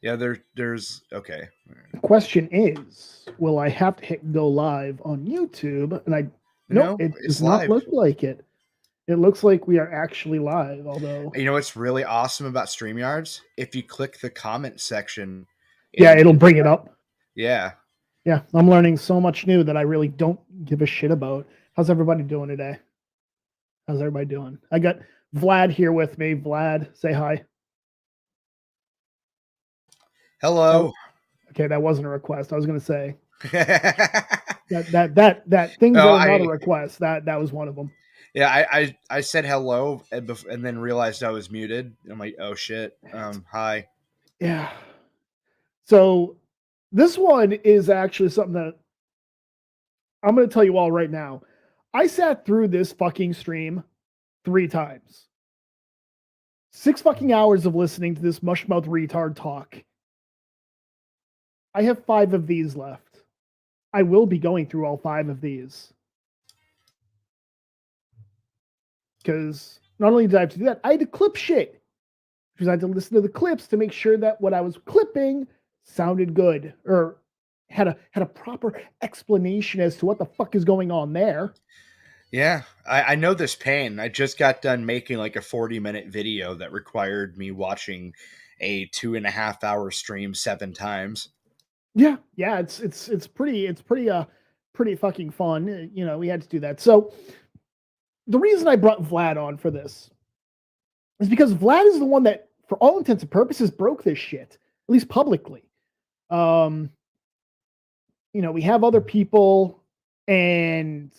Yeah, there's okay. The question is, will I have to hit go live on YouTube? And nope, No, it does it's not live. look like it. It looks like we are actually live, although You know what's really awesome about StreamYards? If you click the comment section yeah, in it'll bring it up. yeah. Yeah, I'm learning so much new that I really don't give a shit about. How's everybody doing today? How's everybody doing? I got Vlad here with me. Vlad, say hi. Hello. Oh, okay, that wasn't a request. I was gonna say that things Oh, that are not a request. That was one of them. yeah, I said hello and then realized I was muted. I'm like, oh shit. Hi. Yeah. So this one is actually something that I'm going to tell you all right now. I sat through this fucking stream 3 times. 6 fucking hours of listening to this mushmouth retard talk. I have 5 of these left. I will be going through all 5 of these. Because not only did I have to do that, I had to clip shit. Because I had to listen to the clips to make sure that what I was clipping sounded good or had a proper explanation as to what the fuck is going on there. Yeah, I know this pain. I just got done making like a 40-minute video that required me watching a 2.5 hour stream 7 times. Yeah, it's pretty fucking fun. You know, we had to do that. So the reason I brought Vlad on for this is because Vlad is the one that, for all intents and purposes, broke this shit, at least publicly. You know, we have other people, and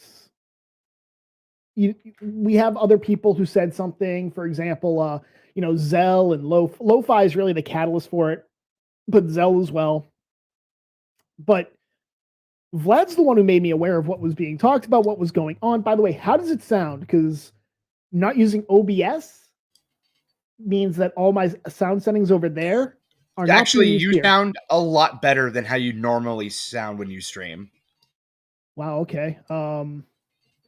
we have other people who said something. For example, you know, Zell and Lo-Fi is really the catalyst for it, but Zell as well. But Vlad's the one who made me aware of what was being talked about, what was going on. By the way, how does it sound? Because not using OBS means that all my sound settings over there are not Actually, being used you here. sound a lot better than how you normally sound when you stream. Wow. Okay.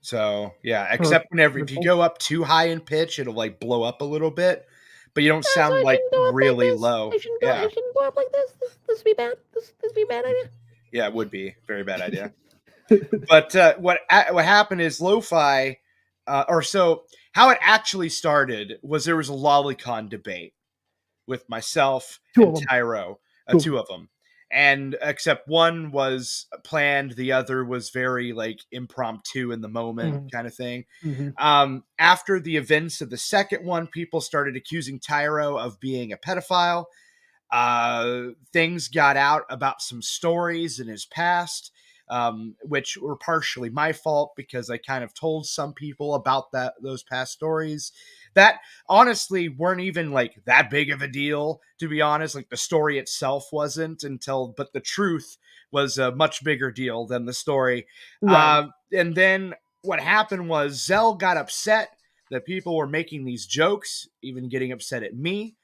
So yeah, except whenever if you go up too high in pitch, it'll like blow up a little bit, but you don't So sound I like shouldn't go up like really this. low. I shouldn't go. Yeah, I shouldn't go up like this. This be bad. This be a bad idea. yeah, it would be very bad idea. But what happened is Lo-Fi, or so how it actually started was there was a lolicon debate with myself Two of and them. Tyro, Two of two them. of them. And except one was planned, the other was very like impromptu in the moment kind of thing. After the events of the second one, people started accusing Tyro of being a pedophile. Things got out about some stories in his past, which were partially my fault because I kind of told some people about those past stories that honestly weren't even like that big of a deal, to be honest. Like the story itself wasn't but the truth was a much bigger deal than the story. Right. And then what happened was Zell got upset that people were making these jokes, even getting upset at me.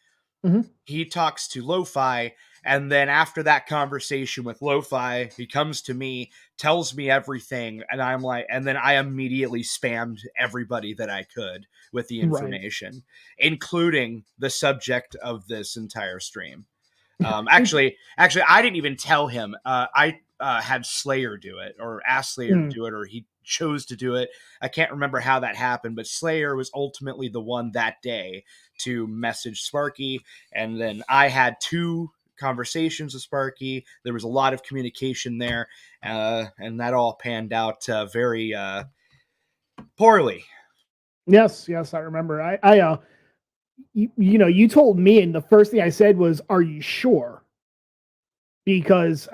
He talks to Lo-Fi, and then after that conversation with Lo-Fi, he comes to me, tells me everything, and I'm like, and then I immediately spammed everybody that I could with the information, including the subject of this entire stream. Actually, I didn't even tell him. I had Slayer do it, or asked Slayer to do it, or he chose to do it. I can't remember how that happened, but Slayer was ultimately the one that day to message Sparky, and then I had 2 conversations with Sparky. There was a lot of communication there, and that all panned out very poorly. Yes, I remember. You know, you told me, and the first thing I said was, "Are you sure?" Because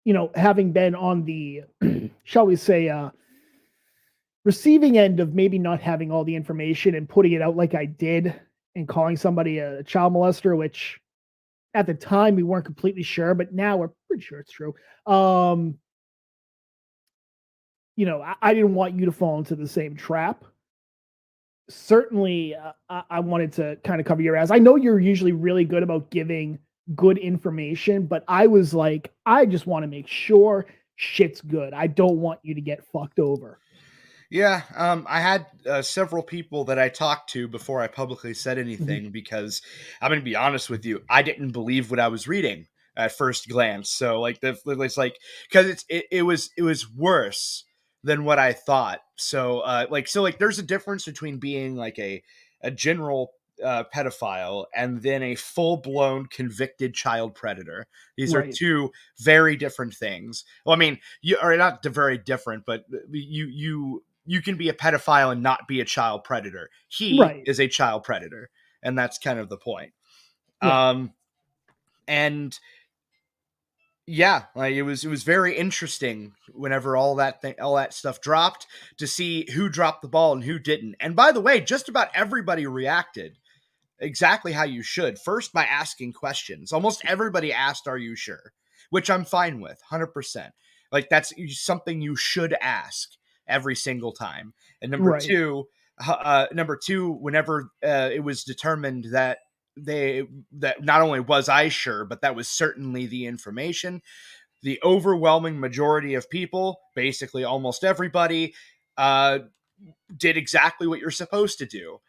you know, having been on the, shall we say, receiving end of maybe not having all the information and putting it out like I did, and calling somebody a child molester, which at the time we weren't completely sure, but now we're pretty sure it's true. You know, I didn't want you to fall into the same trap. Certainly, I wanted to kind of cover your ass. I know you're usually really good about giving good information, but I was like, I just want to make sure shit's good. I don't want you to get fucked over. Yeah, I had several people that I talked to before I publicly said anything because I'm going to be honest with you, I didn't believe what I was reading at first glance. So like it's like because it was worse than what I thought. So like there's a difference between being like a general pedophile and then a full blown convicted child predator. These are Right. two very different things. Well, I mean, you are not very different, but you can be a pedophile and not be a child predator. He Right. is a child predator, and that's kind of the point. Yeah. And yeah, like it was very interesting whenever all that stuff dropped to see who dropped the ball and who didn't. And by the way, just about everybody reacted exactly how you should. First, by asking questions. Almost everybody asked, "Are you sure?" Which I'm fine with, 100%. Like that's something you should ask every single time. And Right. number two, whenever it was determined that that not only was I sure, but that was certainly the information. The overwhelming majority of people, basically almost everybody, uh, did exactly what you're supposed to do,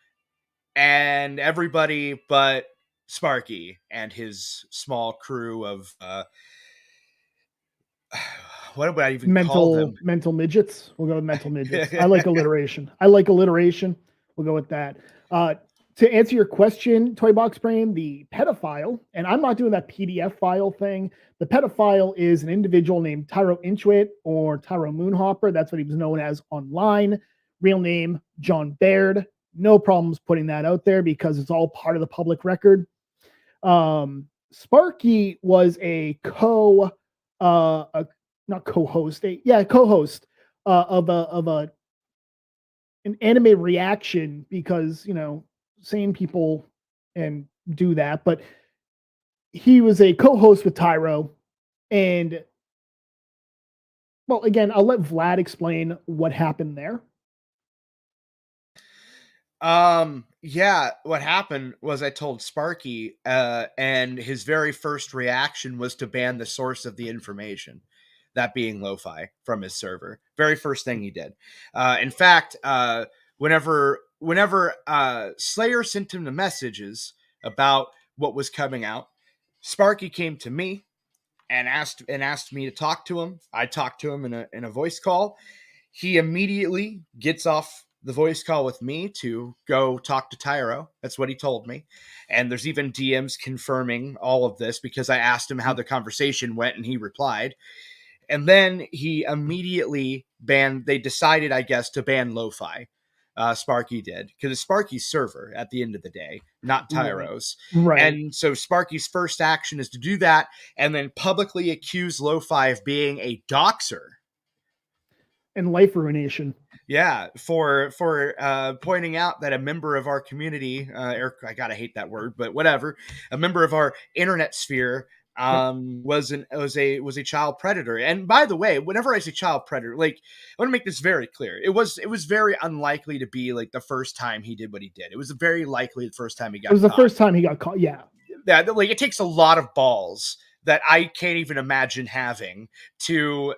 and everybody but Sparky and his small crew of what would I even call them? Mental midgets. We'll go with mental midgets. I like alliteration. I like alliteration. We'll go with that. To answer your question, Toy Box Brain, the pedophile, and I'm not doing that PDF file thing. The pedophile is an individual named Tyro Inchoate or Tyro Moonhopper. That's what he was known as online. Real name, John Baird. No problems putting that out there because it's all part of the public record. Sparky was a not co-host, co-host of an anime reaction because sane people and do that, but he was a co-host with Tyro, and well, again, I'll let Vlad explain what happened there. Yeah, what happened was I told Sparky, and his very first reaction was to ban the source of the information, that being lo-fi, from his server. Very first thing he did. In fact, whenever Slayer sent him the messages about what was coming out, Sparky came to me and asked me to talk to him. I talked to him in a voice call. He immediately gets off the voice call with me to go talk to Tyro. That's what he told me. And there's even DMs confirming all of this because I asked him how the conversation went and he replied. And then he immediately they decided, I guess, to ban lo-fi. Sparky did, because it's Sparky's server at the end of the day, not Tyro's. Right. And so Sparky's first action is to do that and then publicly accuse lo-fi of being a doxer. And life ruination. Yeah, for pointing out that a member of our community, I gotta hate that word, but whatever, a member of our internet sphere was a child predator. And by the way, whenever I say child predator, like I want to make this very clear. It was very unlikely to be like the first time he did what he did. It was very likely the first time he got caught. It was the first time he got caught. Yeah. Yeah, like it takes a lot of balls that I can't even imagine having to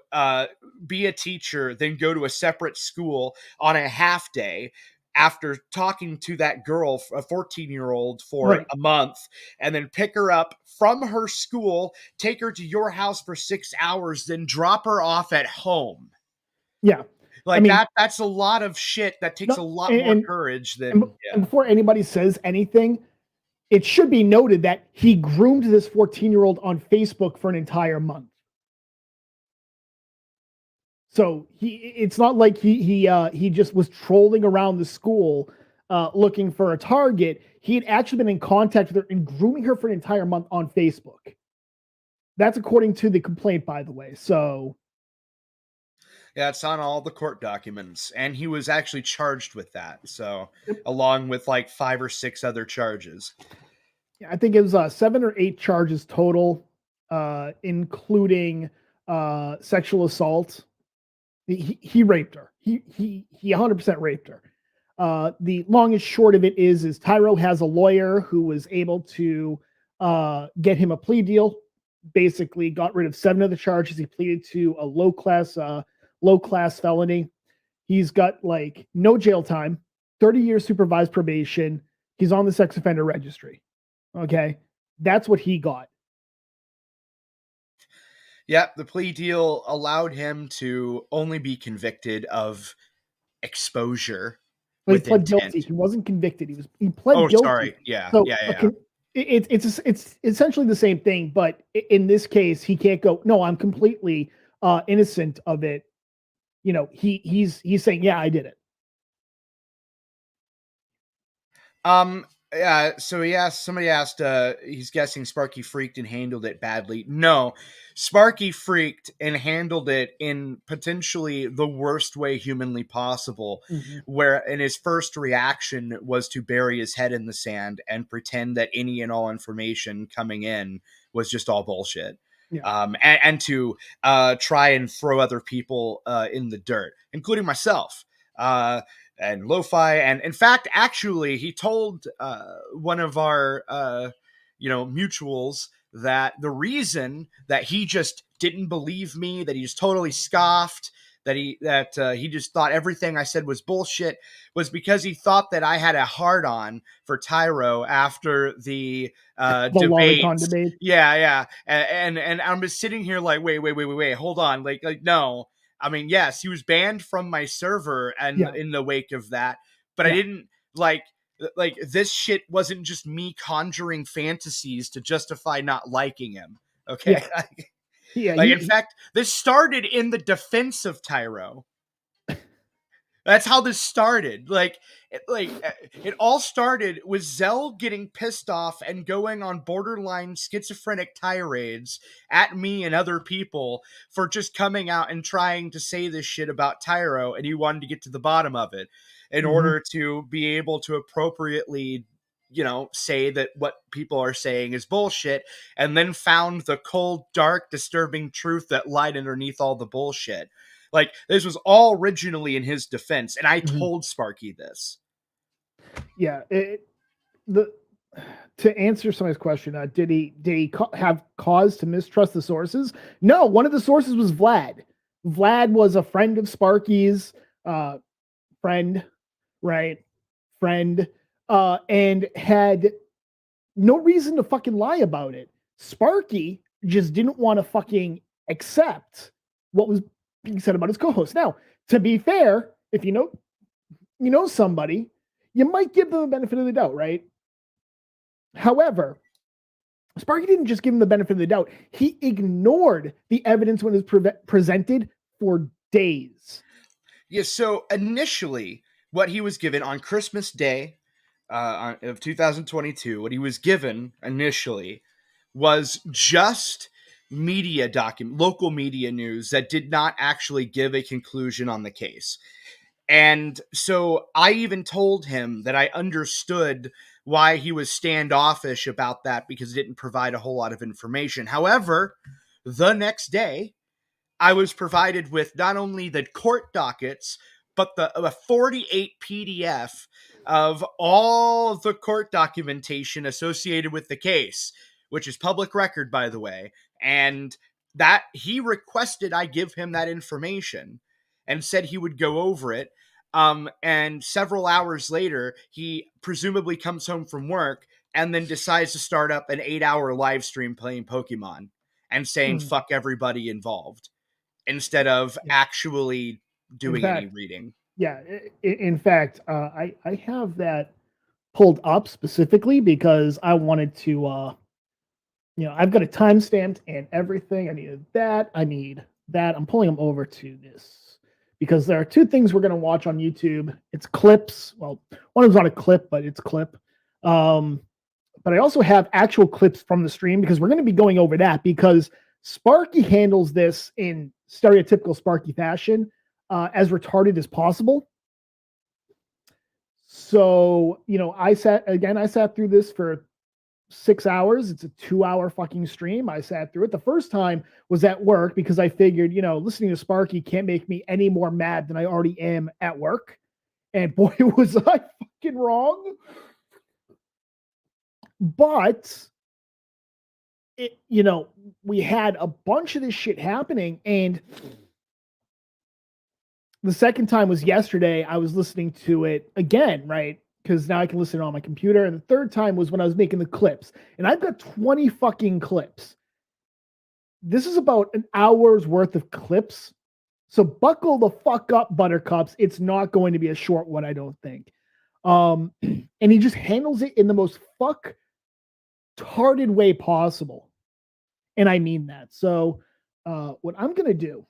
be a teacher, then go to a separate school on a half day after talking to that girl, a 14-year-old, for a month, and then pick her up from her school, take her to your house for 6 hours, then drop her off at home. Yeah. Like, I mean, that's a lot of shit. That takes a lot more courage than... And before anybody says anything, it should be noted that he groomed this 14-year-old on Facebook for an entire month. So it's not like he just was trolling around the school looking for a target. He had actually been in contact with her and grooming her for an entire month on Facebook. That's according to the complaint, by the way. So yeah, it's on all the court documents, and he was actually charged with that. So along with like 5 or 6 other charges. Yeah, I think it was 7 or 8 charges total, including sexual assault. He raped her. He 100% raped her. The long and short of it is Tyro has a lawyer who was able to get him a plea deal. Basically, got rid of 7 of the charges. He pleaded to a low class felony, He's got like no jail time, 30 years supervised probation. He's on the sex offender registry. Okay. That's what he got. Yeah, the plea deal allowed him to only be convicted of exposure He with pled guilty. intent. He wasn't convicted. He pled Oh, guilty. sorry. Yeah, So yeah, yeah. it's essentially the same thing, but in this case, he can't go, no, I'm completely innocent of it. You know, he's saying, yeah, I did it. Yeah, so somebody asked, he's guessing Sparky freaked and handled it badly. No, Sparky freaked and handled it in potentially the worst way humanly possible, where in his first reaction was to bury his head in the sand and pretend that any and all information coming in was just all bullshit. Yeah. And to try and throw other people in the dirt, including myself. And Lo-Fi, and in fact, actually, he told one of our mutuals that the reason that he just didn't believe me, that he just totally scoffed, that he just thought everything I said was bullshit, was because he thought that I had a hard-on for Tyro after the lolicon debates. debate. Yeah, and I'm just sitting here like, wait, hold on, like no. I mean, yes, he was banned from my server and in the wake of that, but I didn't like this shit wasn't just me conjuring fantasies to justify not liking him. Okay. Yeah. In fact, this started in the defense of Tyro. That's how this started. It all started with Zell getting pissed off and going on borderline schizophrenic tirades at me and other people for just coming out and trying to say this shit about Tyro, and he wanted to get to the bottom of it in order to be able to appropriately, say that what people are saying is bullshit, and then found the cold, dark, disturbing truth that lied underneath all the bullshit. Like, this was all originally in his defense, and I told Sparky this. Yeah. To answer somebody's question, did he have cause to mistrust the sources? No, one of the sources was Vlad. Vlad was a friend of Sparky's, friend, right? Friend, and had no reason to fucking lie about it. Sparky just didn't want to fucking accept what was being said about his co-host. Now, to be fair, if you know somebody, you might give them the benefit of the doubt, right? However, Sparky didn't just give him the benefit of the doubt. He ignored the evidence when it was presented for days. Yeah, so initially, what he was given on Christmas Day of 2022, what he was given initially was just local media news that did not actually give a conclusion on the case. And so I even told him that I understood why he was standoffish about that, because it didn't provide a whole lot of information. However, the next day, I was provided with not only the court dockets, but a 48 PDF of all of the court documentation associated with the case, which is public record, by the way. And that he requested I give him that information and said he would go over it. And several hours later, he presumably comes home from work and then decides to start up an 8-hour live stream playing Pokemon and saying, fuck everybody involved, instead of actually doing any reading. Yeah. In fact, I have that pulled up specifically because I wanted to, I've got it timestamped and everything. I need that. I'm pulling them over to this because there are two things we're going to watch on YouTube. It's clips. Well, one of them's not a clip, but it's clip. But I also have actual clips from the stream because we're going to be going over that because Sparky handles this in stereotypical Sparky fashion, as retarded as possible. So, I sat through this for 6 hours. It's a 2-hour fucking stream. I sat through it. The first time was at work because I figured, listening to Sparky can't make me any more mad than I already am at work. And boy, was I fucking wrong. But we had a bunch of this shit happening, and the second time was yesterday. I was listening to it again, right? Because now I can listen on my computer. And the third time was when I was making the clips. And I've got 20 fucking clips. This is about an hour's worth of clips. So buckle the fuck up, Buttercups. It's not going to be a short one, I don't think. And he just handles it in the most fuck-tarded way possible. And I mean that. So what I'm going to do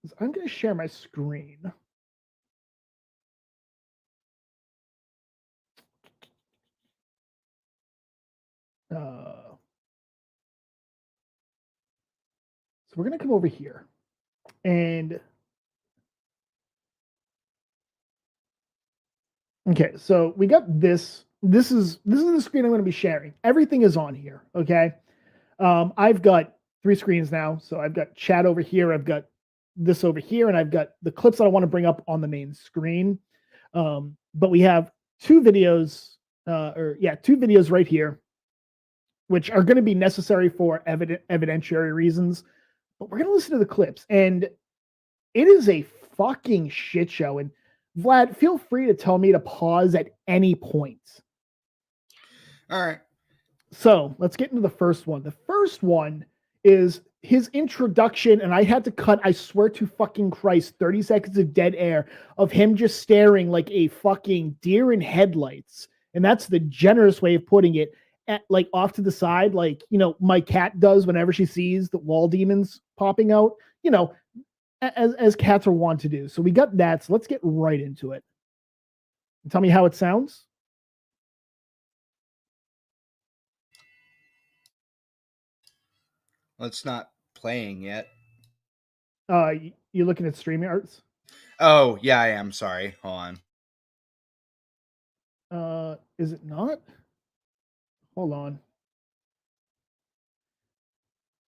is I'm going to share my screen. So we're going to come over here. And okay, so we got this. This is the screen I'm going to be sharing. Everything is on here. Okay. I've got 3 screens now. So I've got chat over here. I've got this over here, and I've got the clips that I want to bring up on the main screen. But we have 2 videos, 2 videos right here, which are going to be necessary for evidentiary reasons. But we're going to listen to the clips, and it is a fucking shit show. And Vlad, feel free to tell me to pause at any point. All right. So let's get into the first one. The first one is his introduction, and I had to cut, I swear to fucking Christ, 30 seconds of dead air of him just staring like a fucking deer in headlights. And that's the generous way of putting it, at, like off to the side, like, you know, my cat does whenever she sees the wall demons popping out, you know, as cats are wont to do. So we got that. So let's get right into it. Tell me how it sounds. Well, it's not playing yet. You looking at StreamYards? Oh, yeah, I am. Sorry. Hold on. Is it not? Hold on.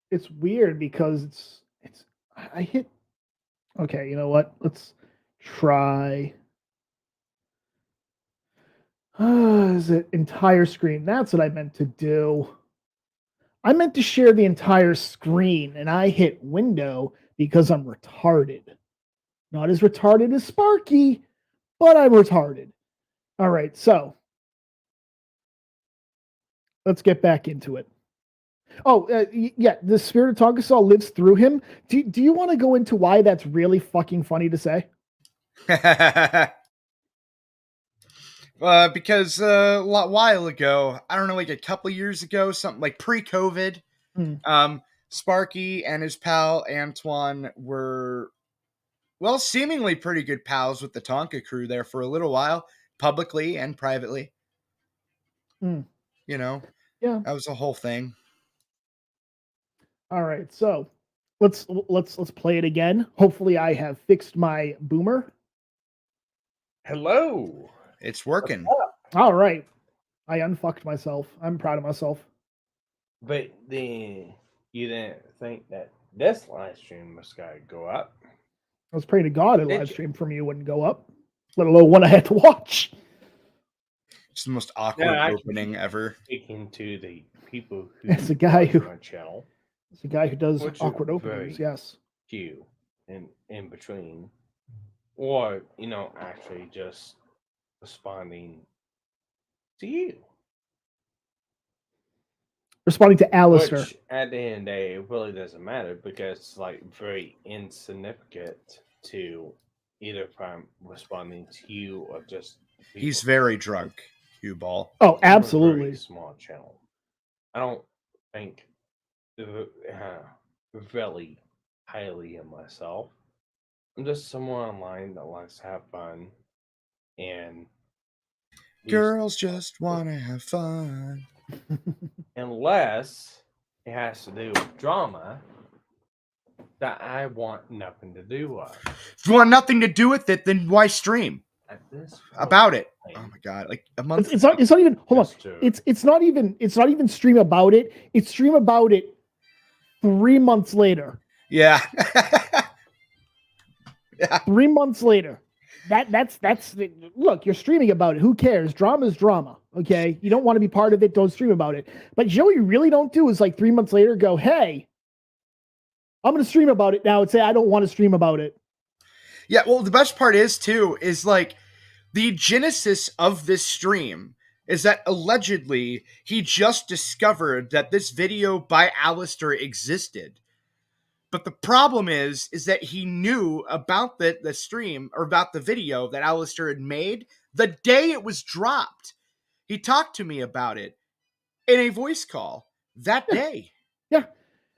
It's weird because it's I hit. Okay, you know what? Let's try. Is it entire screen? That's what I meant to do. I meant to share the entire screen, and I hit window because I'm retarded. Not as retarded as Sparky, but I'm retarded. All right, so let's get back into it. Oh, yeah, the spirit of Tonkasaw lives through him. Do you want to go into why that's really fucking funny to say? Because a while ago, I don't know, like a couple years ago, something like pre-COVID, Sparky and his pal Antoine were, well, seemingly pretty good pals with the Tonka crew there for a little while, publicly and privately. You know, yeah, that was the whole thing. All right, so let's play it again. Hopefully, I have fixed my boomer. Hello. It's working. All right, I unfucked myself. I'm proud of myself. But then you didn't think that this live stream was going to go up. I was praying to God a live stream from you wouldn't go up, let alone one I had to watch. It's the most awkward opening ever. Speaking to the people who it's a guy who my channel. It's a guy who does awkward openings. Yes. Few in between, or actually just responding to you. Responding to Alistair. Which, at the end of the day, it really doesn't matter because it's like very insignificant to either if I'm responding to you or just people. He's very drunk, Hugh Ball. Oh, absolutely. Very small channel. I don't think really highly of myself. I'm just someone online that likes to have fun, and girls just want to have fun. Unless it has to do with drama that I want nothing to do with. If you want nothing to do with it, then why stream about it? Oh my god! Like a month. It's not even. Hold on. It's not even stream about it. It's stream about it 3 months later. Yeah. Yeah. 3 months later. That's look, you're streaming about it. Who cares? Drama is drama. Okay. You don't want to be part of it. Don't stream about it. But you know what you really don't do is like 3 months later go, hey, I'm going to stream about it now and say, I don't want to stream about it. Yeah, well, the best part is too is like the genesis of this stream is that allegedly he just discovered that this video by Alistair existed. But the problem is that he knew about the stream or about the video that Alistair had made the day it was dropped. He talked to me about it in a voice call that day. Yeah.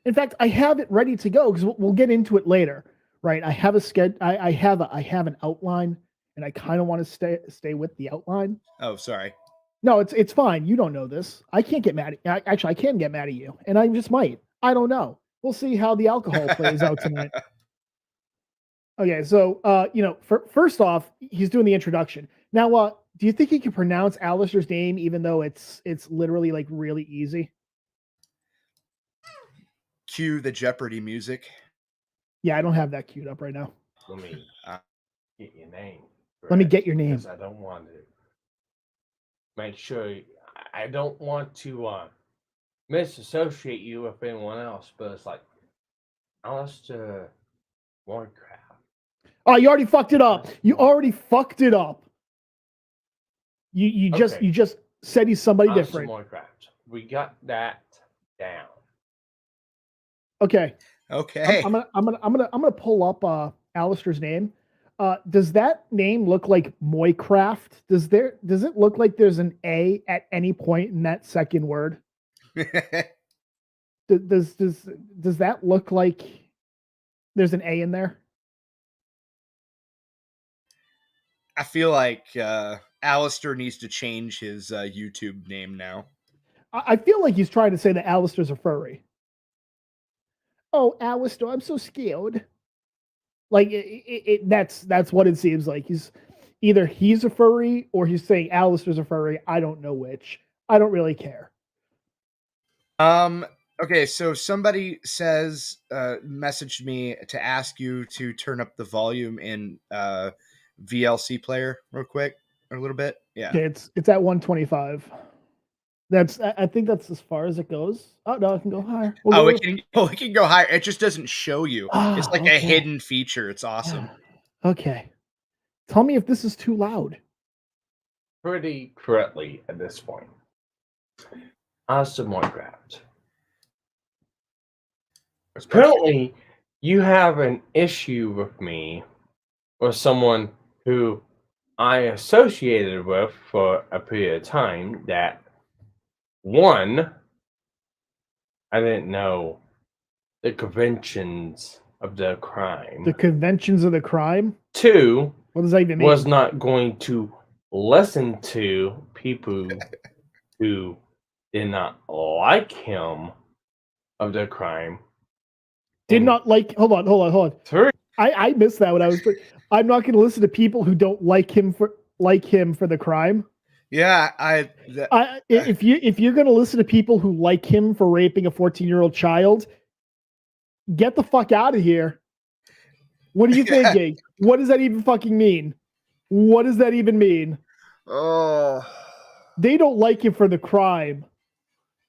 In fact, I have it ready to go because we'll get into it later, right? I have a schedule. I have an outline, and I kind of want to stay with the outline. Oh, sorry. No, it's fine. You don't know this. I can't get mad at actually I can get mad at you, and I just might. I don't know. We'll see how the alcohol plays out tonight. Okay, so first off, he's doing the introduction. Now, do you think he can pronounce Alistair's name even though it's literally like really easy? Cue the Jeopardy music. Yeah, I don't have that queued up right now. Let me get your name. Let me get your name. I don't want to make sure. I don't want to misassociate you with anyone else, but it's like Alistair Warcraft. Oh, you already fucked it up. You already fucked it up. You just said he's somebody Alistair different. Warcraft. We got that down. Okay. I'm gonna pull up Alistair's name. Does that name look like Moycraft? Does it look like there's an A at any point in that second word? does that look like there's an A in there? I feel like Alistair needs to change his YouTube name now. I feel like he's trying to say that Alistair's a furry. Oh, Alistair, I'm so scared. Like that's what it seems like. He's a furry or he's saying Alistair's a furry. I don't know which. I don't really care. Okay, so somebody says messaged me to ask you to turn up the volume in VLC player real quick, or a little bit. Yeah. Okay, it's at 125. I think that's as far as it goes. Oh no, it can go higher. It can go higher. It just doesn't show you. It's like a hidden feature. It's awesome. Okay. Tell me if this is too loud. Pretty correctly at this point. Awesome Minecraft. Apparently, you have an issue with me or someone who I associated with for a period of time that one, I didn't know the conventions of the crime. The conventions of the crime? Two, what does that even mean? Was not going to listen to people who did not like him of the crime. Did not like. Hold on. Three. I missed that when I was. I'm not going to listen to people who don't like him for the crime. Yeah, if you're going to listen to people who like him for raping a 14-year-old child, get the fuck out of here. What are you thinking? What does that even fucking mean? What does that even mean? Oh, they don't like him for the crime.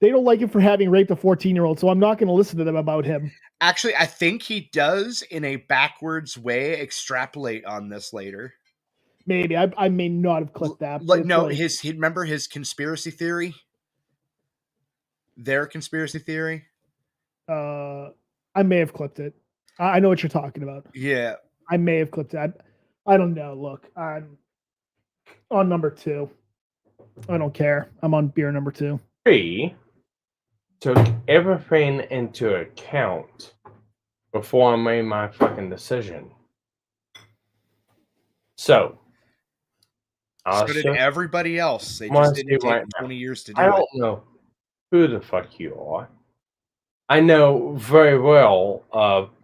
They don't like him for having raped a 14-year-old, so I'm not going to listen to them about him. Actually, I think he does, in a backwards way, extrapolate on this later. Maybe. I may not have clicked that. No, remember his conspiracy theory? Their conspiracy theory? I may have clipped it. I know what you're talking about. Yeah. I may have clipped it. I don't know. Look, I'm on number 2. I don't care. I'm on beer number 2. 3 took everything into account before I made my fucking decision. So did everybody else. They just didn't take 20 years to do it. I don't know who the fuck you are. I know very well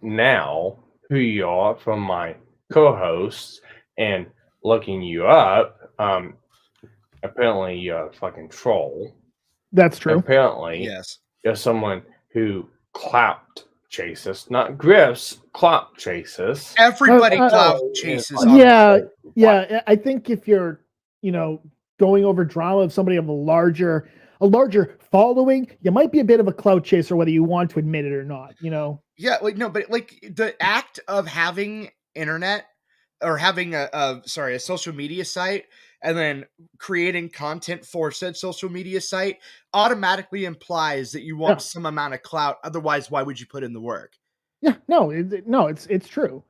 now who you are from my co-hosts and looking you up. Apparently you're a fucking troll. That's true. Apparently, yes. You're someone who clout chases, not grifts, clout chases. Everybody clout chases. Yeah. I think if you're, going over drama of somebody of a larger following, you might be a bit of a clout chaser, whether you want to admit it or not. Yeah, but the act of having internet or having a social media site and then creating content for said social media site automatically implies that you want some amount of clout. Otherwise, why would you put in the work? Yeah, no, it's true.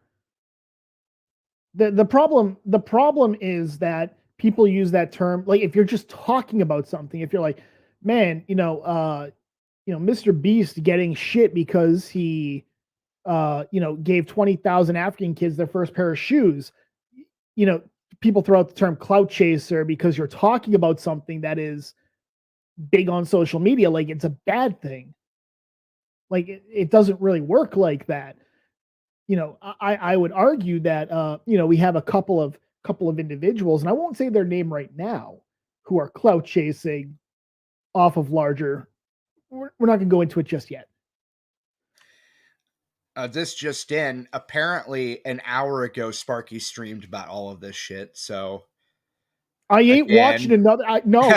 The problem is that people use that term, like, if you're just talking about something, if you're like, man, Mr. Beast getting shit because he gave 20,000 African kids their first pair of shoes. People throw out the term clout chaser because you're talking about something that is big on social media, like it's a bad thing. Like it doesn't really work like that. I would argue that we have a couple of individuals, and I won't say their name right now, who are clout chasing off of larger. We're not going to go into it just yet. This just in, apparently an hour ago, Sparky streamed about all of this shit. So I ain't watching another. No.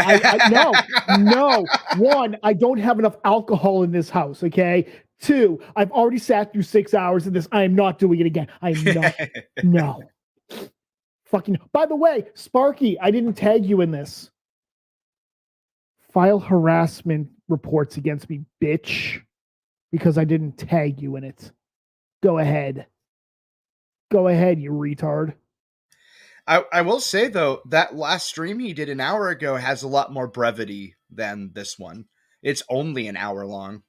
One, I don't have enough alcohol in this house. Okay. Two, I've already sat through 6 hours of this. I am not doing it again. I'm not. No. Fucking. By the way, Sparky, I didn't tag you in this. File harassment reports against me, bitch, because I didn't tag you in it. Go ahead. Go ahead, you retard. I will say, though, that last stream he did an hour ago has a lot more brevity than this one. It's only an hour long.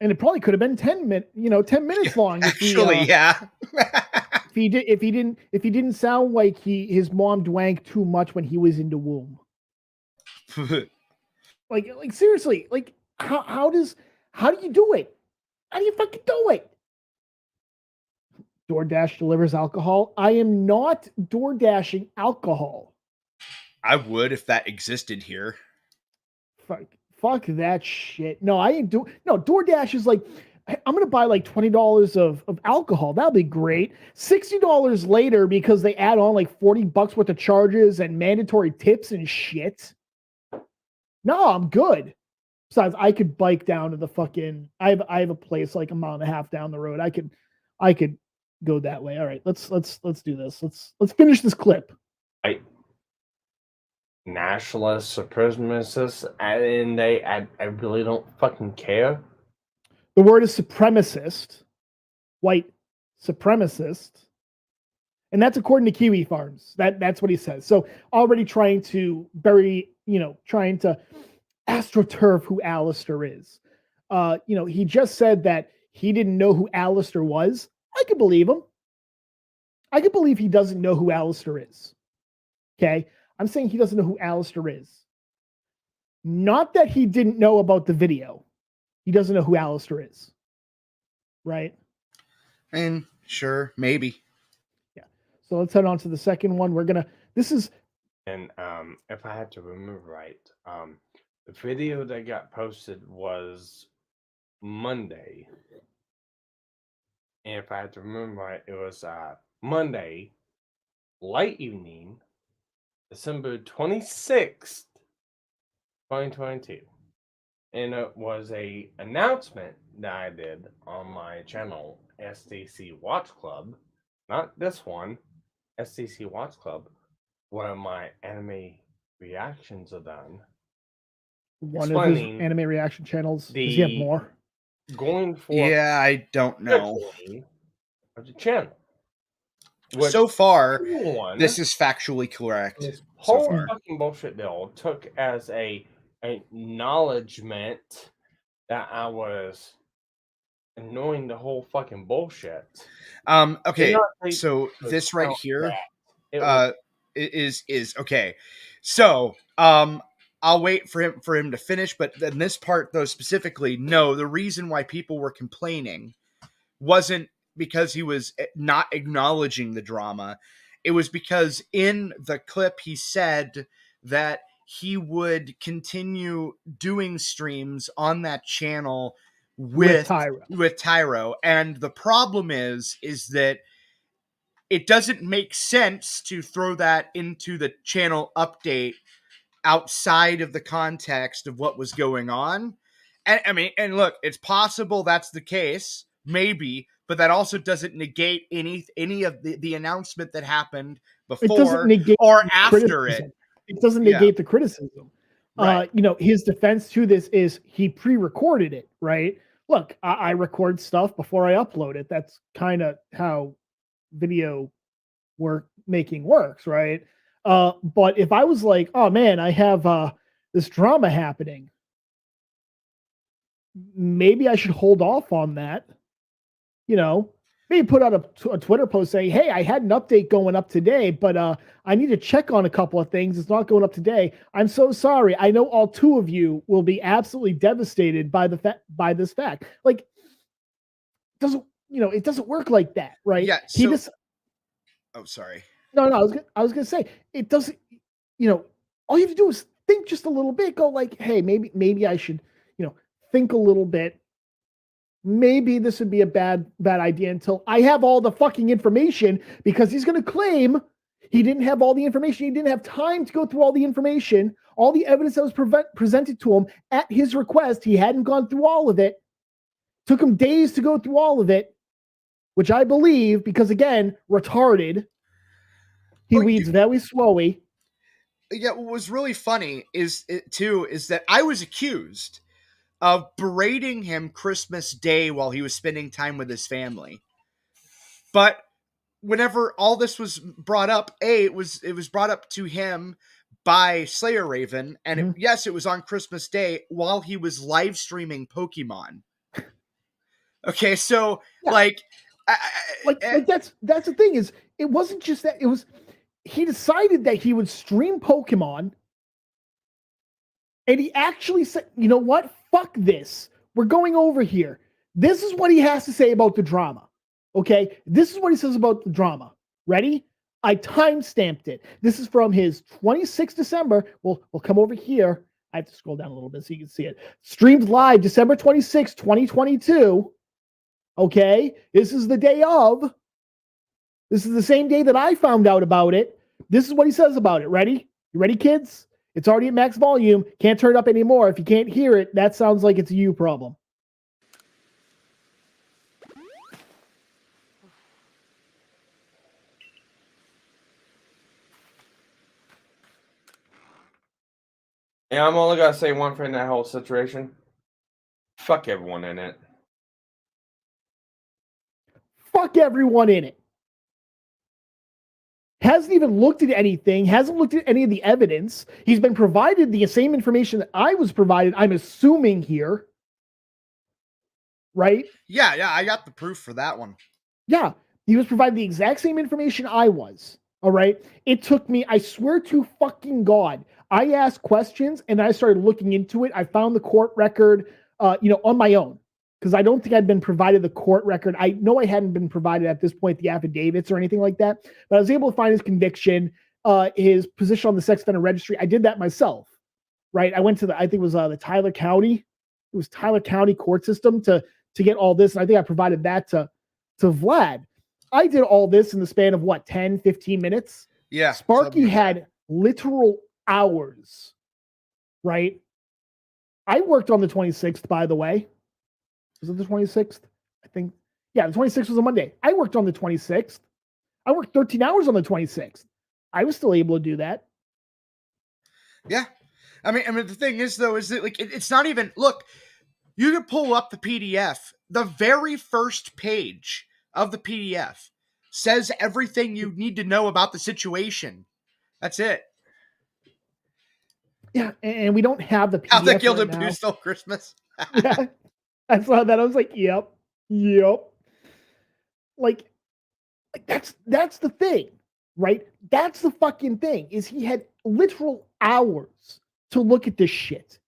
And it probably could have been 10 minutes long. Actually, yeah. if he didn't sound like his mom drank too much when he was in the womb. like seriously, like how do you do it? How do you fucking do it? DoorDash delivers alcohol. I am not DoorDashing alcohol. I would if that existed here. Fuck that shit. No, I ain't no, DoorDash is like, I'm going to buy like $20 of alcohol. That'll be great. $60 later because they add on like $40 worth of charges and mandatory tips and shit. No, I'm good. Besides, I could bike down to the fucking, I have a place like a mile and a half down the road. I could go that way. All right, let's do this. Let's finish this clip. Nationalist supremacists, and I really don't fucking care. The word is supremacist, white supremacist, and that's according to Kiwi Farms. That's what he says. So already trying to trying to astroturf who Alistair is. He just said that he didn't know who Alistair was. I could believe him. I could believe he doesn't know who Alistair is. Okay? I'm saying he doesn't know who Alistair is. Not that he didn't know about the video. He doesn't know who Alistair is. Right? And sure, maybe. Yeah. So let's head on to the second one. And if I had to remember right, the video that got posted was Monday. And if I had to remember right, it was Monday, late evening, December 26th, 2022. And it was a announcement that I did on my channel, SDC Watch Club. Not this one, SDC Watch Club, where my anime reactions are done. One of his anime reaction channels. Does he have more? Going for I don't know. Of the channel. So far, this is factually correct. This whole fucking bullshit deal took as a acknowledgement that I was ignoring the whole fucking bullshit. Okay, so this right here is okay. So I'll wait for him to finish, but in this part though specifically, no, the reason why people were complaining wasn't because he was not acknowledging the drama. It was because in the clip he said that he would continue doing streams on that channel with Tyro. And the problem is that it doesn't make sense to throw that into the channel update outside of the context of what was going on. And I mean, and look, it's possible that's the case, maybe, but that also doesn't negate any of the announcement that happened It doesn't before negate or the after criticism. it. It doesn't Yeah. negate the criticism. Right. His defense to this is he pre-recorded it, right? Look, I record stuff before I upload it. That's kind of how video making works, right? But if I was like, oh man, I have this drama happening, maybe I should hold off on that. Maybe put out a Twitter post saying, hey, I had an update going up today, but I need to check on a couple of things. It's not going up today. I'm so sorry. I know all two of you will be absolutely devastated by this fact. Like, it doesn't work like that, right? Yeah. Oh, sorry. No, I was gonna say it doesn't. All you have to do is think just a little bit. Go like, hey, maybe I should, think a little bit. Maybe this would be a bad idea until I have all the fucking information, because he's going to claim he didn't have all the information. He didn't have time to go through all the information, all the evidence that was presented to him at his request. He hadn't gone through all of it. Took him days to go through all of it, which I believe, because again, retarded. He reads very slowly. Yeah, what was really funny is that I was accused of berating him Christmas Day while he was spending time with his family. But whenever all this was brought up, it was brought up to him by Slayer Raven, and yes, it was on Christmas Day while he was live streaming Pokemon. Okay, so yeah. That's the thing, is it wasn't just that, it was he decided that he would stream Pokemon, and he actually said, you know what? Fuck this. We're going over here. This is what he has to say about the drama. Okay? This is what he says about the drama. Ready? I time-stamped it. This is from his 26th December. We'll come over here. I have to scroll down a little bit so you can see it. Streamed live December 26, 2022. Okay? This is the day of. This is the same day that I found out about it. This is what he says about it. Ready? You ready, kids? It's already at max volume. Can't turn it up anymore. If you can't hear it, that sounds like it's a you problem. Yeah, I'm only going to say one thing in that whole situation. Fuck everyone in it. Fuck everyone in it. Hasn't even looked at anything, hasn't looked at any of the evidence. He's been provided the same information that I was provided, I'm assuming here. Right? Yeah, I got the proof for that one. Yeah, he was provided the exact same information I was. All right? It took me, I swear to fucking God, I asked questions and I started looking into it. I found the court record, on my own, because I don't think I'd been provided the court record. I know I hadn't been provided at this point the affidavits or anything like that, but I was able to find his conviction, his position on the sex offender registry. I did that myself, right? I went to I think it was the Tyler County. It was Tyler County court system to get all this. And I think I provided that to Vlad. I did all this in the span of 10, 15 minutes. Yeah. Sparky had literal hours, right? I worked on the 26th, by the way. Was it the 26th? I think. Yeah, the 26th was a Monday. I worked on the 26th. I worked 13 hours on the 26th. I was still able to do that. Yeah. I mean, the thing is, though, is that it's not even, look, you can pull up the PDF. The very first page of the PDF says everything you need to know about the situation. That's it. Yeah, and we don't have the PDF. How the Gilded Poo stole Christmas. Yeah. I saw that. I was like, yep. Like that's the thing, right? That's the fucking thing, is he had literal hours to look at this shit.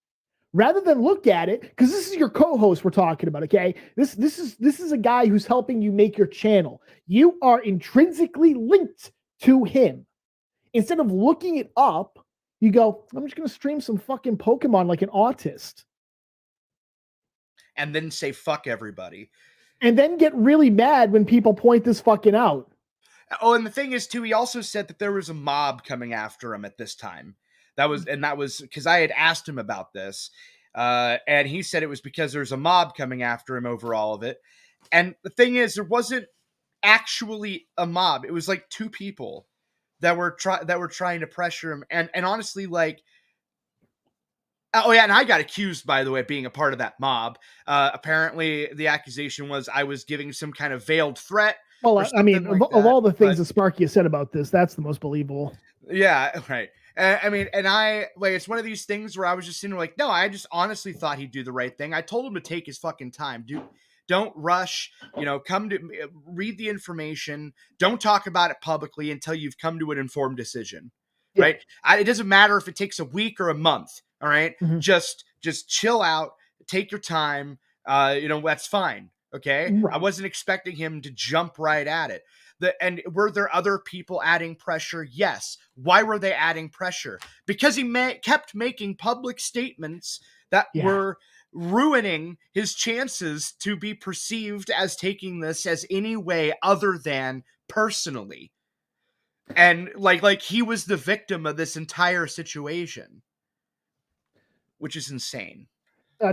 Rather than look at it, because this is your co-host we're talking about, okay? This is a guy who's helping you make your channel. You are intrinsically linked to him. Instead of looking it up, you go, I'm just going to stream some fucking Pokemon like an autist. And then say, fuck everybody. And then get really mad when people point this fucking out. Oh, and the thing is, too, he also said that there was a mob coming after him at this time. That was because I had asked him about this. And he said it was because there's a mob coming after him over all of it. And the thing is, there wasn't actually a mob. It was like two people that were trying to pressure him. And honestly, like, oh yeah, and I got accused, by the way, of being a part of that mob. Apparently, the accusation was I was giving some kind of veiled threat. Well, I mean, like of all the things that Sparky has said about this, that's the most believable. Yeah, right. I mean, and I like, it's one of these things where I was just sitting there like, no, I just honestly thought he'd do the right thing. I told him to take his fucking time, dude. Don't rush. You know, come to read the information. Don't talk about it publicly until you've come to an informed decision. Yeah. Right? It doesn't matter if it takes a week or a month. All right, just chill out. Take your time. You know, that's fine. Okay, right. I wasn't expecting him to jump right at it. And were there other people adding pressure? Yes. Why were they adding pressure? Because he kept making public statements that were ruining his chances to be perceived as taking this as any way other than personally. And like he was the victim of this entire situation, which is insane.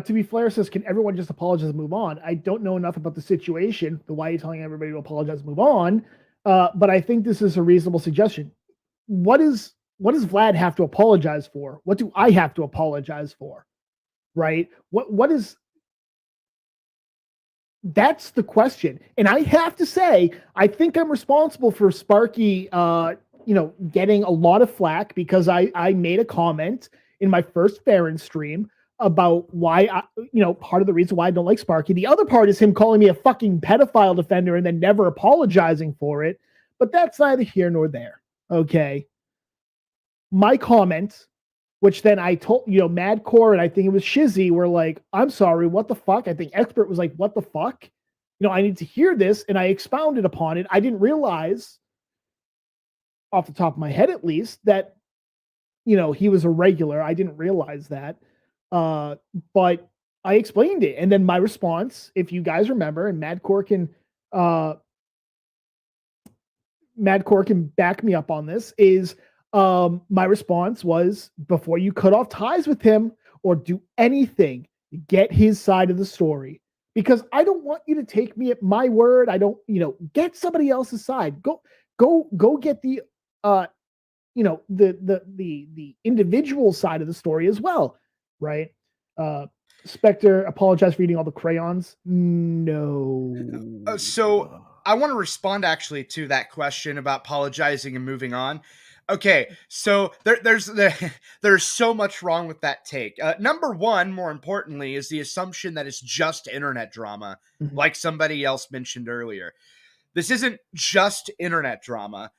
To be Flair says, can everyone just apologize and move on? I don't know enough about the situation. Why are you telling everybody to apologize and move on? But I think this is a reasonable suggestion. What does Vlad have to apologize for? What do I have to apologize for? Right? What is... That's the question. And I have to say, I think I'm responsible for Sparky, getting a lot of flack because I made a comment in my first Farron stream about why part of the reason why I don't like Sparky. The other part is him calling me a fucking pedophile defender and then never apologizing for it. But that's neither here nor there. Okay. My comment, which then I told, Madcore and I think it was Shizzy were like, I'm sorry, what the fuck? I think Expert was like, what the fuck? I need to hear this. And I expounded upon it. I didn't realize, off the top of my head at least, that, he was a regular. I didn't realize that. But I explained it. And then my response, if you guys remember, and Madcore can back me up on this, is my response was, before you cut off ties with him or do anything, get his side of the story. Because I don't want you to take me at my word. I don't, get somebody else's side. Go get the the individual side of the story as well. Right? Spectre, apologize for eating all the crayons. No. So I want to respond actually to that question about apologizing and moving on. Okay, so there's so much wrong with that take. Number one, more importantly, is the assumption that it's just internet drama, like somebody else mentioned earlier. This isn't just internet drama.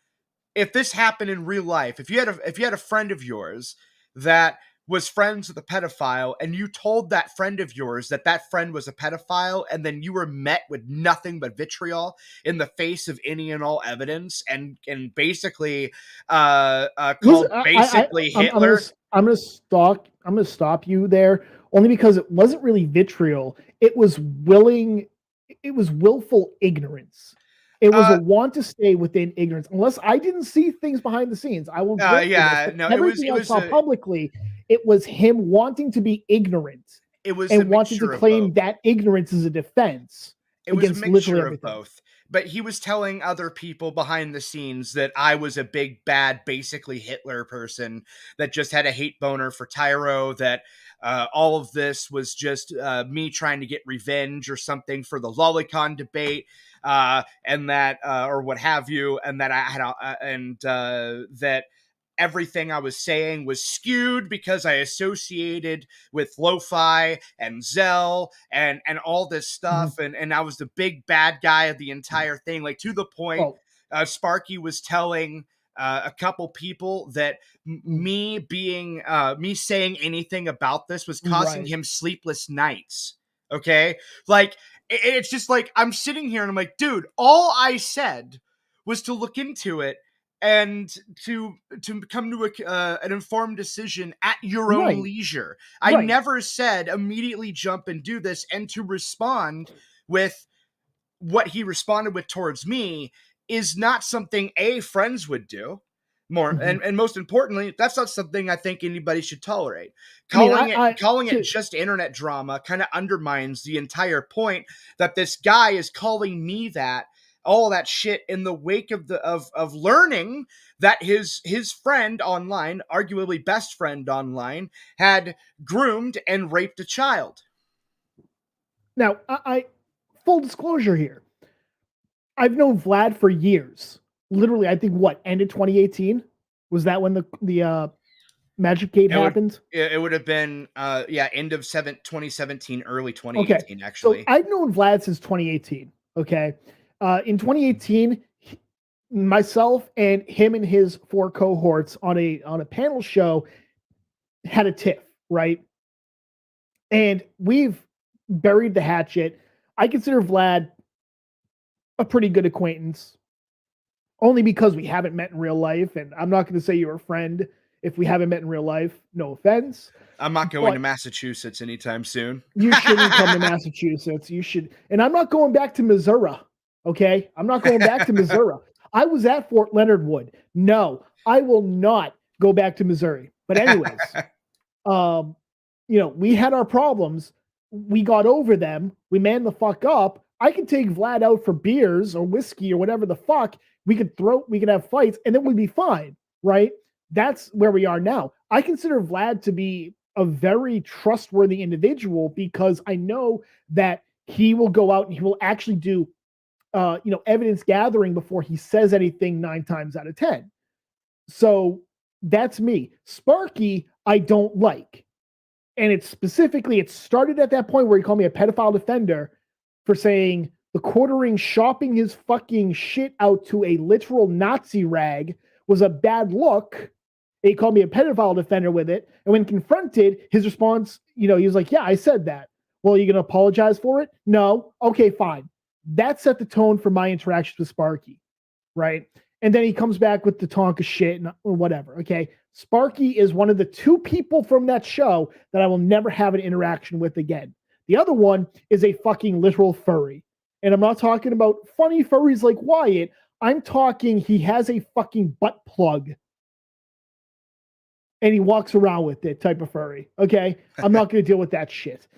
If this happened in real life, if you had a friend of yours that was friends with a pedophile and you told that friend of yours that friend was a pedophile, and then you were met with nothing but vitriol in the face of any and all evidence and basically called Hitler. I'm gonna stop you there, only because it wasn't really vitriol. It was willful ignorance. It was a want to stay within ignorance. Unless I didn't see things behind the scenes, I won't. Everything I saw publicly, it was him wanting to be ignorant. It was and wanting to claim that ignorance is a defense. It was a mixture of both. But he was telling other people behind the scenes that I was a big, bad, basically Hitler person that just had a hate boner for Tyro, that all of this was just me trying to get revenge or something for the Lolicon debate, and that, or what have you, and that I had, that everything I was saying was skewed because I associated with Lo-Fi and Zell and all this stuff. And I was the big bad guy of the entire thing. Like, to the point, Sparky was telling a couple people that me saying anything about this was causing him sleepless nights. Okay. Like, it's just like, I'm sitting here and I'm like, dude, all I said was to look into it and to come to an informed decision at your own leisure. I never said immediately jump and do this. And to respond with what he responded with towards me is not something friends would do. And most importantly, that's not something I think anybody should tolerate. Calling it just internet drama kind of undermines the entire point that this guy is calling me all that shit in the wake of learning that his friend online, arguably best friend online, had groomed and raped a child. Now, I full disclosure here. I've known Vlad for years. Literally, I think ended 2018? Was that when the Magic Gate happened? It would have been end of 2017, early 2018, actually. So I've known Vlad since 2018. Okay. In 2018, myself and him and his 4 cohorts on a panel show had a tiff, right? And we've buried the hatchet. I consider Vlad a pretty good acquaintance, only because we haven't met in real life. And I'm not going to say you're a friend if we haven't met in real life. No offense. I'm not going to Massachusetts anytime soon. You shouldn't come to Massachusetts. You should. And I'm not going back to Missouri. Okay. I'm not going back to Missouri. I was at Fort Leonard Wood. No, I will not go back to Missouri. But anyways, we had our problems. We got over them. We manned the fuck up. I could take Vlad out for beers or whiskey or whatever the fuck. We could have fights and then we'd be fine. Right. That's where we are now. I consider Vlad to be a very trustworthy individual because I know that he will go out and he will actually do, evidence gathering before he says anything 9 times out of 10. So that's me. Sparky, I don't like. And it started at that point where he called me a pedophile defender for saying the quartering shopping his fucking shit out to a literal Nazi rag was a bad look. He called me a pedophile defender with it. And when confronted, his response, he was like, yeah, I said that. Well, are you going to apologize for it? No. Okay, fine. That set the tone for my interactions with Sparky, right? And then he comes back with the Tonka shit and whatever, okay? Sparky is one of the 2 people from that show that I will never have an interaction with again. The other one is a fucking literal furry. And I'm not talking about funny furries like Wyatt. I'm talking he has a fucking butt plug. And he walks around with it type of furry, okay? I'm not going to deal with that shit.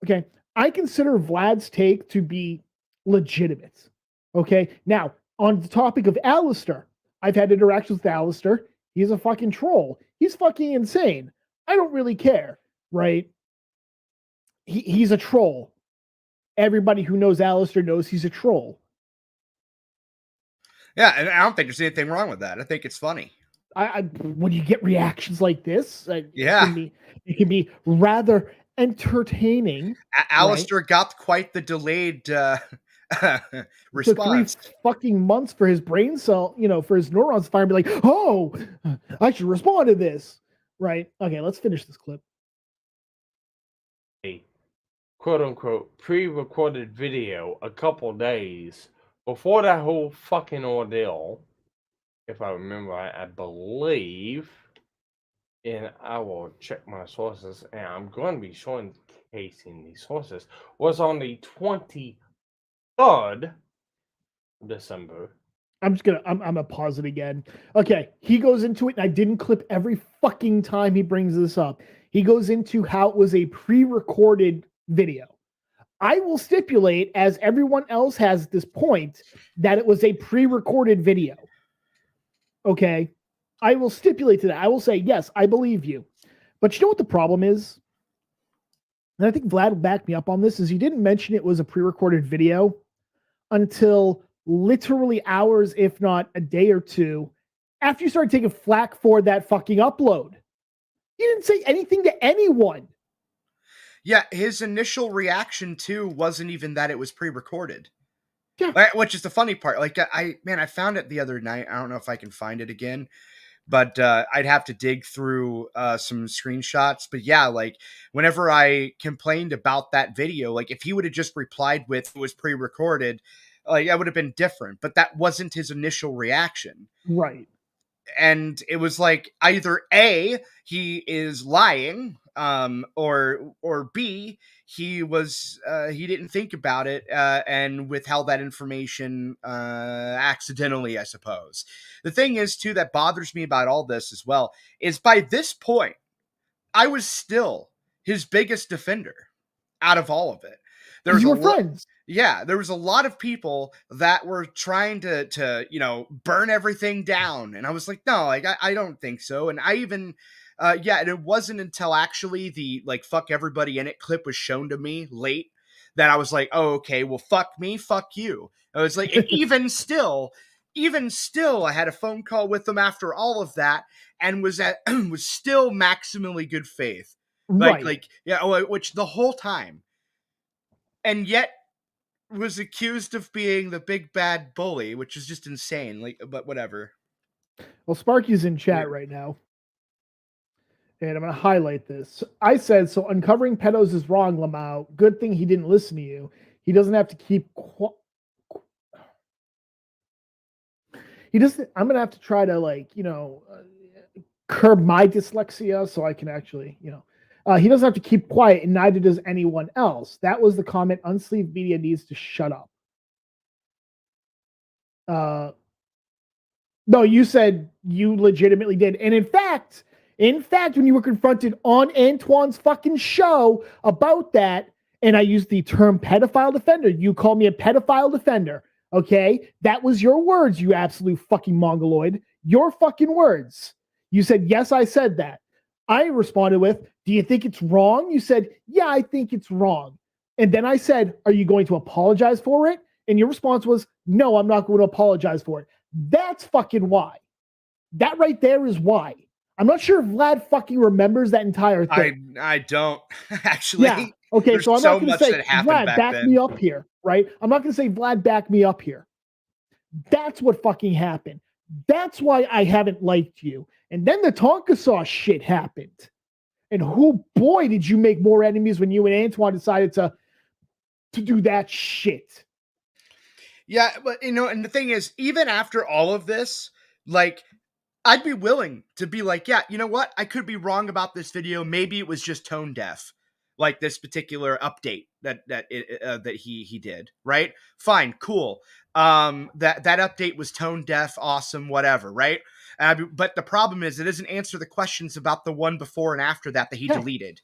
Okay? I consider Vlad's take to be legitimate. Okay? Now, on the topic of Alistair, I've had interactions with Alistair. He's a fucking troll. He's fucking insane. I don't really care, right? He's a troll. Everybody who knows Alistair knows he's a troll. Yeah, and I don't think there's anything wrong with that. I think it's funny. When you get reactions like this, it can be rather entertaining. Alistair got quite the delayed response. Took 3 fucking months for his brain cell, for his neurons to fire and be like, oh, I should respond to this. Right? Okay, let's finish this clip. A quote unquote pre-recorded video a couple days before that whole fucking ordeal. If I remember right, I believe, and I will check my sources, and I'm going to be showcasing these sources, was on the 23rd of December. I'm gonna pause it again. Okay, he goes into it, and I didn't clip every fucking time he brings this up. He goes into how it was a pre-recorded video. I will stipulate, as everyone else has at this point, that it was a pre-recorded video. Okay, I will stipulate to that. I will say, yes, I believe you. But you know what the problem is? And I think Vlad will back me up on this, is he didn't mention it was a pre-recorded video until literally hours, if not a day or 2, after you started taking flack for that fucking upload. He didn't say anything to anyone. Yeah, his initial reaction too wasn't even that it was pre-recorded. Yeah. Which is the funny part. Like, I found it the other night. I don't know if I can find it again, but I'd have to dig through some screenshots. But yeah, like, whenever I complained about that video, like, if he would have just replied with it was pre-recorded, like, that would have been different. But that wasn't his initial reaction. Right. And it was like, either A, he is lying, or B, he didn't think about it and withheld that information accidentally, I suppose. The thing is too that bothers me about all this as well is by this point I was still his biggest defender out of all of it. There was you were friends. Yeah, there was a lot of people that were trying to burn everything down, and I was like, no, like I don't think so. And I even and it wasn't until actually the like fuck everybody in it clip was shown to me late that I was like, oh, okay, well, fuck me, fuck you. I was like, and even still, I had a phone call with them after all of that, and was still maximally good faith, Right. which the whole time, and yet was accused of being the big bad bully, which is just insane. Like, but whatever. Well, Sparky's in chat right now. And I'm going to highlight this. I said, so uncovering pedos is wrong, Lamau. Good thing he didn't listen to you. He doesn't have to keep... He doesn't... I'm going to have to try to, curb my dyslexia so I can actually, he doesn't have to keep quiet, and neither does anyone else. That was the comment. Unsleeved media needs to shut up. No, you said you legitimately did. And in fact, when you were confronted on Antoine's fucking show about that, and I used the term pedophile defender, you called me a pedophile defender. Okay? That was your words, you absolute fucking mongoloid. Your fucking words. You said, yes, I said that. I responded with, do you think it's wrong? You said, yeah, I think it's wrong. And then I said, are you going to apologize for it? And your response was, no, I'm not going to apologize for it. That's fucking why. That right there is why. I'm not sure if Vlad fucking remembers that entire thing. I don't actually. Yeah. Okay, so I'm not going to say, Vlad, back me up here, right? I'm not going to say, Vlad, back me up here. That's what fucking happened. That's why I haven't liked you. And then the Tonka sauce shit happened. And boy, did you make more enemies when you and Antoine decided to do that shit. Yeah, but and the thing is, even after all of this, like, I'd be willing to be like, yeah, you know what? I could be wrong about this video. Maybe it was just tone deaf, like this particular update that he did. Right? Fine, cool. That update was tone deaf, awesome, whatever. Right? But the problem is, it doesn't answer the questions about the one before and after that he deleted.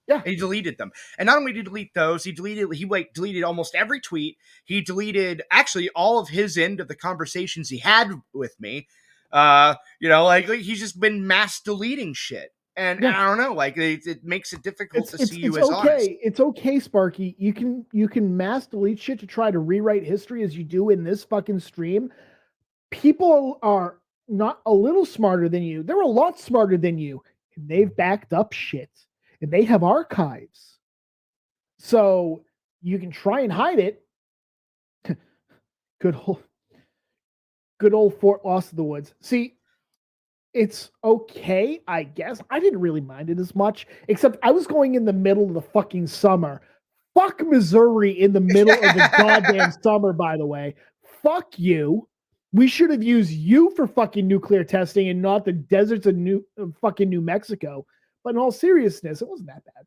Yeah. He deleted them. And not only did he delete those, he deleted almost every tweet. He deleted actually all of his end of the conversations he had with me. He's just been mass deleting shit. And I don't know, like it makes it difficult to see you as honest. It's okay, Sparky. You can mass delete shit to try to rewrite history as you do in this fucking stream. People are not a little smarter than you. They're a lot smarter than you. And they've backed up shit. And they have archives. So you can try and hide it. Good old Fort Lost in the Woods. See, it's okay, I guess. I didn't really mind it as much, except I was going in the middle of the fucking summer. Fuck Missouri in the middle of the goddamn summer, by the way. Fuck you. We should have used you for fucking nuclear testing and not the deserts of fucking New Mexico. But in all seriousness, it wasn't that bad.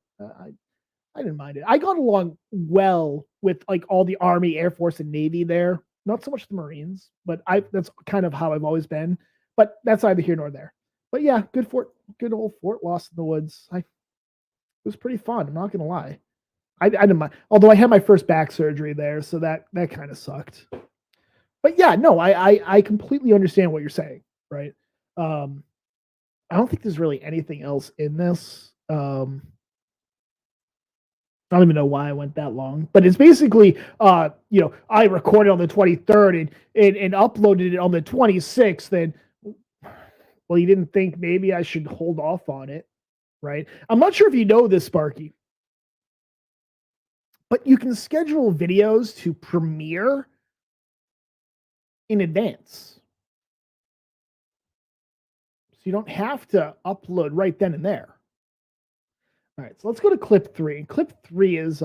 I didn't mind it. I got along well with like all the Army, Air Force, and Navy there. Not so much the Marines, but that's kind of how I've always been. But that's neither here nor there. But yeah, good old Fort Lost in the Woods. It was pretty fun. I'm not gonna lie. I didn't mind. Although I had my first back surgery there, so that kind of sucked. But yeah, no, I completely understand what you're saying, right? I don't think there's really anything else in this. I don't even know why I went that long, but it's basically, I recorded on the 23rd and uploaded it on the 26th. And well, you didn't think maybe I should hold off on it, right? I'm not sure if you know this, Sparky, but you can schedule videos to premiere in advance. So you don't have to upload right then and there. All right, so let's go to clip 3. Clip 3 is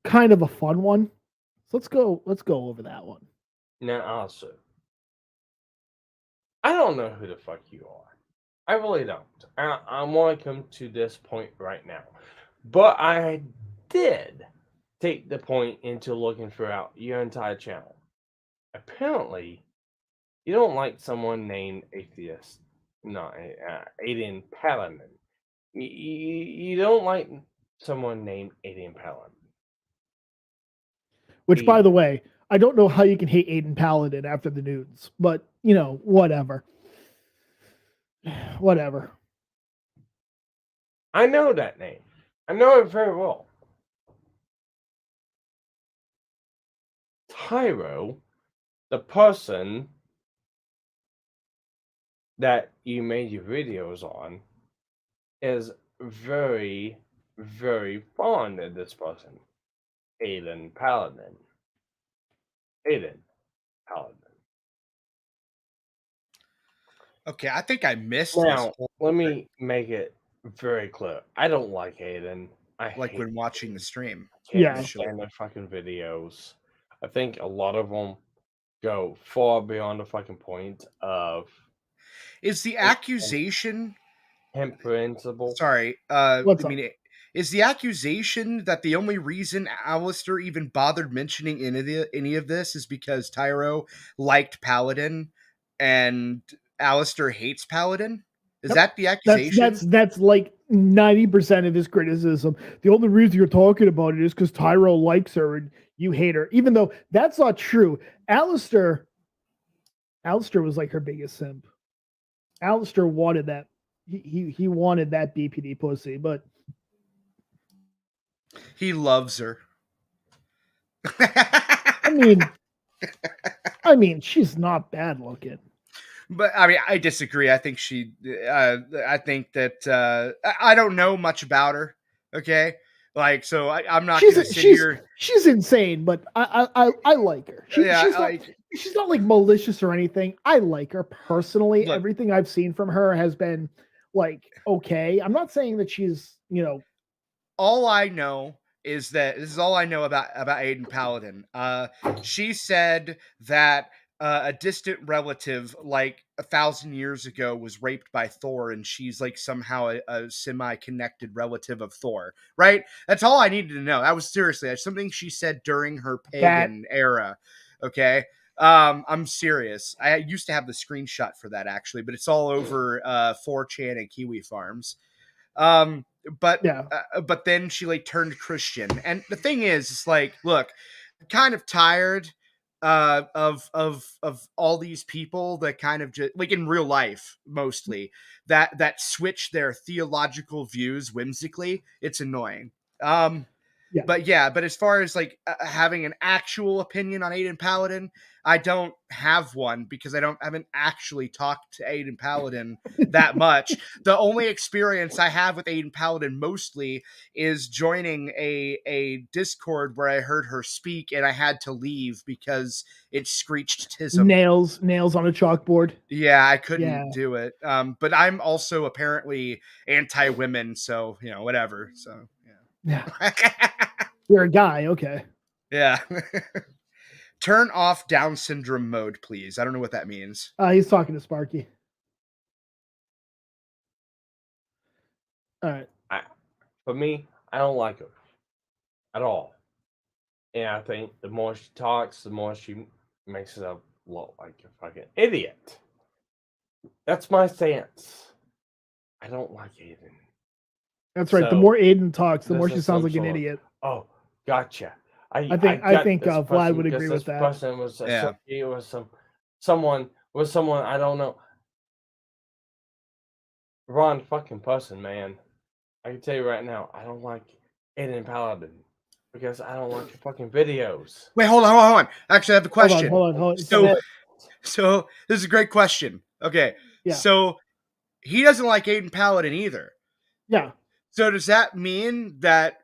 kind of a fun one. So let's go over that one. Now also, I don't know who the fuck you are. I really don't. I want to come to this point right now. But I did take the point into looking throughout your entire channel. Apparently, you don't like someone named Atheist. No, Aiden Paladin. You don't like someone named Aiden Paladin. Which, by the way, I don't know how you can hate Aiden Paladin after the nudes, but you know, whatever. Whatever. I know that name. I know it very well. Tyro, the person that you made your videos on, is very, very fond of this person, Aiden Paladin. Aiden Paladin. Okay, I think I missed Now, this. let me make it very clear. I don't like Aiden. I Like hate when watching Aiden. the stream. I can't Yeah. stand their fucking videos. I think a lot of them go far beyond the fucking point of Is the accusation imprehensible. sorry, What's I up? mean, is the accusation that the only reason Alistair even bothered mentioning any of this is because Tyro liked Paladin and Alistair hates Paladin? Is Yep. that the accusation? That's like 90% of his criticism. The only reason you're talking about it is because Tyro likes her and you hate her, even though that's not true. Alistair was like her biggest simp. Alistair wanted that. He wanted that BPD pussy, but He loves her. I mean, she's not bad looking. But I mean, I disagree. I think I think that I don't know much about her. Okay, like so I'm not going to sit here. She's insane, but I like her. She's not like malicious or anything. I like her personally. Look, everything I've seen from her has been like okay. I'm not saying that she's all I know is that this is all I know about Aiden Paladin. She said that a distant relative, like 1,000 years ago, was raped by Thor, and she's like somehow a semi-connected relative of Thor. Right? That's all I needed to know. That was seriously that's something she said during her pagan era. Okay. I'm serious. I used to have the screenshot for that actually, but it's all over 4chan and Kiwi Farms. But then she like turned Christian, and the thing is, it's like, look, I'm kind of tired of all these people that kind of just like in real life mostly that switch their theological views whimsically. It's annoying. But as far as like having an actual opinion on Aiden Paladin, I don't have one because I haven't actually talked to Aiden Paladin that much. The only experience I have with Aiden Paladin mostly is joining a Discord where I heard her speak and I had to leave because it screeched tism. Nails on a chalkboard. Yeah, I couldn't do it. But I'm also apparently anti-women, so whatever. So yeah. You're a guy, okay. Yeah. Turn off Down syndrome mode, please. I don't know what that means. He's talking to Sparky. All right. For me, I don't like her at all. And I think the more she talks, the more she makes herself look like a fucking idiot. That's my stance. I don't like Aiden. That's right. So, the more Aiden talks, the more she sounds like an idiot. Oh, gotcha. I think Vlad would agree with that. Person was someone I don't know. Wrong fucking person, man. I can tell you right now, I don't like Aiden Paladin because I don't like your fucking videos. Wait, hold on. Actually, I have a question. Hold on. So this is a great question. Okay. Yeah. So he doesn't like Aiden Paladin either. Yeah. So does that mean that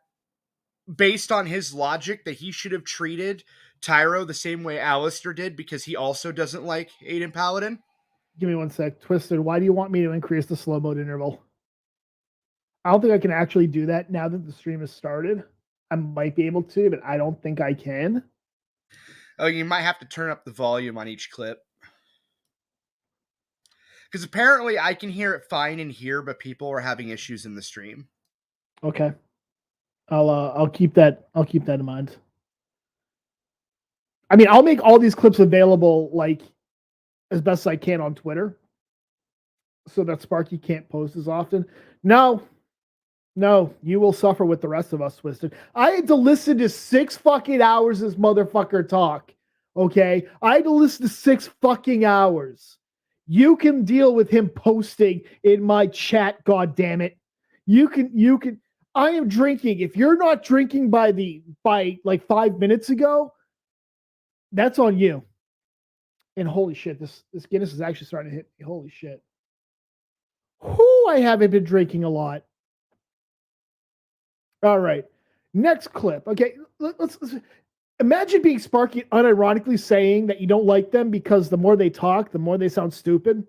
based on his logic that he should have treated Tyro the same way Alistair did because he also doesn't like Aiden Paladin? Give me one sec. Twisted, why do you want me to increase the slow mode interval? I don't think I can actually do that now that the stream has started. I might be able to, but I don't think I can. Oh, you might have to turn up the volume on each clip. Because apparently I can hear it fine in here, but people are having issues in the stream. Okay. I'll keep that in mind. I mean, I'll make all these clips available like as best I can on Twitter, so that Sparky can't post as often. No, you will suffer with the rest of us, Twisted. I had to listen to 6 fucking hours this motherfucker talk. Okay, I had to listen to 6 fucking hours. You can deal with him posting in my chat. God damn it, you can. I am drinking. If you're not drinking by like 5 minutes ago, that's on you. And holy shit, this Guinness is actually starting to hit me. Holy shit. Whoo, I haven't been drinking a lot. All right. Next clip. Okay, let's imagine being Sparky and unironically saying that you don't like them because the more they talk, the more they sound stupid,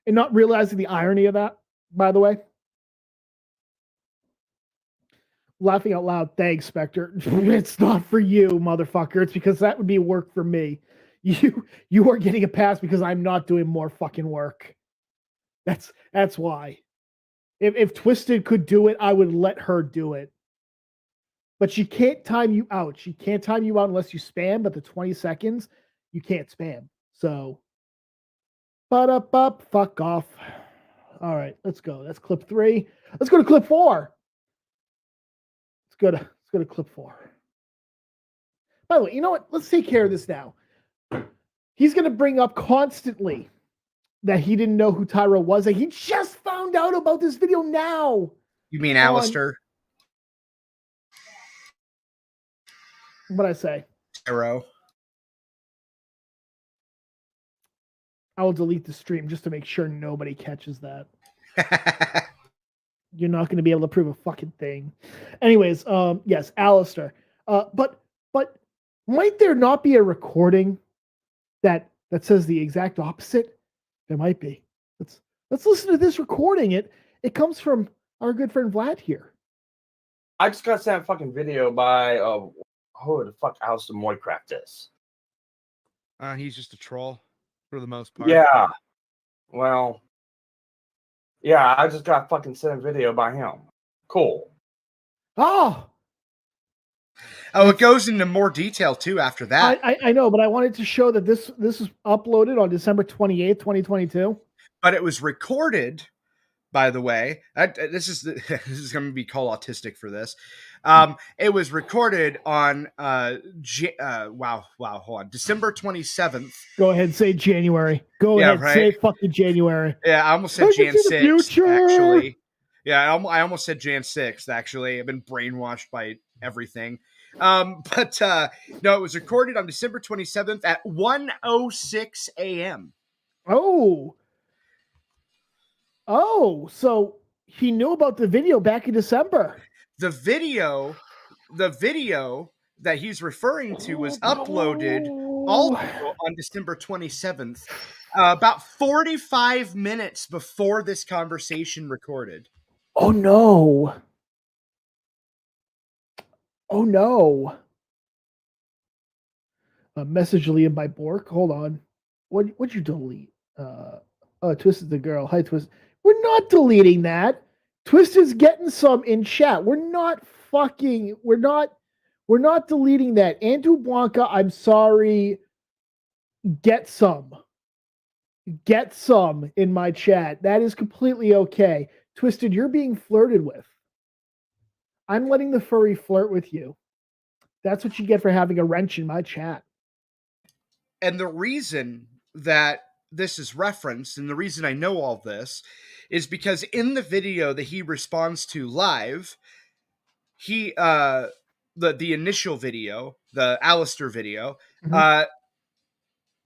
and not realizing the irony of that, by the way. Laughing out loud. Thanks, Spectre. It's not for you, motherfucker. It's because that would be work for me. You are getting a pass because I'm not doing more fucking work. That's why. If Twisted could do it, I would let her do it. But she can't time you out. She can't time you out unless you spam, but the 20 seconds, you can't spam. So, fuck off. All right, let's go. That's clip 3. Let's go to clip 4. Let's go to clip 4. By the way, you know what? Let's take care of this now. He's going to bring up constantly that he didn't know who Tyro was. And he just found out about this video now. You mean Alistair? What'd I say? Tyro. I will delete the stream just to make sure nobody catches that. You're not going to be able to prove a fucking thing. Anyways, yes, Alistair. But might there not be a recording that says the exact opposite? There might be. Let's listen to this recording. It comes from our good friend Vlad here. I just got sent a fucking video by who the fuck Alistair Moycraft is. He's just a troll for the most part. Yeah. Well. Yeah, I just got fucking sent a video by him. Cool. Oh, it goes into more detail too after that. I know, but I wanted to show that this is uploaded on December 28th, 2022. But it was recorded, by the way. This is going to be called autistic for this. It was recorded on hold on, December 27th. Go ahead and say January. Go ahead, right? Say fucking January. Yeah, I almost said Jan 6th, actually. Yeah, I almost said Jan 6th, actually. I've been brainwashed by everything. No, it was recorded on December 27th at 1:06 a.m. Oh, so he knew about the video back in December. The video that he's referring to was uploaded also on December 27th, about 45 minutes before this conversation recorded. Oh no. A message deleted by Bork. Hold on. What'd you delete? Twisted's the girl. Hi, Twist. We're not deleting that. Twisted's getting some in chat. We're not deleting that. Andrew Blanca, I'm sorry. Get some in my chat. That is completely okay. Twisted, you're being flirted with. I'm letting the furry flirt with you. That's what you get for having a wrench in my chat. And the reason that this is referenced, and the reason I know all this, is because in the video that he responds to live, he the initial video, the Alistair video,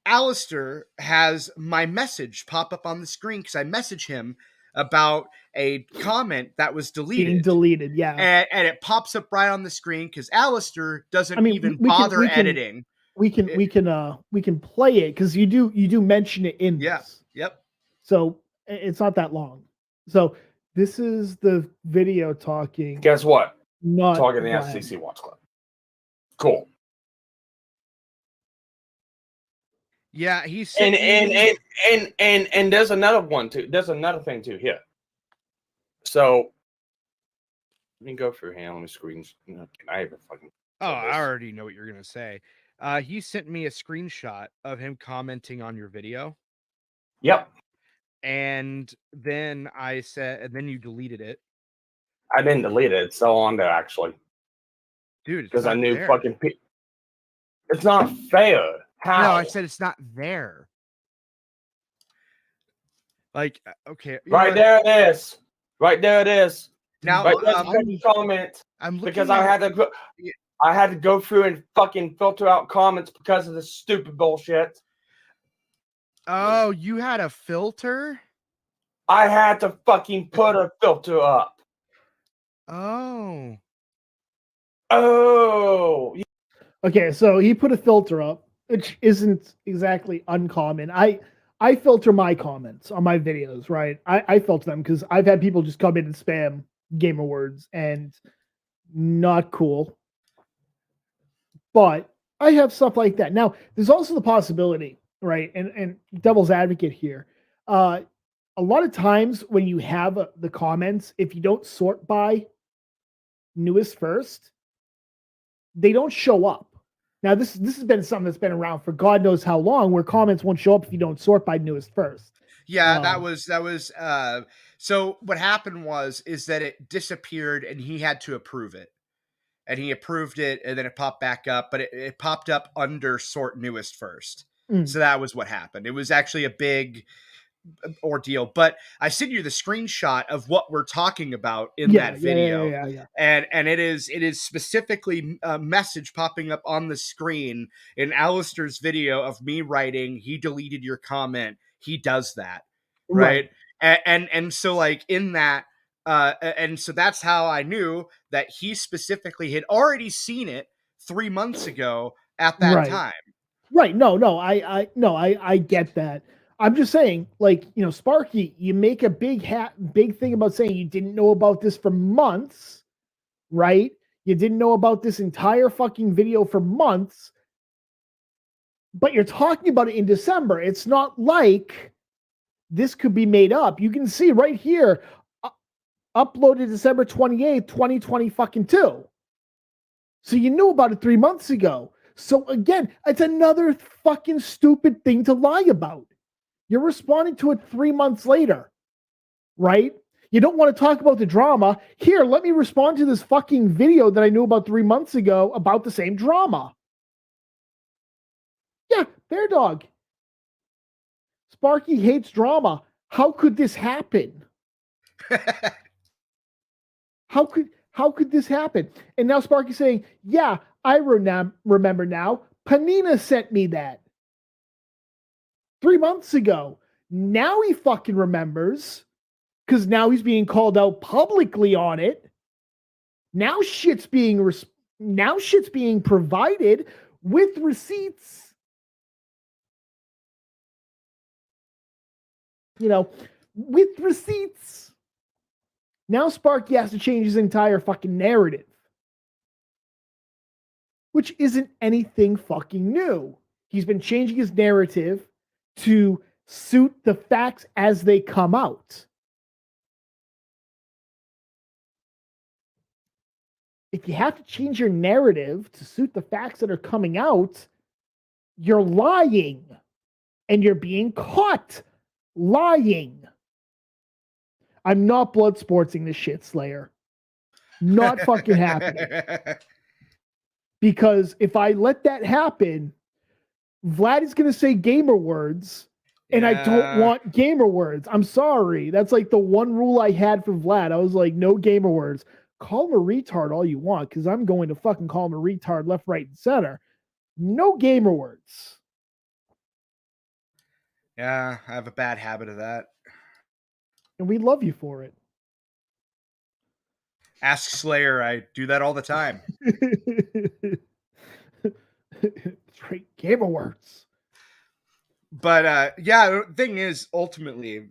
Alistair has my message pop up on the screen because I message him about a comment that was deleted. Being deleted, yeah. And it pops up right on the screen because Alistair doesn't even bother editing. We can play it because you do mention it in this. Yep. So it's not that long. So this is the video talking. Guess what? Not talking the FCC Watch Club. Cool. Yeah, he's and there's another one too. There's another thing too here. So let me go through here. Let me screen. Can I even fucking? Oh, I already know what you're gonna say. He sent me a screenshot of him commenting on your video. Yep. And then I said, and then you deleted it. I didn't delete it. It's still on there actually. Dude, because I knew there. fucking. It's not fair. How? No, I said it's not there. Like, okay, right there it is. Right there it is. Now, right there's a comment. I'm looking because I had to go through and fucking filter out comments because of this stupid bullshit. Oh, you had a filter? I had to fucking put a filter up. Oh. Oh. Okay, so he put a filter up, which isn't exactly uncommon. I filter my comments on my videos, right? I filter them because I've had people just come in and spam gamer words, and not cool. But I have stuff like that. Now, there's also the possibility, right? And devil's advocate here. A lot of times when you have the comments, if you don't sort by newest first, they don't show up. Now, this has been something that's been around for God knows how long, where comments won't show up if you don't sort by newest first. Yeah, that was so what happened is that it disappeared and he had to approve it. And he approved it, and then it popped back up, but it popped up under sort newest first. So that was what happened. It was actually a big ordeal, but I sent you the screenshot of what we're talking about in that video. Yeah. And it is specifically a message popping up on the screen in Alistair's video of me writing, he deleted your comment. He does that. Right. And so like in that, and so that's how I knew that he specifically had already seen it 3 months ago at that time. Right. No, I get that. I'm just saying, like, you know, Sparky, you make a big thing about saying you didn't know about this for months, right? You didn't know about this entire fucking video for months, but you're talking about it in December. It's not like this could be made up. You can see right here, uploaded December 28th, 2020 fucking 2. So you knew about it 3 months ago. So again, it's another fucking stupid thing to lie about. You're responding to it 3 months later, right? You don't want to talk about the drama. Here, let me respond to this fucking video that I knew about 3 months ago about the same drama. Yeah, Bear Dog. Sparky hates drama. How could this happen? How could this happen? And now Sparky's saying, yeah, I remember now. Panina sent me that 3 months ago. Now he fucking remembers because now he's being called out publicly on it. Now shit's being provided with receipts. You know, with receipts. Now Sparky has to change his entire fucking narrative, which isn't anything fucking new. He's been changing his narrative to suit the facts as they come out. If you have to change your narrative to suit the facts that are coming out, you're lying. And you're being caught lying. I'm not blood sportsing this shit, Slayer. Not fucking happening. Because if I let that happen, Vlad is going to say gamer words, and I don't want gamer words. I'm sorry. That's like the one rule I had for Vlad. I was like, no gamer words. Call him a retard all you want, because I'm going to fucking call him a retard left, right, and center. No gamer words. Yeah, I have a bad habit of that. And we love you for it. Ask Slayer. I do that all the time. Straight gamer words. But yeah, the thing is, ultimately,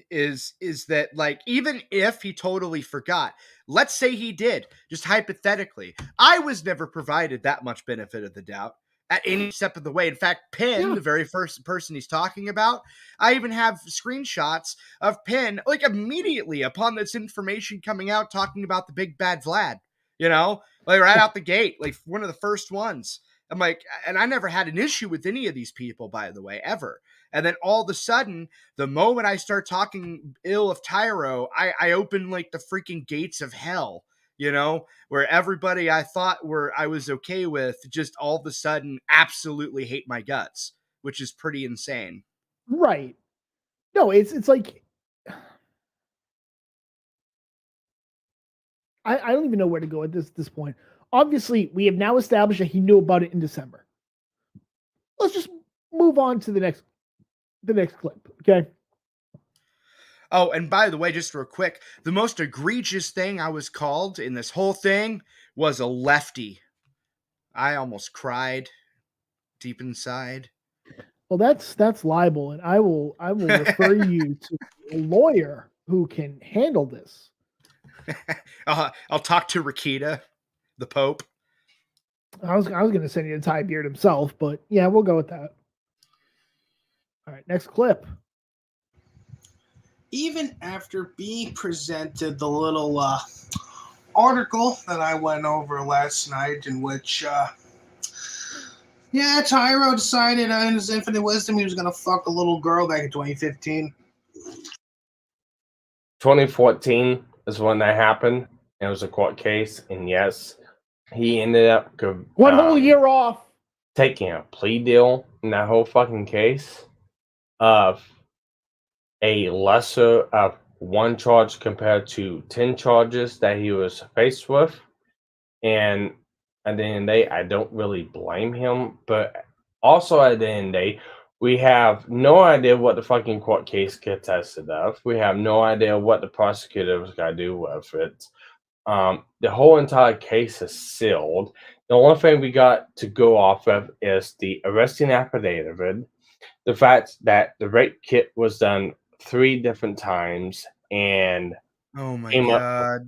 is that like, even if he totally forgot, let's say he did, just hypothetically, I was never provided that much benefit of the doubt. at any step of the way. In fact, Penn, the very first person he's talking about, I even have screenshots of Penn, like immediately upon this information coming out, talking about the big bad Vlad, like right out the gate, like one of the first ones. I'm like, and I never had an issue with any of these people, by the way, ever. And then all of a sudden, the moment I start talking ill of Tyro, I open like the freaking gates of hell, where everybody I thought I was okay with just all of a sudden absolutely hate my guts, which is pretty insane. Right. No, it's like I don't even know where to go at this point. Obviously, we have now established that he knew about it in December. Let's just move on to the next clip, okay? Oh, and by the way, just real quick, the most egregious thing I was called in this whole thing was a lefty. I almost cried deep inside. Well, that's libel, and I will refer you to a lawyer who can handle this. I'll talk to Rakita, the Pope. I was going to send you to Ty Beard himself, but yeah, we'll go with that. All right, next clip. Even after being presented the little article that I went over last night, in which, Tyro decided in his infinite wisdom he was going to fuck a little girl back in 2015. 2014 is when that happened. It was a court case, and yes, he ended up 1 whole year off taking a plea deal in that whole fucking case of a lesser of 1 charge compared to 10 charges that he was faced with. And at the end of the day, I don't really blame him. But also at the end of the day, we have no idea what the fucking court case contested of. We have no idea what the prosecutor was going to do with it. The whole entire case is sealed. The only thing we got to go off of is the arresting affidavit, the fact that the rape kit was done 3 different times, and oh my god,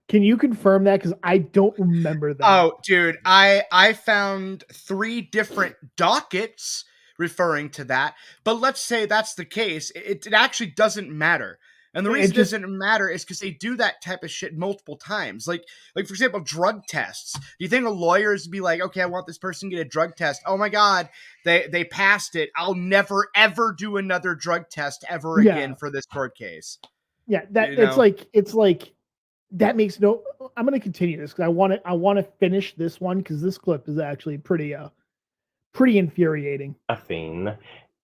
can you confirm that? Because I don't remember that. Oh, dude, I found 3 different dockets referring to that, but let's say that's the case. It actually doesn't matter. And the reason it doesn't matter is because they do that type of shit multiple times. Like for example, drug tests. Do you think a lawyer would be like, okay, I want this person to get a drug test. Oh my God, they passed it. I'll never, ever do another drug test ever again for this court case. Yeah, it's like that makes no. I'm going to continue this because I want to finish this one because this clip is actually pretty infuriating. A thing.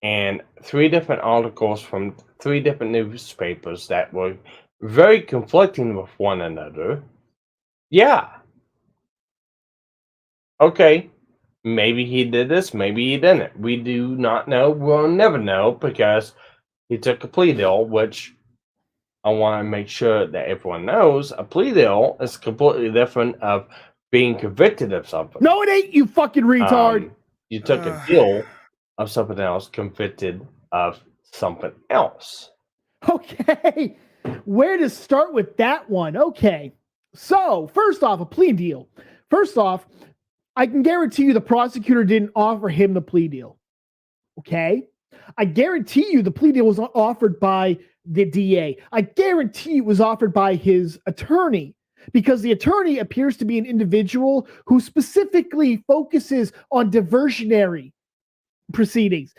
And 3 different articles from 3 different newspapers that were very conflicting with one another. Yeah. Okay. Maybe he did this, maybe he didn't. We do not know. We'll never know because he took a plea deal, which I want to make sure that everyone knows a plea deal is completely different of being convicted of something. No, it ain't, you fucking retard. You took a deal of something else, convicted of something else. Okay. Where to start with that one? Okay. So, first off, a plea deal. First off, I can guarantee you the prosecutor didn't offer him the plea deal. Okay? I guarantee you the plea deal was offered by the DA. I guarantee it was offered by his attorney because the attorney appears to be an individual who specifically focuses on diversionary proceedings,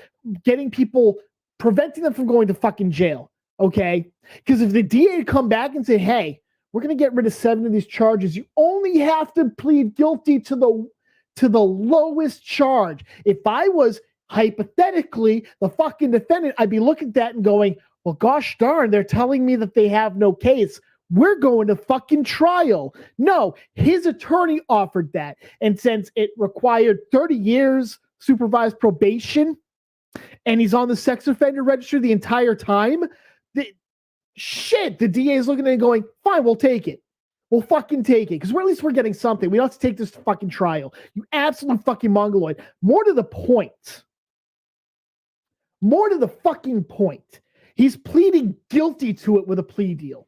getting people, preventing them from going to fucking jail. Okay? Because if the DA had come back and said, hey, we're going to get rid of 7 of these charges, you only have to plead guilty to the lowest charge. If I was hypothetically the fucking defendant, I'd be looking at that and going, well, gosh darn, they're telling me that they have no case. We're going to fucking trial. No, his attorney offered that. And since it required 30 years supervised probation and he's on the sex offender register the entire time, the DA is looking at it and going, fine, we'll take it. We'll fucking take it. Because at least we're getting something. We don't have to take this to fucking trial. You absolute fucking mongoloid. More to the fucking point. He's pleading guilty to it with a plea deal.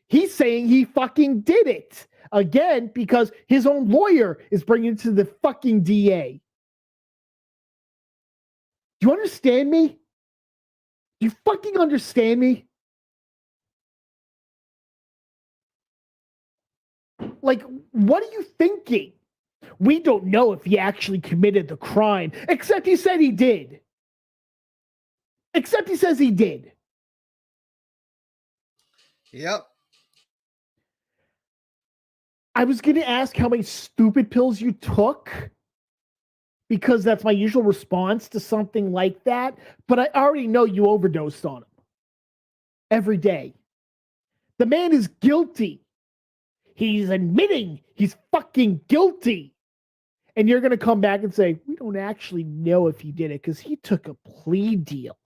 He's saying he fucking did it. Again, because his own lawyer is bringing it to the fucking DA. Do you understand me? Do you fucking understand me? Like, what are you thinking? We don't know if he actually committed the crime, except he said he did. Except he says he did. Yep. I was going to ask how many stupid pills you took, because that's my usual response to something like that, but I already know you overdosed on him. Every day. The man is guilty. He's admitting he's fucking guilty. And you're going to come back and say, we don't actually know if he did it because he took a plea deal.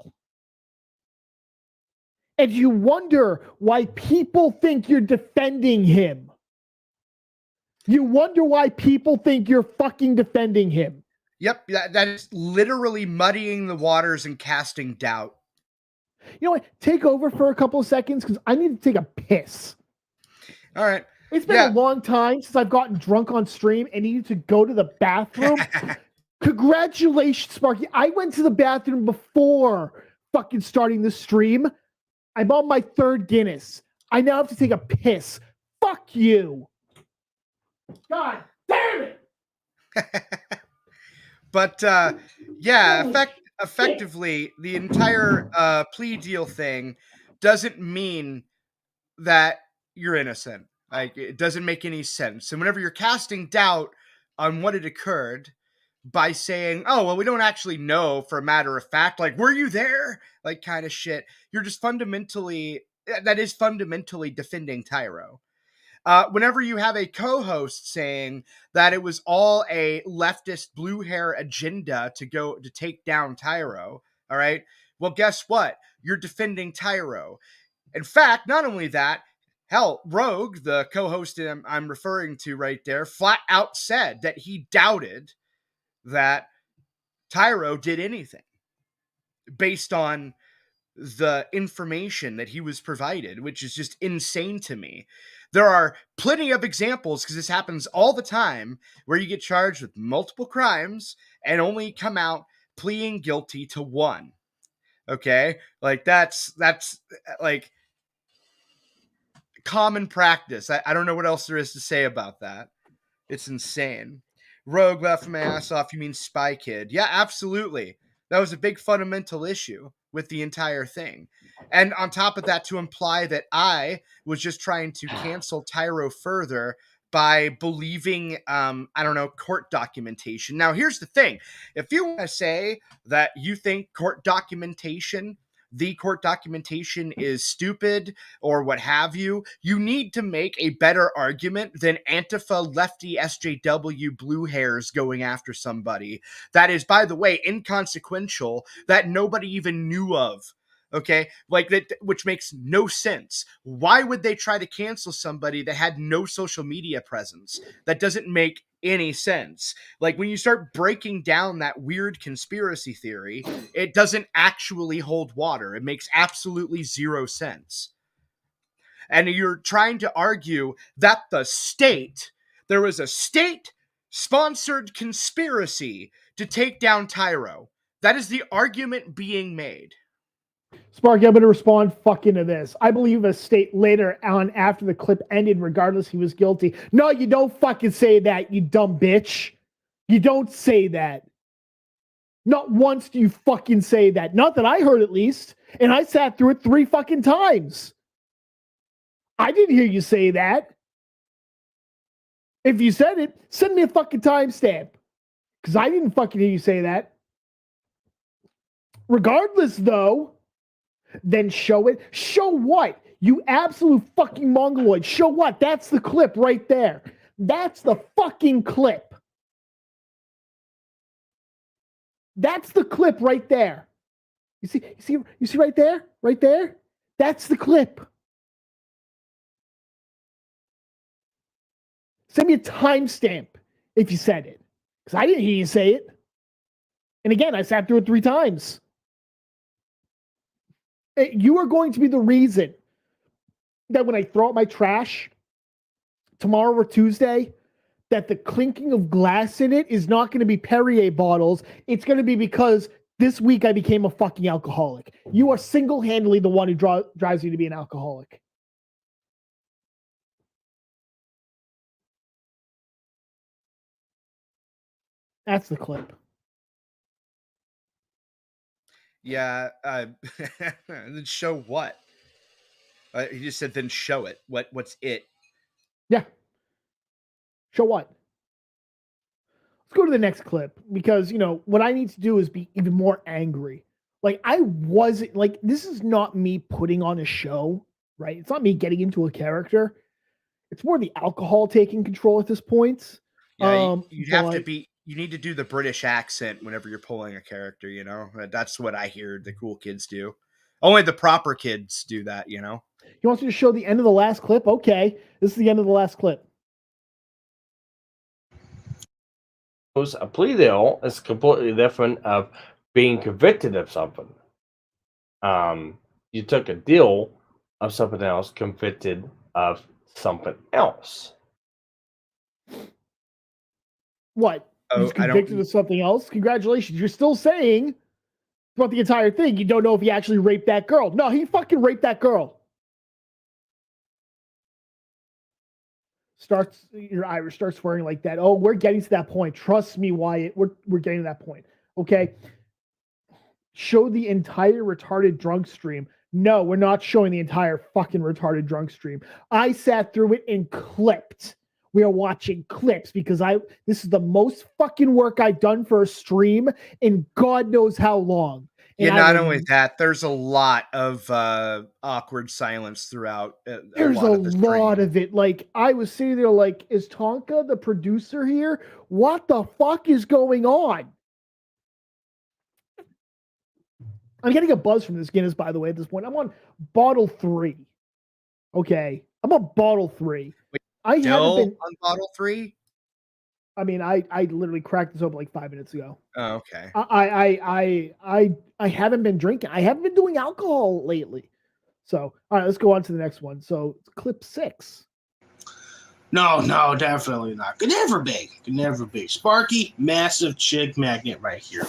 And you wonder why people think you're defending him. You wonder why people think you're fucking defending him. Yep, that is literally muddying the waters and casting doubt. You know what? Take over for a couple of seconds because I need to take a piss. All right. It's been a long time since I've gotten drunk on stream and needed to go to the bathroom. Congratulations, Sparky. I went to the bathroom before fucking starting the stream. I'm on my third Guinness. I now have to take a piss. Fuck you. God damn it. But effectively, the entire plea deal thing doesn't mean that you're innocent. Like, it doesn't make any sense. And whenever you're casting doubt on what had occurred by saying, oh, well, we don't actually know for a matter of fact, like, were you there? Like, kind of shit. You're just fundamentally defending Tyro. Whenever you have a co-host saying that it was all a leftist blue hair agenda to take down Tyro, all right? Well, guess what? You're defending Tyro. In fact, not only that, hell, Rogue, the co-host I'm referring to right there, flat out said that he doubted that Tyro did anything based on the information that he was provided, which is just insane to me. There are plenty of examples, because this happens all the time, where you get charged with multiple crimes and only come out pleading guilty to one. Okay? Like, that's like common practice. I don't know what else there is to say about that. It's insane. Rogue left my ass off. You mean Spy Kid? Yeah, absolutely. That was a big fundamental issue with the entire thing. And on top of that, to imply that I was just trying to cancel Tyro further by believing, court documentation. Now, here's the thing. If you want to say that you think the court documentation is stupid or what have you, you need to make a better argument than Antifa lefty SJW blue hairs going after somebody that is, by the way, inconsequential, that nobody even knew of. Okay, like that, which makes no sense. Why would they try to cancel somebody that had no social media presence? That doesn't make any sense. Like, when you start breaking down that weird conspiracy theory, it doesn't actually hold water. It makes absolutely zero sense. And you're trying to argue that there was a state-sponsored conspiracy to take down Tyro. That is the argument being made. Sparky, I'm going to respond fucking to this. I believe a state later on after the clip ended, regardless he was guilty. No, you don't fucking say that, you dumb bitch. You don't say that. Not once do you fucking say that. Not that I heard, at least. And I sat through it 3 fucking times. I didn't hear you say that. If you said it, send me a fucking timestamp. Because I didn't fucking hear you say that. Regardless, though, then show it. Show what? You absolute fucking mongoloid. Show what? That's the clip right there. That's the fucking clip. That's the clip right there. You see right there? Right there? That's the clip. Send me a timestamp if you said it. Because I didn't hear you say it. And again, I sat through it 3 times. You are going to be the reason that when I throw out my trash tomorrow or Tuesday, that the clinking of glass in it is not going to be Perrier bottles. It's going to be because This week I became a fucking alcoholic. You are single-handedly the one who drives you to be an alcoholic. That's the clip. Yeah. Then show what? He just said, then show it. What's it? Yeah. Show what? Let's go to the next clip because, what I need to do is be even more angry. Like, I wasn't, like, this is not me putting on a show, right? It's not me getting into a character. It's more the alcohol taking control at this point. Yeah, you need to do the British accent whenever you're pulling a character, That's what I hear the cool kids do. Only the proper kids do that, He wants you to show the end of the last clip? Okay, this is the end of the last clip. A plea deal is completely different of being convicted of something. You took a deal of something else, convicted of something else. What? He's convicted of something else? Congratulations. You're still saying about the entire thing. You don't know if he actually raped that girl. No, he fucking raped that girl. Your Irish starts swearing like that. Oh, we're getting to that point. Trust me, Wyatt. We're getting to that point. Okay. Show the entire retarded drunk stream. No, we're not showing the entire fucking retarded drunk stream. I sat through it and clipped. We are watching clips because this is the most fucking work I've done for a stream in God knows how long. And not only that, there's a lot of awkward silence throughout. There's a lot of it. Like, I was sitting there like, is Tonka the producer here? What the fuck is going on? I'm getting a buzz from this Guinness, by the way, at this point. I'm on bottle 3. Okay. I'm on bottle 3. Wait, I haven't been on bottle 3. I mean, I literally cracked this open like 5 minutes ago. Oh, okay. I haven't been drinking. I haven't been doing alcohol lately. So, all right, let's go on to the next one. So, clip 6. No, definitely not. Could never be. Sparky, massive chick magnet right here.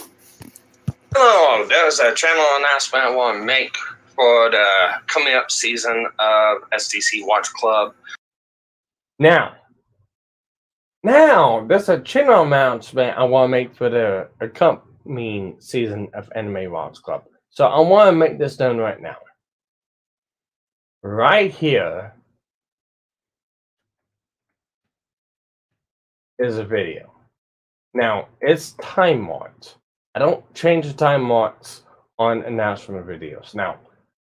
Oh, there's a channel announcement I want to make for the coming up season of SDC Watch Club. Now, there's a channel announcement I want to make for the upcoming season of Anime Watch Club. So I want to make this done right now. Right here is a video. Now, it's time marked. I don't change the time marks on announcement videos. Now,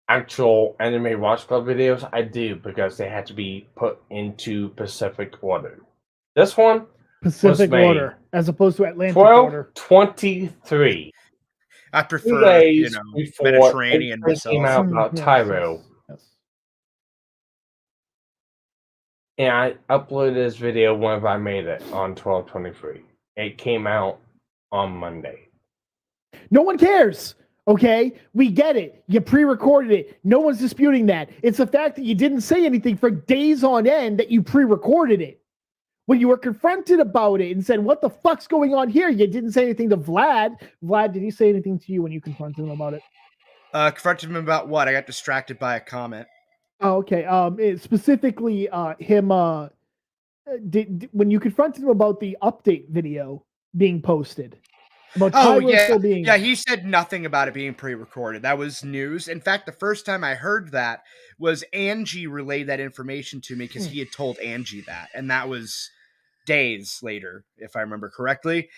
actual Anime Watch Club videos, I do because they had to be put into Pacific order. This one, Pacific order, as opposed to Atlantic order. 12/23. I prefer, 2 days before Mediterranean myself. Came out about Tyro. Yes. And I uploaded this video whenever I made it on 12/23. It came out on Monday. No one cares. Okay, we get it. You pre-recorded it. No one's disputing that. It's the fact that you didn't say anything for days on end that you pre-recorded it. When you were confronted about it and said, what the fuck's going on here? You didn't say anything to Vlad. Vlad, did he say anything to you when you confronted him about it? Confronted him about what? I got distracted by a comment. Oh, okay. Specifically, him, when you confronted him about the update video being posted. Yeah, he said nothing about it being pre-recorded. That was news. In fact, the first time I heard that was Angie relayed that information to me because he had told Angie that, and that was days later, if I remember correctly.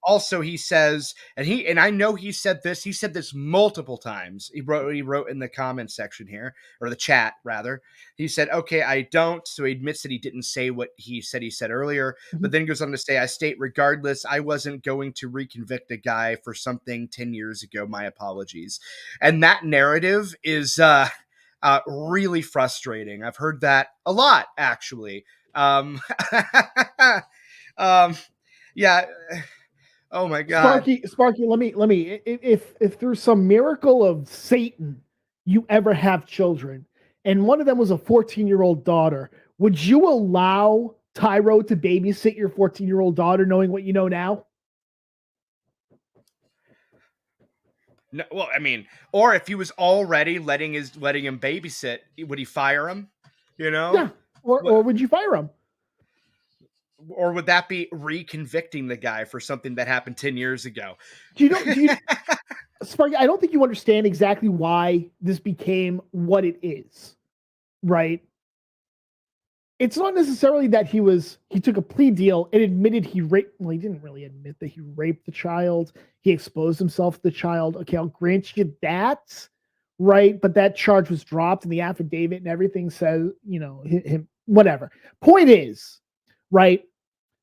Also, he says, and I know he said this multiple times. He wrote in the comment section here, or the chat rather. He said, okay, I don't. So he admits that he didn't say what he said earlier, but then goes on to say, I state regardless, I wasn't going to reconvict a guy for something 10 years ago. My apologies. And that narrative is really frustrating. I've heard that a lot, actually. Yeah. Oh my God, Sparky, let me. If through some miracle of Satan you ever have children, and one of them was a 14-year-old daughter, would you allow Tyro to babysit your 14-year-old daughter, knowing what you know now? No, well, I mean, or if he was already letting him babysit, would he fire him? You know? Yeah. Or would you fire him? Or would that be reconvicting the guy for something that happened 10 years ago? Do you Sparky, I don't think you understand exactly why this became what it is, right? It's not necessarily that he took a plea deal and admitted he raped. Well, he didn't really admit that he raped the child. He exposed himself to the child. Okay, I'll grant you that, right? But that charge was dropped in the affidavit and everything says, him, whatever. Point is, right?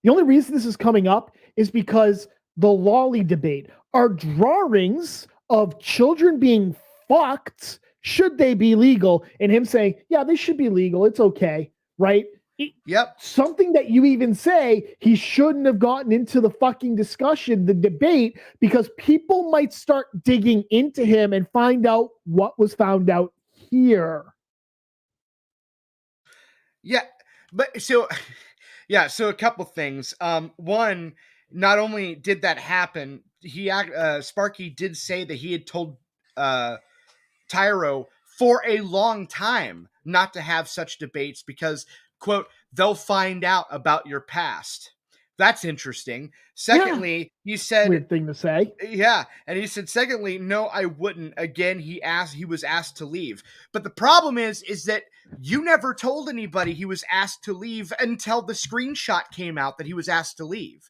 The only reason this is coming up is because the lolly debate are drawings of children being fucked. Should they be legal? And him saying, yeah, they should be legal. It's okay. Right? Yep. Something that you even say he shouldn't have gotten into the fucking discussion, the debate, because people might start digging into him and find out what was found out here. Yeah. But so a couple things. One, not only did that happen, Sparky did say that he had told Tyro for a long time not to have such debates because, quote, they'll find out about your past. That's interesting. Secondly, he said, weird thing to say. Yeah. And he said, secondly, no, I wouldn't. Again, he was asked to leave. But the problem is that you never told anybody he was asked to leave until the screenshot came out that he was asked to leave.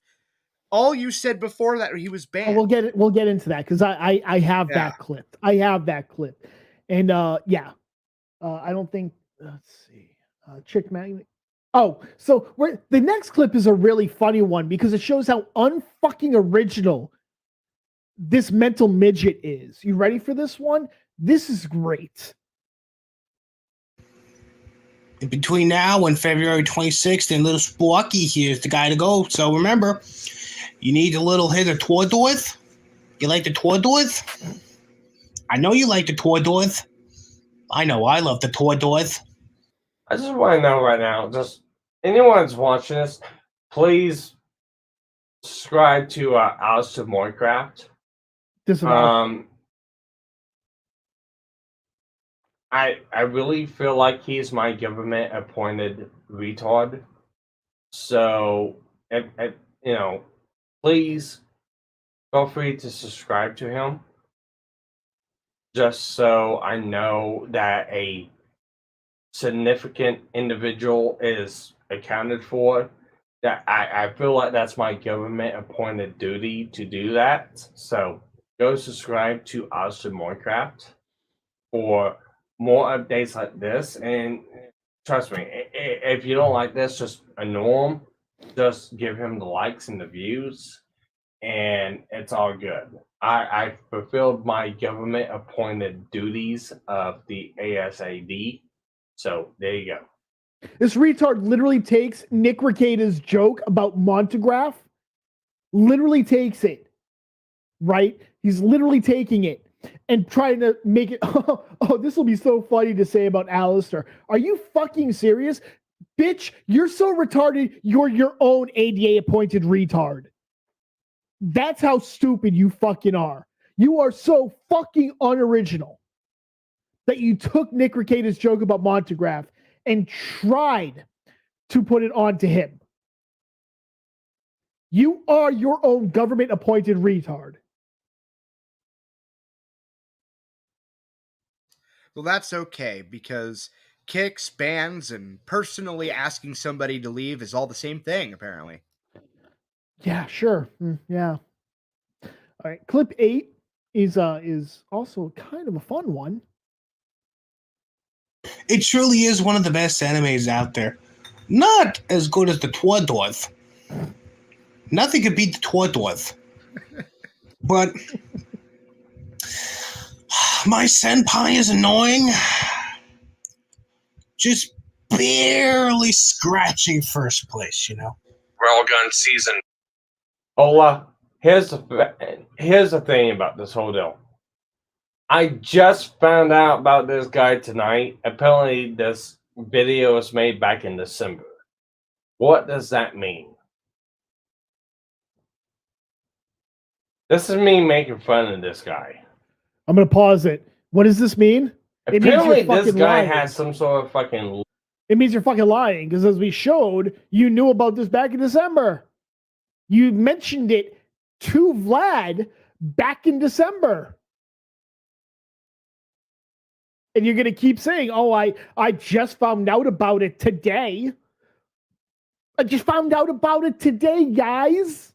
All you said before that he was banned. We'll get into that because I have that clip. I have that clip. And I don't think, let's see, Chick Magnet. Oh, so the next clip is a really funny one because it shows how unfucking original this mental midget is. You ready for this one? This is great. In between now and February 26th, and little Sparky here is the guy to go. So remember, you need a little hit of Tordorth. You like the Tordorth? I know you like the Tordorth. I know I love the Tordorth. I just want to know right now, just anyone that's watching this, please subscribe to Alice of Minecraft. I really feel like he's my government appointed retard. So, please feel free to subscribe to him. Just so I know that a significant individual is accounted for. That I feel like that's my government appointed duty to do that. So go subscribe to Alice of Minecraft for more updates like this. And trust me, if you don't like this, just ignore him. Just give him the likes and the views, and it's all good. I fulfilled my government appointed duties of the ASAD. So there you go. This retard literally takes Nick Rekieta's joke about Montegraph, literally takes it, right? He's literally taking it and trying to make it, oh, this will be so funny to say about Alistair. Are you fucking serious? Bitch, you're so retarded, you're your own ADA appointed retard. That's how stupid you fucking are. You are so fucking unoriginal that you took Nick Rekieta's joke about Montegraph and tried to put it onto him. You are your own government appointed retard. Well, that's okay because kicks, bans, and personally asking somebody to leave is all the same thing, apparently. Yeah, sure. Yeah. All right. Clip 8 is also kind of a fun one. It truly is one of the best animes out there. Not as good as the Tordorth. Nothing could beat the Tordorth. But my senpai is annoying. Just barely scratching first place, Railgun season. Ola, here's the thing about this whole deal. I just found out about this guy tonight. Apparently, this video was made back in December. What does that mean? This is me making fun of this guy. I'm going to pause it. What does this mean? Apparently, this guy has some sort of fucking... It means you're fucking lying, because as we showed, you knew about this back in December. You mentioned it to Vlad back in December. And you're going to keep saying, oh, I just found out about it today. I just found out about it today, guys.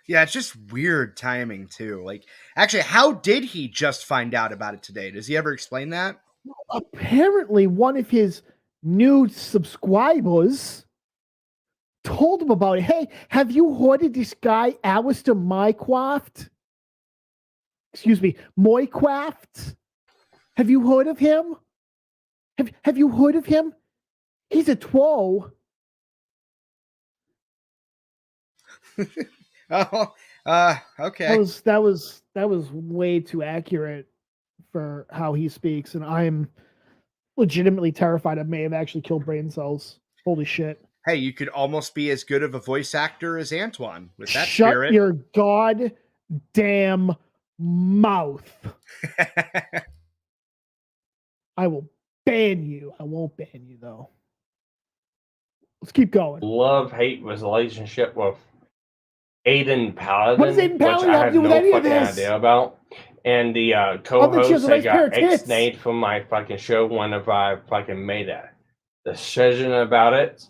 Yeah, it's just weird timing, too. Like, actually, how did he just find out about it today? Does he ever explain that? Apparently, one of his new subscribers told him about it. Hey, have you heard of this guy, Alistair Mycroft? Excuse me, Moycraft? Have you heard of him? Have you heard of him? He's a troll. Oh, okay. That was way too accurate for how he speaks, and I'm legitimately terrified I may have actually killed brain cells. Holy shit. Hey, you could almost be as good of a voice actor as Antoine with that Shut spirit. your goddamn mouth. I will ban you. I won't ban you, though. Let's keep going. Love-hate relationship with Aiden Paladin. What does Aiden Paladin which I have to have do with no any of fucking this? idea about. And the co-host that got tits. ex-nayed from my fucking show whenever I fucking made a decision about it.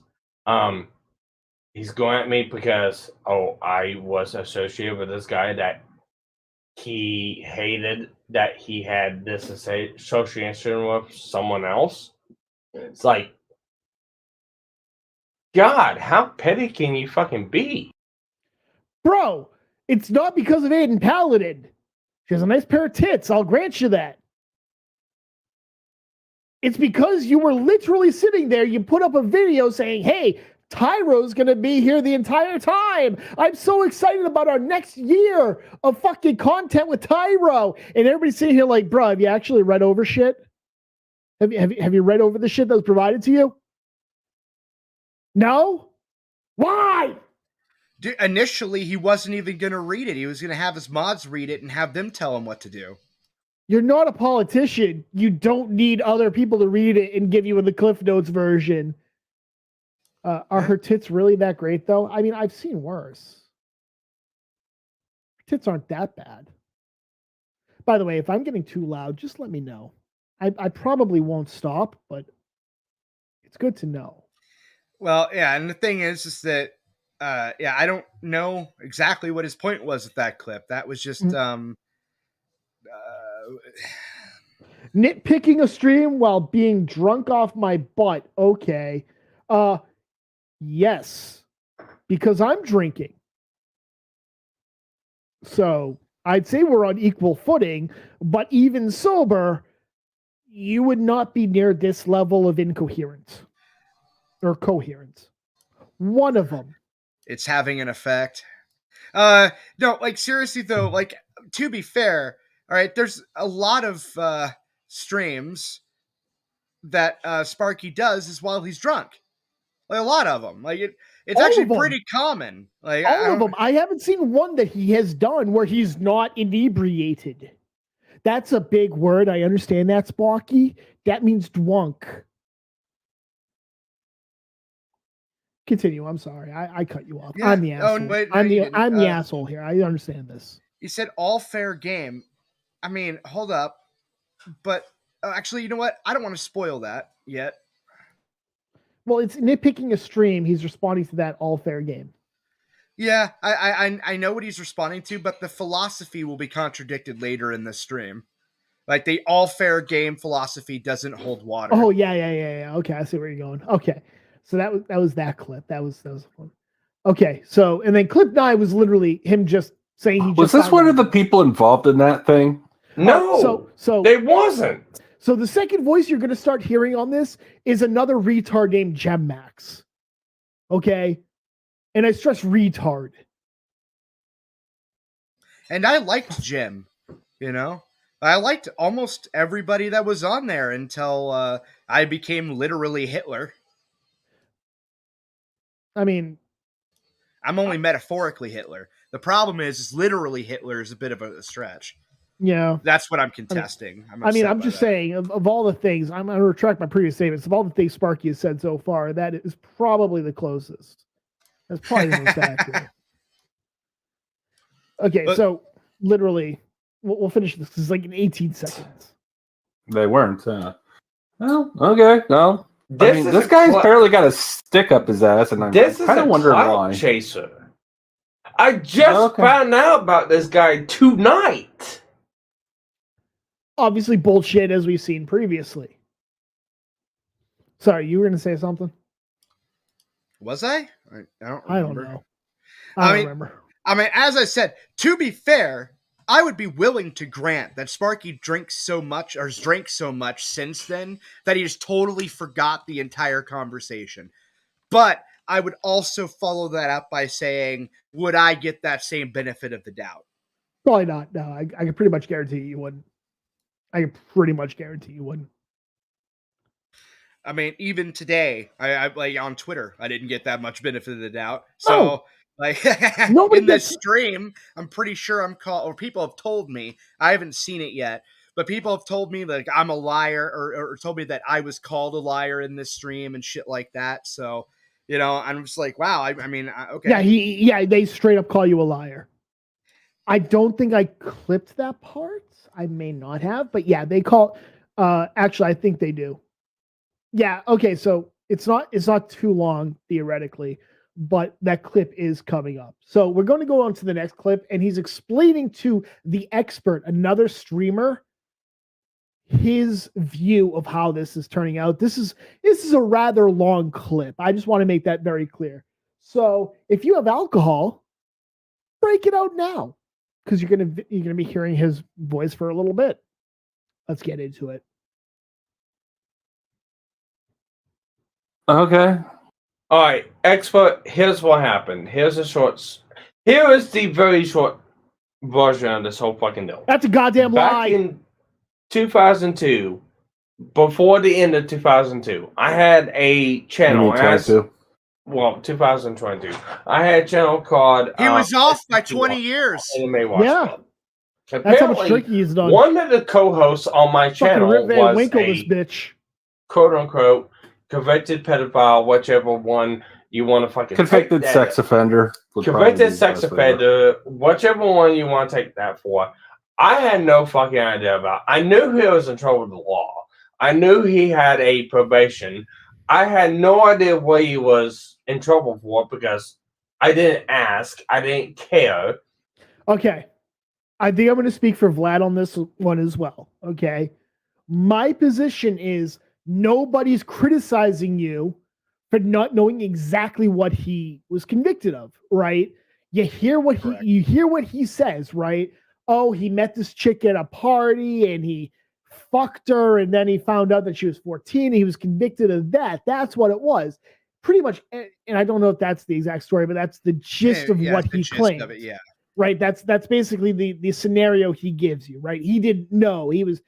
He's going at me because, I was associated with this guy that he hated that he had this association with someone else. It's like, God, how petty can you fucking be? Bro, it's not because of Aiden Paladin. She has a nice pair of tits. I'll grant you that. It's because you were literally sitting there. You put up a video saying, hey, Tyro's going to be here the entire time. I'm so excited about our next year of fucking content with Tyro. And everybody's sitting here like, bro, have you actually read over shit? Have you read over the shit that was provided to you? No? Why? Dude, initially, he wasn't even going to read it. He was going to have his mods read it and have them tell him what to do. You're not a politician. You don't need other people to read it and give you the Cliff Notes version. Are her tits really that great, though? I mean, I've seen worse. Her tits aren't that bad. By the way, if I'm getting too loud, just let me know. I probably won't stop, but it's good to know. Well, yeah, and the thing is that, I don't know exactly what his point was with that clip. That was just, nitpicking a stream while being drunk off my butt. Okay. Yes, because I'm drinking. So I'd say we're on equal footing, but even sober, you would not be near this level of incoherence or coherence. One of them. It's having an effect. No, like seriously though, like to be fair, all right, there's a lot of streams that Sparky does is while he's drunk. Like a lot of them. Like it's All actually pretty common. Like all of them. I haven't seen one that he has done where he's not inebriated. That's a big word. I understand that, Sparky. That means drunk. Continue. I'm sorry. I cut you off. Yeah. I'm the asshole. I'm the asshole here. I understand this. You said all fair game. I mean, hold up. But actually, you know what? I don't want to spoil that yet. Well, it's nitpicking a stream. He's responding to that all fair game. Yeah, I know what he's responding to, but the philosophy will be contradicted later in the stream. Like the all fair game philosophy doesn't hold water. Oh yeah. Okay, I see where you're going. Okay, so that was that clip. That was fun. Okay, so and then clip 9 was literally him just saying he was this one of the people involved in that thing? No, so they wasn't. So the second voice you're going to start hearing on this is another retard named Gem Max. Okay? And I stress retard. And I liked Jim, you know? I liked almost everybody that was on there until I became literally Hitler. I mean... I'm only metaphorically Hitler. The problem is literally Hitler is a bit of a stretch. Yeah. That's what I'm contesting. I'm just saying, of all the things, I'm going to retract my previous statements. Of all the things Sparky has said so far, that is probably the closest. That's probably the most accurate. Okay, so literally, we'll finish this. This is like in 18 seconds. They weren't. Well, okay. No. This guy's barely got a stick up his ass, and I'm kind of wondering why. Chaser. I just found out about this guy tonight. Obviously bullshit, as we've seen previously. Sorry, you were going to say something? Was I? I don't remember. I don't know. I don't remember. I mean, as I said, to be fair, I would be willing to grant that Sparky drank so much since then that he just totally forgot the entire conversation. But I would also follow that up by saying, would I get that same benefit of the doubt? Probably not. No, I can pretty much guarantee you wouldn't. I can pretty much guarantee you wouldn't. I mean, even today, I like on Twitter, I didn't get that much benefit of the doubt. So, in this stream, I'm pretty sure I'm called, or people have told me, I haven't seen it yet, but people have told me like I'm a liar, or told me that I was called a liar in this stream and shit like that. So, I'm just like, wow. I mean, okay. Yeah, they straight up call you a liar. I don't think I clipped that part. I may not have, but yeah, they call. Actually, I think they do. Yeah. Okay. So it's not too long theoretically, but that clip is coming up. So we're going to go on to the next clip, and he's explaining to the expert, another streamer, his view of how this is turning out. This is a rather long clip. I just want to make that very clear. So if you have alcohol, break it out now, because you're gonna be hearing his voice for a little bit. Let's get into it. Okay. All right, expert. Here's what happened. Here is the very short version of this whole fucking deal. That's a goddamn lie. Back in 2002, before the end of 2002, I had a channel. 2022. I had a channel called. He was off by 20 years. Yeah. That's how much drinking he's done. One of the co-hosts on my channel was Winkle this bitch. Quote unquote convicted pedophile, whichever one you want to fucking convicted sex offender. Convicted sex offender, whichever one you want to take that for. I had no fucking idea about. I knew he was in trouble with the law. I knew he had a probation. I had no idea what he was in trouble for because I didn't ask. I didn't care. Okay. I think I'm going to speak for Vlad on this one as well. Okay. My position is nobody's criticizing you for not knowing exactly what he was convicted of, right? You hear what he says, right? Oh, he met this chick at a party and he fucked her, and then he found out that she was 14 and he was convicted of that. That's what it was. Pretty much, and I don't know if that's the exact story, but that's the gist of what he claimed. Of it, yeah. Right. That's basically the scenario he gives you, right? He didn't know. He was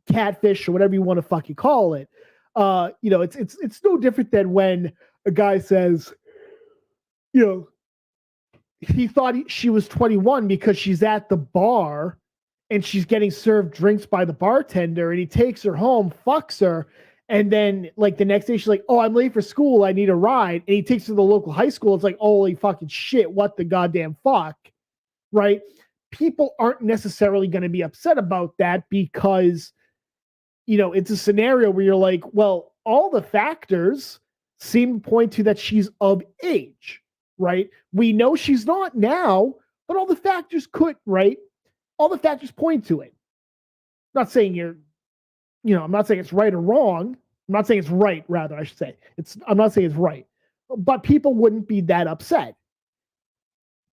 catfish or whatever you want to fucking call it. It's no different than when a guy says, he thought she was 21 because she's at the bar and she's getting served drinks by the bartender, and he takes her home, fucks her, and then like the next day she's like, oh, I'm late for school, I need a ride, and he takes her to the local high school. It's like, holy fucking shit, what the goddamn fuck, right? People aren't necessarily going to be upset about that because it's a scenario where you're like, well, all the factors seem to point to that she's of age, right? We know she's not now, but all the factors could, right? All the factors point to it. I'm not saying I'm not saying it's right or wrong. I'm not saying it's right, rather, I should say. I'm not saying it's right. But people wouldn't be that upset.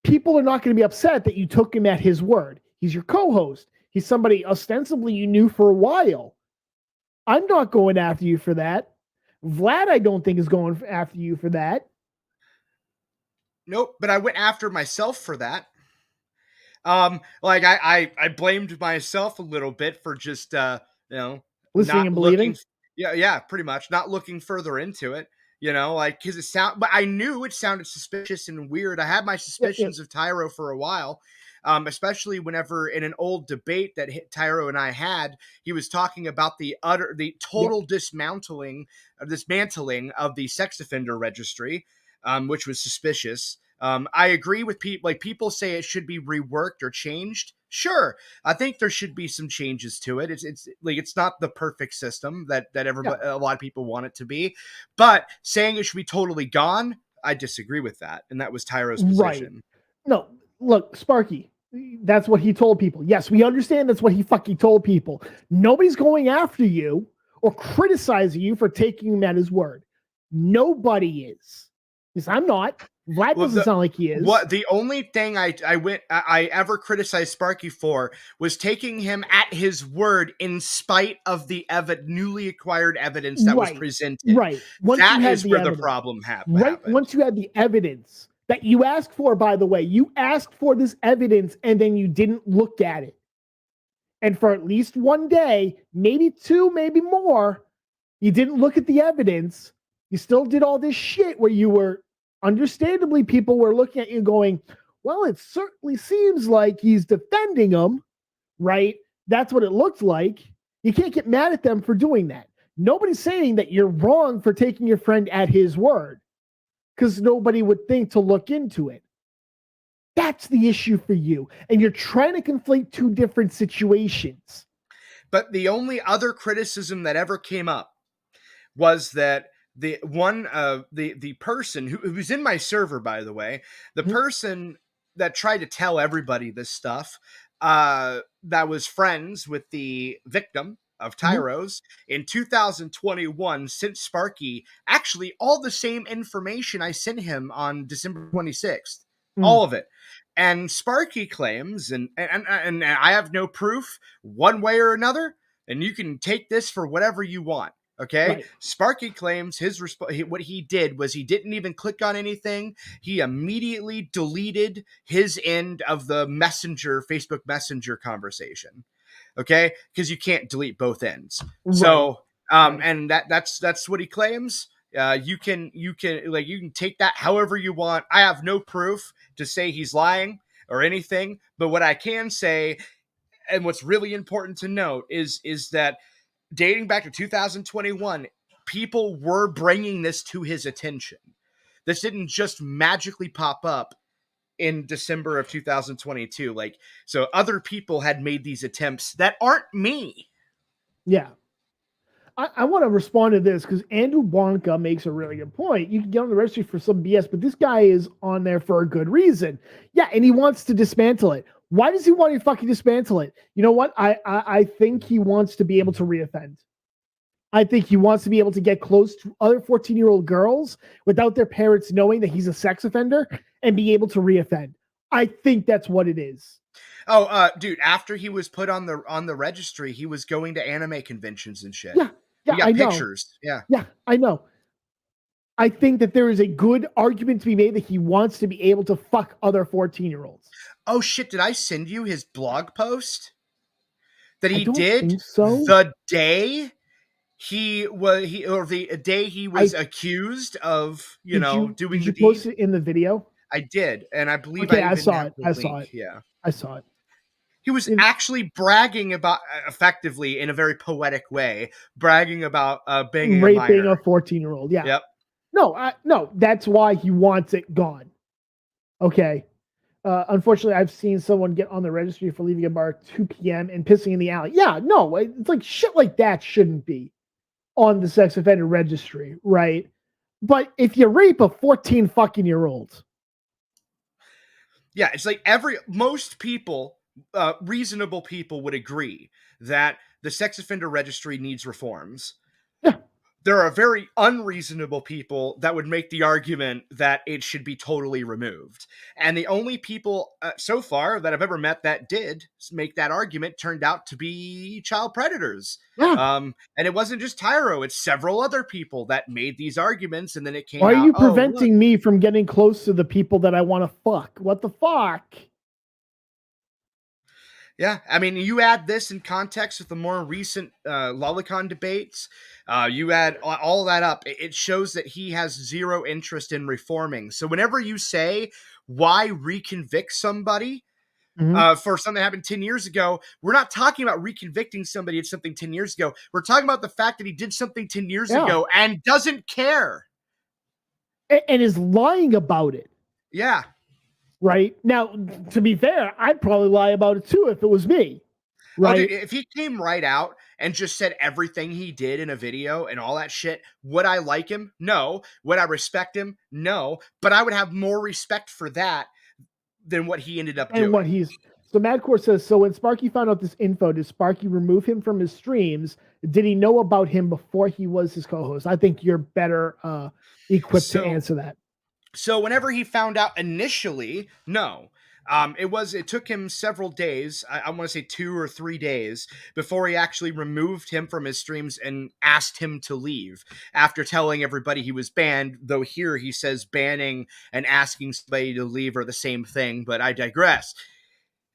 People are not going to be upset that you took him at his word. He's your co-host. He's somebody ostensibly you knew for a while. I'm not going after you for that. Vlad, I don't think, is going after you for that. Nope, but I went after myself for that. I blamed myself a little bit for just listening and believing. Yeah, pretty much not looking further into it. You know, like, because but I knew it sounded suspicious and weird. I had my suspicions of Tyro for a while, especially whenever in an old debate that Tyro and I had, he was talking about the total dismantling of the sex offender registry, which was suspicious. I agree with people. Like, people say it should be reworked or changed. Sure, I think there should be some changes to it. It's like, it's not the perfect system that everybody, a lot of people want it to be, but saying it should be totally gone, I disagree with that, and that was Tyro's position. Right. No, look, Sparky, that's what he told people. Yes, we understand that's what he fucking told people. Nobody's going after you or criticizing you for taking him at his word. Nobody is. Because I'm not. Vlad doesn't sound like he is. What the only thing I ever criticized Sparky for was taking him at his word in spite of the newly acquired evidence that was presented. Right. That is where the problem happened. Right. Once you had the evidence that you asked for, by the way, you asked for this evidence and then you didn't look at it. And for at least one day, maybe two, maybe more, you didn't look at the evidence. You still did all this shit where you were, understandably, people were looking at you going, well, it certainly seems like he's defending him, right? That's what it looked like. You can't get mad at them for doing that. Nobody's saying that you're wrong for taking your friend at his word, because nobody would think to look into it. That's the issue for you. And you're trying to conflate two different situations. But the only other criticism that ever came up was that the person who's in my server, by the way, the person that tried to tell everybody this stuff, that was friends with the victim of Tyro's in 2021, sent Sparky actually all the same information I sent him on December 26th, all of it. And Sparky claims, and I have no proof one way or another, and you can take this for whatever you want. Okay. Right. Sparky claims what he did was he didn't even click on anything. He immediately deleted his end of the Facebook Messenger conversation. Okay. Because you can't delete both ends. Right. So, and that's what he claims. You can take that however you want. I have no proof to say he's lying or anything, but what I can say, and what's really important to note is that dating back to 2021, people were bringing this to his attention. This didn't just magically pop up in December of 2022. Like, so other people had made these attempts that aren't me. Yeah. I want to respond to this because Andrew Blanca makes a really good point. You can get on the registry for some BS, but this guy is on there for a good reason. Yeah, and he wants to dismantle it. Why does he want to fucking dismantle it? You know what? I think he wants to be able to reoffend. I think he wants to be able to get close to other 14-year-old girls without their parents knowing that he's a sex offender and be able to reoffend. I think that's what it is. Oh, dude, after he was put on the registry, he was going to anime conventions and shit. Yeah, I know. Pictures. Yeah, I know. I think that there is a good argument to be made that he wants to be able to fuck other 14-year-olds. Oh shit! Did I send you his blog post that he did the day he was accused of doing the deed? Did you post it in the video? I did, and I believe I saw it. Yeah, I saw it. He was actually bragging about, effectively in a very poetic way, bragging about raping a 14-year-old. Yeah. Yep. No, that's why he wants it gone. Okay. Unfortunately, I've seen someone get on the registry for leaving a bar at 2 p.m. and pissing in the alley. Yeah, no, it's like shit like that shouldn't be on the sex offender registry, right? But if you rape a 14-fucking-year-old. Yeah, it's like most people, reasonable people would agree that the sex offender registry needs reforms. Yeah. There are very unreasonable people that would make the argument that it should be totally removed. And the only people so far that I've ever met that did make that argument turned out to be child predators. Yeah. And it wasn't just Tyro, it's several other people that made these arguments, and then it came out. Why are you preventing me from getting close to the people that I want to fuck? What the fuck? Yeah, I mean, you add this in context with the more recent Lolicon debates, you add all that up, it shows that he has zero interest in reforming. So whenever you say, why reconvict somebody for something that happened 10 years ago, we're not talking about reconvicting somebody of something 10 years ago. We're talking about the fact that he did something 10 years ago and doesn't care. And is lying about it. Yeah. Right? Now, to be fair, I'd probably lie about it too if it was me. Right? Oh, dude, if he came right out and just said everything he did in a video and all that shit, would I like him? No. Would I respect him? No. But I would have more respect for that than what he ended up doing. And what he's... So Madcore says, so when Sparky found out this info, did Sparky remove him from his streams? Did he know about him before he was his co-host? I think you're better equipped to answer that. So whenever he found out initially, no. It took him several days, I want to say 2 or 3 days, before he actually removed him from his streams and asked him to leave after telling everybody he was banned, though here he says banning and asking somebody to leave are the same thing, but I digress.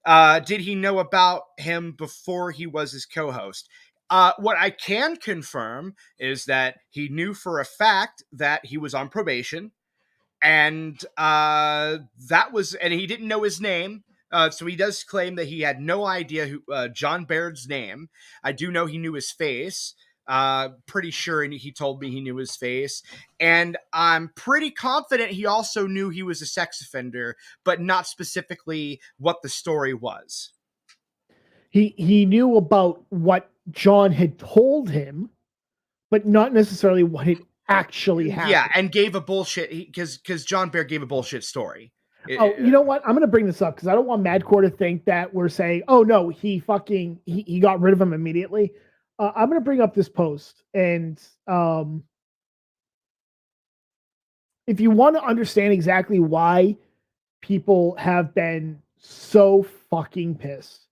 Did he know about him before he was his co-host? What I can confirm is that he knew for a fact that he was on probation. And and he didn't know his name. So he does claim that he had no idea who John Baird's name. I do know he knew his face. Pretty sure he told me he knew his face. And I'm pretty confident he also knew he was a sex offender, but not specifically what the story was. He knew about what John had told him, but not necessarily what it actually happened. Yeah, and gave a bullshit because John Baird gave a bullshit story. You know what? I'm going to bring this up because I don't want Madcore to think that we're saying, oh no, he got rid of him immediately. I'm going to bring up this post, and if you want to understand exactly why people have been so fucking pissed,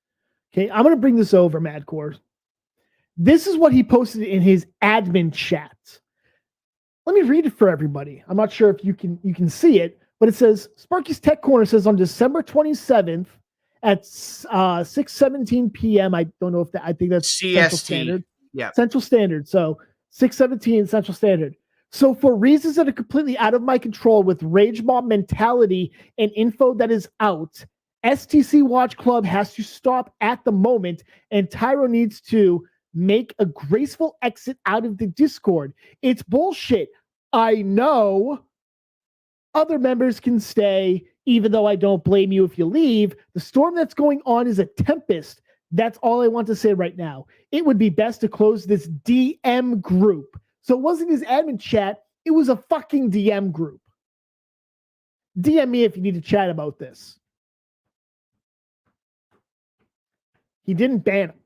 okay, I'm going to bring this over, Madcore. This is what he posted in his admin chat. Let me read it for everybody. I'm not sure if you can see it, but it says, Sparky's Tech Corner says on December 27th at 6:17 p.m. I don't know if I think that's CST. Central Standard. Yeah. Central Standard. So 6:17 Central Standard. So for reasons that are completely out of my control with rage mob mentality and info that is out, STC Watch Club has to stop at the moment, and Tyro needs to make a graceful exit out of the Discord. It's bullshit. I know. Other members can stay, even though I don't blame you if you leave. The storm that's going on is a tempest. That's all I want to say right now. It would be best to close this DM group. So it wasn't his admin chat. It was a fucking DM group. DM me if you need to chat about this. He didn't ban him.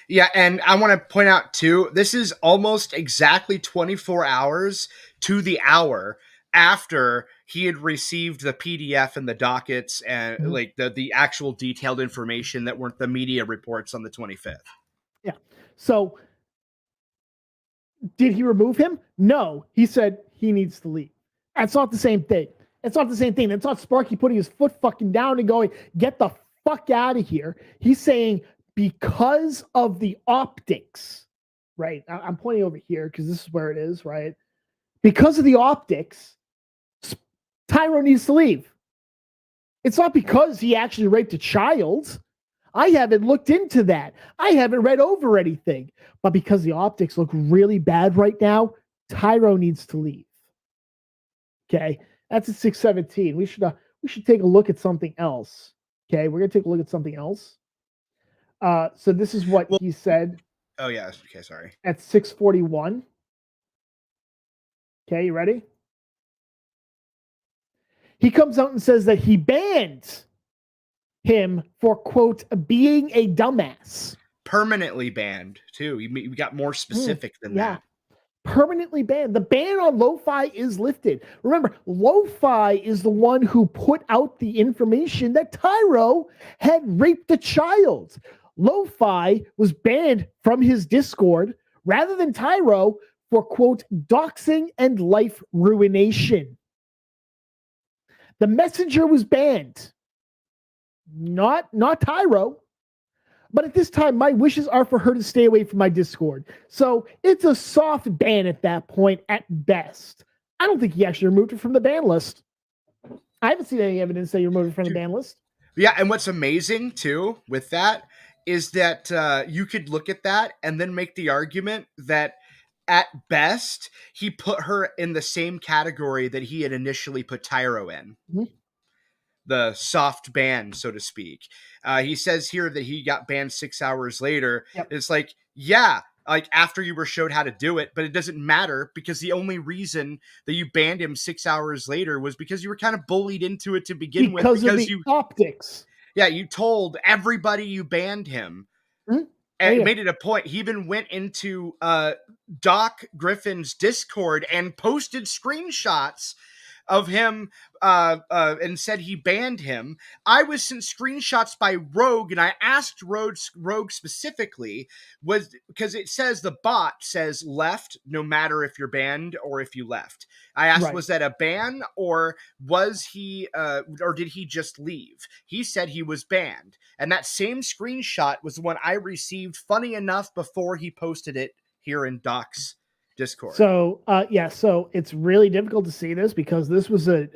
Yeah, and I want to point out, too, this is almost exactly 24 hours to the hour after he had received the PDF and the dockets and like the actual detailed information that weren't the media reports on the 25th. Yeah. So did he remove him? No. He said he needs to leave. That's not the same thing. It's not the same thing. That's not Sparky putting his foot fucking down and going, get the fuck out of here. He's saying, because of the optics, right? I'm pointing over here because this is where it is, right? Because of the optics, Tyro needs to leave. It's not because he actually raped a child. I haven't looked into that. I haven't read over anything. But because the optics look really bad right now, Tyro needs to leave. Okay? That's at 6:17. We should take a look at something else. Okay? We're going to take a look at something else. So this is what he said. Oh, yeah. Okay, sorry. At 6:41. Okay, you ready? He comes out and says that he banned him for, quote, being a dumbass. Permanently banned, too. We got more specific than that. Permanently banned. The ban on Lo-Fi is lifted. Remember, Lo-Fi is the one who put out the information that Tyro had raped a child. Lo-Fi was banned from his Discord rather than Tyro for, quote, doxing and life ruination. The Messenger was banned. not Tyro. But at this time, my wishes are for her to stay away from my Discord. So it's a soft ban at that point, at best. I don't think he actually removed her from the ban list. I haven't seen any evidence that he removed her from the ban list. Yeah, and what's amazing, too, with that is that you could look at that and then make the argument that at best, he put her in the same category that he had initially put Tyro in. Mm-hmm. The soft ban, so to speak. He says here that he got banned 6 hours later. Yep. It's like, yeah, like after you were showed how to do it, but it doesn't matter because the only reason that you banned him 6 hours later was because you were kind of bullied into it to begin with. Because of the optics. Yeah, you told everybody you banned him. Mm-hmm. And it made it a point. He even went into Doc Griffin's Discord and posted screenshots of him and said he banned him. I was sent screenshots by Rogue, and I asked Rogue specifically, was because it says the bot says left no matter if you're banned or if you left. I asked, was that a ban or was he or did he just leave? He said he was banned. And that same screenshot was the one I received, funny enough, before he posted it here in Doc's Discord. So, so it's really difficult to see this because this was a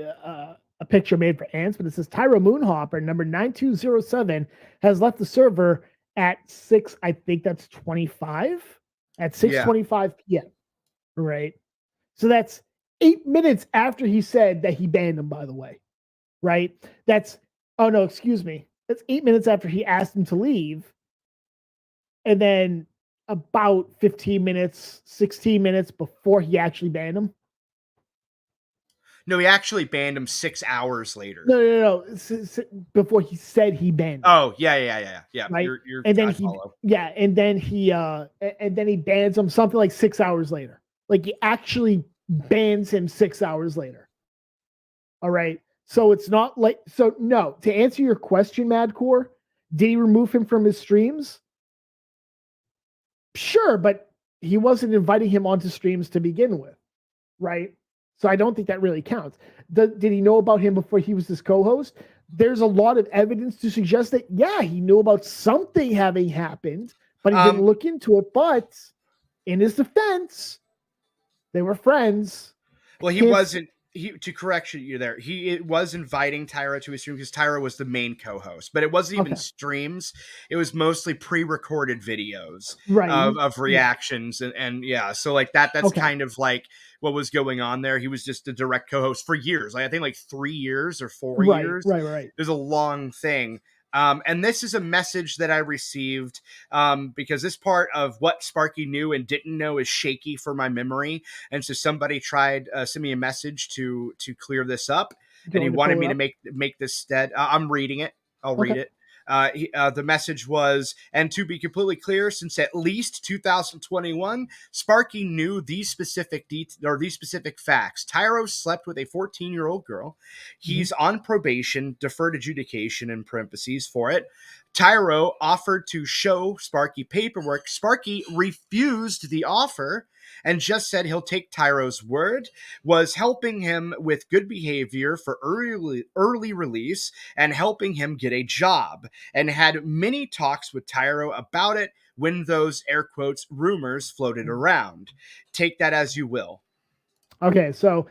picture made for Ants, but it says Tyro Moonhopper, number 9207, has left the server at 6, I think that's 25, at 6:25 p.m. Right? So that's 8 minutes after he said that he banned him, by the way. Right? That's 8 minutes after he asked him to leave. And then about 15 minutes, 16 minutes before he actually banned him. No, he actually banned him 6 hours later. No. Before he said he banned him. Oh, yeah. Right? You're, and then he bans him something like 6 hours later. Like he actually bans him 6 hours later. All right. So it's not like, no, to answer your question, Madcore, did he remove him from his streams? Sure, but he wasn't inviting him onto streams to begin with, right? So I don't think that really counts. Did he know about him before he was his co-host? There's a lot of evidence to suggest that, yeah, he knew about something having happened, but he didn't look into it. But in his defense, they were friends. Well, he wasn't. To correct you there, he was inviting Tyro to his stream because Tyro was the main co-host, but it wasn't even streams. It was mostly pre-recorded videos of reactions and so like that's kind of like what was going on there. He was just a direct co-host for years. Like I think like 3 years or 4 years. Right. There's a long thing. And this is a message that I received because this part of what Sparky knew and didn't know is shaky for my memory. And so somebody tried send me a message to clear this up. And he wanted me to make this stead. I'm reading it. I'll read it. The message was, and to be completely clear, since at least 2021, Sparky knew these specific these specific facts. Tyro slept with a 14-year-old girl. He's on probation, deferred adjudication in parentheses for it. Tyro offered to show Sparky paperwork. Sparky refused the offer and just said he'll take Tyro's word, was helping him with good behavior for early release and helping him get a job, and had many talks with Tyro about it when those air quotes rumors floated around. Take that as you will. Okay, so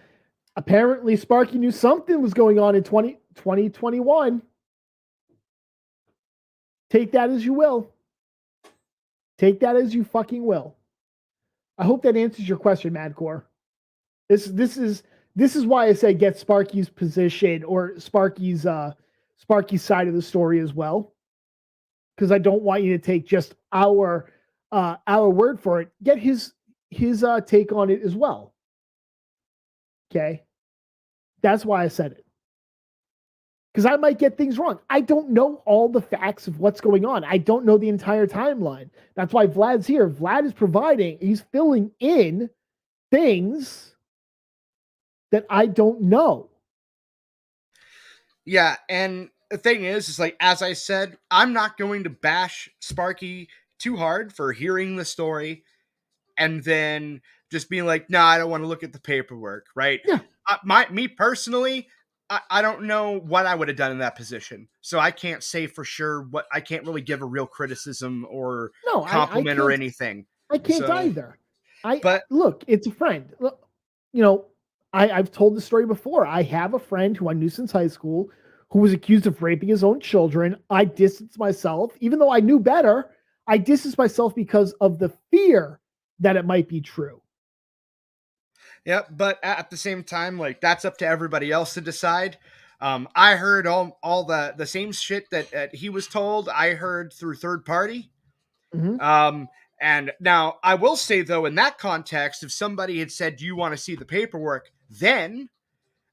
apparently Sparky knew something was going on in 2021. Take that as you will. Take that as you fucking will. I hope that answers your question, Madcore. This is why I say get Sparky's position or Sparky's side of the story as well, because I don't want you to take just our word for it. Get his take on it as well. Okay, that's why I said it. Because I might get things wrong. I don't know all the facts of what's going on. I don't know the entire timeline. That's why Vlad's here. Vlad is providing, he's filling in things that I don't know. Yeah, and the thing is like, as I said, I'm not going to bash Sparky too hard for hearing the story and then just being like, nah, I don't want to look at the paperwork, right? Yeah. Me personally, I don't know what I would have done in that position, so I can't say for sure. What I can't really give a real criticism or compliment or anything. I can't either. But look, it's a friend. Look, I've told the story before. I have a friend who I knew since high school who was accused of raping his own children. I distanced myself, even though I knew better. I distanced myself because of the fear that it might be true. Yep, but at the same time, like, that's up to everybody else to decide. I heard all the same shit that he was told. I heard through third party. Mm-hmm. And now I will say, though, in that context, if somebody had said, "Do you want to see the paperwork?" then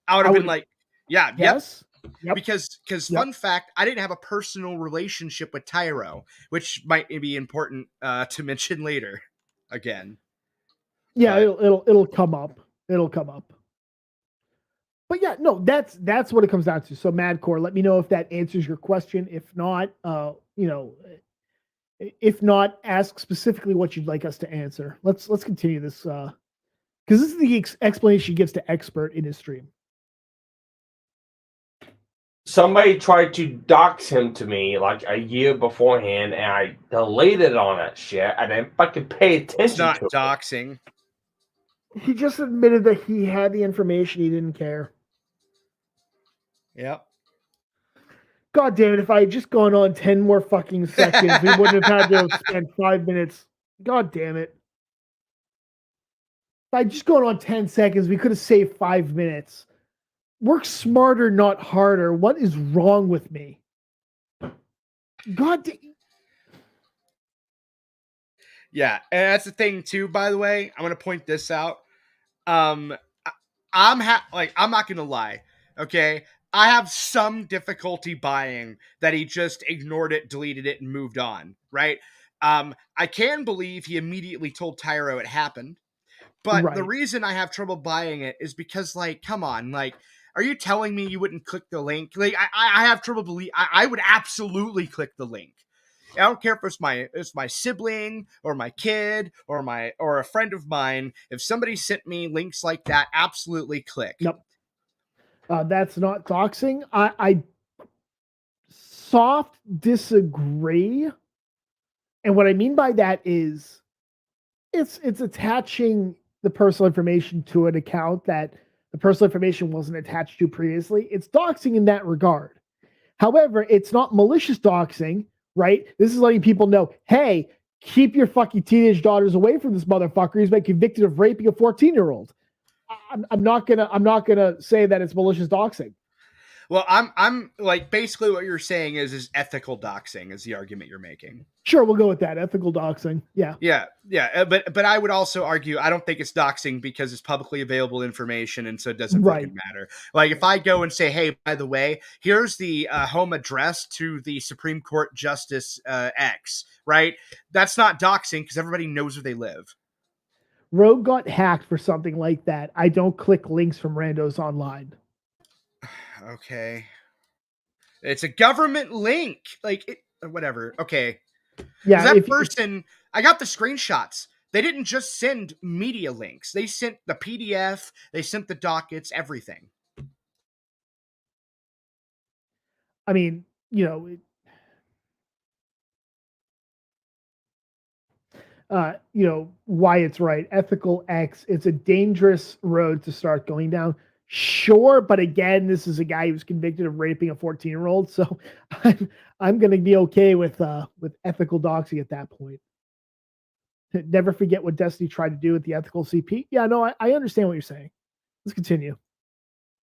I would have been like, "Yeah, yes." Yep. Because fun fact, I didn't have a personal relationship with Tyro, which might be important to mention later. Again. Yeah, it'll come up. It'll come up. But yeah, no, that's what it comes down to. So Madcore, let me know if that answers your question. If not, if not, ask specifically what you'd like us to answer. Let's continue this because this is the explanation he gives to Expert in his stream. Somebody tried to dox him to me like a year beforehand, and I deleted on that shit. I didn't fucking pay attention it's not to doxing. He just admitted that he had the information. He didn't care. Yep. God damn it, if I had just gone on 10 more fucking seconds, we wouldn't have had to spend 5 minutes. God damn it. If I just gone on 10 seconds, we could have saved 5 minutes. Work smarter, not harder. What is wrong with me? God damn. Yeah, and that's the thing too, by the way. I'm going to point this out. I'm not going to lie, okay? I have some difficulty buying that he just ignored it, deleted it, and moved on, right? I can believe he immediately told Tyro it happened, but the reason I have trouble buying it is because, like, come on, like, are you telling me you wouldn't click the link? Like, I have trouble believing. I would absolutely click the link. I don't care if it's my sibling or my kid or a friend of mine. If somebody sent me links like that, absolutely click. Yep. That's not doxing. I soft disagree. And what I mean by that is it's attaching the personal information to an account that the personal information wasn't attached to previously. It's doxing in that regard. However, it's not malicious doxing, right? This is letting people know, hey, keep your fucking teenage daughters away from this motherfucker. He's been convicted of raping a 14-year-old. I'm not gonna say that it's malicious doxing. Well, I'm like, basically what you're saying is ethical doxing is the argument you're making. Sure, we'll go with that. Ethical doxing. Yeah. But I would also argue I don't think it's doxing because it's publicly available information, and so it doesn't fucking matter. Like, if I go and say, hey, by the way, here's the home address to the Supreme Court Justice X, right? That's not doxing because everybody knows where they live. Rogue got hacked for something like that. I don't click links from randos online. Okay. It's a government link. Like, whatever. Okay. Yeah. That person, I got the screenshots. They didn't just send media links. They sent the PDF. They sent the dockets, everything. I mean, Wyatt's right. Ethical X. It's a dangerous road to start going down. Sure, but again, this is a guy who's convicted of raping a 14-year-old, so I'm going to be okay with ethical doxing at that point. Never forget what Destiny tried to do with the ethical CP. Yeah, no, I understand what you're saying. Let's continue.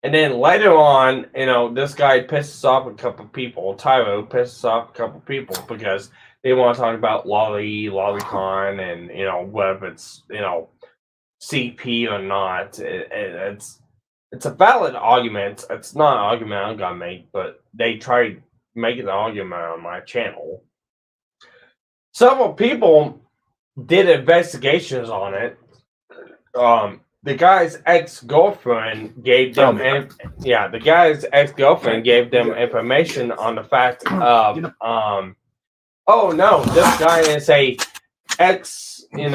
And then later on, this guy pisses off a couple people. Tyro pisses off a couple people because they want to talk about Lolicon, and whether it's CP or not. It's a valid argument. It's not an argument I'm gonna make, but they tried making an argument on my channel. Several people did investigations on it. The guy's ex-girlfriend gave them the guy's ex-girlfriend gave them information on the fact of oh no, this guy is a ex, he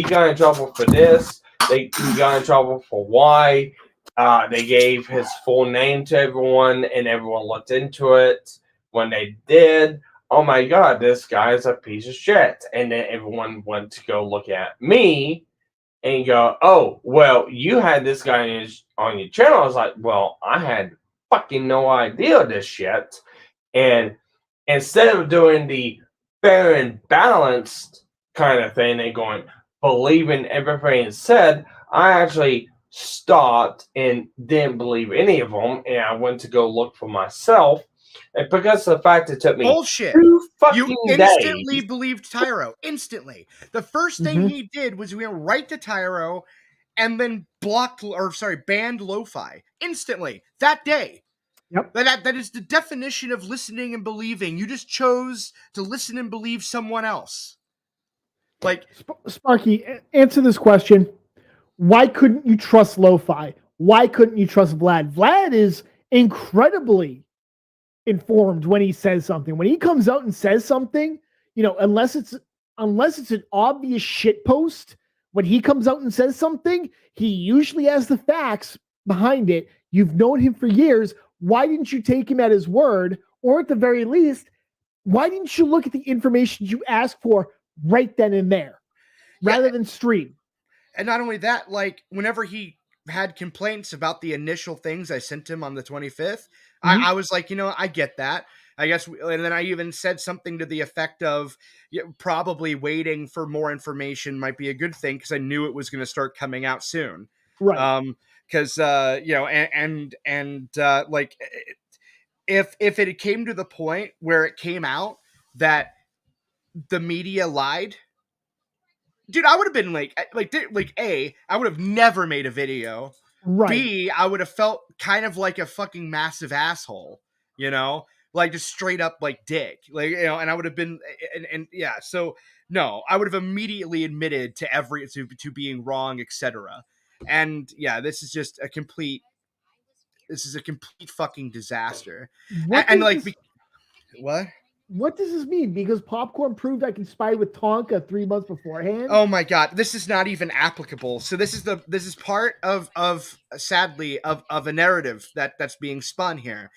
got in trouble for this. He got in trouble for why. They gave his full name to everyone, and everyone looked into it. When they did, oh my God, this guy's a piece of shit. And then everyone went to go look at me and go, oh, well, you had this guy on your channel. I was like, well, I had fucking no idea this shit. And instead of doing the fair and balanced kind of thing and going, believing everything said, I actually stopped and didn't believe any of them. And I went to go look for myself. And because of the fact it took me Bullshit. 2 fucking You instantly days. believed Tyro. Instantly. The first thing he did was we went right to Tyro and then banned lo-fi. Instantly. That day. Yep. That is the definition of listening and believing. You just chose to listen and believe someone else. Like, Sparky, answer this question. Why couldn't you trust lo-fi? Why couldn't you trust Vlad? Vlad is incredibly informed when he says something. When he comes out and says something, you know, unless it's an obvious shit post, when he comes out and says something, he usually has the facts behind it. You've known him for years. Why didn't you take him at his word? Or at the very least, why didn't you look at the information you asked for right then and there rather than stream? And not only that, like, whenever he had complaints about the initial things I sent him on the 25th, I was like, you know, I get that. I guess, and then I even said something to the effect of probably waiting for more information might be a good thing because I knew it was going to start coming out soon. Right. Because, you know, like, if it came to the point where it came out that the media lied, dude, I would have been like A, I would have never made a video. Right. B, I would have felt kind of like a fucking massive asshole, you know, like just straight up like dick, like, you know, and I would have been, and yeah, so no, I would have immediately admitted to being wrong, etc. And yeah, this is a complete fucking disaster. And like, what? What does this mean? Because Popcorn proved I conspired with Tonka 3 months beforehand. Oh my God, this is not even applicable. So this is part of sadly of a narrative that's being spun here.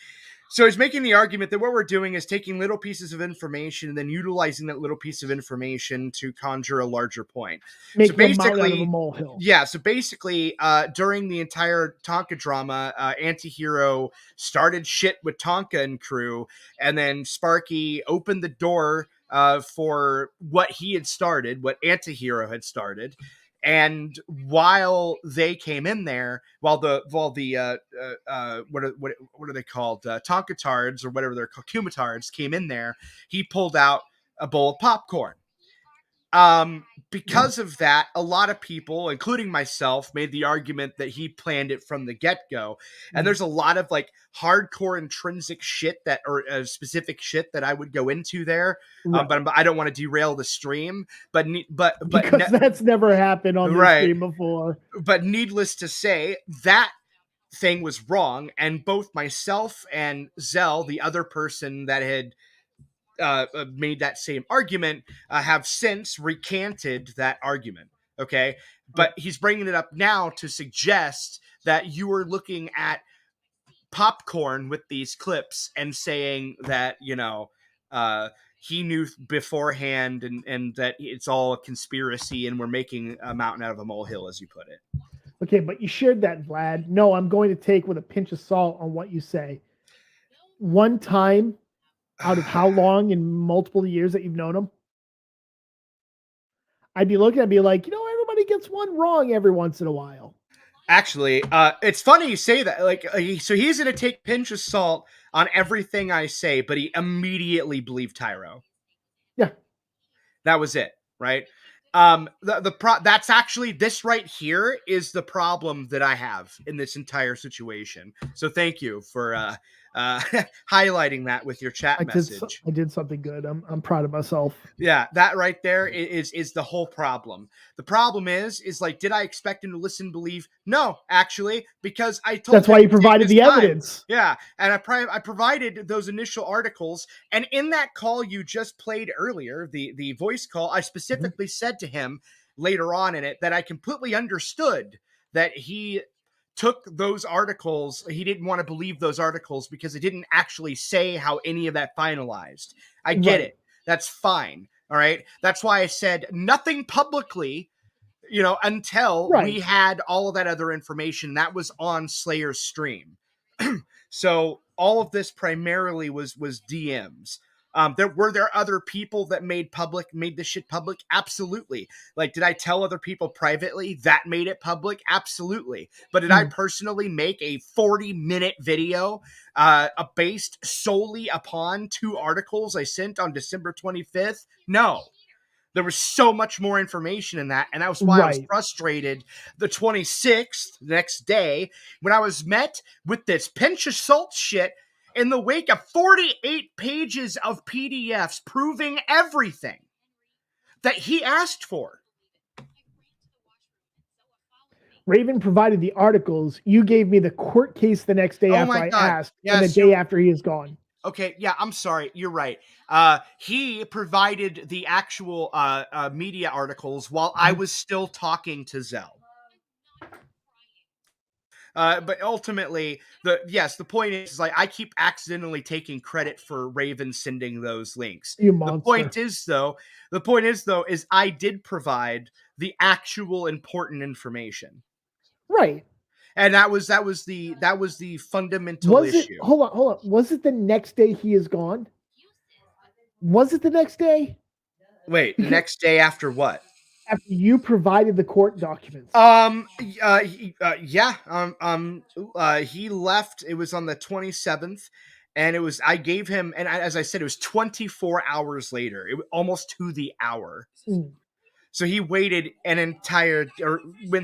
So he's making the argument that what we're doing is taking little pieces of information and then utilizing that little piece of information to conjure a larger point. Make a mountain out of a molehill. Yeah, so basically, during the entire Tonka drama, Antihero started shit with Tonka and crew, and then Sparky opened the door for what he had started, what Antihero had started. And while they came in there, while the what are they called, Tonkatards or whatever they're called, Kumatards came in there, he pulled out a bowl of popcorn. Because of that, a lot of people, including myself, made the argument that he planned it from the get-go. And there's a lot of like hardcore intrinsic shit that, or specific shit that I would go into there. Right. But I don't want to derail the stream. But because that's never happened on the stream before. But needless to say, that thing was wrong. And both myself and Zell, the other person that had made that same argument, have since recanted that argument. Okay. But he's bringing it up now to suggest that you were looking at Popcorn with these clips and saying that, you know, he knew beforehand and that it's all a conspiracy and we're making a mountain out of a molehill, as you put it. Okay. But you shared that, Vlad. No, I'm going to take with a pinch of salt on what you say. One time, out of how long in multiple years that you've known him? I'd be looking at be like, you know, everybody gets one wrong every once in a while. Actually, it's funny you say that. Like, so he's going to take pinch of salt on everything I say, but he immediately believed Tyro. Yeah. That was it, right? That's actually, this right here is the problem that I have in this entire situation. So thank you for highlighting that with your chat message. I did something good. I'm proud of myself. Yeah, that right there is the whole problem. The problem is like, did I expect him to listen and believe? No, actually, because I told that's him why you provided the evidence. Yeah, and I provided those initial articles, and in that call you just played earlier, the voice call, I specifically said to him later on in it that I completely understood that he took those articles. He didn't want to believe those articles because it didn't actually say how any of that finalized. I get it. That's fine. All right. That's why I said nothing publicly, until we had all of that other information that was on Slayer's stream. So all of this primarily was DMs. Were there other people that made this shit public? Absolutely. Like, did I tell other people privately that made it public? Absolutely. But did I personally make a 40-minute video based solely upon 2 articles I sent on December 25th? No. There was so much more information in that, and that was why I was frustrated the 26th, the next day, when I was met with this pinch of salt shit in the wake of 48 pages of PDFs proving everything that he asked for. Raven provided the articles. You gave me the court case the next day after I asked, and the day after he is gone. Okay, yeah, I'm sorry. You're right. He provided the actual media articles while I was still talking to Zell. But ultimately, the point is like I keep accidentally taking credit for Raven sending those links. You monster. The point is though, is I did provide the actual important information. Right. And that was the fundamental issue. Hold on. Was it the next day he is gone? Was it the next day? Wait, next day after what? After you provided the court documents. He left. It was on the 27th, and I gave him, and as I said, it was 24 hours later. It was almost to the hour. So he waited went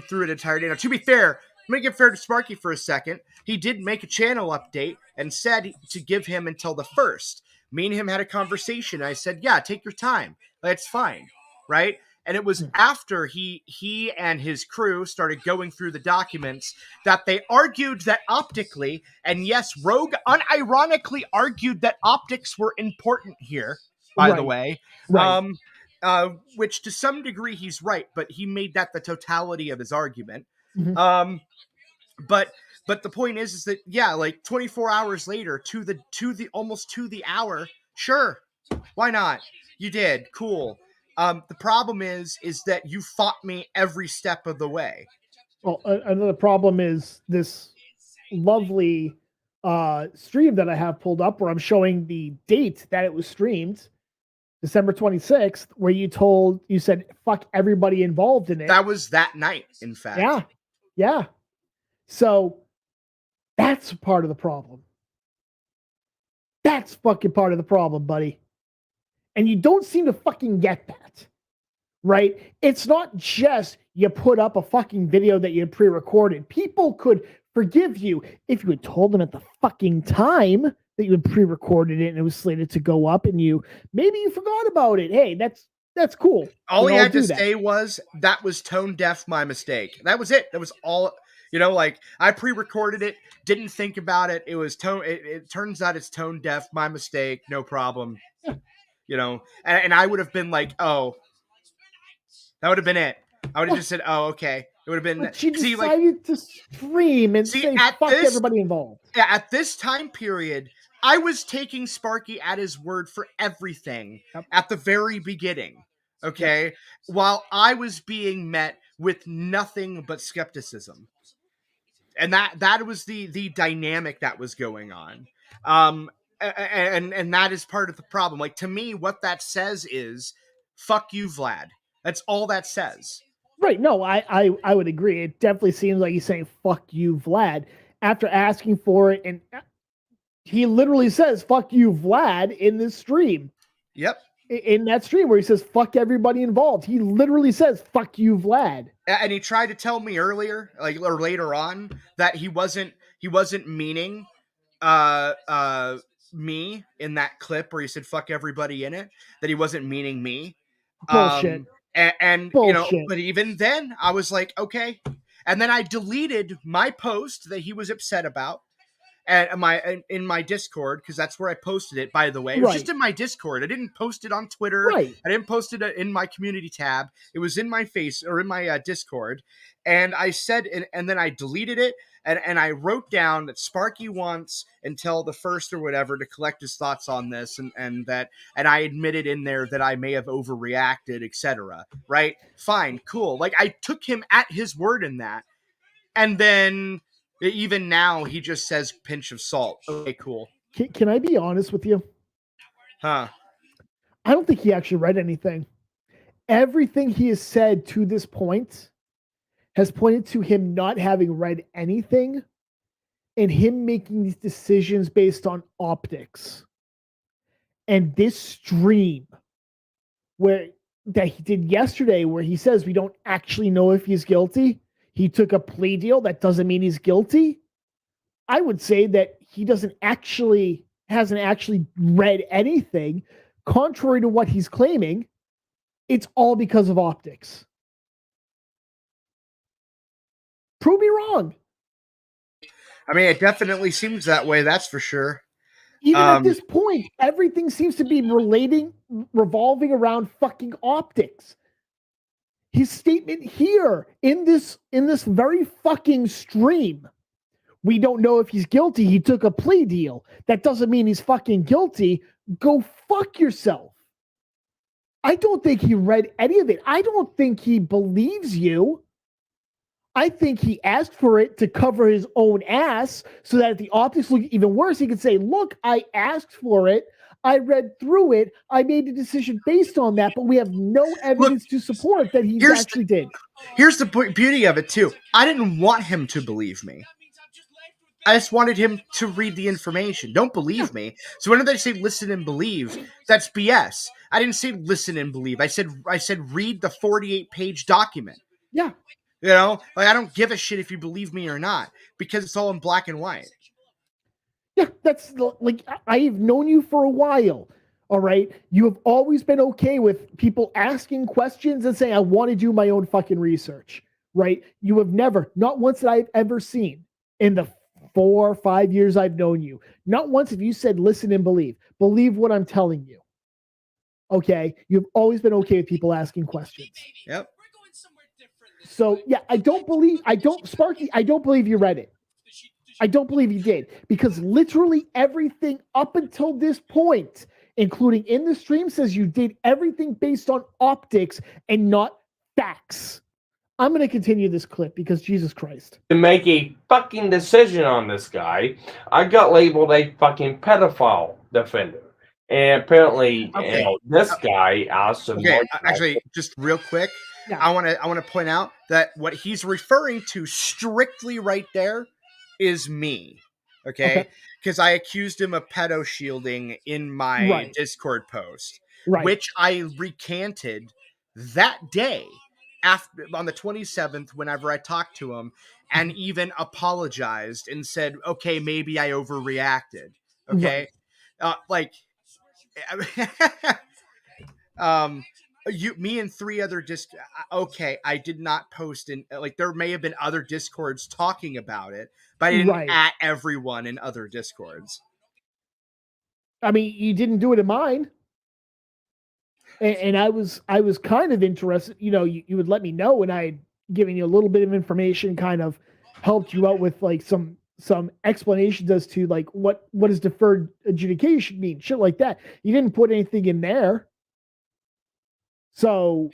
through an entire day. Now, to be fair, I'm going to give fair to Sparky for a second. He did make a channel update and said to give him until the 1st. Me and him had a conversation. I said, yeah, take your time. That's fine. Right? And it was after he and his crew started going through the documents that they argued that optically, and yes, Rogue unironically argued that optics were important here, by the way. Right. Which to some degree he's right, but he made that the totality of his argument. But the point is that yeah, like 24 hours later to the almost to the hour, sure, why not? You did, cool. The problem is that you fought me every step of the way. Well, another problem is this lovely stream that I have pulled up where I'm showing the date that it was streamed, December 26th, where you said fuck everybody involved in it. That was that night, in fact. Yeah. So that's part of the problem. That's fucking part of the problem, buddy. And you don't seem to fucking get that, right? It's not just you put up a fucking video that you had pre-recorded. People could forgive you if you had told them at the fucking time that you had pre-recorded it and it was slated to go up and maybe you forgot about it. Hey, that's cool. All he had to say was, that was tone deaf, my mistake. That was it. That was all. Like I pre-recorded it, didn't think about it. It was it turns out it's tone deaf, my mistake, no problem. And I would have been like, oh, that would have been it. I would have just said, oh, okay. It would have been. But she decided to stream and say, fuck everybody involved. Yeah, at this time period, I was taking Sparky at his word for everything at the very beginning. Okay, while I was being met with nothing but skepticism. And that was the dynamic that was going on. And that is part of the problem. Like, to me, what that says is, fuck you, Vlad. That's all that says. Right. No, I would agree. It definitely seems like he's saying, fuck you, Vlad, after asking for it. And he literally says, fuck you, Vlad, in this stream. Yep. In that stream where he says, fuck everybody involved. He literally says, fuck you, Vlad. And he tried to tell me earlier, or later on, that he wasn't meaning me in that clip where he said fuck everybody in it, that he wasn't meaning me. Bullshit. And Bullshit. But even then I was like, okay. And then I deleted my post that he was upset about in my Discord, because that's where I posted it, by the way. It was just in my Discord. I didn't post it on Twitter. Right. I didn't post it in my community tab. It was in my Discord. And I said, and then I deleted it. And I wrote down that Sparky wants until the 1st or whatever to collect his thoughts on this, and I admitted in there that I may have overreacted, etc. Right? Fine, cool. Like, I took him at his word in that. And then even now he just says pinch of salt. Okay, cool. Can I be honest with you? Huh. I don't think he actually read anything. Everything he has said to this point has pointed to him not having read anything and him making these decisions based on optics. And this stream that he did yesterday, where he says we don't actually know if he's guilty, he took a plea deal, that doesn't mean he's guilty. I would say that he hasn't actually read anything. Contrary to what he's claiming, it's all because of optics. Prove me wrong. I mean, it definitely seems that way, that's for sure. Even at this point, everything seems to be revolving around fucking optics. His statement here in this very fucking stream, we don't know if he's guilty. He took a plea deal. That doesn't mean he's fucking guilty. Go fuck yourself. I don't think he read any of it. I don't think he believes you. I think he asked for it to cover his own ass so that if the optics look even worse, he could say, look, I asked for it. I read through it. I made a decision based on that, but we have no evidence to support that he actually did. Here's the beauty of it, too. I didn't want him to believe me. I just wanted him to read the information. Don't believe me. So whenever they say listen and believe, that's BS. I didn't say listen and believe. I said read the 48-page document. Yeah. You know, like, I don't give a shit if you believe me or not, because it's all in black and white. Yeah, that's like, I've known you for a while. All right. You have always been okay with people asking questions and saying, I want to do my own fucking research. Right. You have never, not once that I've ever seen in the 4 or 5 years I've known you, not once have you said, listen and believe what I'm telling you. Okay. You've always been okay with people asking questions. Yep. So yeah, Sparky, I don't believe you read it. I don't believe you did, because literally everything up until this point, including in the stream, says you did everything based on optics and not facts. I'm going to continue this clip because Jesus Christ. To make a fucking decision on this guy, I got labeled a fucking pedophile defender. And apparently, this guy asked him. Okay, actually, just real quick, yeah. I want to point out that what he's referring to strictly right there is me. Okay, because I accused him of pedo shielding in my Discord post, which I recanted that day after on the 27th. Whenever I talked to him, and even apologized and said, "Okay, maybe I overreacted." Okay, like. Me and 3 other I did not post in, like, there may have been other Discords talking about it, but I didn't at everyone in other Discords. I mean, you didn't do it in mine. And I was kind of interested, you know, you would let me know, and I had given you a little bit of information, kind of helped you out with like some explanations as to like what does deferred adjudication mean, shit like that. You didn't put anything in there. So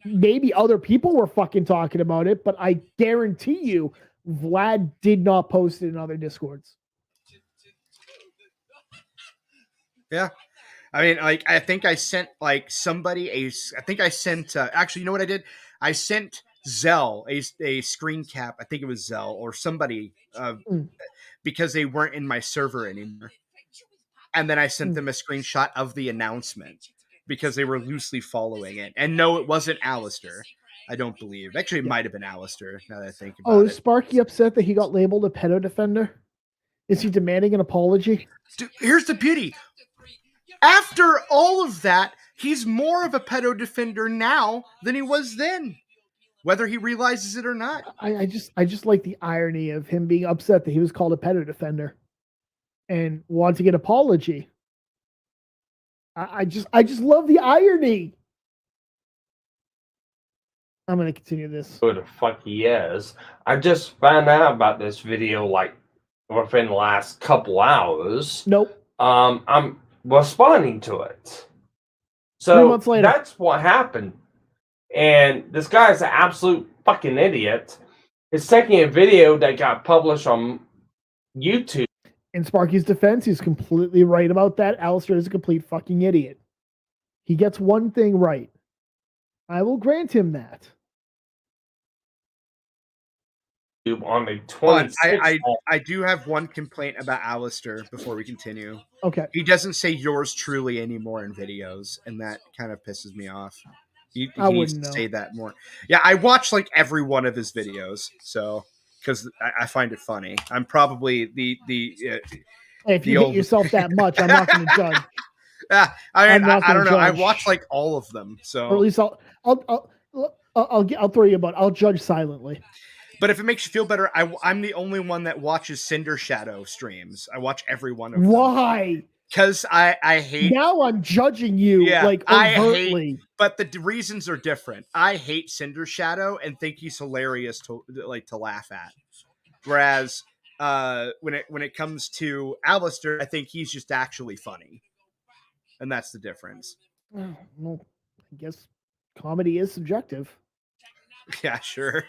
maybe other people were fucking talking about it, but I guarantee you Vlad did not post it in other Discords. Yeah. I mean, like, I think I sent like somebody actually, you know what I did? I sent Zell a screen cap. I think it was Zell or somebody because they weren't in my server anymore. And then I sent them a screenshot of the announcement because they were loosely following it. And no, it wasn't Alistair. I don't believe. Actually, it might have been Alistair, now that I think about it. Is Sparky upset that he got labeled a pedo defender? Is he demanding an apology? Dude, here's the beauty. After all of that, he's more of a pedo defender now than he was then, whether he realizes it or not. I just like the irony of him being upset that he was called a pedo defender and wanting an apology. I just love the irony. I'm gonna continue this. Who the fuck he is. I just found out about this video like within the last couple hours. Nope. I'm responding to it. 3 So months later. that's what happened. And this guy's an absolute fucking idiot. He's taking a video that got published on YouTube. In Sparky's defense, he's completely right about that. Alistair is a complete fucking idiot. He gets one thing right. I will grant him that. On the 26th. I do have one complaint about Alistair before we continue. Okay. He doesn't say yours truly anymore in videos, and that kind of pisses me off. He needs to say that more. Yeah, I watch like every one of his videos, so because I find it funny. I'm probably the if you hate yourself that much, I'm not going to judge. Yeah, I mean, I don't know. I watch like all of them, so or at least I'll throw you a bone. I'll judge silently. But if it makes you feel better, I'm the only one that watches Cinder Shadow streams. I watch every one of them. Why? Because I hate. Now I'm judging you, like overtly. But the reasons are different. I hate Cinder Shadow and think he's hilarious to laugh at. Whereas when it comes to Alistair, I think he's just actually funny, and that's the difference. Well, I guess comedy is subjective. Yeah, sure.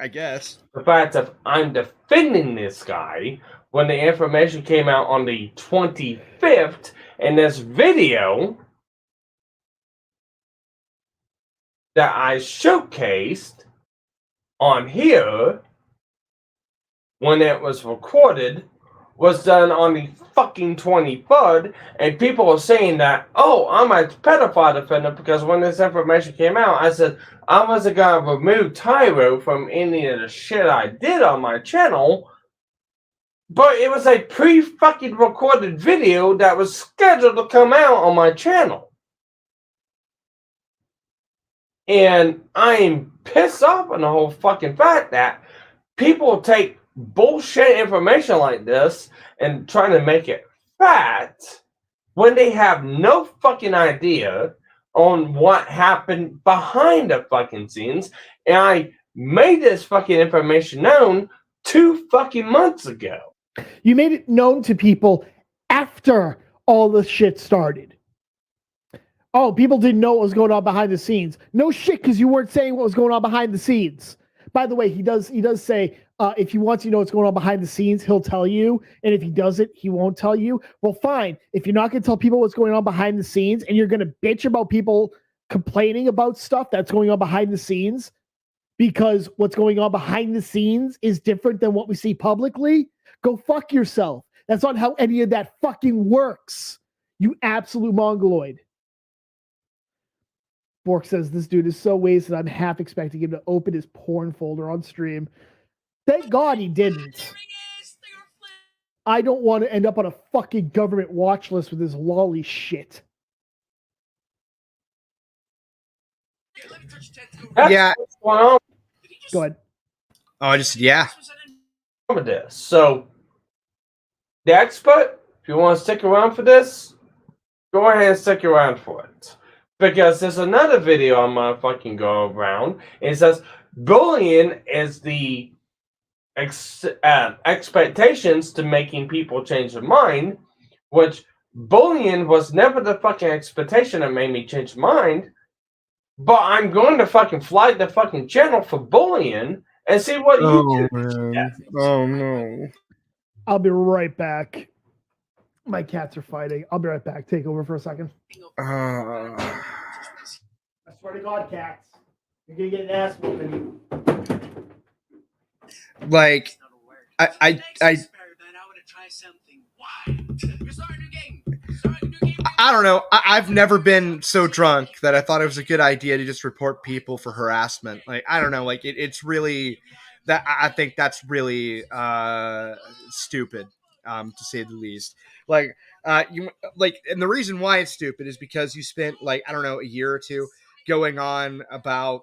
I guess. The fact that I'm defending this guy when the information came out on the 25th in this video that I showcased on here when it was recorded was done on the fucking 23rd, and people are saying that, oh, I'm a pedophile defender because when this information came out, I said I wasn't going to remove Tyro from any of the shit I did on my channel, but it was a pre-fucking recorded video that was scheduled to come out on my channel. And I'm pissed off on the whole fucking fact that people take bullshit information like this and trying to make it fact when they have no fucking idea on what happened behind the fucking scenes. And I made this fucking information known 2 fucking months ago. You made it known to people after all the shit started. Oh, people didn't know what was going on behind the scenes. No shit, because you weren't saying what was going on behind the scenes. By the way, he does say if he wants you to know what's going on behind the scenes, he'll tell you. And if he doesn't, he won't tell you. Well, fine. If you're not going to tell people what's going on behind the scenes and you're going to bitch about people complaining about stuff that's going on behind the scenes because what's going on behind the scenes is different than what we see publicly, go fuck yourself. That's not how any of that fucking works. You absolute mongoloid. Bork says, this dude is so wasted, I'm half expecting him to open his porn folder on stream. Thank God he didn't. I don't want to end up on a fucking government watch list with this lolly shit. Yeah. What's going on? Go ahead. Oh, I just, yeah. With this. So, the expert, if you want to stick around for this, go ahead and stick around for it. Because there's another video I'm gonna fucking go around. It says bullying is the expectations to making people change their mind, which bullying was never the fucking expectation that made me change my mind. But I'm going to fucking flag the fucking channel for bullying and see what you do. Oh no. I'll be right back. My cats are fighting. I'll be right back. Take over for a second. I swear to God, cats. You're going to get an ass whooping. Like, I don't know. I've never been so drunk that I thought it was a good idea to just report people for harassment. Like, I don't know. Like, it's really that I think that's really stupid, to say the least. Like, and the reason why it's stupid is because you spent like, I don't know, a year or two going on about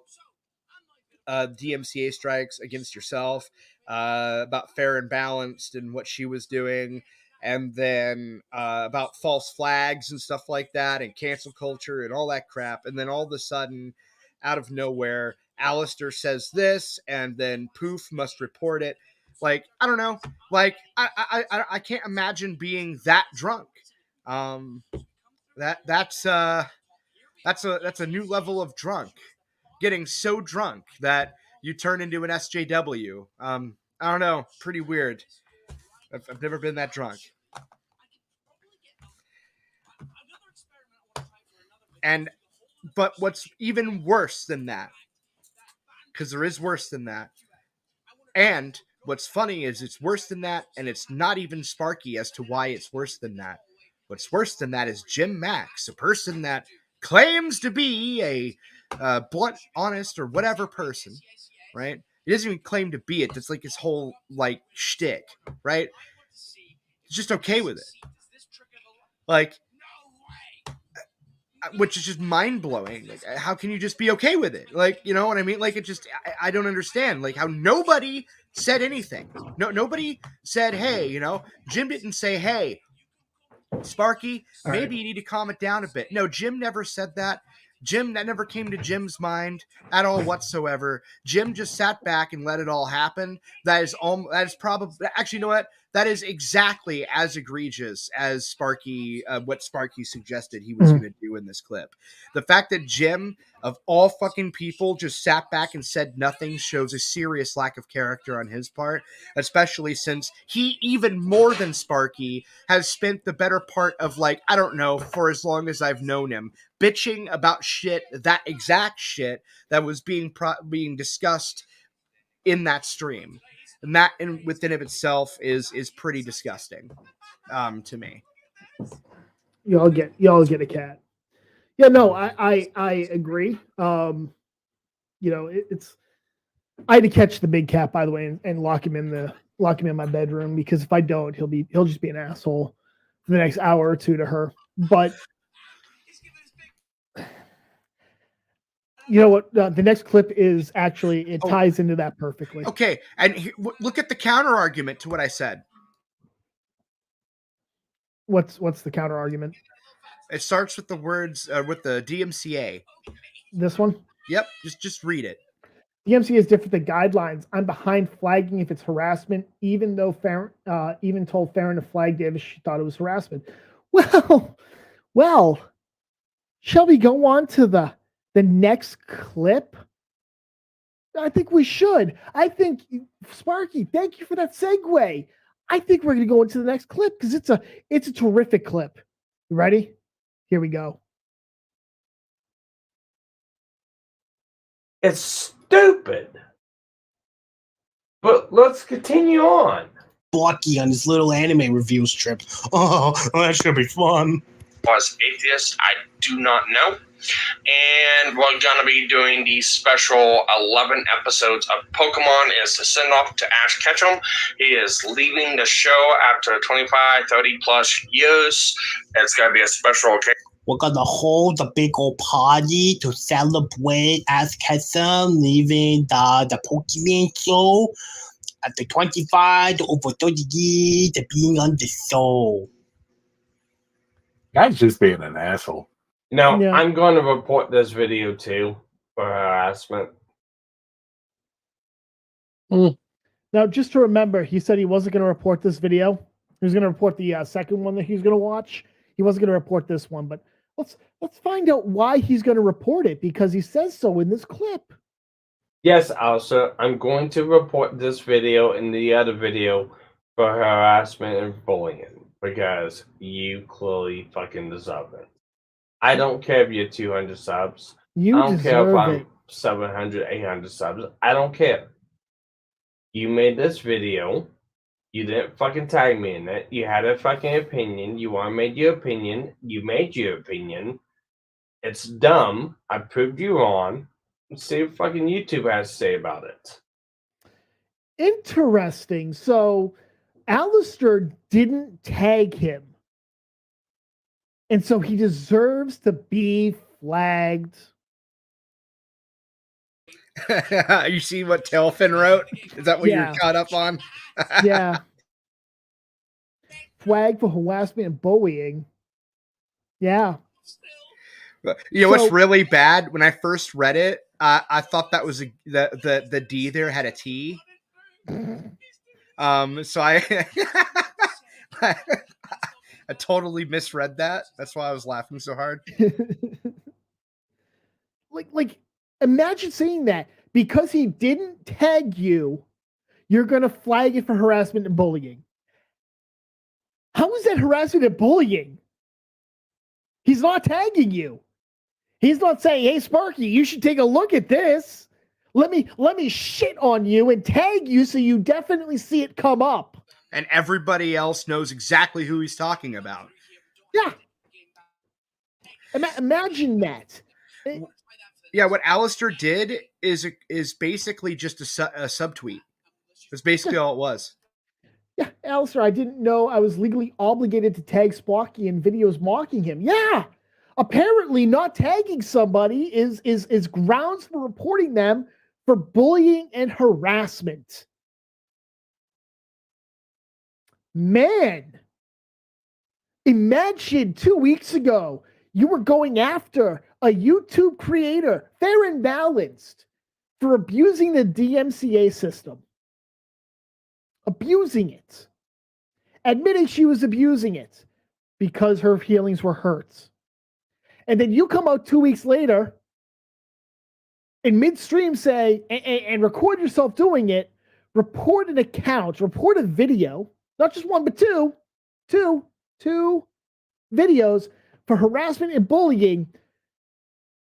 DMCA strikes against yourself, about Fair and Balanced and what she was doing, and then about false flags and stuff like that, and cancel culture and all that crap. And then all of a sudden, out of nowhere, Alistair says this, and then Poof must report it. Like, I don't know. Like, I can't imagine being that drunk. That's a new level of drunk. Getting so drunk that you turn into an SJW. I don't know. Pretty weird. I've never been that drunk. But what's even worse than that, because there is worse than that, and what's funny is it's worse than that, and it's not even Sparky as to why it's worse than that. What's worse than that is Jim Max, a person that claims to be a blunt, honest, or whatever person, right? He doesn't even claim to be it. That's like his whole, like, shtick, right? He's just okay with it. Like, which is just mind-blowing. Like, how can you just be okay with it? Like, you know what I mean? Like, it just, I don't understand. Like, how nobody said anything. Nobody said, hey, you know, Jim didn't say, hey, Sparky, maybe you need to calm it down a bit. No, Jim never said that. That never came to Jim's mind at all whatsoever. Jim just sat back and let it all happen. That is probably, actually, you know what? That is exactly as egregious as Sparky, what Sparky suggested he was going to do in this clip. The fact that Jim, of all fucking people, just sat back and said nothing shows a serious lack of character on his part, especially since he, even more than Sparky, has spent the better part of, like, I don't know, for as long as I've known him, bitching about shit, that exact shit that was being discussed in that stream. And that within of itself is pretty disgusting to me. Y'all get a cat. Yeah, no, I agree. You know, it's I had to catch the big cat, by the way, and lock him in my bedroom, because if I don't, he'll just be an asshole for the next hour or two to her. But you know what? The next clip is actually, it ties into that perfectly. Okay, and look at the counter argument to what I said. What's the counter argument? It starts with the words with the DMCA. This one? Yep, just read it. DMCA is different than guidelines. I'm behind flagging if it's harassment, even though even told Farron to flag Davis, she thought it was harassment. Well, shall we go on to the next clip? I think we should. I think, Sparky, thank you for that segue. I think we're going to go into the next clip because it's a terrific clip. You ready? Here we go. It's stupid. But let's continue on. Sparky on his little anime reviews trip. Oh, that should be fun. Was atheist, I do not know. And we're going to be doing the special 11 episodes of Pokemon as a send-off to Ash Ketchum. He is leaving the show after 25, 30 plus years. It's going to be a special occasion. We're going to hold a big old party to celebrate Ash Ketchum leaving the Pokemon show after 25 to over 30 years of being on the show. Guy's just being an asshole. No, yeah. I'm going to report this video too for harassment. Now, just to remember, he said he wasn't going to report this video. He was going to report the second one that he's going to watch. He wasn't going to report this one, but let's find out why he's going to report it, because he says so in this clip. Yes, Elsa, I'm going to report this video and the other video for harassment and bullying, because you clearly fucking deserve it. I don't care if you're 200 subs. I don't care if I'm 700, 800 subs. I don't care. You made this video. You didn't fucking tag me in it. You had a fucking opinion. You want to make your opinion. You made your opinion. It's dumb. I proved you wrong. Let's see what fucking YouTube has to say about it. Interesting. So, Alistair didn't tag him. And so he deserves to be flagged. You see what Tailfin wrote? Is that what you're caught up on? Yeah. Flagged for harassment and bullying. Yeah. What's really bad? When I first read it, I thought that was the D there had a T. So I I totally misread that. That's why I was laughing so hard. like imagine saying that because he didn't tag you, you're gonna flag it for harassment and bullying. How is that harassment and bullying? He's not tagging you. He's not saying, "Hey, Sparky, you should take a look at this. Let me shit on you and tag you so you definitely see it come up." And everybody else knows exactly who he's talking about. Yeah. Imagine that. Yeah, what Alistair did is basically just a subtweet. That's basically all it was. Yeah, Alistair, I didn't know I was legally obligated to tag Sparky in videos mocking him. Yeah. Apparently, not tagging somebody is grounds for reporting them for bullying and harassment. Man, imagine 2 weeks ago you were going after a YouTube creator, fair and balanced, for abusing the DMCA system. Abusing it. Admitting she was abusing it because her feelings were hurt. And then you come out 2 weeks later in midstream say, and record yourself doing it, report an account, report a video, not just one, but two videos for harassment and bullying,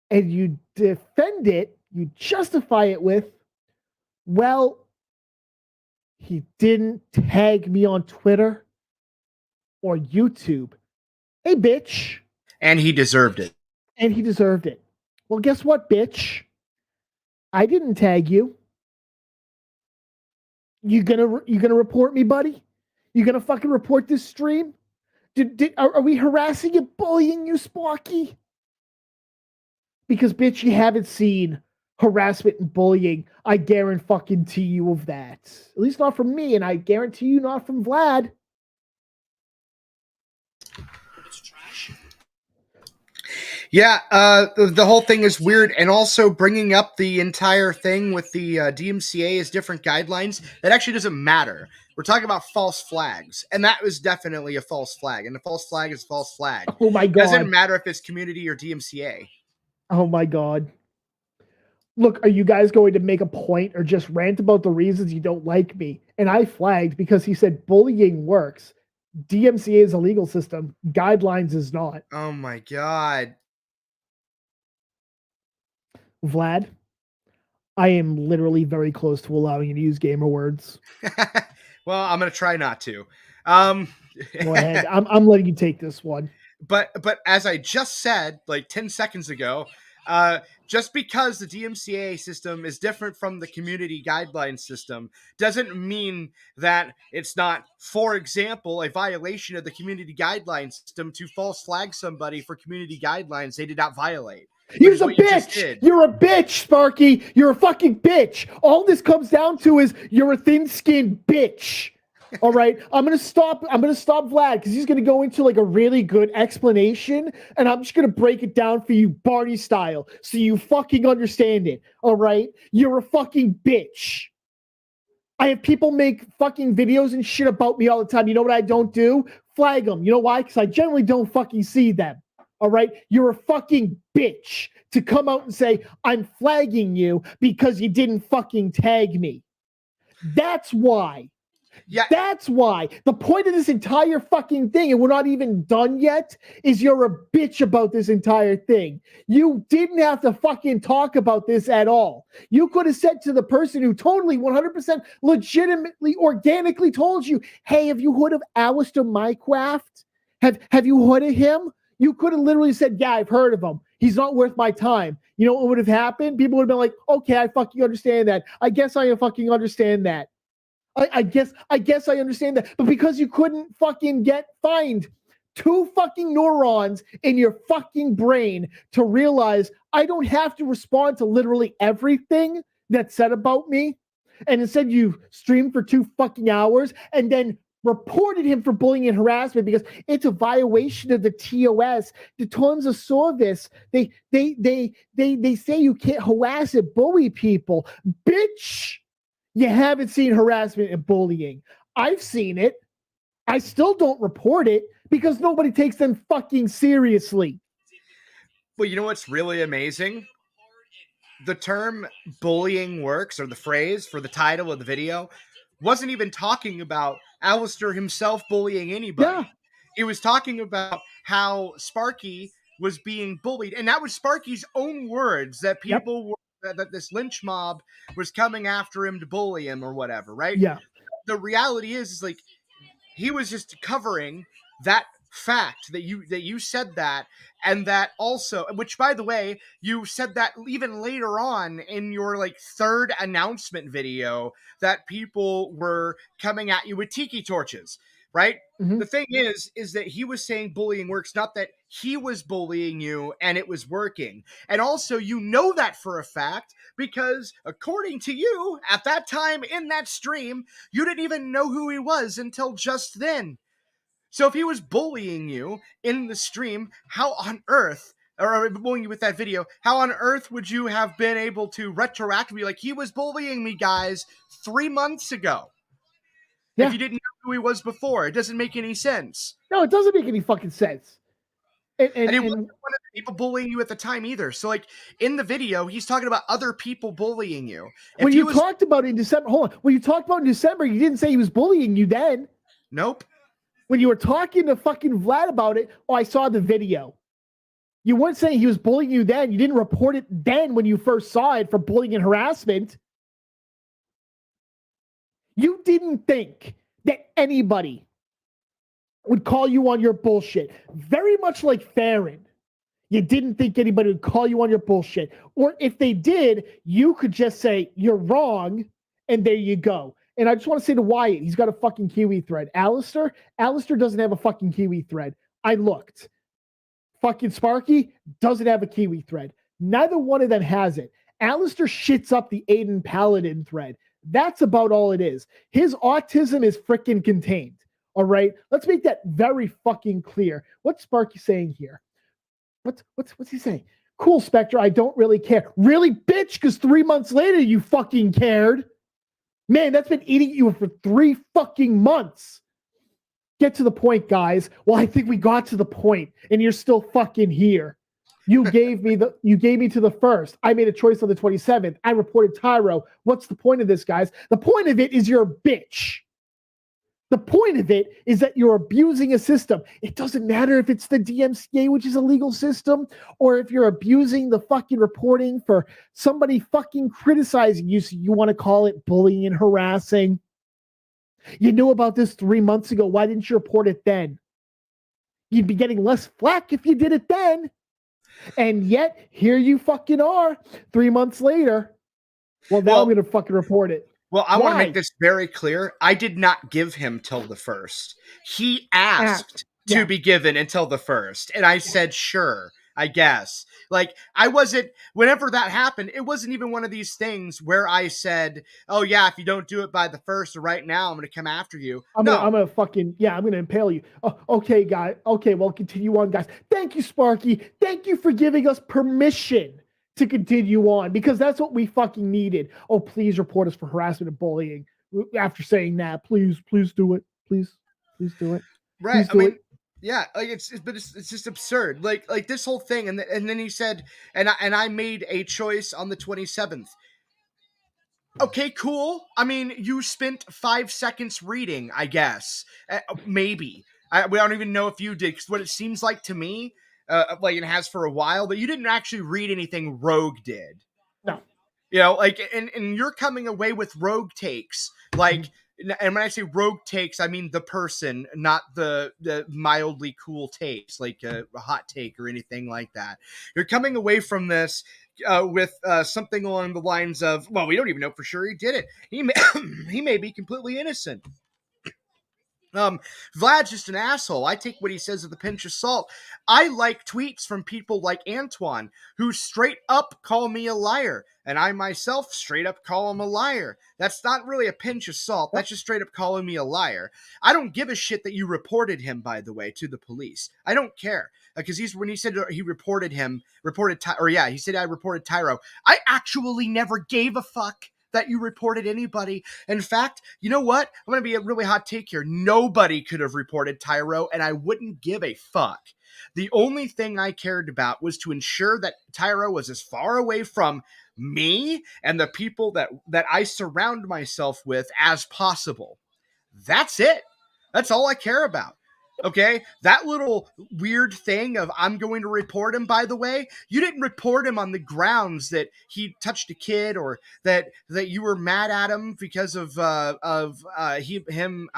and you defend it, you justify it with, well, he didn't tag me on Twitter or YouTube. Hey, bitch. And he deserved it. And he deserved it. Well, guess what, bitch? I didn't tag you. You gonna report me, buddy? You gonna fucking report this stream? Are we harassing and bullying you, Sparky? Because, bitch, you haven't seen harassment and bullying. I guarantee you of that. At least not from me, and I guarantee you not from Vlad. Yeah, the whole thing is weird, and also bringing up the entire thing with the DMCA as different guidelines, that actually doesn't matter. We're talking about false flags, and that was definitely a false flag, and a false flag is a false flag. Oh my God. It doesn't matter if it's community or DMCA. Oh my God. Look, are you guys going to make a point or just rant about the reasons you don't like me? And I flagged because he said bullying works. DMCA is a legal system. Guidelines is not. Oh my God. Vlad, I am literally very close to allowing you to use gamer words. Well, I'm going to try not to. Go ahead. I'm letting you take this one. But as I just said, like 10 seconds ago, just because the DMCA system is different from the community guidelines system doesn't mean that it's not, for example, a violation of the community guidelines system to false flag somebody for community guidelines they did not violate. You're a bitch. You're a bitch, Sparky. You're a fucking bitch. All this comes down to is you're a thin-skinned bitch. All right, I'm gonna stop Vlad because he's gonna go into like a really good explanation, and I'm just gonna break it down for you, Barney style, so you fucking understand it. All right, you're a fucking bitch. I have people make fucking videos and shit about me all the time. You know what I don't do? Flag them. You know why? Because I generally don't fucking see them. All right, you're a fucking bitch to come out and say I'm flagging you because you didn't fucking tag me. That's why. Yeah. That's why. The point of this entire fucking thing, and we're not even done yet, is you're a bitch about this entire thing. You didn't have to fucking talk about this at all. You could have said to the person who totally 100% legitimately, organically told you, hey, have you heard of Alistair Mycraft? Have you heard of him? You could have literally said, yeah, I've heard of him. He's not worth my time. You know what would have happened? People would have been like, okay, I fucking understand that. I guess I fucking understand that. I guess I understand that. But because you couldn't fucking find 2 fucking neurons in your fucking brain to realize I don't have to respond to literally everything that's said about me. And instead you stream for 2 fucking hours and then reported him for bullying and harassment because it's a violation of the TOS, the terms of service. They say you can't harass and bully people. Bitch, you haven't seen harassment and bullying. I've seen it. I still don't report it because nobody takes them fucking seriously. Well, you know what's really amazing? The term bullying works, or the phrase for the title of the video, wasn't even talking about Alistair himself bullying anybody. Yeah. He was talking about how Sparky was being bullied, and that was Sparky's own words, that people were, that this lynch mob was coming after him to bully him or whatever, right? Yeah. The reality is like he was just covering that fact that you said that, and that also, which by the way, you said that even later on in your like third announcement video, that people were coming at you with tiki torches, right? Mm-hmm. The thing is that he was saying bullying works, not that he was bullying you and it was working. And also, you know that for a fact because according to you, at that time in that stream, you didn't even know who he was until just then. So if he was bullying you in the stream, how on earth, or bullying you with that video, how on earth would you have been able to retroactively, like, he was bullying me, guys, 3 months ago? Yeah. If you didn't know who he was before, it doesn't make any sense. No, it doesn't make any fucking sense. And he wasn't one of the people bullying you at the time either. So, like, in the video, he's talking about other people bullying you. When you talked about it in December, hold on. When you talked about it in December, you didn't say he was bullying you then. Nope. When you were talking to fucking Vlad about it, I saw the video. You weren't saying he was bullying you then. You didn't report it then when you first saw it for bullying and harassment. You didn't think that anybody would call you on your bullshit. Very much like Farron. You didn't think anybody would call you on your bullshit. Or if they did, you could just say, you're wrong, and there you go. And I just want to say to Wyatt, he's got a fucking Kiwi thread. Alistair doesn't have a fucking Kiwi thread. I looked. Fucking Sparky doesn't have a Kiwi thread. Neither one of them has it. Alistair shits up the Aiden Paladin thread. That's about all it is. His autism is freaking contained. All right? Let's make that very fucking clear. What's Sparky saying here? What's he saying? Cool, Spectre, I don't really care. Really, bitch? Because 3 months later, you fucking cared. Man, that's been eating you for 3 fucking months. Get to the point, guys. Well, I think we got to the point, and you're still fucking here. You gave me to the first. I made a choice on the 27th. I reported Tyro. What's the point of this, guys? The point of it is you're a bitch. The point of it is that you're abusing a system. It doesn't matter if it's the DMCA, which is a legal system, or if you're abusing the fucking reporting for somebody fucking criticizing you, so you want to call it bullying and harassing. You knew about this 3 months ago. Why didn't you report it then? You'd be getting less flack if you did it then. And yet, here you fucking are 3 months later. Well, now I'm going to fucking report it. Well, I want to make this very clear. I did not give him till the 1st. He asked to be given until the 1st. And I said, sure, I guess. Like, I wasn't, whenever that happened, it wasn't even one of these things where I said, oh yeah, if you don't do it by the 1st or right now, I'm going to come after you. I'm going to impale you. Oh, okay, guys. Okay, well, continue on, guys. Thank you, Sparky. Thank you for giving us permission to continue on, because that's what we fucking needed. Oh, please report us for harassment and bullying. After saying that, please do it. Please do it. Right. I mean, yeah, like it's just absurd. Like this whole thing, and then he said, and I made a choice on the 27th. Okay, cool. I mean, you spent 5 seconds reading, I guess. Maybe. We don't even know if you did, because what it seems like to me, like it has for a while, but you didn't actually read anything Rogue did. No. You know, like, and you're coming away with Rogue takes, like, and when I say Rogue takes, I mean the person, not the mildly cool takes, like a hot take or anything like that. You're coming away from this with something along the lines of, well, we don't even know for sure he did it. He may be completely innocent. Vlad's just an asshole. I take what he says with a pinch of salt. I like tweets from people like Antoine, who straight up call me a liar, and I myself straight up call him a liar. That's not really a pinch of salt. That's just straight up calling me a liar. I don't give a shit that you reported him, by the way, to the police. I don't care. Because when he said he reported he said I reported Tyro. I actually never gave a fuck that you reported anybody. In fact, you know what? I'm going to be a really hot take here. Nobody could have reported Tyro, and I wouldn't give a fuck. The only thing I cared about was to ensure that Tyro was as far away from me and the people that I surround myself with as possible. That's it. That's all I care about. Okay, that little weird thing of I'm going to report him, by the way, you didn't report him on the grounds that he touched a kid or that you were mad at him because of him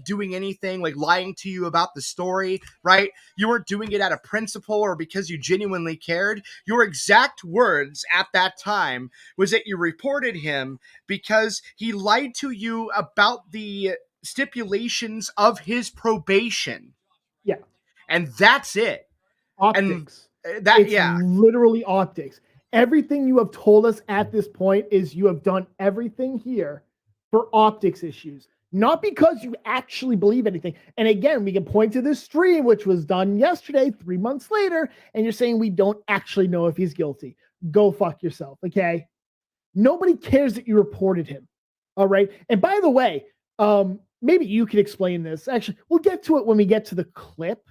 doing anything, like lying to you about the story, right? You weren't doing it out of principle or because you genuinely cared. Your exact words at that time was that you reported him because he lied to you about the stipulations of his probation. Yeah. And that's it. Optics. And it's literally optics. Everything you have told us at this point is you have done everything here for optics issues, not because you actually believe anything. And again, we can point to this stream, which was done yesterday, 3 months later, and you're saying we don't actually know if he's guilty. Go fuck yourself, okay? Nobody cares that you reported him, all right? And by the way, maybe you could explain this. Actually, we'll get to it when we get to the clip,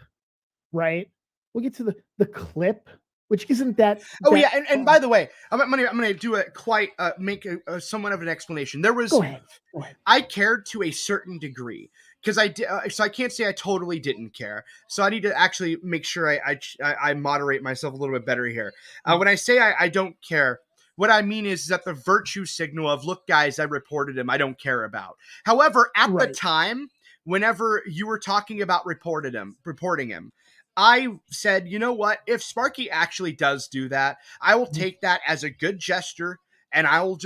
right? We'll get to the clip, which isn't that. Oh yeah, and by the way, I'm gonna do a quite make a somewhat of an explanation. There was. Go ahead. I cared to a certain degree because I did. So I can't say I totally didn't care. So I need to actually make sure I moderate myself a little bit better here. When I say I don't care. What I mean is that the virtue signal of, look, guys, I reported him, I don't care about. However, at the time, whenever you were talking about reporting him, I said, you know what? If Sparky actually does do that, I will take that as a good gesture, and I'll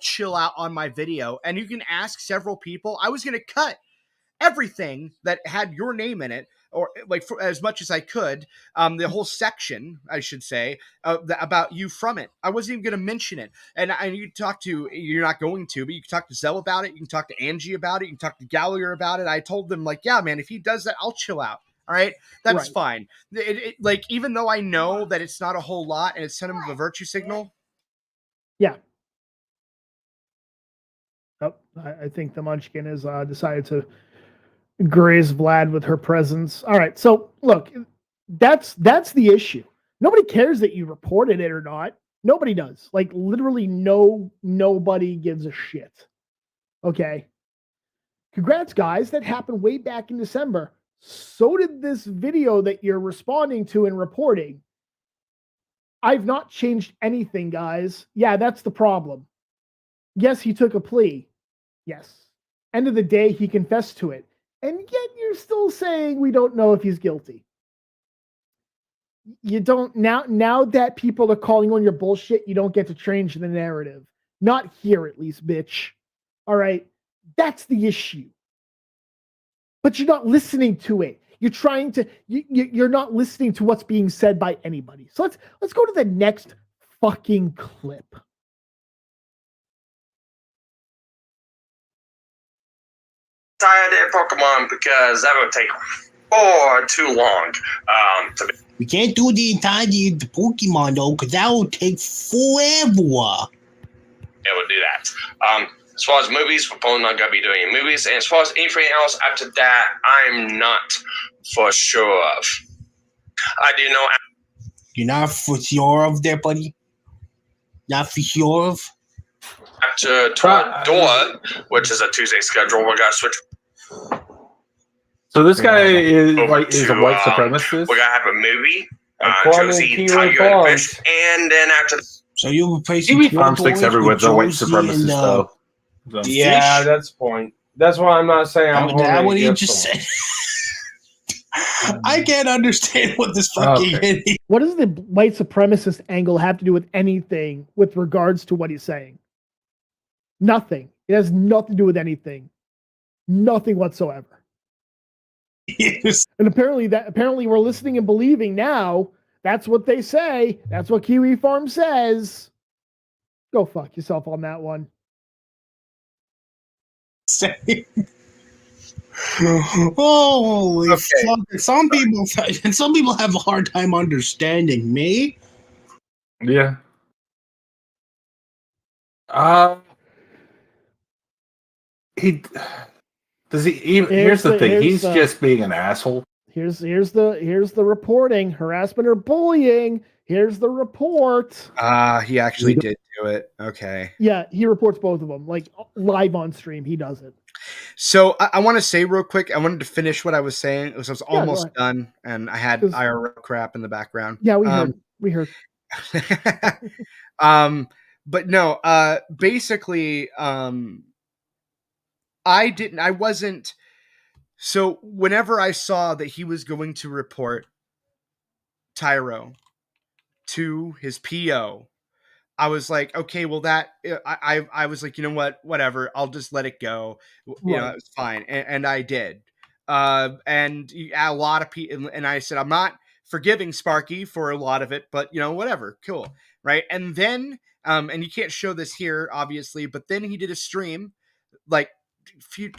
chill out on my video. And you can ask several people. I was going to cut everything that had your name in it, or like for as much as I could, the whole section, I should say, about you from it. I wasn't even going to mention it. And you're not going to, but you can talk to Zell about it. You can talk to Angie about it. You can talk to Gallagher about it. I told them, like, yeah, man, if he does that, I'll chill out. All right. That's fine. Like, even though I know that it's not a whole lot and it's sent him a virtue signal. Yeah. Oh, I think the Munchkin has decided to graze Vlad with her presence. All right, so look, that's the issue. Nobody cares that you reported it or not. Nobody does. Like, literally nobody gives a shit. Okay. Congrats, guys. That happened way back in December. So did this video that you're responding to and reporting. I've not changed anything, guys. Yeah, that's the problem. Yes, he took a plea. Yes. End of the day, he confessed to it. And yet you're still saying we don't know if he's guilty. You don't now that people are calling on your bullshit, you don't get to change the narrative. Not here, at least, bitch. All right. That's the issue. But you're not listening to it. You're trying to. You're not listening to what's being said by anybody. So let's go to the next fucking clip. Tired of Pokemon because that would take far too long. We can't do the entirety of the Pokemon though, because that will take forever. It would do that. As far as movies, we're probably not going to be doing any movies. And as far as anything else after that, I'm not for sure of. I do know. You're not for sure of there, buddy? Not for sure of? After Door, which is a Tuesday schedule, we're going to switch. So this guy is a white supremacist? We're going to have a movie. Josie, Tiger, and Fish. And then after so you replace Kiwi Farm sticks everywhere. The white supremacist, though. So. Yeah, that's the point. That's why I'm not saying I'm that what he just said. I can't understand what this fucking What does the white supremacist angle have to do with anything with regards to what he's saying? Nothing. It has nothing to do with anything. Nothing whatsoever. Yes. And apparently we're listening and believing now. That's what they say. That's what Kiwi Farm says. Go fuck yourself on that one. Holy fuck! Some people have a hard time understanding me. Yeah. He does he even? Here's the thing. He's just being an asshole. Here's the reporting: harassment or bullying. Here's the report. He actually did do it. Okay. Yeah, he reports both of them, like live on stream. He does it. So I want to say real quick, I wanted to finish what I was saying. I was almost done, and I had IRL crap in the background. Yeah, we heard. But no, basically, I wasn't. So whenever I saw that he was going to report Tyro to his PO, I was like, okay, well I was like, you know what, whatever, I'll just let it go. You know, it was fine, and I did. And a lot of people, and I said, I'm not forgiving Sparky for a lot of it, but you know, whatever, cool, right? And then, and you can't show this here, obviously, but then he did a stream, like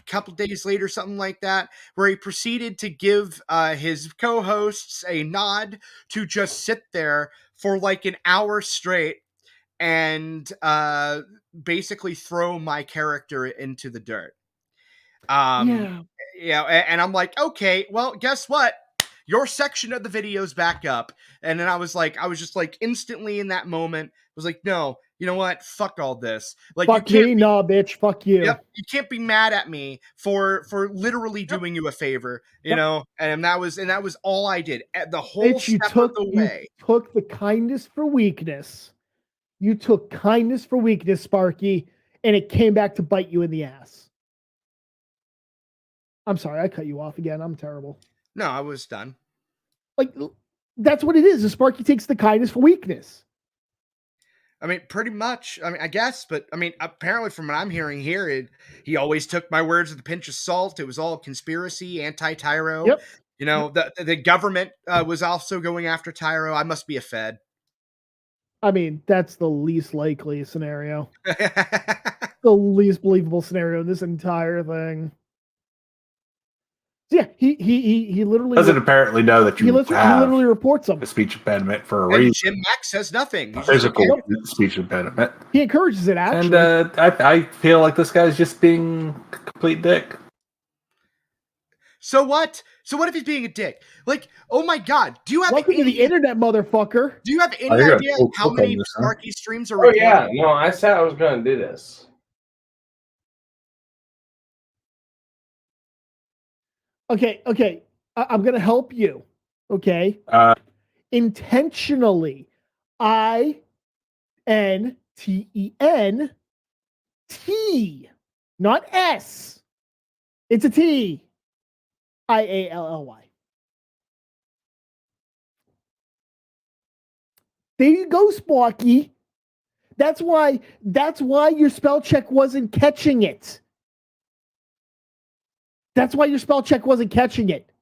couple days later, something like that, where he proceeded to give his co-hosts a nod to just sit there for like an hour straight and basically throw my character into the dirt. Yeah, and I'm like, okay, well, guess what? Your section of the video's back up. And then I was just like instantly in that moment, was like, no, you know what? Fuck all this. Like, fuck me, no, bitch. Fuck you. Yep, you can't be mad at me for literally doing you a favor, you know. And that was all I did. The whole bitch, step of the way. You took the kindness for weakness. You took kindness for weakness, Sparky, and it came back to bite you in the ass. I'm sorry, I cut you off again. I'm terrible. No, I was done. Like, that's what it is. Sparky takes the kindness for weakness. I mean, pretty much. I mean, I guess, but I mean, apparently from what I'm hearing here, he always took my words with a pinch of salt. It was all conspiracy, anti-Tyro. Yep. You know, the government was also going after Tyro. I must be a Fed. I mean, that's the least likely scenario. The least believable scenario in this entire thing. So yeah, he literally doesn't apparently know that he literally reports them. A speech impediment for a reason. Jim Mack says nothing. Physical speech impediment. He encourages it, actually. And I feel like this guy's just being a complete dick. So what? So what if he's being a dick? Like, oh my god, do you have welcome to the internet, motherfucker? Do you have any idea how many Sparky streams are? Oh yeah, no, I said I was going to do this. Okay, I'm going to help you. Okay. Intentionally, INTENT, not S. It's a T. IALLY. There you go, Sparky. That's why your spell check wasn't catching it. That's why your spell check wasn't catching it.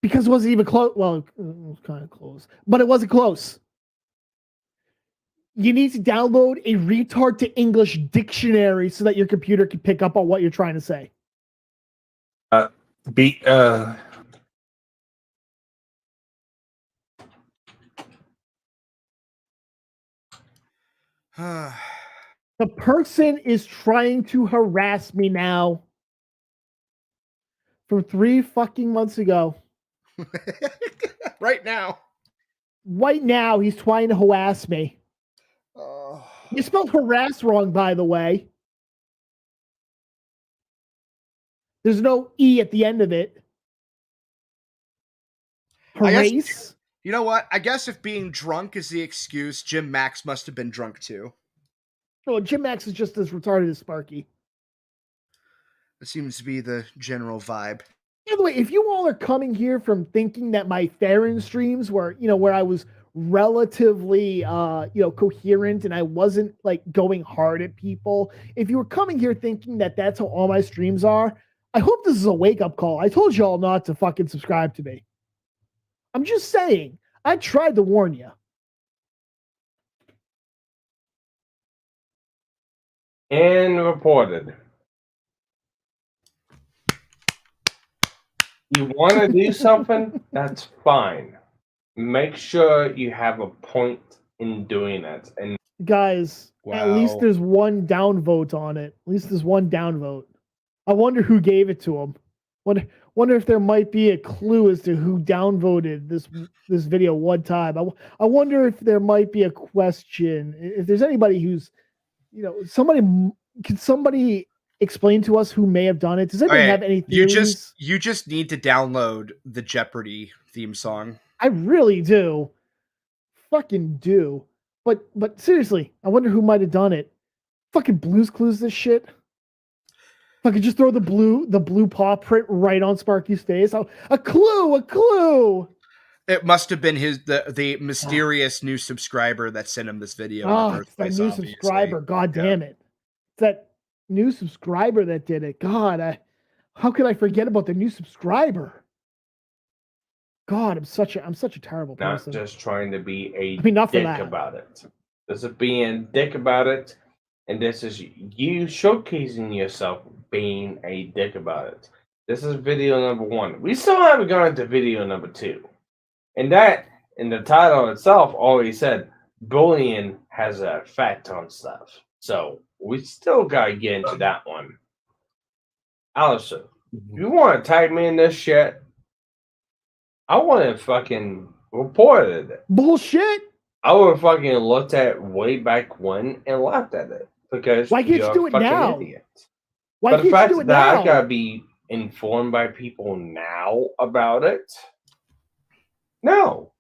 Because it wasn't even close. Well, it was kind of close, but it wasn't close. You need to download a retard to English dictionary so that your computer can pick up on what you're trying to say. The person is trying to harass me now. From 3 fucking months ago. Right now, he's trying to harass me. You spelled harass wrong, by the way. There's no E at the end of it. Harass? You know what? I guess if being drunk is the excuse, Jim Max must have been drunk too. Oh, Jim Max is just as retarded as Sparky. It seems to be the general vibe. By the way, if you all are coming here from thinking that my Farron streams were, where I was relatively, coherent and I wasn't like going hard at people, if you were coming here thinking that that's how all my streams are, I hope this is a wake-up call. I told y'all not to fucking subscribe to me. I'm just saying. I tried to warn you. And reported. You want to do something? That's fine. Make sure you have a point in doing it. And guys, at least there's one downvote on it. At least there's one downvote. I wonder who gave it to him. Wonder if there might be a clue as to who downvoted this video one time. I wonder if there might be a question. If there's anybody who's, can somebody explain to us who may have done it? Does anybody have any theories? You just need to download the Jeopardy theme song. I really do. Fucking do. But seriously, I wonder who might have done it. Fucking Blue's Clues this shit. I could just throw the blue paw print right on Sparky's face. A clue. It must have been the mysterious new subscriber that sent him this video. It's that new subscriber. God damn it. It's that new subscriber that did it. God, how could I forget about the new subscriber? God, I'm such a terrible person. Not just trying to be a dick about it. This is being dick about it. And this is you showcasing yourself being a dick about it. This is video number 1. We still haven't gone into video number 2. And that, in the title itself, already said bullying has an effect on stuff. So we still got to get into that one. Allison, if you want to tag me in this shit, I want to fucking report it. Bullshit. I would have fucking looked at it way back when and laughed at it. Because why can't you do it now? Idiot. Why but can't you do it now? I gotta be informed by people now about it. No.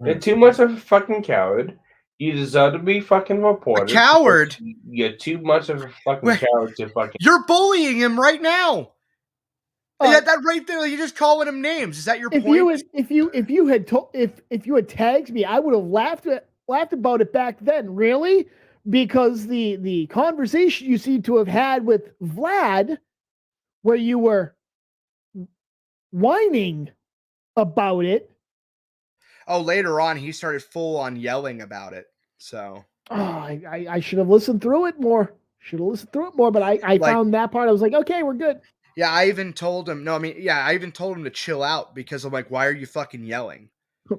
You're too much of a fucking coward. You deserve to be fucking reported. A coward? You're too much of a fucking coward to fucking... You're bullying him right now. That right there, you're just calling him names. Is that your point? If you had tagged me, I would have laughed about it back then. Really? Because the conversation you seem to have had with Vlad, where you were whining about it. Oh, later on, he started full on yelling about it. So I should have listened through it more. But I found that part. I was like, okay, we're good. Yeah, I even told him. I even told him to chill out because I'm like, why are you fucking yelling?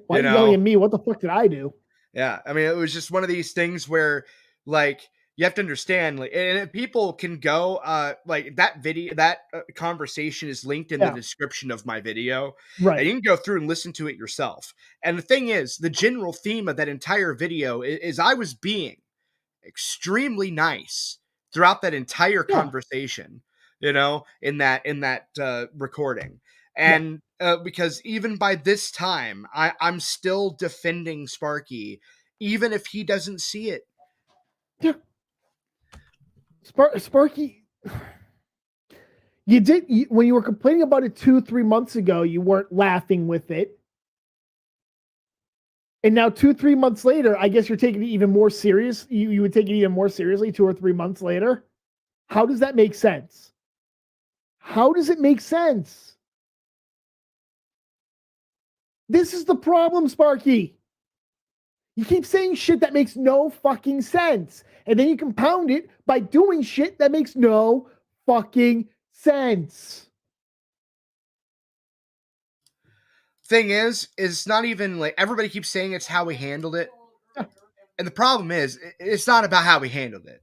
Why are you yelling at me? What the fuck did I do? Yeah, I mean, it was just one of these things where, like, you have to understand, like, and people can go, like, that video, that conversation is linked in the description of my video. Right. And you can go through and listen to it yourself. And the thing is, the general theme of that entire video is I was being extremely nice throughout that entire conversation, in that recording. And because even by this time, I'm still defending Sparky, even if he doesn't see it. Yeah. Sparky, when you were complaining about it 2-3 months ago, you weren't laughing with it. And now 2-3 months later, I guess you're taking it even more serious. You would take it even more seriously 2 or 3 months later. How does that make sense? How does it make sense? This is the problem, Sparky. You keep saying shit that makes no fucking sense. And then you compound it by doing shit that makes no fucking sense. Thing is it's not even like everybody keeps saying it's how we handled it. And the problem is, it's not about how we handled it.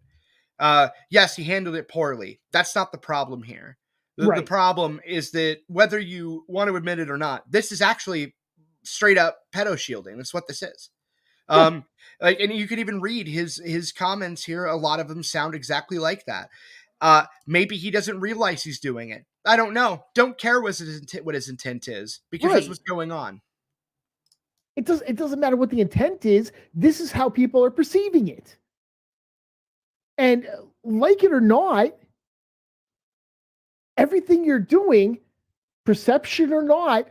Yes, he handled it poorly. That's not the problem here. The problem is that whether you want to admit it or not, this is actually straight up pedo shielding. That's what this is. Like, and you could even read his comments here. A lot of them sound exactly like that. Maybe he doesn't realize he's doing it. I don't know. Don't care what his intent is, because that's what's going on. It doesn't matter what the intent is. This is how people are perceiving it. And like it or not, everything you're doing, perception or not,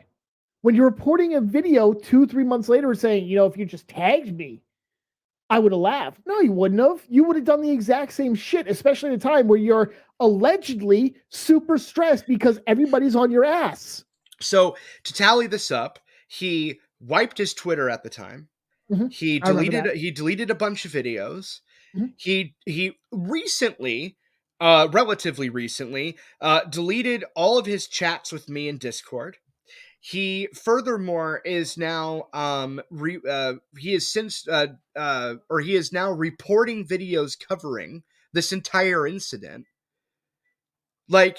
when you're reporting a video 2-3 months later saying, if you just tagged me, I would have laughed. No, you wouldn't have. You would have done the exact same shit, especially at a time where you're allegedly super stressed because everybody's on your ass. So to tally this up, he wiped his Twitter at the time. Mm-hmm. He deleted a bunch of videos. Mm-hmm. He recently, relatively recently, deleted all of his chats with me in Discord. He furthermore is now he is now reporting videos covering this entire incident. Like,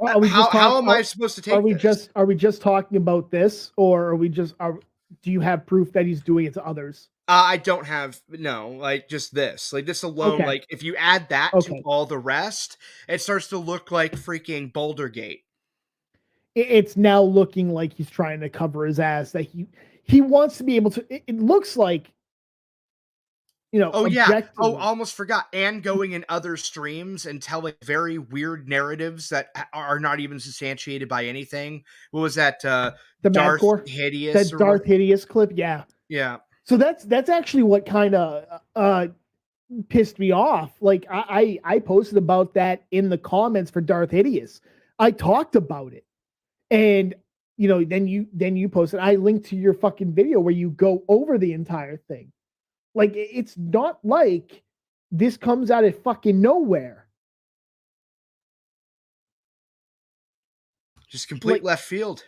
how am I supposed to take this? Are we just talking about this, or are we just do you have proof that he's doing it to others? I don't have just this. Like this alone, Okay. like if you add that to all the rest, it starts to look like freaking Bouldergate. It's now looking like he's trying to cover his ass, that he wants to be able to. It looks like, almost forgot. And going in other streams and telling very weird narratives that are not even substantiated by anything. What was that? The Darth Hideous. That Darth Hideous clip. Yeah. Yeah. So that's actually what kind of pissed me off. Like I posted about that in the comments for Darth Hideous. I talked about it. And then you posted, I linked to your fucking video where you go over the entire thing. Like, it's not like this comes out of fucking nowhere. Just complete left field,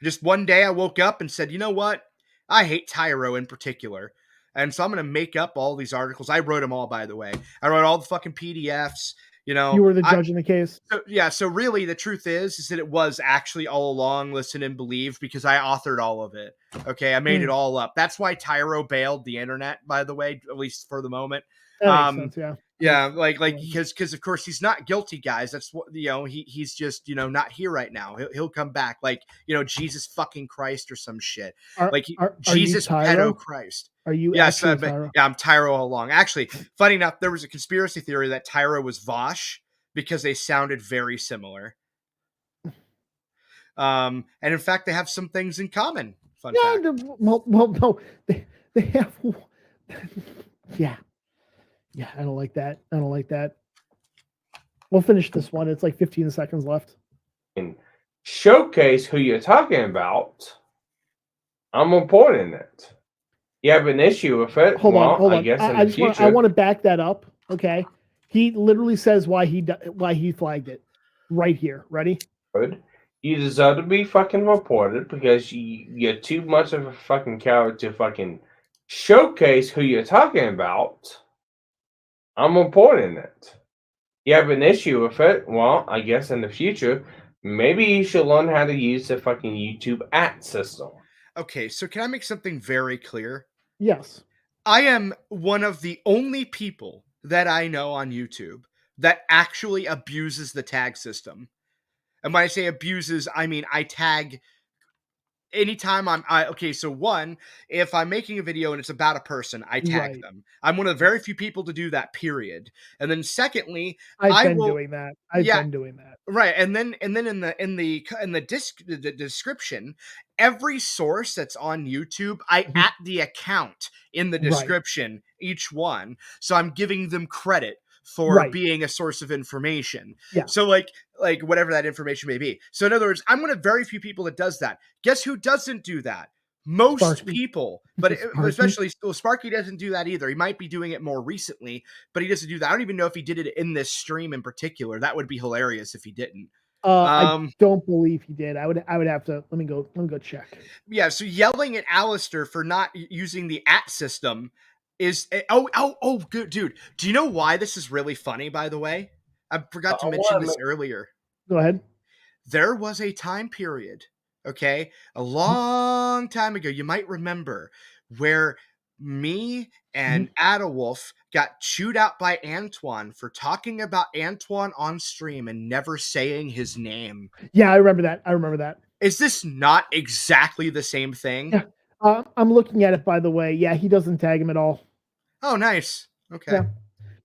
Just one day I woke up and said, you know what? I hate Tyro in particular. And so I'm going to make up all these articles. I wrote them all, by the way. I wrote all the fucking PDFs. You were the judge in the case. So really the truth is that it was actually all along Listen and Believe, because I authored all of it. Okay, I made it all up. That's why Tyro bailed the internet, by the way, at least for the moment. That makes sense, yeah, because of course he's not guilty, guys. That's what he's just not here right now. He'll come back, like Jesus fucking Christ or some shit. Jesus pedo Christ. Are you? Yes, yeah, I'm Tyro all along. Actually, funny enough, there was a conspiracy theory that Tyro was Vosh because they sounded very similar. And in fact, they have some things in common. Fun fact. Well, no, they have. Yeah. Yeah, I don't like that. We'll finish this one. It's like 15 seconds left. And showcase who you're talking about. I'm reporting it. You have an issue with it. Hold on. I guess I want to back that up. Okay. He literally says why he flagged it right here. Ready? Good. You deserve to be fucking reported because you're too much of a fucking coward to fucking showcase who you're talking about. I'm reporting it. You have an issue with it? Well, I guess in the future, maybe you should learn how to use the fucking YouTube ad system. Okay, so can I make something very clear? Yes. I am one of the only people that I know on YouTube that actually abuses the tag system. And when I say abuses, I mean I tag anytime so one, if I'm making a video and it's about a person, I tag them. I'm one of the very few people to do that, period. And then secondly, I've been doing that. Right. And then in the description, every source that's on YouTube, I at the account in the description, each one. So I'm giving them credit for being a source of information. Yeah. So like whatever that information may be. So in other words, I'm one of very few people that does that. Guess who doesn't do that? Most Sparky. People, but especially Sparky doesn't do that either. He might be doing it more recently, but he doesn't do that. I don't even know if he did it in this stream in particular. That would be hilarious if he didn't. I don't believe he did. I would have to let me go check. Yeah, so yelling at Alistair for not using the @ system is good, dude. Do you know why this is really funny, by the way? I forgot to mention this earlier. Go ahead. There was a time period, okay, a long time ago, you might remember, where me and Adawolf got chewed out by Antoine for talking about Antoine on stream and never saying his name. Yeah, I remember that. Is this not exactly the same thing? Yeah. I'm looking at it, by the way. Yeah, he doesn't tag him at all. Oh, nice. Okay. Yeah.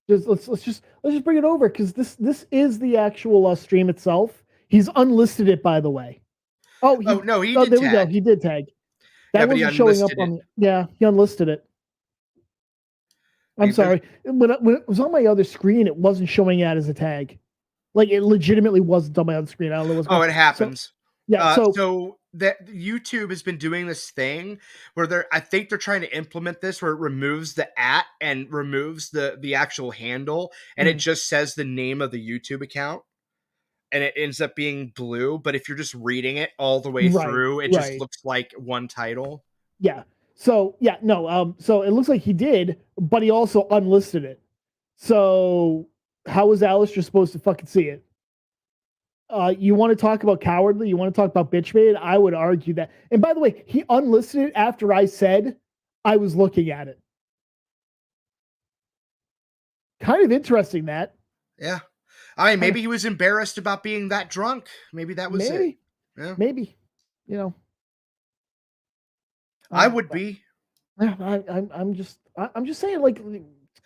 Let's just bring it over, because this is the actual stream itself. He's unlisted it, by the way. No, he did there tag. We go. He did tag. That wasn't showing up on. Yeah, he unlisted it. I'm sorry. When it was on my other screen, it wasn't showing that as a tag. Like it legitimately wasn't on my other screen. I don't know what's going on. It happens. So, yeah. So that YouTube has been doing this thing where I think they're trying to implement this where it removes the @ and removes the actual handle, and it just says the name of the YouTube account, and it ends up being blue. But if you're just reading it all the way through, it just looks like one title. Yeah. So yeah, no. So it looks like he did, but he also unlisted it. So how is Alistair supposed to fucking see it? You want to talk about cowardly? You want to talk about bitch made? I would argue that. And by the way, he unlisted it after I said I was looking at it. Kind of interesting that. Yeah. I mean, maybe he was embarrassed about being that drunk. Maybe that was it. Yeah. Maybe. You know. I would be. I'm just saying, like,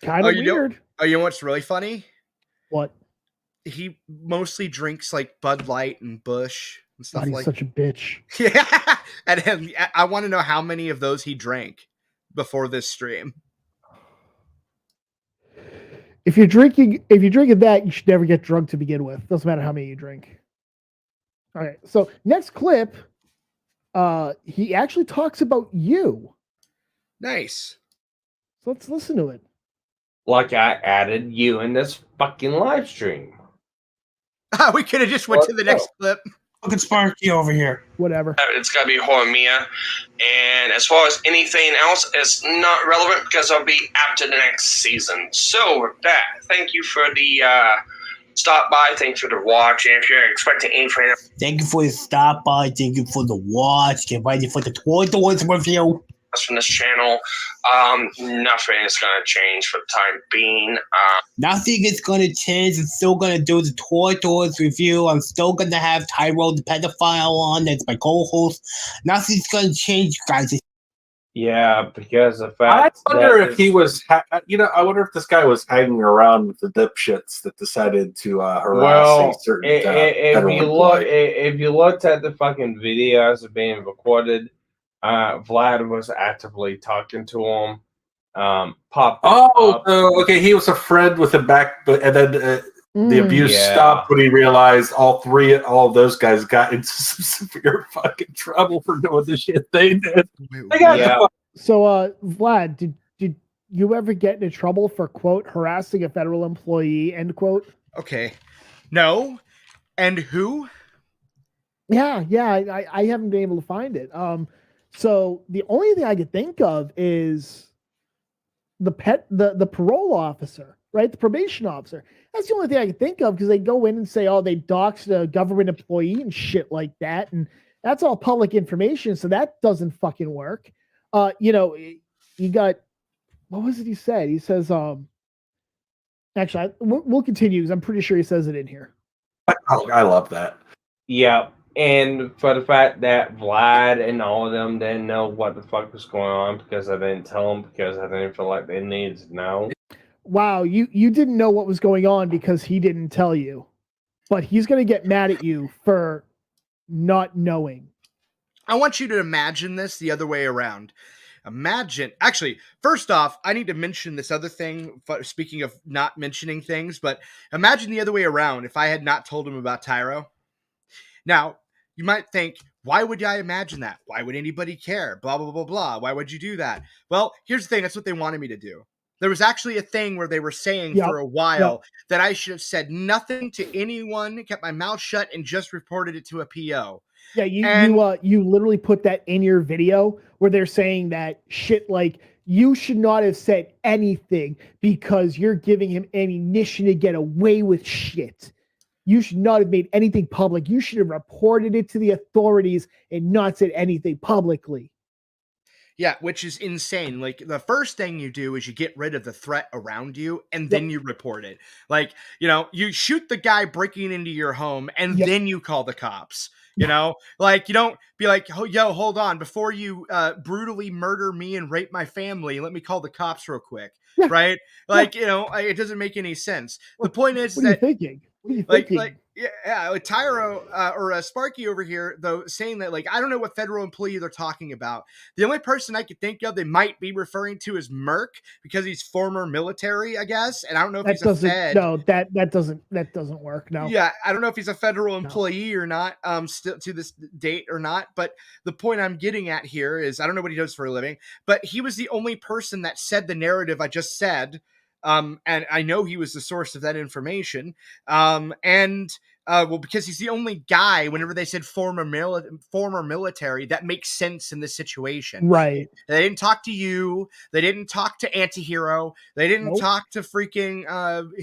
kind of weird. You know what's really funny? What? He mostly drinks like Bud Light and Bush and stuff he's like. Such a bitch. Yeah, and I want to know how many of those he drank before this stream. If you're drinking that, you should never get drunk to begin with. Doesn't matter how many you drink. All right. So next clip, he actually talks about you. Nice. So let's listen to it. Like I added you in this fucking live stream. We could have just went to the next clip. Look at Sparky over here. Whatever. It's got to be Hormia. And as far as anything else, it's not relevant because I'll be after the next season. So with that, thank you for the stop by. Thanks for the watch. And if you're expecting anything, thank you for the stop by. Thank you for the watch. Get ready for the tour doors review. From this channel, nothing is going to change for the time being. Nothing is going to change. I'm still going to do the tour doors review. I'm still going to have Tyro the pedophile on as my co-host. Nothing's going to change, guys. Yeah, because the fact I wonder if he was, I wonder if this guy was hanging around with the dipshits that decided to harass a certain if you looked at the fucking videos of being recorded, Vlad was actively talking to him. Popped up. Okay. He was a friend with him back, and then the abuse stopped when he realized all of those guys got into some severe fucking trouble for doing the shit they did. So, Vlad, did you ever get into trouble for, quote, harassing a federal employee, end quote? Okay. No. And who? Yeah. I haven't been able to find it. So the only thing I could think of is the parole officer, right? The probation officer. That's the only thing I can think of because they go in and say, oh, they doxed a government employee and shit like that. And that's all public information. So that doesn't fucking work. You got, what was it he said? He says, actually, we'll continue because I'm pretty sure he says it in here. I love that. Yeah. And for the fact that Vlad and all of them didn't know what the fuck was going on because I didn't tell them because I didn't feel like they needed to know. Wow, you didn't know what was going on because he didn't tell you. But he's going to get mad at you for not knowing. I want you to imagine this the other way around. Actually, first off, I need to mention this other thing, speaking of not mentioning things, but imagine the other way around if I had not told him about Tyro. Now, you might think, why would I imagine that? Why would anybody care? Blah, blah, blah, blah. Why would you do that? Well, here's the thing. That's what they wanted me to do. There was actually a thing where they were saying for a while that I should have said nothing to anyone, kept my mouth shut, and just reported it to a PO. Yeah, you literally put that in your video where they're saying that shit like, you should not have said anything because you're giving him ammunition to get away with shit. You should not have made anything public. You should have reported it to the authorities and not said anything publicly. Yeah, which is insane. Like, the first thing you do is you get rid of the threat around you, and then you report it. Like, you shoot the guy breaking into your home, and then you call the cops. Like, you don't be like, oh, yo, hold on. Before you brutally murder me and rape my family, let me call the cops real quick. Right? Like, it doesn't make any sense. The point is what are you thinking? What are you thinking? Yeah, Tyro or Sparky over here, though, saying that, like, I don't know what federal employee they're talking about. The only person I could think of they might be referring to is Merc, because he's former military, I guess. And I don't know if he's a Fed. No, that doesn't work. No. Yeah, I don't know if he's a federal employee or not, still to this date or not. But the point I'm getting at here is I don't know what he does for a living, but he was the only person that said the narrative I just said. And I know he was the source of that information. Well, because he's the only guy, whenever they said former military, that makes sense in this situation. Right. They didn't talk to you. They didn't talk to Antihero. They didn't talk to freaking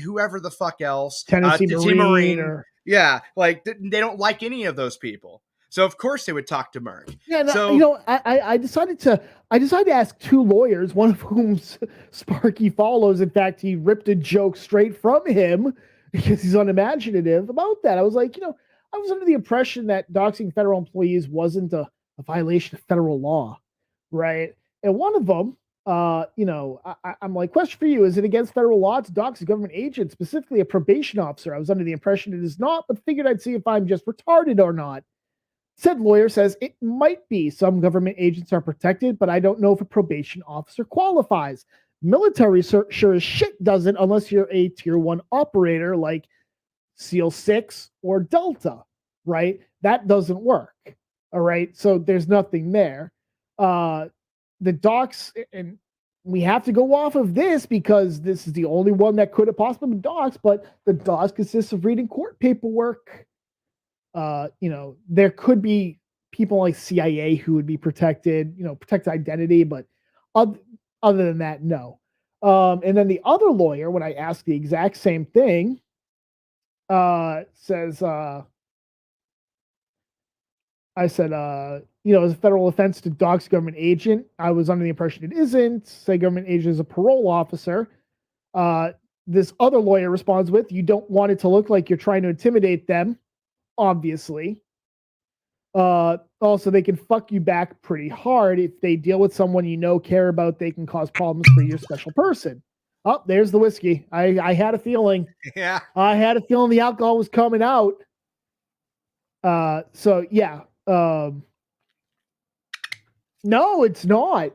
whoever the fuck else. Tennessee Marine. Yeah, like they don't like any of those people. So of course they would talk to Merc. Yeah, so, I decided to ask two lawyers, one of whom Sparky follows. In fact, he ripped a joke straight from him because he's unimaginative about that. I was like, I was under the impression that doxing federal employees wasn't a violation of federal law, right? And one of them, I'm like, question for you: is it against federal law to dox a government agent, specifically a probation officer? I was under the impression it is not, but figured I'd see if I'm just retarded or not. Said lawyer says it might be. Some government agents are protected, but I don't know if a probation officer qualifies. Military sure as shit doesn't, unless you're a tier 1 operator like SEAL 6 or Delta, right? That doesn't work. All right. So there's nothing there. The docs, and we have to go off of this because this is the only one that could have possibly been docs, but the docs consists of reading court paperwork. There could be people like CIA who would be protected, protect identity, but other than that, no. And then the other lawyer, when I asked the exact same thing, says, I said, it's a federal offense to dox government agent. I was under the impression it isn't. Say government agent is a parole officer. This other lawyer responds with, you don't want it to look like you're trying to intimidate them. Obviously. Also, they can fuck you back pretty hard if they deal with someone care about. They can cause problems for your special person. Oh, there's the whiskey. I had a feeling. Yeah. I had a feeling the alcohol was coming out. So yeah. No, it's not.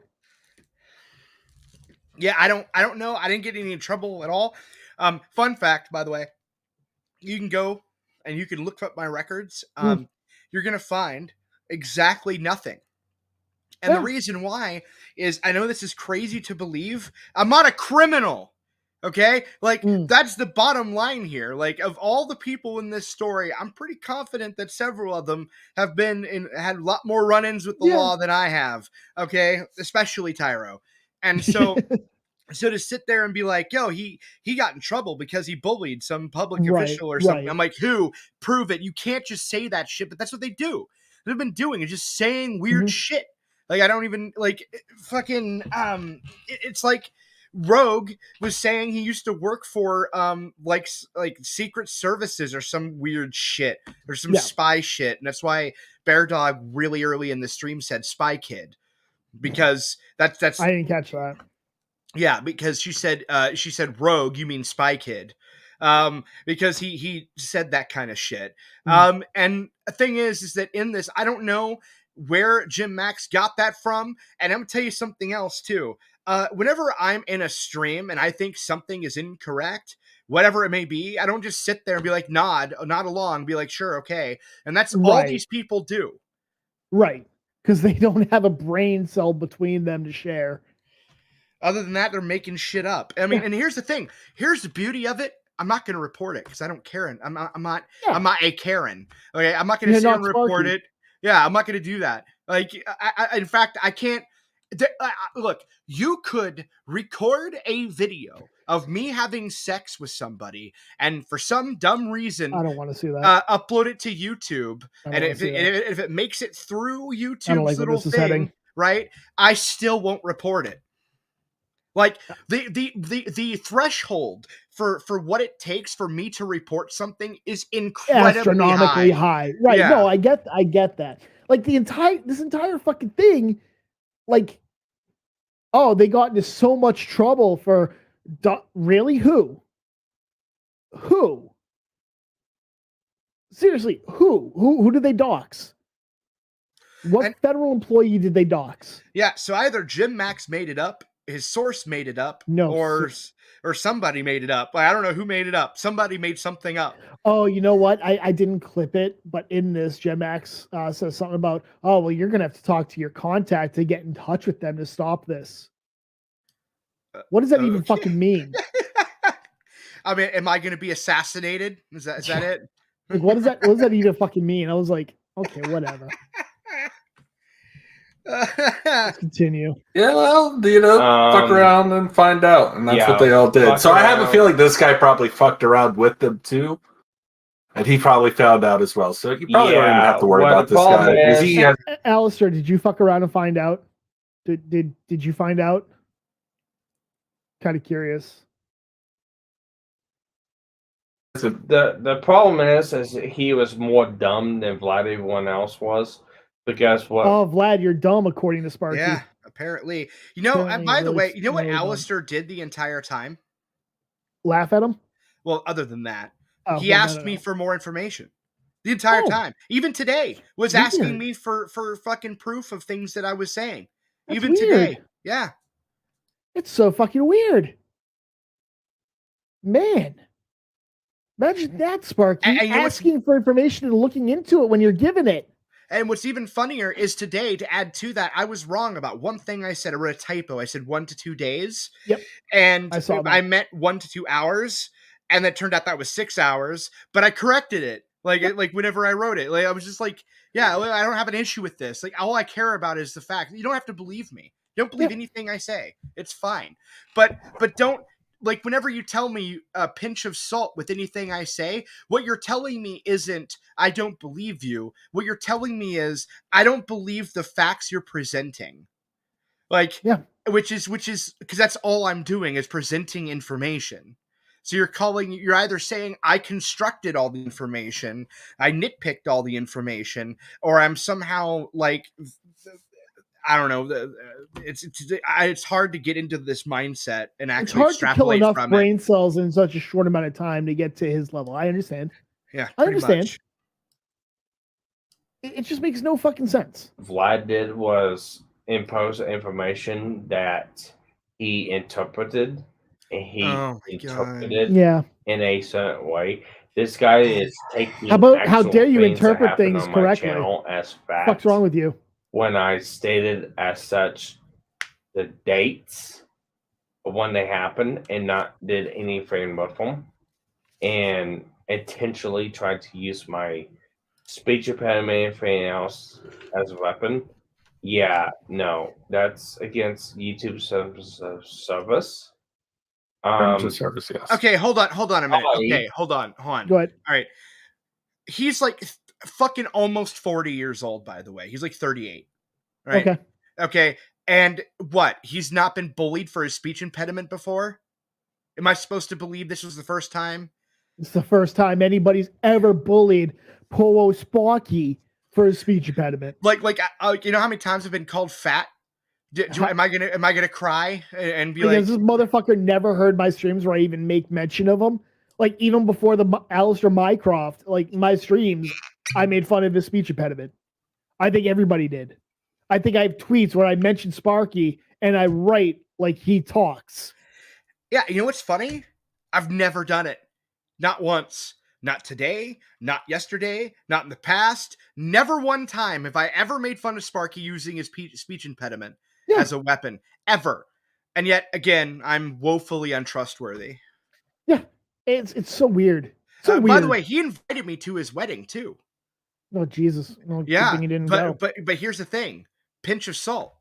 Yeah, I don't know. I didn't get any trouble at all. Fun fact, by the way, you can go and you can look up my records. You're going to find exactly nothing. And the reason why is, I know this is crazy to believe, I'm not a criminal. Okay? Like, that's the bottom line here. Like, of all the people in this story, I'm pretty confident that several of them have had a lot more run-ins with the law than I have. Okay? Especially Tyro. And so... So to sit there and be like, yo, he got in trouble because he bullied some public official or something. Right. I'm like, who? Prove it. You can't just say that shit, but that's what they do. They've been doing is just saying weird shit. Like, I don't even, like, fucking, it's like Rogue was saying he used to work for, like Secret Services or some weird shit or some spy shit. And that's why Bear Dog really early in the stream said Spy Kid, because that's I didn't catch that. Yeah, because she said Rogue, you mean Spy Kid. Because he said that kind of shit. And the thing is that in this, I don't know where Jim Max got that from. And I'm gonna tell you something else too. Whenever I'm in a stream and I think something is incorrect, whatever it may be, I don't just sit there and be like, nod along, be like, sure, okay. And that's all these people do. Right. Because they don't have a brain cell between them to share. Other than that, they're making shit up. I mean, and here's the thing. Here's the beauty of it. I'm not going to report it because I don't care. I'm not a Karen. Okay, I'm not going to sit and report it. Yeah, I'm not going to do that. Like, in fact, I can't. Look, you could record a video of me having sex with somebody, and for some dumb reason, I don't want to see that. Upload it to YouTube, and if it makes it through YouTube's little thing, right, I still won't report it. Like the threshold for what it takes for me to report something is incredibly astronomically high. Right. Yeah. No, I get that. Like this entire fucking thing, like, oh, they got into so much trouble for really who? seriously, who did they dox? What federal employee did they dox? Yeah, so either Jim Max made it up, his source made it up, No, or somebody made it up. I don't know who made it up. Somebody made something up. Oh, you know what? I didn't clip it, but in this, Jim Max says something about, oh, well, you're gonna have to talk to your contact to get in touch with them to stop this. What does that even fucking mean? I mean, am I going to be assassinated? Is that it? Like, what does that even fucking mean? I was like, okay, whatever. Let's continue. Yeah, well, fuck around and find out, and that's what they all did. So I have a feeling this guy probably fucked around with them too, and he probably found out as well. So you probably don't even have to worry about this guy. Alistair, did you fuck around and find out? Did you find out? Kind of curious. The problem is he was more dumb than Vlad everyone else was. But guess what? Oh, Vlad, you're dumb, according to Sparky. Yeah, apparently. By the way, you know what Alistair did the entire time? Laugh at him? Well, other than that, he asked me for more information. The entire time. Even today was asking me for fucking proof of things that I was saying. That's even weird. Today. Yeah. It's so fucking weird. Man. Imagine that, Sparky. And asking for information and looking into it when you're given it. And what's even funnier is today, to add to that, I was wrong about one thing I said. I wrote a typo. I said 1 to 2 days. Yep. And I meant 1 to 2 hours. And it turned out that was 6 hours. But I corrected it. Like whenever I wrote it. Like I was just like, yeah, I don't have an issue with this. Like all I care about is the fact. You don't have to believe me. You don't believe anything I say. It's fine. But don't, like, whenever you tell me a pinch of salt with anything I say, what you're telling me isn't, I don't believe you. What you're telling me is, I don't believe the facts you're presenting. Like, which is, because that's all I'm doing is presenting information. So you're either saying I constructed all the information, I nitpicked all the information, or I'm somehow like, I don't know. It's hard to get into this mindset and actually extrapolate from it. It's hard to kill enough brain cells in such a short amount of time to get to his level. I understand. Yeah, I understand. It just makes no fucking sense. Vlad did was impose information that he interpreted, and he interpreted in a certain way. This guy is taking. How dare you interpret things correctly? As facts. What's wrong with you? When I stated as such the dates of when they happened and not did anything with them, and intentionally tried to use my speech impediment and anything else as a weapon. Yeah, no, that's against YouTube service. Service, yes. Okay, hold on a minute. Okay, hold on. Go ahead. All right. He's like fucking almost 40 years old, by the way. He's like 38. Right? Okay. And what? He's not been bullied for his speech impediment before? Am I supposed to believe this was the first time? It's the first time anybody's ever bullied Polo Sparky for his speech impediment. Like, you know how many times I've been called fat? Am I gonna cry and be because this motherfucker never heard my streams where I even make mention of him? Like, even before the Alistair Mycroft, like, my streams, I made fun of his speech impediment. I think everybody did. I think I have tweets where I mention Sparky and I write like he talks. Yeah, you know what's funny? I've never done it. Not once. Not today. Not yesterday. Not in the past. Never one time have I ever made fun of Sparky using his speech impediment as a weapon. Ever. And yet, again, I'm woefully untrustworthy. Yeah. It's so weird. So weird. By the way, he invited me to his wedding, too. Oh, Jesus. No, yeah, he didn't go. But here's the thing. Pinch of salt.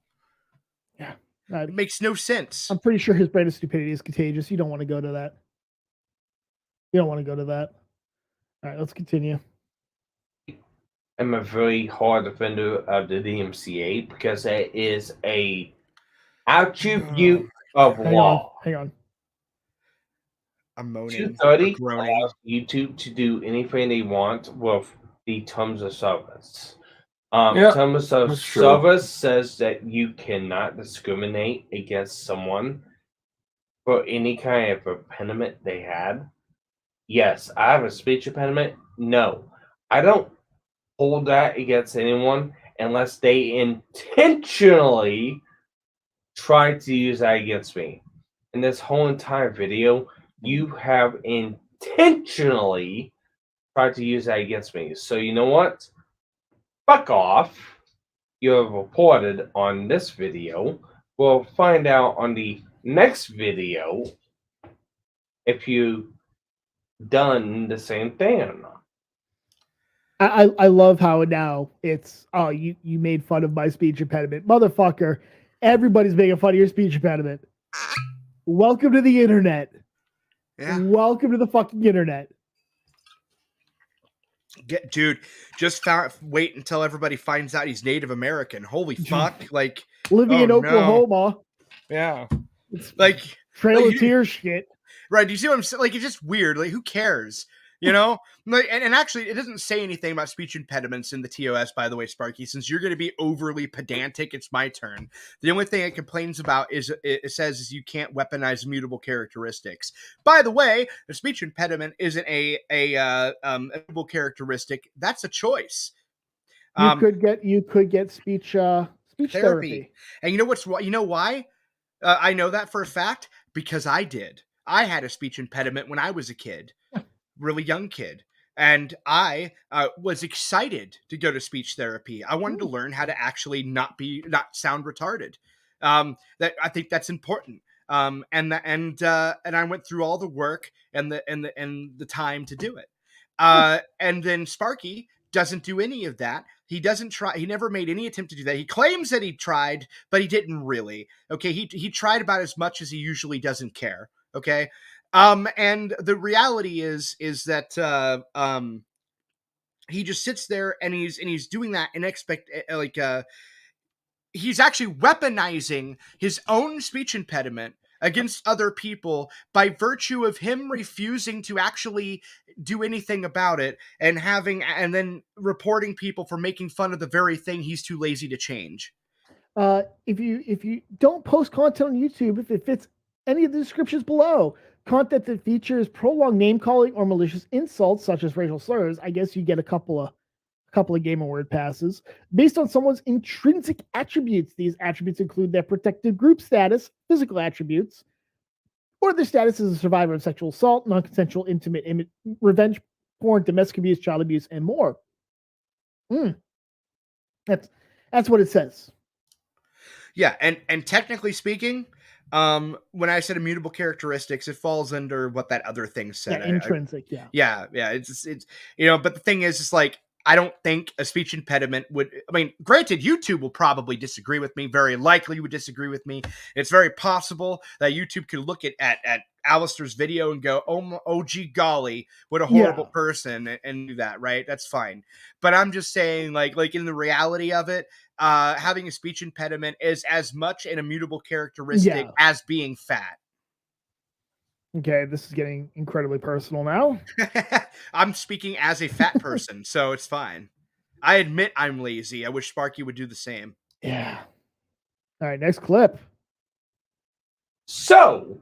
Yeah. It makes no sense. I'm pretty sure his brain of stupidity is contagious. You don't want to go to that. All right, let's continue. I'm a very hard defender of the DMCA because it is a attribute of law. Hang on. I'm moaning. 230 allows YouTube to do anything they want with the terms of service. Terms of service says that you cannot discriminate against someone for any kind of impediment they had. Yes, I have a speech impediment. No, I don't hold that against anyone unless they intentionally try to use that against me. In this whole entire video, you have intentionally tried to use that against me. So you know what? Fuck off. You have reported on this video. We'll find out on the next video if you done the same thing or not. I love how now it's, oh, you made fun of my speech impediment. Motherfucker, everybody's making fun of your speech impediment. Welcome to the internet. Yeah. Welcome to the fucking internet. Dude, just wait until everybody finds out he's Native American. Holy fuck. Like, living in Oklahoma. No. Yeah. It's like Trail of Tears shit. Right. Do you see what I'm saying? Like, it's just weird. Like, who cares? You know? Like, and actually, it doesn't say anything about speech impediments in the TOS, by the way, Sparky. Since you're going to be overly pedantic, it's my turn. The only thing it complains about is it says you can't weaponize immutable characteristics. By the way, the speech impediment isn't a immutable characteristic. That's a choice. You could get speech therapy. And you know why? I know that for a fact because I did. I had a speech impediment when I was a kid. Really young kid, and I was excited to go to speech therapy. I wanted to learn how to actually not sound retarded. That I think that's important. And I went through all the work and the time to do it. And then Sparky doesn't do any of that. He doesn't try. He never made any attempt to do that. He claims that he tried, but he didn't really. Okay, he tried about as much as he usually doesn't care. Okay. And the reality is that he just sits there and he's doing that and he's actually weaponizing his own speech impediment against other people by virtue of him refusing to actually do anything about it and then reporting people for making fun of the very thing he's too lazy to change. If you don't post content on YouTube, if it fits any of the descriptions below, content that features prolonged name calling or malicious insults such as racial slurs, I guess you get a couple of Game Award passes based on someone's intrinsic attributes. These attributes include their protected group status, physical attributes, or their status as a survivor of sexual assault, non-consensual intimate revenge porn, domestic abuse, child abuse, and more. That's what it says. Yeah, and technically speaking, when I said immutable characteristics, it falls under what that other thing said. Yeah, intrinsic, yeah. It's but the thing is, it's like, I don't think a speech impediment would, I mean, granted, YouTube will probably disagree with me, very likely would disagree with me. It's very possible that YouTube could look at Alistair's video and go, oh gee golly, what a horrible person, and do that, right? That's fine. But I'm just saying, like in the reality of it, having a speech impediment is as much an immutable characteristic as being fat. Okay, this is getting incredibly personal now. I'm speaking as a fat person, so it's fine. I admit I'm lazy. I wish Sparky would do the same. Yeah. All right, next clip. So,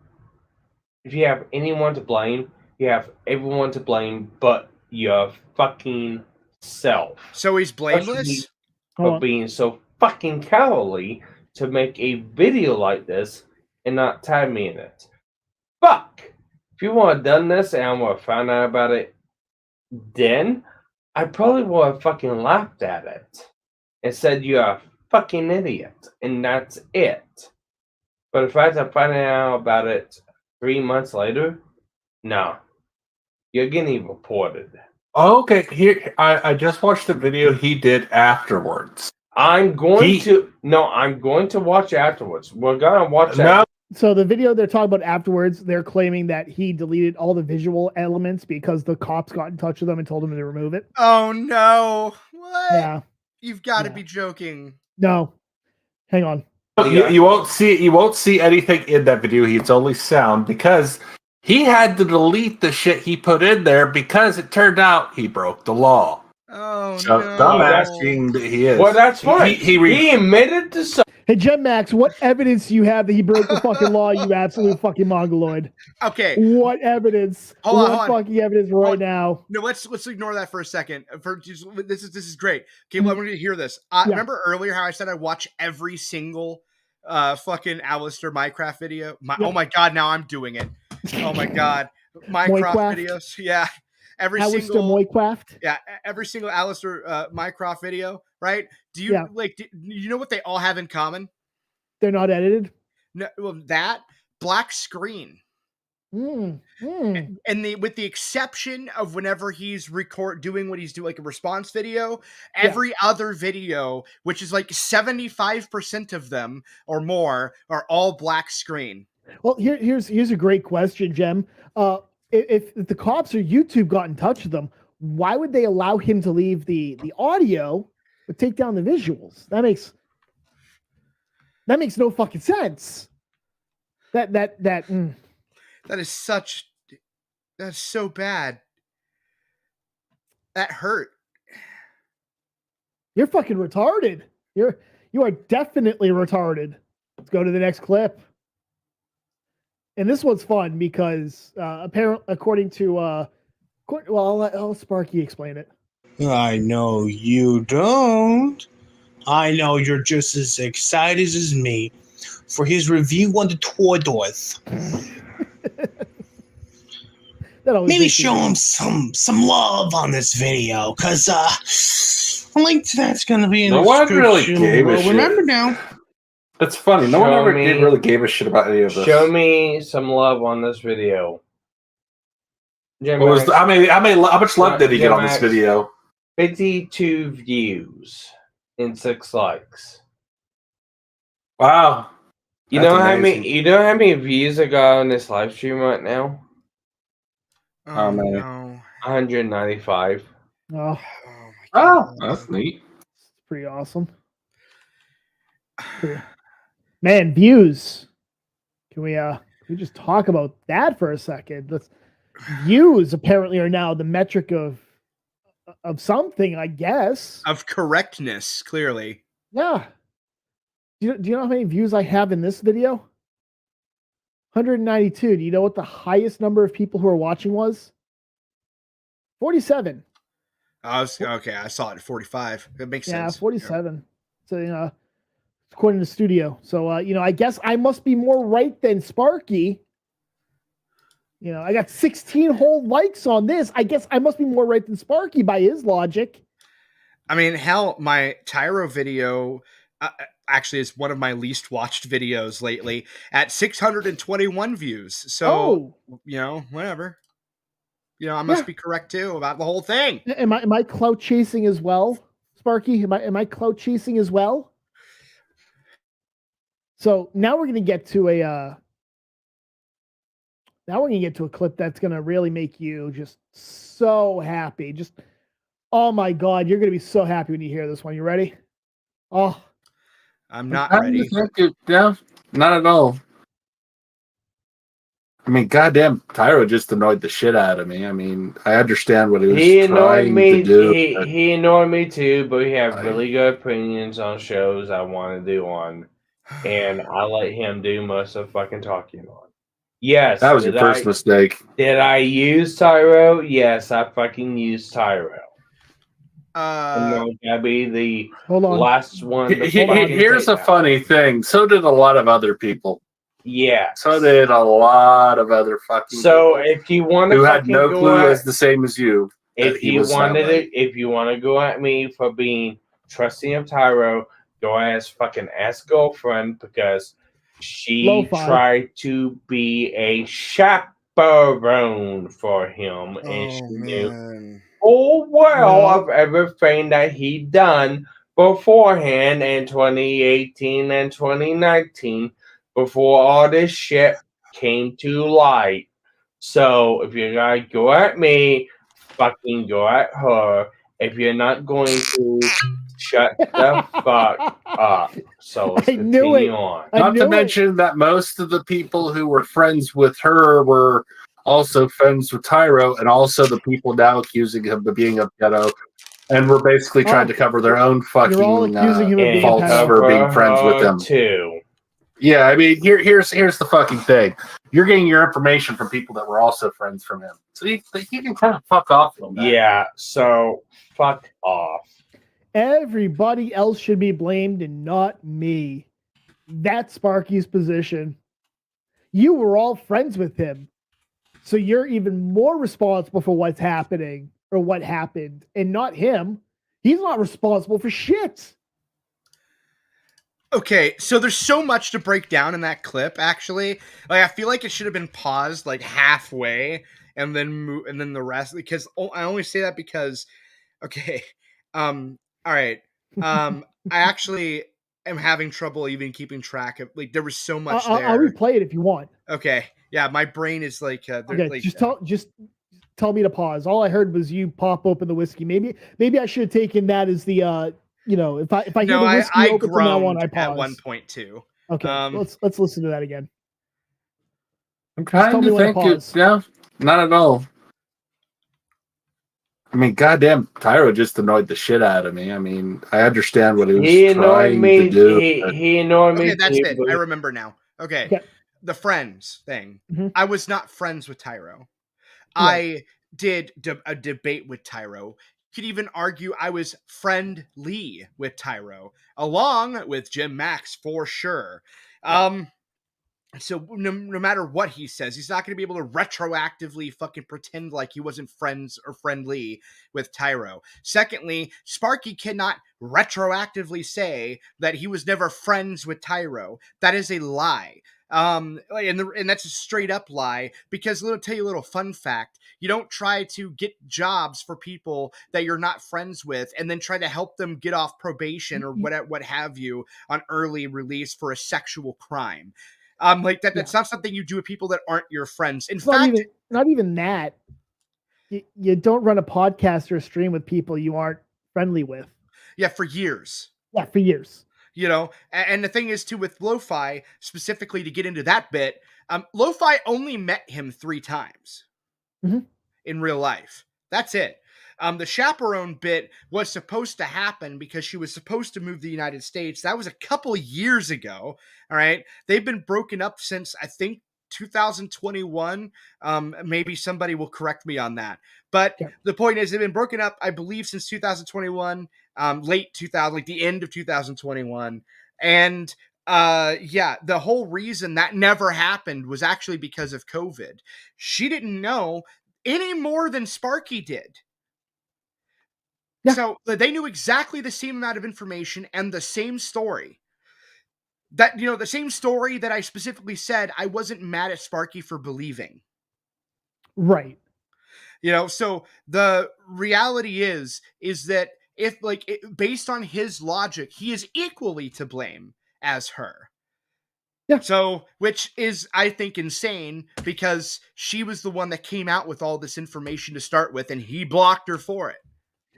if you have anyone to blame, you have everyone to blame but your fucking self. So he's blameless? For being so fucking cowardly to make a video like this and not tag me in it. Fuck! If you would have done this and I would have found out about it, then I probably would have fucking laughed at it and said you're a fucking idiot, and that's it. But if I had to find out about it 3 months later, no. You're getting reported. Okay, here I just watched the video he did afterwards. I'm going to watch afterwards. We're gonna watch that. No. So the video they're talking about afterwards, they're claiming that he deleted all the visual elements because the cops got in touch with him and told him to remove it. Oh no! What? Yeah, you've got to be joking. No, hang on. You won't see anything in that video. It's only sound because he had to delete the shit he put in there because it turned out he broke the law. Oh, so no. I'm asking that he is. Well, that's fine. He admitted to something. Hey, Gem Max, what evidence do you have that he broke the fucking law, you absolute fucking mongoloid? Okay. What evidence? Hold on. Fucking evidence right now? No, let's ignore that for a second. This is great. Okay, well, I want you to hear this. Remember earlier how I said I watch every single fucking Alistair Minecraft video? Oh my god, now I'm doing it. Oh my god. Minecraft videos. Yeah. Every single Alistair Minecraft video, right? Do you you know what they all have in common? They're not edited. No, well, that black screen. And with the exception of whenever he's doing what he's doing, like a response video, every other video, which is like 75% of them or more, are all black screen. Well, here's a great question, Jem. If the cops or YouTube got in touch with them, why would they allow him to leave the audio but take down the visuals? That makes no fucking sense. That is so bad. That hurt. You're fucking retarded. You are definitely retarded. Let's go to the next clip. And this one's fun because apparently, according to I'll let Sparky explain it. I know you don't. I know you're just as excited as me for his review on the Tordoth. Maybe show him some love on this video, because a link to that's going to be in the description. Really gave a shit. Remember now. That's funny. No one ever really gave a shit about any of this. Show me some love on this video. How much love did he get on this video? 52 views and 6 likes. Wow. You know how many views I got on this live stream right now? Oh no. 195. Oh, that's neat. Pretty awesome. Man, views. Can we just talk about that for a second? Views apparently are now the metric of something, I guess. Of correctness, clearly. Yeah. Do you know how many views I have in this video? 192. Do you know what the highest number of people who are watching was? 47. I saw it at 45. It makes sense. Yeah, 47. So, according to the studio. So, I guess I must be more right than Sparky. I got 16 whole likes on this. I guess I must be more right than Sparky by his logic. I mean, hell, my Tyro video actually is one of my least watched videos lately at 621 views. So, whatever. I must be correct too about the whole thing. Am I clout chasing as well, Sparky? Am I clout chasing as well? So now we're gonna get to a clip that's gonna really make you just so happy. Just oh my god, you're gonna be so happy when you hear this one. You ready? Oh, I'm not ready. Yeah, not at all. I mean, goddamn, Tyro just annoyed the shit out of me. I mean, I understand what he was trying to do. He annoyed me too, but he had really good opinions on shows I want to do on, and I let him do most of the fucking talking on. Yes. That was your first mistake. Did I use Tyro? Yes, I fucking used Tyro. That'd be the last one. Here's a funny thing. So did a lot of other people. Yeah. So did a lot of other fucking people if you want to who had no clue as the same as you. If you want to go at me for being trusting of Tyro, go ask girlfriend because she tried to be a chaperone for him, and she knew of everything that he done beforehand in 2018 and 2019 before all this shit came to light. So if you're gonna go at me, fucking go at her. If you're not going to, shut the fuck up. So let's continue on. Not to mention that most of the people who were friends with her were also friends with Tyro, and also the people now accusing him of being a pedo And we're basically trying to cover their own fucking You're all accusing him of being faults for being friends with them. Too. Yeah, I mean, here's the fucking thing. You're getting your information from people that were also friends from him. So you can kind of fuck off from that. Yeah, so fuck off. Everybody else should be blamed and not me. That's Sparky's position. You were all friends with him. So you're even more responsible for what's happening or what happened and not him. He's not responsible for shit. Okay, so there's so much to break down in that clip, actually. Like, I feel like it should have been paused, like, halfway, and then the rest, because I only say that because, okay, all right, I actually am having trouble even keeping track of, like, there was so much there. I'll replay it if you want. Okay, yeah, my brain is like, okay, like, just tell me to pause. All I heard was you pop open the whiskey. Maybe I should have taken that as the, if I hear the whiskey open from now on, I pause. At one point too. Okay, let's listen to that again. I'm trying to think. Yeah, not at all. I mean, goddamn, Tyro just annoyed the shit out of me. I mean, I understand what he was trying to do. He annoyed me. Okay, that's it. I remember now. Okay. The friends thing. Mm-hmm. I was not friends with Tyro. I did a debate with Tyro. Could even argue I was friendly with Tyro, along with Jim Max for sure. So no matter what he says, he's not going to be able to retroactively fucking pretend like he wasn't friends or friendly with Tyro. Secondly, Sparky cannot retroactively say that he was never friends with Tyro. That is a lie. And that's a straight up lie, because let me tell you a little fun fact. You don't try to get jobs for people that you're not friends with and then try to help them get off probation or what have you on early release for a sexual crime. Like that's not something you do with people that aren't your friends. In fact, not even that. You don't run a podcast or a stream with people you aren't friendly with. Yeah, for years. Yeah, for years. You know, and the thing is too with Lo-Fi, specifically to get into that bit, Lo-Fi only met him 3 times in real life. That's it. The chaperone bit was supposed to happen because she was supposed to move to the United States. That was a couple years ago. All right. They've been broken up since, I think, 2021. Maybe somebody will correct me on that. But the point is, they've been broken up, I believe, since 2021, late 2000, like the end of 2021. And the whole reason that never happened was actually because of COVID. She didn't know any more than Sparky did. Yeah. So they knew exactly the same amount of information and the same story. That, the same story that I specifically said I wasn't mad at Sparky for believing. Right. So the reality is that if, based on his logic, he is equally to blame as her. Yeah. So, which is, I think, insane, because she was the one that came out with all this information to start with, and he blocked her for it.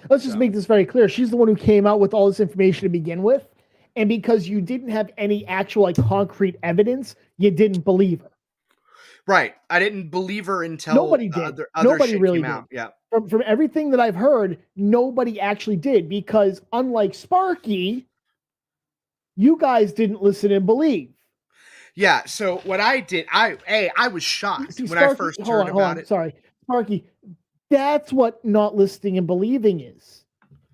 Let's just make this very clear. She's the one who came out with all this information to begin with. And because you didn't have any actual concrete evidence, you didn't believe her. Right. I didn't believe her until nobody did. Nobody really did. Yeah. From everything that I've heard, nobody actually did, because unlike Sparky, you guys didn't listen and believe. Yeah. So what I did, I was shocked when Sparky, I first heard about it. Sorry, Sparky. That's what not listening and believing is.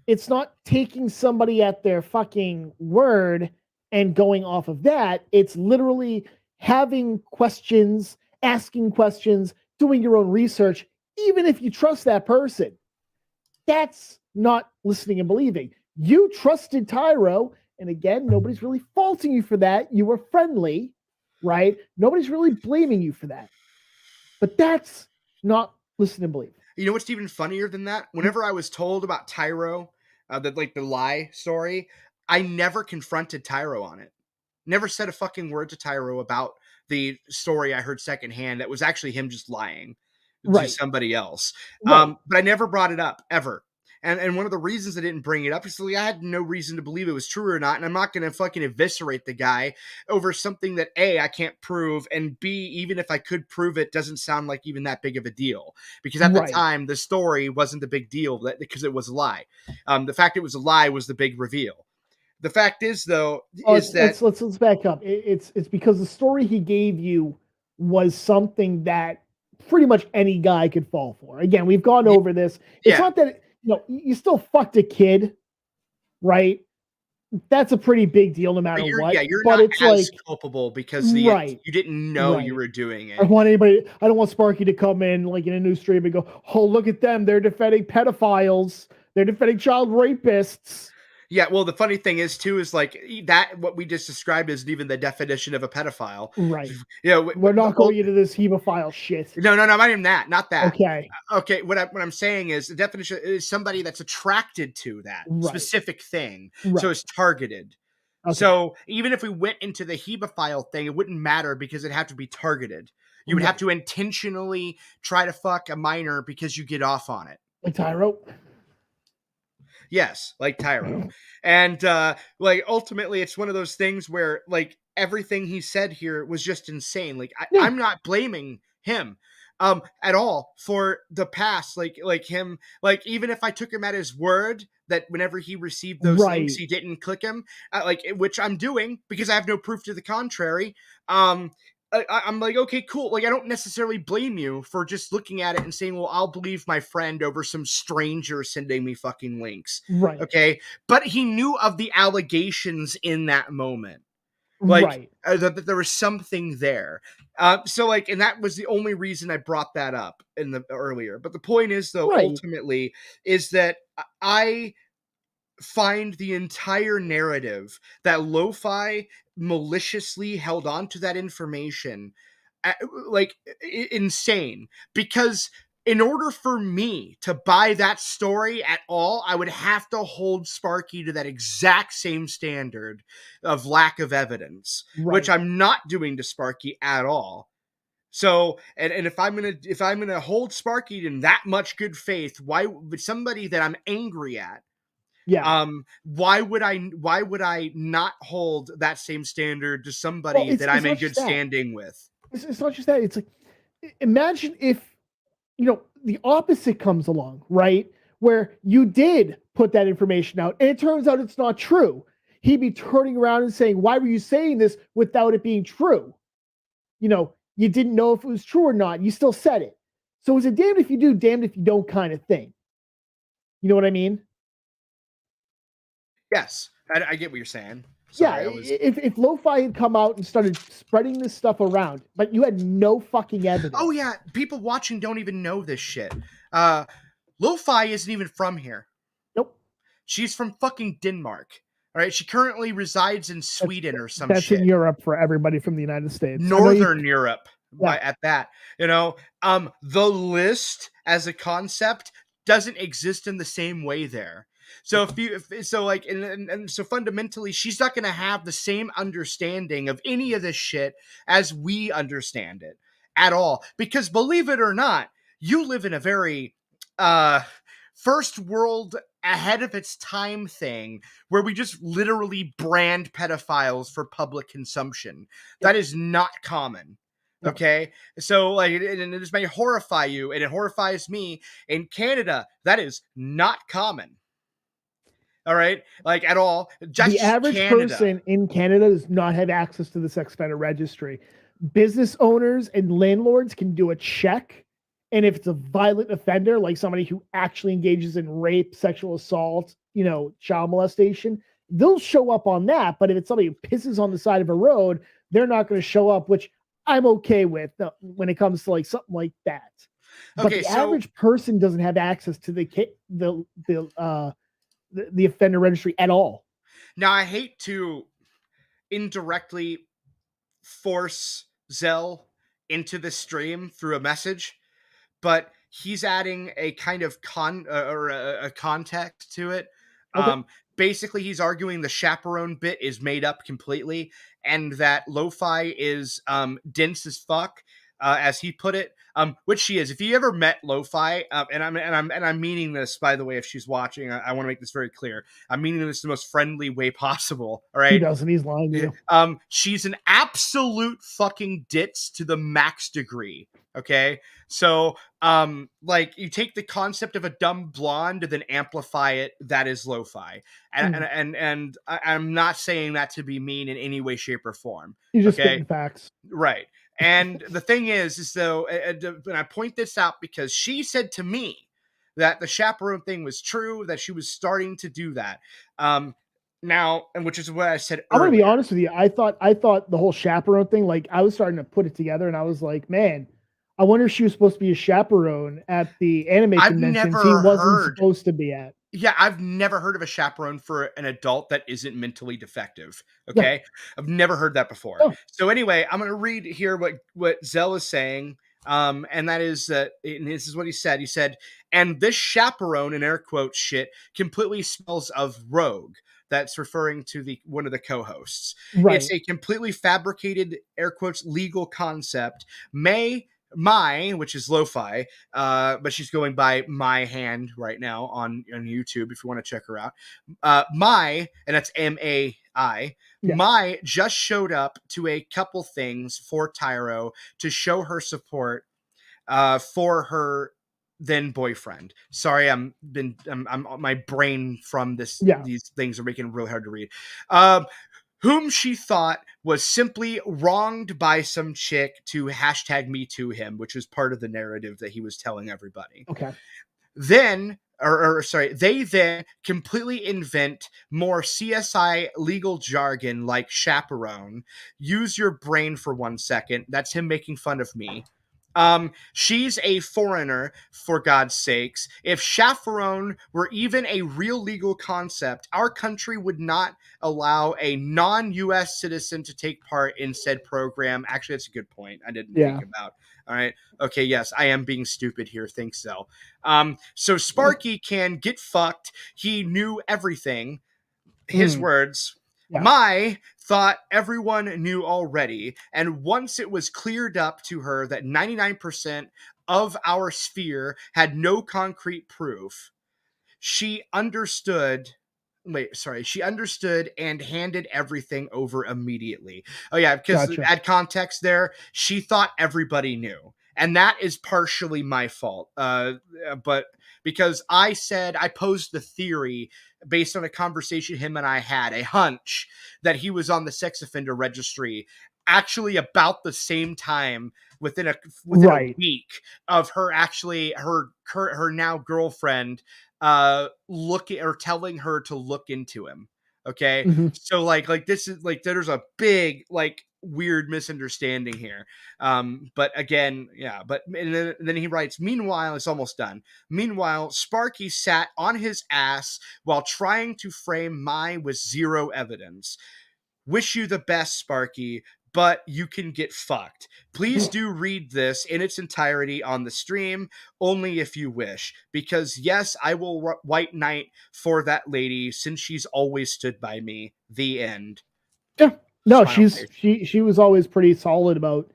It's not taking somebody at their fucking word and going off of that. It's literally having questions, asking questions, doing your own research, even if you trust that person. That's not listening and believing. You trusted Tyro, and again, nobody's really faulting you for that. You were friendly, right? Nobody's really blaming you for that. But that's not listen and believe. You know what's even funnier than that? Whenever I was told about Tyro, the lie story, I never confronted Tyro on it. Never said a fucking word to Tyro about the story I heard secondhand. That was actually him just lying to somebody else. Right. But I never brought it up ever. And one of the reasons I didn't bring it up is like I had no reason to believe it was true or not, and I'm not going to fucking eviscerate the guy over something that A, I can't prove, and B, even if I could prove it, doesn't sound like even that big of a deal. Because at the time, the story wasn't the big deal because it was a lie. The fact it was a lie was the big reveal. The fact is, though, is that let's back up. It's because the story he gave you was something that pretty much any guy could fall for. Again, we've gone over this. It's not that you still fucked a kid, right? That's a pretty big deal, no matter what. Yeah, you're but not it's as culpable because you didn't know you were doing it. I don't want Sparky to come in like in a new stream and go, "Oh, look at them! They're defending pedophiles. They're defending child rapists." Yeah, well, the funny thing is, too, is like that what we just described isn't even the definition of a pedophile. Right. We're not going into this hemophile shit. No, not even that. Not that. Okay. What I'm saying is the definition is somebody that's attracted to that specific thing. So it's targeted. Okay. So even if we went into the hemophile thing, it wouldn't matter because it'd have to be targeted. You would have to intentionally try to fuck a minor because you get off on it. Like Tyro? Yes, like Tyro. And like ultimately it's one of those things where like everything he said here was just insane. Like I'm not blaming him at all for the past. Like him, like even if I took him at his word that whenever he received those links he didn't click him, which I'm doing because I have no proof to the contrary. I'm like, okay, cool. Like, I don't necessarily blame you for just looking at it and saying, well, I'll believe my friend over some stranger sending me fucking links. Right. Okay. But he knew of the allegations in that moment. Like, that there was something there. So, like, and that was the only reason I brought that up in the earlier. But the point is, though, ultimately, is that I find the entire narrative that Lo-Fi maliciously held on to that information like insane, because in order for me to buy that story at all, I would have to hold Sparky to that exact same standard of lack of evidence, which I'm not doing to Sparky at all. So, and if I'm gonna hold Sparky in that much good faith, why would somebody that I'm angry at? Why would I not hold that same standard to somebody that I'm in good standing with? It's not just that. It's like, imagine if, the opposite comes along, right? Where you did put that information out and it turns out it's not true. He'd be turning around and saying, why were you saying this without it being true? You didn't know if it was true or not. You still said it. So it's a damned if you do, damned if you don't kind of thing. You know what I mean? Yes, I get what you're saying. Sorry, if Lo-Fi had come out and started spreading this stuff around, but you had no fucking evidence. Oh yeah, people watching don't even know this shit. Lo-Fi isn't even from here. Nope. She's from fucking Denmark. All right, she currently resides in Sweden or some shit. That's in Europe for everybody from the United States. Northern Europe, at that. The list as a concept doesn't exist in the same way there. So so fundamentally, she's not going to have the same understanding of any of this shit as we understand it at all. Because believe it or not, you live in a very first world, ahead of its time thing where we just literally brand pedophiles for public consumption. That is not common. Okay, so like, and this may horrify you, and it horrifies me. In Canada, that is not common. All right, like at all. Just the average person in Canada does not have access to the sex offender registry. Business owners and landlords can do a check, and if it's a violent offender, like somebody who actually engages in rape, sexual assault, child molestation, they'll show up on that. But if it's somebody who pisses on the side of a road, they're not going to show up, which I'm okay with when it comes to like something like that. But the average person doesn't have access to the offender registry at all. Now, I hate to indirectly force Zell into the stream through a message, but he's adding a kind of a context to it. Okay. Basically, he's arguing the chaperone bit is made up completely, and that Lo-Fi is dense as fuck. as he put it, which she is. If you ever met Lo-Fi, and I'm meaning this, by the way, if she's watching, I want to make this very clear. I'm meaning this the most friendly way possible. All right. He doesn't. He's lying to you. She's an absolute fucking ditz to the max degree. Okay. So, like you take the concept of a dumb blonde and then amplify it. That is Lo-Fi. And I'm not saying that to be mean in any way, shape, or form. You're just getting facts. Right. And the thing is though, and I point this out because she said to me that the chaperone thing was true, that she was starting to do that. Now, and which is what I said earlier. I'm gonna be honest with you. I thought the whole chaperone thing, like I was starting to put it together, and I was like, man, I wonder if she was supposed to be a chaperone at the anime conventions he wasn't supposed to be at. Yeah, I've never heard of a chaperone for an adult that isn't mentally defective. Okay, yeah. I've never heard that before. Oh. So anyway, I'm gonna read here what Zell is saying. And that is and this is what he said. He said, and this chaperone, in air quotes, shit completely smells of rogue. That's referring to one of the co-hosts. Right. It's a completely fabricated, air quotes, legal concept. Which is Lo-Fi, but she's going by My Hand right now on YouTube if you want to check her out. And that's MAI. Yeah. Mai just showed up to a couple things for Tyro to show her support for her then boyfriend. Sorry, I'm my brain from this. Yeah. These things are making it really hard to read. Whom she thought was simply wronged by some chick to #MeToo him, which was part of the narrative that he was telling everybody. Okay. Then, they then completely invent more CSI legal jargon like chaperone. Use your brain for 1 second. That's him making fun of me. She's a foreigner, for God's sakes. If chaperone were even a real legal concept, our country would not allow a non-U.S. citizen to take part in said program. Actually, that's a good point. I didn't think about. All right. Okay. Yes, I am being stupid here. Thanks, so. So Sparky can get fucked. He knew everything. His words. Yeah. Mai thought everyone knew already, and once it was cleared up to her that 99% of our sphere had no concrete proof, she understood and handed everything over immediately. Oh yeah, because to add context there, she thought everybody knew. And that is partially my fault. But because I posed the theory based on a conversation him and I had, a hunch that he was on the sex offender registry actually about the same time within a week of her her now girlfriend looking or telling her to look into him. Okay. Mm-hmm. So like this is like, there's a big, like, weird misunderstanding here. But again, yeah, but and then he writes, meanwhile, it's almost done. Meanwhile, Sparky sat on his ass while trying to frame Mai with zero evidence. Wish you the best, Sparky, but you can get fucked. Please do read this in its entirety on the stream, only if you wish, because yes, I will white knight for that lady since she's always stood by me. The end. Yeah. No, she was always pretty solid about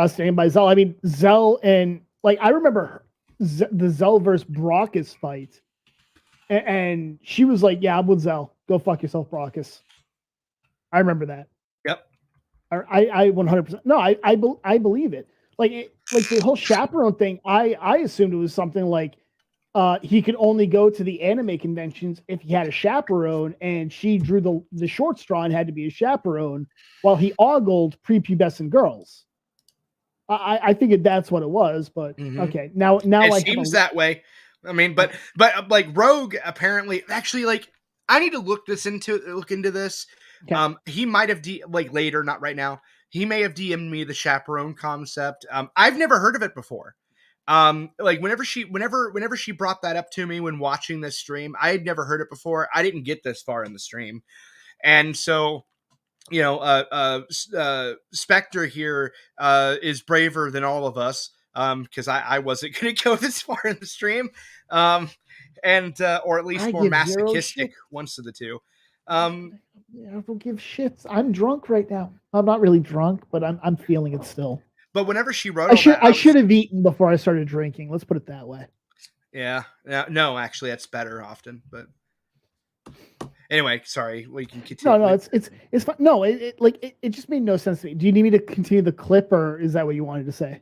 staying by Zell. I mean, Zell and like I remember the Zell versus Brockus fight, and she was like, "Yeah, I'm with Zell. Go fuck yourself, Brockus." I remember that. Yep. I 100%. No, I believe it. Like the whole chaperone thing. I assumed it was something like he could only go to the anime conventions if he had a chaperone, and she drew the short straw and had to be a chaperone while he ogled prepubescent girls. I figured that's what it was, but okay. Now it seems that way. I mean, but like Rogue apparently actually, like, I need to look into this. Okay. He might have later, not right now. He may have DM'd me the chaperone concept. I've never heard of it before. Like whenever she brought that up to me when watching this stream, I had never heard it before. I didn't get this far in the stream. And so, Spectre here, is braver than all of us. Cause I wasn't going to go this far in the stream. Or at least more masochistic, once of the two. I don't give shits. I'm drunk right now. I'm not really drunk, but I'm feeling it still. But whenever she wrote, I should have eaten before I started drinking. Let's put it that way. Yeah. No, actually, that's better often. But anyway, sorry. We can continue. No, it's fine. No, it just made no sense to me. Do you need me to continue the clip, or is that what you wanted to say?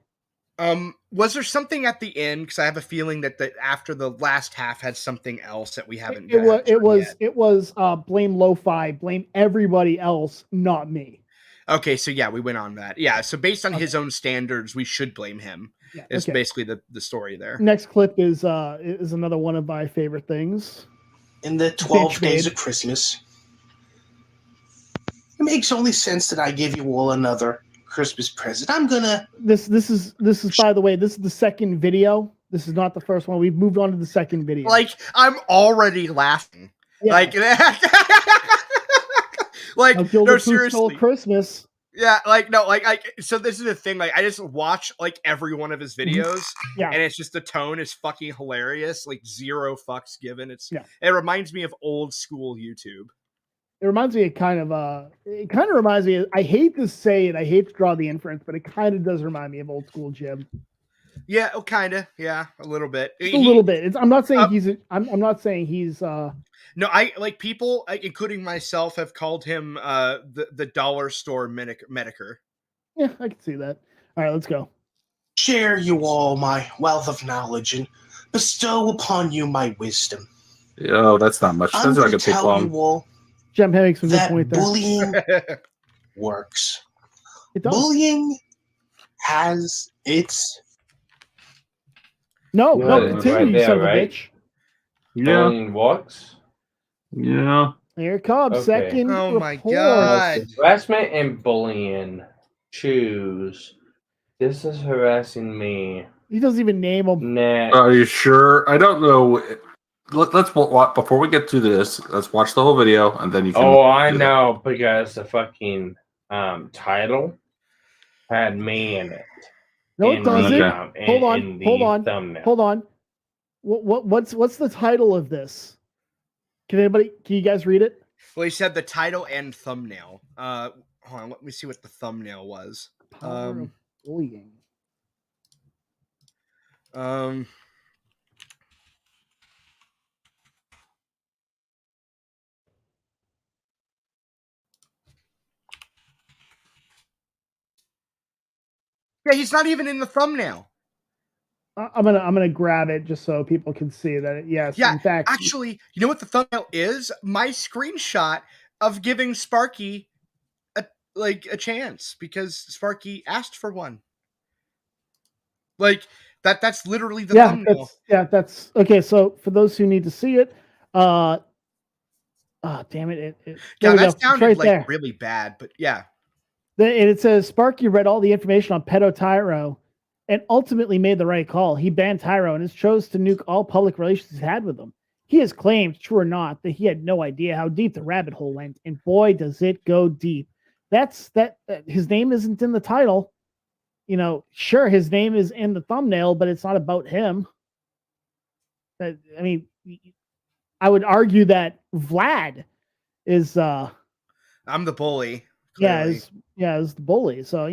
Was there something at the end? Because I have a feeling that after the last half had something else that we haven't. It was blame lo-fi, blame everybody else, not me. Okay, so yeah, we went on that. Yeah, so based on his own standards, we should blame him. Yeah, it's basically the story there. Next clip is another one of my favorite things. In the 12 days of Christmas, it makes only sense that I give you all another Christmas present. I'm gonna. This is by the way, this is the second video. This is not the first one. We've moved on to the second video. Like I'm already laughing. Yeah. Like no, seriously. Stole Christmas. Yeah, like no, like so this is the thing. Like I just watch like every one of his videos, and it's just the tone is fucking hilarious. Like zero fucks given. It reminds me of old school YouTube. It reminds me of it kind of reminds me of, I hate to say it, I hate to draw the inference, but it kind of does remind me of old school Jim. Yeah, kind of. Yeah, a little bit. A little bit. I'm not saying I'm not saying he's. No, I like people, including myself, have called him the dollar store Medicare. Yeah, I can see that. All right, let's go. Share you all my wealth of knowledge and bestow upon you my wisdom. Yo, that's not much. That's not gonna take long. Jim makes some good point there. Bullying works. It does. Bullying has its. No, continue, you son of a bitch. Yeah. Bullying works. Yeah. Here it comes. Okay. Second. Oh my god. Harassment and bullying. Choose. This is harassing me. He doesn't even name them. Next. Are you sure? I don't know. Let's before we get to this, let's watch the whole video and then you can. Oh, I know because the fucking title had me in it. No, it doesn't. Hold on. What's the title of this? Can you guys read it? Well, he said the title and thumbnail. Hold on, let me see what the thumbnail was. Power of bullying. Yeah, he's not even in the thumbnail. I'm gonna grab it just so people can see that. Yes, yeah. In fact, actually, you know what the thumbnail is? My screenshot of giving Sparky a chance because Sparky asked for one. Like that's literally the thumbnail. That's okay. So for those who need to see it, damn it! Yeah, that sounded right like there. Really bad, but yeah. And it says Sparky read all the information on pedo Tyro and ultimately made the right call. He banned Tyro and has chose to nuke all public relations he's had with him. He has claimed, true or not, that he had no idea how deep the rabbit hole went, and boy, does it go deep. His name isn't in the title. You know, sure, his name is in the thumbnail, but it's not about him. I mean, I would argue that Vlad is. I'm the bully. Clearly. Is the bully. So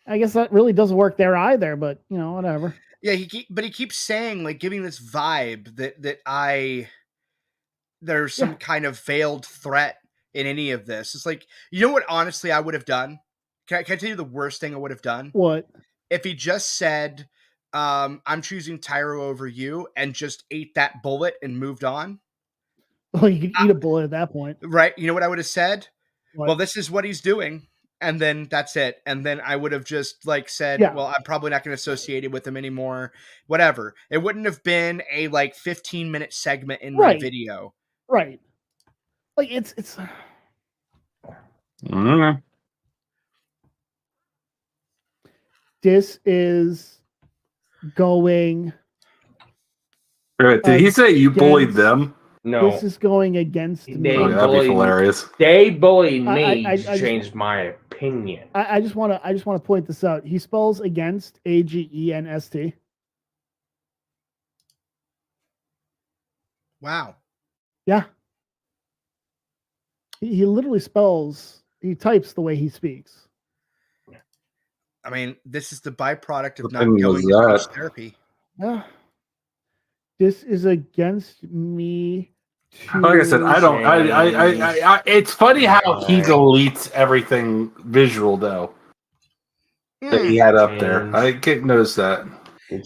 I guess that really doesn't work there either. But whatever. Yeah, he keeps saying, like, giving this vibe that there's some kind of veiled threat in any of this. It's like, you know what? Honestly, I would have done. Can I tell you the worst thing I would have done? What? If he just said, "I'm choosing Tyro over you," and just ate that bullet and moved on. Well, you could eat a bullet at that point, right? You know what I would have said? What? Well, this is what he's doing. And then that's it. And then I would have just said, well, I'm probably not going to associate it with him anymore. Whatever. It wouldn't have been a 15-minute segment in my video. Right. Like it's. I don't know. This is going. Wait, did he say you bullied them? No. This is going against me. That'd be hilarious. They bullied me. Changed my opinion. I just want to point this out. He spells against AGENST. Wow. Yeah. He literally spells. He types the way he speaks. I mean, this is the byproduct of What not thing going was to that? speech therapy. This is against me. Like I said, I don't. It's funny how he deletes everything visual though that he had up there. I didn't notice that.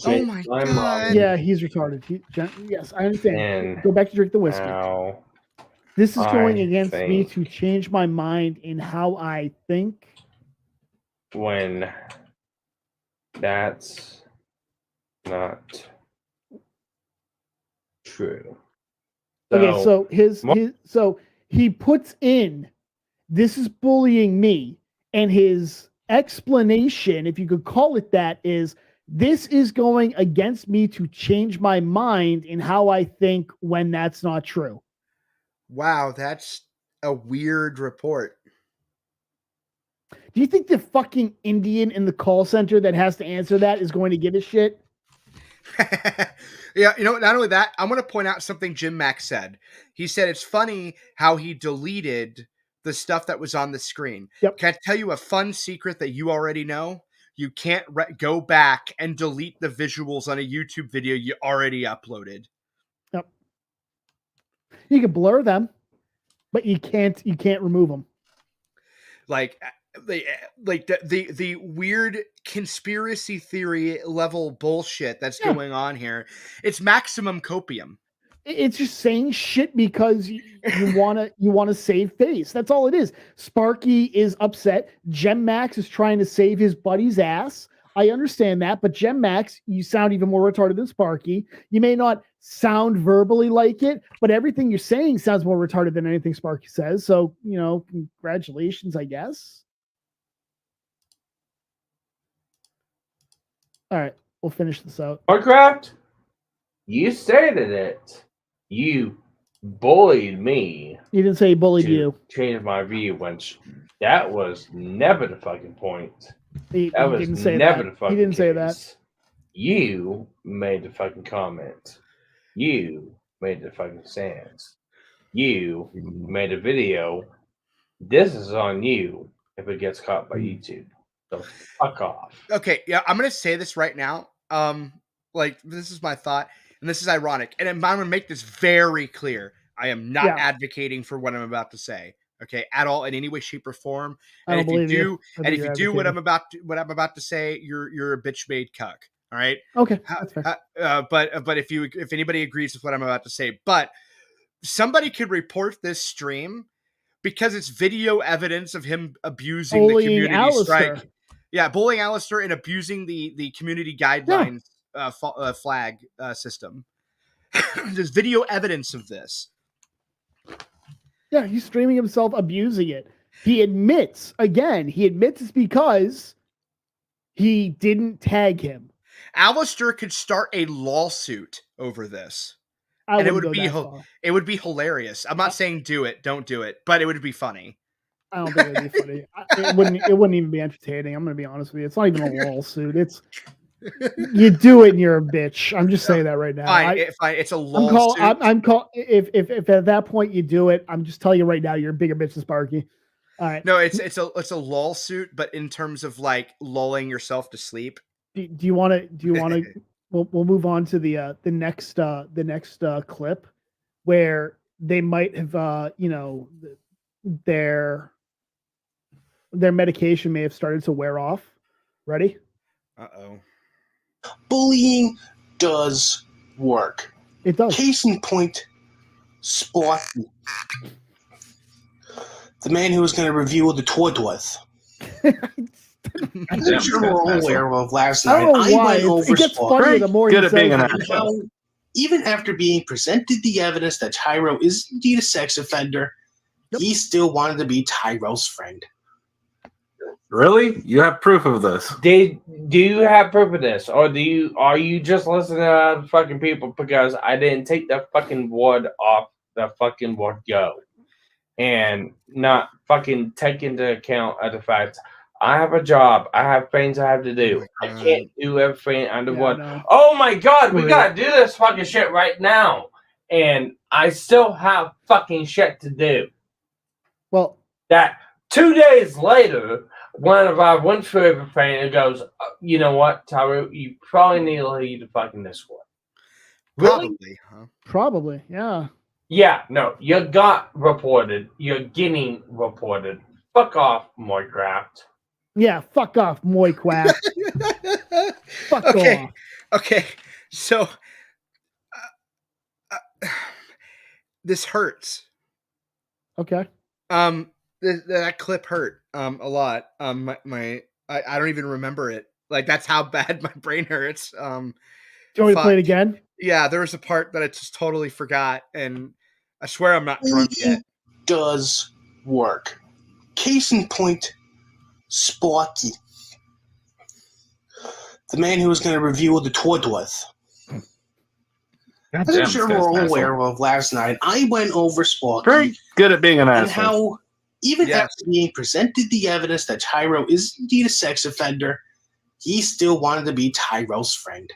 Oh my god! Yeah, he's retarded. Yes, I understand. Go back to drink the whiskey. This is going against me to change my mind in how I think. When that's not true. Okay, so he puts in, this is bullying me, and his explanation, if you could call it that, is this is going against me to change my mind in how I think when that's not true. Wow, that's a weird report. Do you think the fucking Indian in the call center that has to answer that is going to give a shit? Yeah, not only that, I'm going to point out something Jim Max said. He said it's funny how he deleted the stuff that was on the screen. Yep. Can I tell you a fun secret that you already know? You can't go back and delete the visuals on a YouTube video you already uploaded. Yep. You can blur them, but you can't remove them. Like the weird conspiracy theory level bullshit that's going on here. It's maximum copium. It's just saying shit because you want to save face. That's all it is. Sparky is upset. Gem Max is trying to save his buddy's ass. I understand that, but Gem Max, you sound even more retarded than Sparky. You may not sound verbally like it, but everything you're saying sounds more retarded than anything Sparky says. So, congratulations, I guess. All right, we'll finish this out. Warcraft, you stated it. You bullied me. You didn't say he bullied you. Change my view, which that was never the fucking point. He didn't say that. You made the fucking comment. You made the fucking stance. You made a video. This is on you if it gets caught by YouTube. So fuck off. Okay, yeah, I'm gonna say this right now. This is my thought, and this is ironic, and I'm gonna make this very clear. I am not advocating for what I'm about to say. Okay, at all in any way, shape, or form. And if you do what I'm about to say, you're a bitch made cuck. All right. Okay, that's fair. But if anybody agrees with what I'm about to say, but somebody could report this stream because it's video evidence of him abusing the community strike. Yeah, bullying Alistair and abusing the community guidelines flag system. There's video evidence of this. Yeah, he's streaming himself abusing it. He admits it's because he didn't tag him. Alistair could start a lawsuit over this. And it would be hilarious. I'm not saying do it, don't do it, but it would be funny. I don't think it'd be funny. It wouldn't even be entertaining. I'm gonna be honest with you. It's not even a lawsuit. It's you do it and you're a bitch. I'm just saying that right now. Fine. It's a lawsuit. If at that point you do it, I'm just telling you right now, you're a bigger bitch than Sparky. All right. No, it's a lawsuit, but in terms of like lulling yourself to sleep. Do you want to? We'll move on to the next clip where they might have their medication may have started to wear off. Ready? Uh-oh. Bullying does work. It does. Case in point, Sparky. The man who was going to review the tortoise. I'm sure we're all aware of last night. I went over Sparky. The more good at being an asshole. Even after being presented the evidence that Tyro is indeed a sex offender, he still wanted to be Tyro's friend. Really? You have proof of this? Do you have proof of this, or are you just listening to other fucking people because I didn't take the fucking word off the fucking word go, and not fucking take into account of the fact I have a job, I have things I have to do. I can't do everything under one. No. Oh my god, we gotta do this fucking shit right now, and I still have fucking shit to do. Well, that 2 days later, one of our one favorite friends goes, you know what, Tyro, you probably need to leave the fucking Discord. Really? Probably, huh? Probably, yeah. Yeah, no, you got reported. You're getting reported. Fuck off, Moycraft. Yeah, fuck off, Moycraft. Fuck off. Okay, so this hurts. Okay. That clip hurt a lot. I don't even remember it. Like, that's how bad my brain hurts. Do you want me to play it again? Yeah, there was a part that I just totally forgot, and I swear I'm not drunk yet. Does work. Case in point, Sparky. The man who was going to review the Tortworth. As I'm sure we're all aware of last night, I went over Sparky. Very good at being an asshole. And how, even after being presented the evidence that Tyro is indeed a sex offender, he still wanted to be Tyro's friend.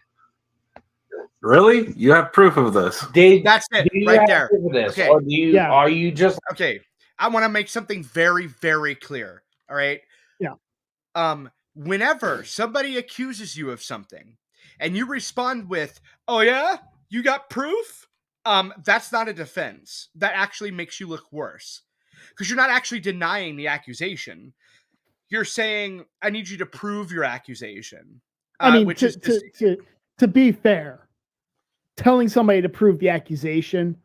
Really? You have proof of this? That's it, right there. Okay. Or are you just okay? I want to make something very, very clear. All right. Yeah. Whenever somebody accuses you of something, and you respond with, "Oh yeah, you got proof," that's not a defense. That actually makes you look worse, because you're not actually denying the accusation. You're saying, "I need you to prove your accusation." I mean, to be fair, telling somebody to prove the accusation,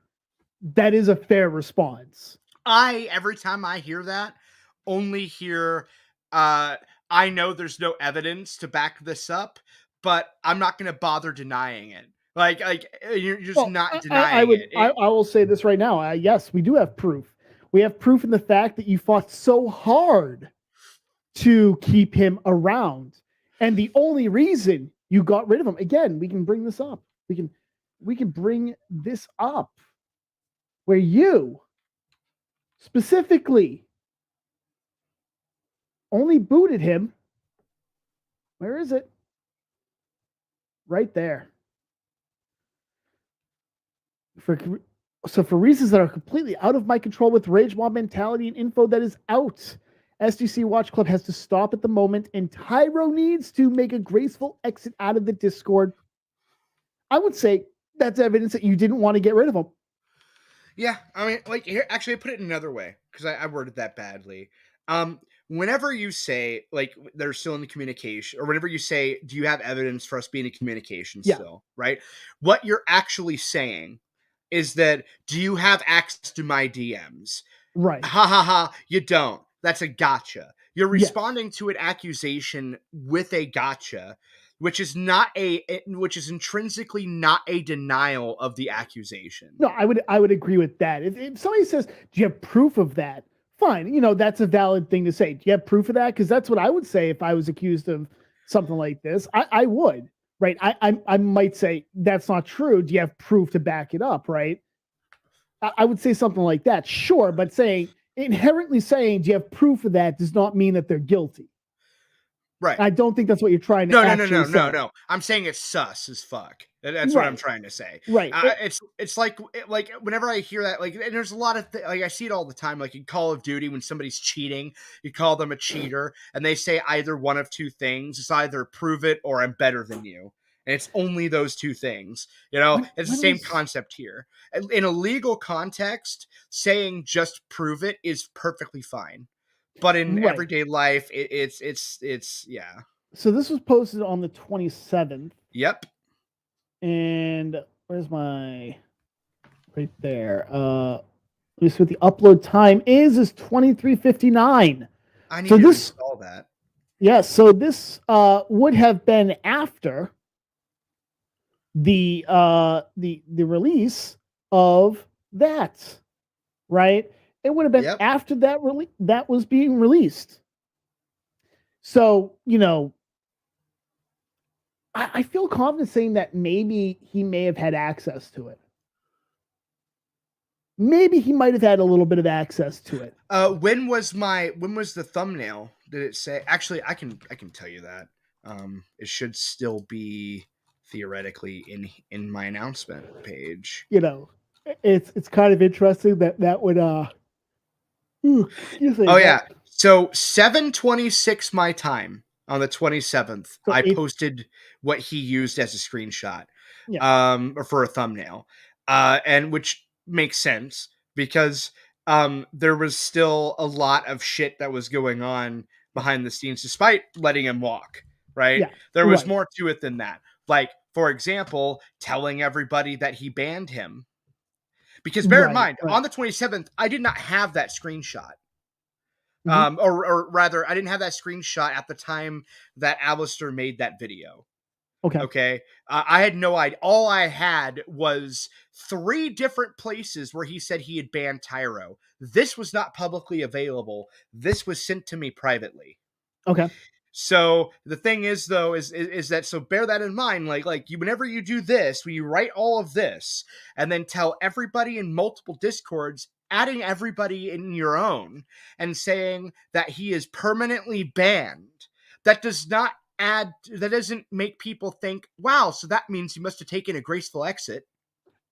that is a fair response. Every time I hear that, only hear, I know there's no evidence to back this up, but I'm not going to bother denying it. Like you're just not denying it. I will say this right now. Yes, we do have proof. We have proof in the fact that you fought so hard to keep him around. And the only reason you got rid of him, again, we can bring this up. We can bring this up where you specifically only booted him. Where is it? Right there. For reasons that are completely out of my control with rage mob mentality and info that is out, SGC Watch Club has to stop at the moment, and Tyro needs to make a graceful exit out of the Discord. I would say that's evidence that you didn't want to get rid of him. Yeah, I mean, like, here, actually, I put it another way, because I worded that badly. Whenever you say, like, they're still in the communication, or whenever you say, do you have evidence for us being in communication still, right? What you're actually saying is that, do you have access to my DMs? Right. Ha ha ha, you don't. That's a gotcha. You're responding to an accusation with a gotcha, which is intrinsically not a denial of the accusation. No, I would agree with that. If somebody says, do you have proof of that? Fine. That's a valid thing to say. Do you have proof of that? Because that's what I would say if I was accused of something like this. I would, right? I might say, that's not true. Do you have proof to back it up, right? I would say something like that. Sure. But inherently saying, do you have proof of that does not mean that they're guilty. Right. I don't think that's what you're trying to say. No. I'm saying it's sus as fuck. That's what I'm trying to say. Right. It's like whenever I hear that, like, and there's a lot of I see it all the time. Like in Call of Duty, when somebody's cheating, you call them a cheater, and they say either one of two things. It's either prove it or I'm better than you. And it's only those two things. It's the same concept here. In a legal context, saying just prove it is perfectly fine. But in everyday life, it's yeah. So this was posted on the 27th. Yep. And where's my right there? Let me see what the upload time is 23:59. I need to install that. Yeah, so this would have been after the release of that, right? It would have been after that that was being released. So, I feel confident saying that maybe he may have had access to it. Maybe he might have had a little bit of access to it. When was the thumbnail? Did it say? Actually, I can tell you that. It should still be theoretically in my announcement page. It's kind of interesting that would Oh yeah. So 7:26 my time on the 27th, So I posted what he used as a screenshot, or for a thumbnail, and which makes sense because there was still a lot of shit that was going on behind the scenes, despite letting him walk. Right? Yeah, There was more to it than that. Like, for example, telling everybody that he banned him. Because bear in mind, on the 27th, I did not have that screenshot. Or rather, I didn't have that screenshot at the time that Alistair made that video. Okay. I had no idea. All I had was 3 different places where he said he had banned Tyro. This was not publicly available. This was sent to me privately. Okay. So the thing is, though, is that, so bear that in mind. Like you, whenever you do this, when you write all of this and then tell everybody in multiple Discords, adding everybody in your own and saying that he is permanently banned, that doesn't make people think, wow, so that means he must have taken a graceful exit.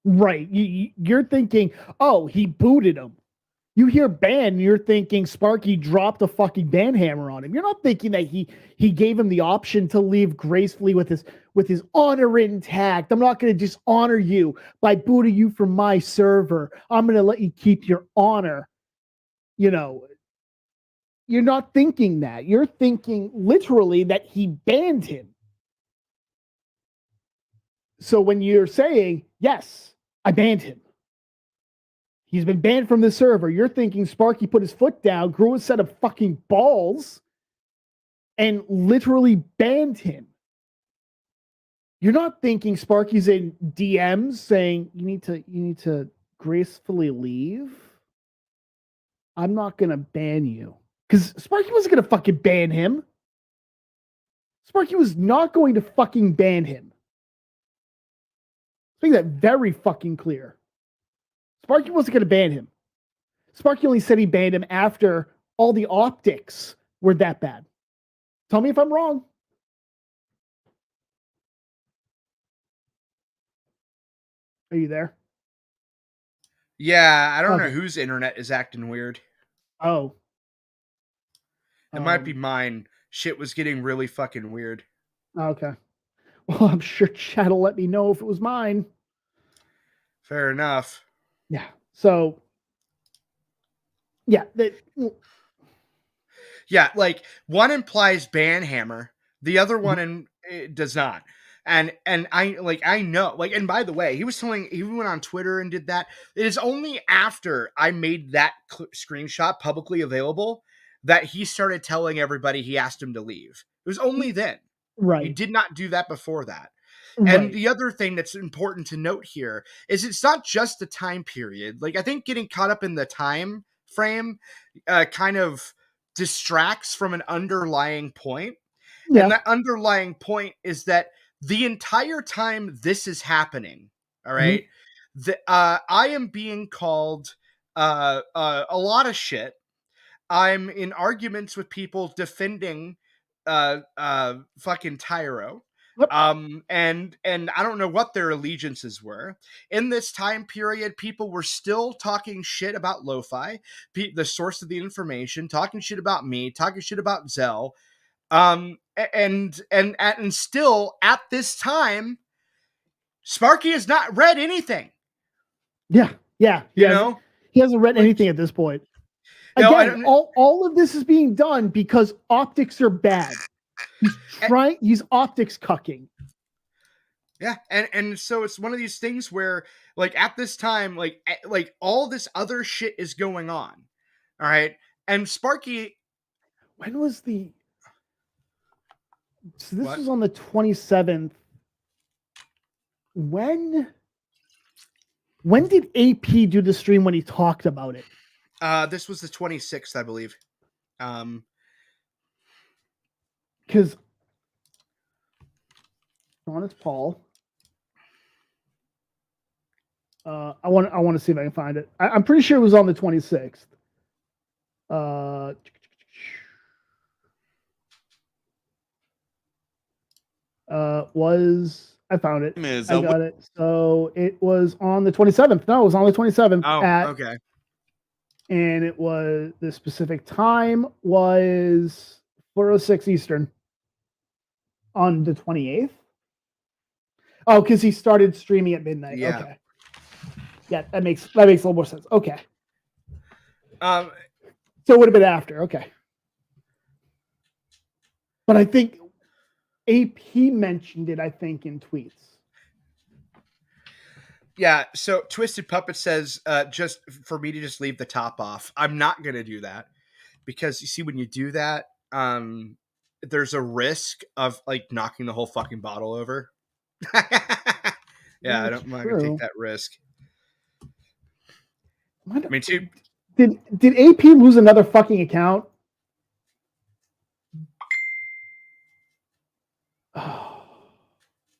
Right. You're thinking, oh, he booted him. You hear ban, you're thinking Sparky dropped a fucking ban hammer on him. You're not thinking that he gave him the option to leave gracefully with his honor intact. I'm not going to dishonor you by booting you from my server. I'm going to let you keep your honor. You know, you're not thinking that. You're thinking literally that he banned him. So when you're saying, yes, I banned him, he's been banned from the server, you're thinking Sparky put his foot down, grew a set of fucking balls, and literally banned him. You're not thinking Sparky's in DMs saying, you need to gracefully leave. I'm not going to ban you. Because Sparky wasn't going to fucking ban him. Sparky was not going to fucking ban him. Let's make that very fucking clear. Sparky wasn't going to ban him. Sparky only said he banned him after all the optics were that bad. Tell me if I'm wrong. Are you there? Yeah, I don't know whose internet is acting weird. Oh. It might be mine. Shit was getting really fucking weird. Okay. Well, I'm sure chat will let me know if it was mine. Fair enough. Yeah. So, yeah. Yeah, like one implies ban hammer, the other one does not. And I know, like, and by the way, he went on Twitter and did that. It is only after I made that screenshot publicly available that he started telling everybody he asked him to leave. It was only then. Right. He did not do that before that. And the other thing that's important to note here is it's not just the time period. Like, I think getting caught up in the time frame kind of distracts from an underlying point. Yeah. And that underlying point is that the entire time this is happening, all right, I am being called a lot of shit. I'm in arguments with people defending fucking Tyro. And I don't know what their allegiances were. In this time period, people were still talking shit about Lo-Fi, the source of the information, talking shit about me, talking shit about Zell. And still at this time, Sparky has not read anything. Yeah. He hasn't read anything at this point. Again, all of this is being done because optics are bad. He's optics cucking. Yeah, and so it's one of these things where, like, at this time, like all this other shit is going on. All right. And Sparky, when was the So this was on the 27th. When did AP do the stream when he talked about it? This was the 26th, I believe. Because Honest Paul. I want to see if I can find it. I'm pretty sure it was on the 26th. I found it. I got it. So it was on the 27th. No, it was on the 27th. Oh, okay. And it was the specific time was 4:06 Eastern on the 28th. Oh, because he started streaming at midnight. Yeah. Okay. Yeah, that makes a little more sense. Okay. So it would have been after. Okay. But I think AP mentioned it, I think, in tweets. Yeah, so Twisted Puppet says just for me to just leave the top off. I'm not going to do that because you see when you do that, there's a risk of like knocking the whole fucking bottle over. Yeah, I'm not going to take that risk. Me too. Did AP lose another fucking account? Oh,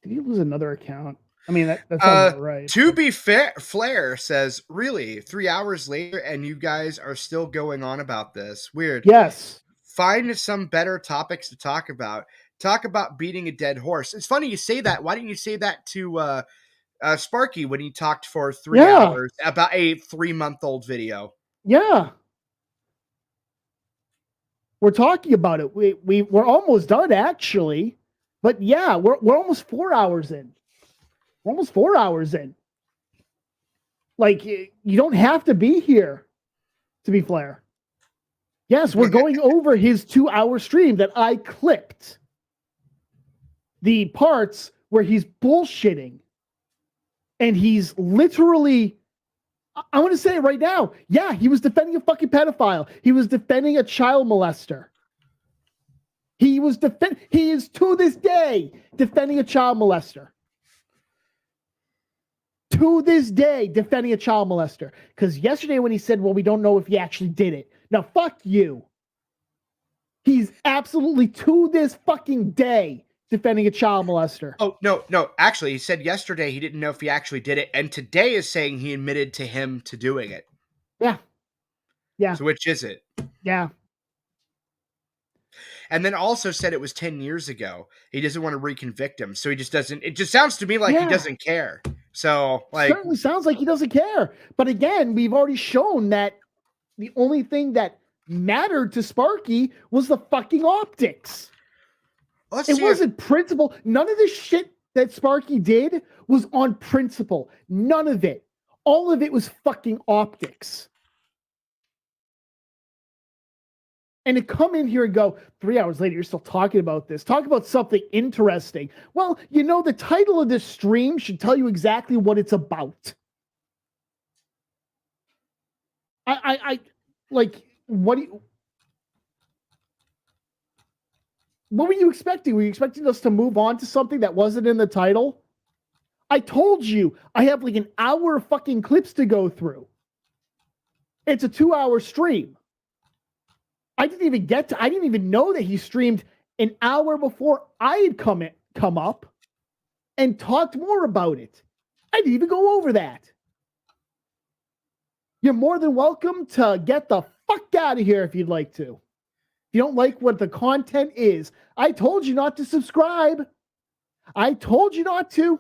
did he lose another account? I mean, that sounds right. To be fair, Flair says, really, 3 hours later, and you guys are still going on about this. Weird. Yes. Find some better topics to talk about. Talk about beating a dead horse. It's funny you say that. Why didn't you say that to Sparky when he talked for 3 hours about a 3-month-old video? Yeah. We're talking about it. We're almost done, actually. But yeah, we're almost 4 hours in. We're almost 4 hours in. Like, you don't have to be here to be Flair. Yes, we're going over his 2-hour stream that I clipped. The parts where he's bullshitting. And he's literally, I want to say it right now. Yeah, he was defending a fucking pedophile. He was defending a child molester. He is to this day defending a child molester. To this day defending a child molester. Because yesterday when he said, well, we don't know if he actually did it. Now, fuck you. He's absolutely to this fucking day defending a child molester. Oh, no. Actually, he said yesterday he didn't know if he actually did it. And today is saying he admitted to him to doing it. Yeah. Yeah. So which is it? Yeah. And then also said it was 10 years ago. He doesn't want to reconvict him. So he just doesn't. It just sounds to me like he doesn't care. So, like. Certainly sounds like he doesn't care. But again, we've already shown that the only thing that mattered to Sparky was the fucking optics. It wasn't principle. None of the shit that Sparky did was on principle. None of it. All of it was fucking optics. And to come in here and go, 3 hours later, you're still talking about this. Talk about something interesting. Well, you know, the title of this stream should tell you exactly what it's about. I like, what were you expecting? Were you expecting us to move on to something that wasn't in the title? I told you, I have like an hour of fucking clips to go through. It's a 2-hour stream. I didn't even know that he streamed an hour before I had come up and talked more about it. I didn't even go over that. You're more than welcome to get the fuck out of here if you'd like to. If you don't like what the content is, I told you not to subscribe. I told you not to.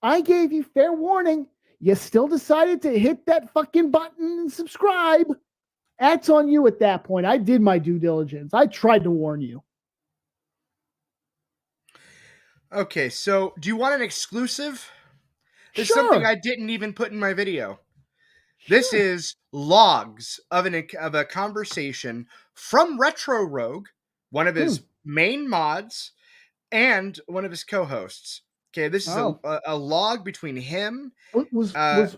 I gave you fair warning. You still decided to hit that fucking button and subscribe. That's on you at that point. I did my due diligence. I tried to warn you. Okay, so do you want an exclusive? There's Sure. something I didn't even put in my video. Sure. This is logs of a conversation from Retro Rogue, one of his main mods, and one of his co-hosts. Okay, this is a log between him. Was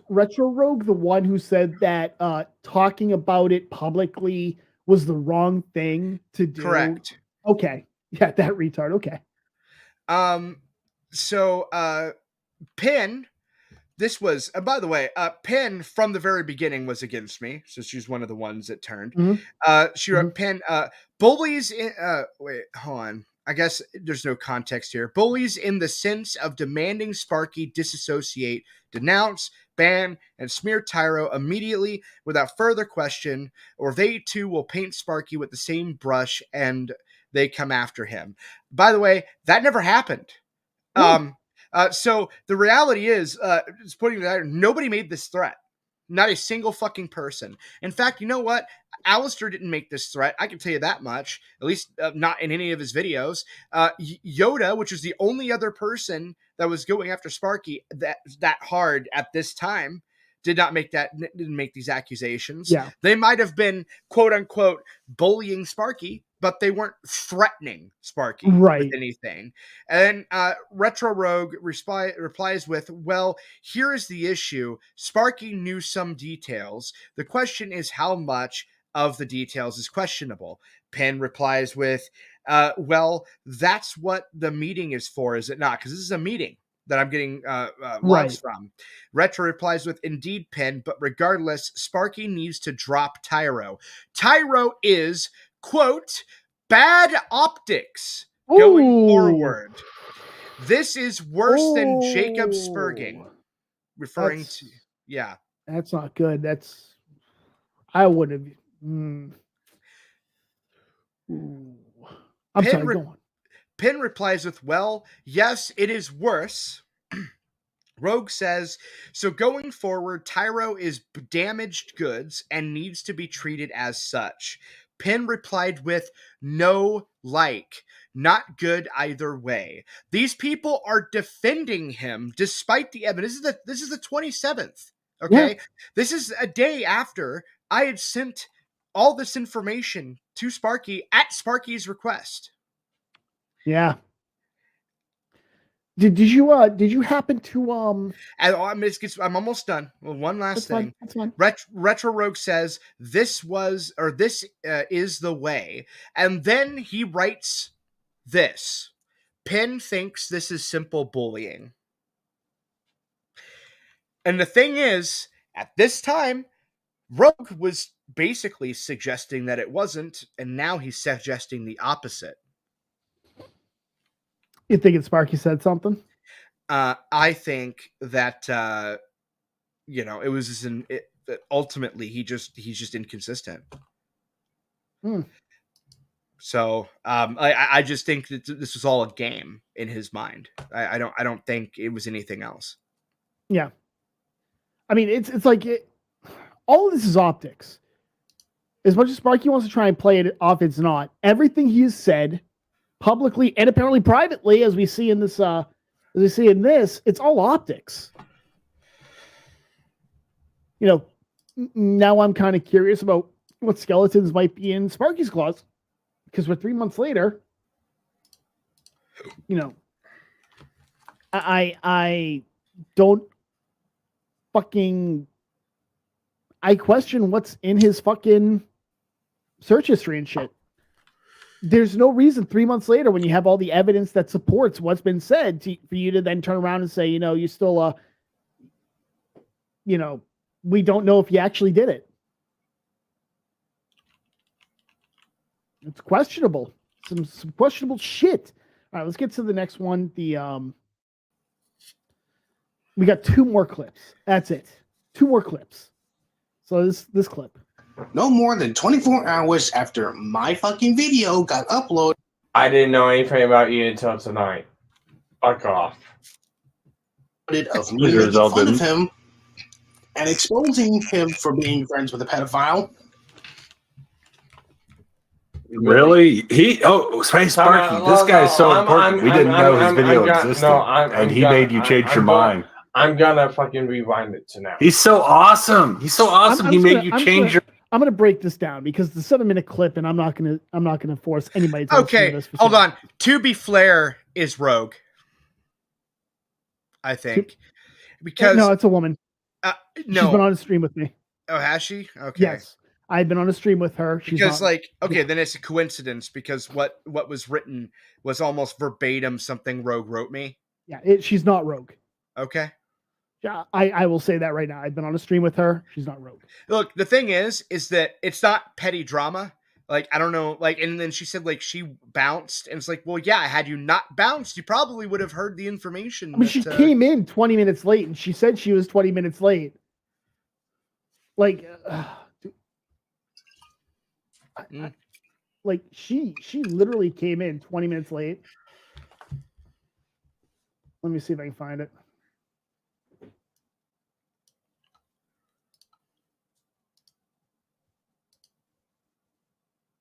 Retro Rogue the one who said that talking about it publicly was the wrong thing to do? Correct. Okay. Yeah, that retard. Okay. So Pin, this was, by the way, Pin from the very beginning was against me. So she's one of the ones that turned. Mm-hmm. She wrote Pin, bullies in, wait, hold on. I guess there's no context here. Bullies in the sense of demanding Sparky disassociate, denounce, ban, and smear Tyro immediately without further question, or they too will paint Sparky with the same brush and they come after him. By the way, that never happened. So the reality is, just putting that, nobody made this threat. Not a single fucking person. In fact, you know what? Alistair didn't make this threat. I can tell you that much. At least not in any of his videos. Yoda, which is the only other person that was going after Sparky that hard at this time, didn't make these accusations. Yeah. They might have been quote unquote bullying Sparky, but they weren't threatening Sparky with anything. And Retro Rogue replies with, well, here is the issue. Sparky knew some details. The question is how much of the details is questionable. Penn replies with, well, that's what the meeting is for, is it not? Because this is a meeting that I'm getting logs from. Retro replies with, indeed, Penn, but regardless, Sparky needs to drop Tyro. Tyro is, quote, bad optics going forward. This is worse than Jacob Spurging. Referring to, yeah. That's not good. I would have. I'm sorry, go on. Penn replies with, well, yes, it is worse. Rogue says, so going forward, Tyro is damaged goods and needs to be treated as such. Penn replied with, no, not good either way. These people are defending him despite the evidence. This is the 27th. Okay. Yeah. This is a day after I had sent all this information to Sparky at Sparky's request. Yeah. Did you happen to I'm almost done. Well, one last thing. That's fine. Retro Rogue says this is the way, and then he writes this. Penn thinks this is simple bullying, and the thing is, at this time, Rogue was basically suggesting that it wasn't, and now he's suggesting the opposite. You think Sparky said something? I think that it was ultimately he's just inconsistent. So I just think that this was all a game in his mind. I don't think it was anything else. Yeah, I mean it's like all of this is optics. As much as Sparky wants to try and play it off, it's not. Everything he has said publicly and apparently privately, as we see in this, it's all optics. Now I'm kind of curious about what skeletons might be in Sparky's claws, because we're 3 months later. I don't fucking. I question what's in his fucking search history and shit. There's no reason 3 months later, when you have all the evidence that supports what's been said, for you to then turn around and say, you still, we don't know if you actually did it. It's questionable. Some questionable shit. All right, let's get to the next one. We got 2 more clips. That's it. 2 more clips. So this clip. No more than 24 hours after my fucking video got uploaded. I didn't know anything about you until tonight. Fuck off. Of me making fun of him and exposing him for being friends with a pedophile. Really? Sparky, this guy is so important. We didn't know his video existed, and he made you change your mind. I'm gonna fucking rewind it to now. He's so awesome. He made you change your. I'm gonna break this down because the 7-minute clip, and I'm not gonna force anybody to. Okay, hold on. To be Flair is Rogue. I think because no, it's a woman. No, she's been on a stream with me. Oh, has she? Okay. Yes, I've been on a stream with her. Because then it's a coincidence because what was written was almost verbatim something Rogue wrote me. Yeah, she's not Rogue. Okay. Yeah, I will say that right now. I've been on a stream with her. She's not Rogue. Look, the thing is that it's not petty drama. Like, I don't know, like, and then she said, like, she bounced, and it's like, well, yeah, had you not bounced, you probably would have heard the information. I mean, she came in 20 minutes late, and she said she was 20 minutes late. Like, like she literally came in 20 minutes late. Let me see if I can find it.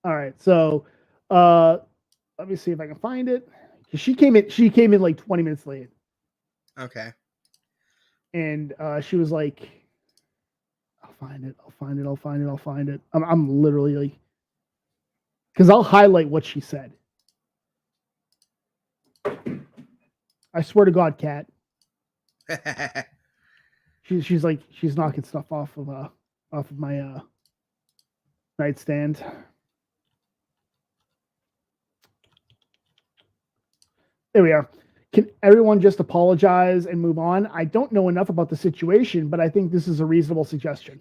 All right, so let me see if I can find it. She came in like 20 minutes late. Okay. And she was like, I'll find it. I'm literally like, because I'll highlight what she said. I swear to God, Kat. She's like, she's knocking stuff off of my nightstand. There we are. Can everyone just apologize and move on? I don't know enough about the situation, but I think this is a reasonable suggestion.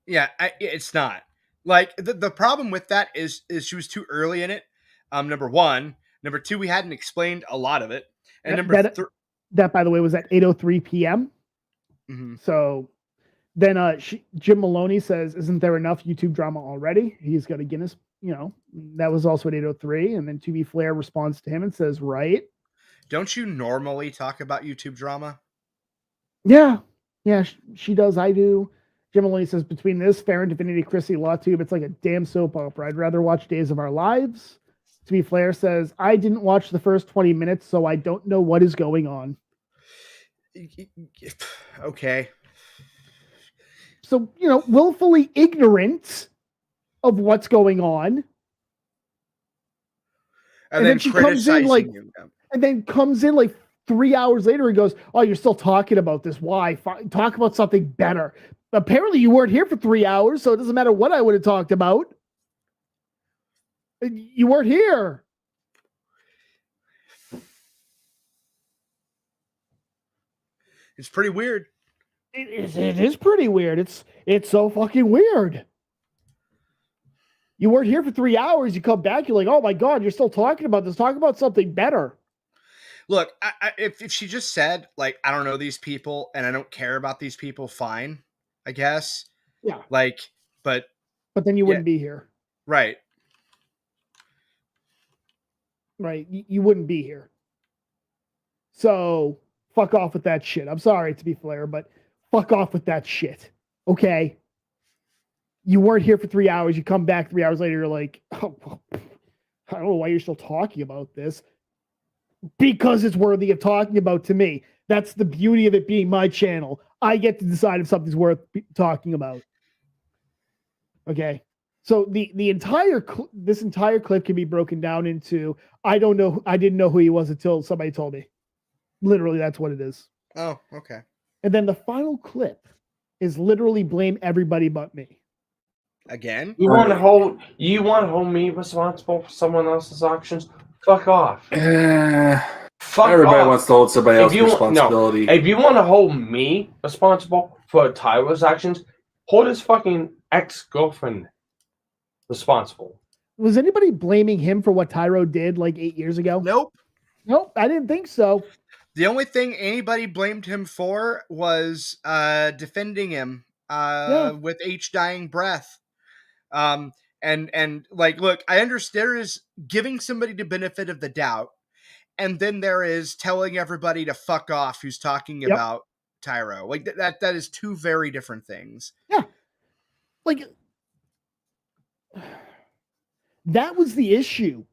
Yeah, it's not. Like, the problem with that is she was too early in it. Number one. Number two, we hadn't explained a lot of it. And that, by the way, was at 8:03 p.m. Mm-hmm. So then Jim Maloney says, isn't there enough YouTube drama already? He's got a Guinness, that was also at 8:03. And then 2B Flair responds to him and says, right. Don't you normally talk about YouTube drama? Yeah, she does. I do. Jim Maloney says, between this, Fair and Divinity, Chrissy, LawTube, it's like a damn soap opera. I'd rather watch Days of Our Lives. 2B Flair says, I didn't watch the first 20 minutes, so I don't know what is going on. Okay. So, willfully ignorant of what's going on. And then she comes in like, and then comes in like 3 hours later and goes, oh, you're still talking about this. Why? Talk about something better. Apparently you weren't here for 3 hours, so it doesn't matter what I would have talked about. You weren't here. It's pretty weird. It is pretty weird. It's so fucking weird. You weren't here for 3 hours. You come back, you're like, oh my God, you're still talking about this. Talk about something better. Look, if she just said, like, I don't know these people and I don't care about these people, fine, I guess. Yeah. Like, but then you wouldn't be here. Right. Right. You wouldn't be here. So fuck off with that shit. I'm sorry to be Flair, but fuck off with that shit. Okay. You weren't here for 3 hours. You come back 3 hours later. You're like, oh, I don't know why you're still talking about this. Because it's worthy of talking about to me. That's the beauty of it being my channel. I get to decide if something's worth talking about. Okay. So this entire clip can be broken down into, I didn't know who he was until somebody told me. Literally, that's what it is. Oh, okay. And then the final clip is literally blame everybody but me. Again? You want to hold me responsible for someone else's actions? Fuck off. Fuck Everybody off. wants to hold somebody else's responsibility. If you want to hold me responsible for Tyro's actions, hold his fucking ex-girlfriend responsible. Was anybody blaming him for what Tyro did like 8 years ago? Nope, I didn't think so. The only thing anybody blamed him for was defending him with each dying breath. And like, look, I understand there is giving somebody the benefit of the doubt, and then there is telling everybody to fuck off who's talking about Tyro. Like that is two very different things. Yeah. Like that was the issue.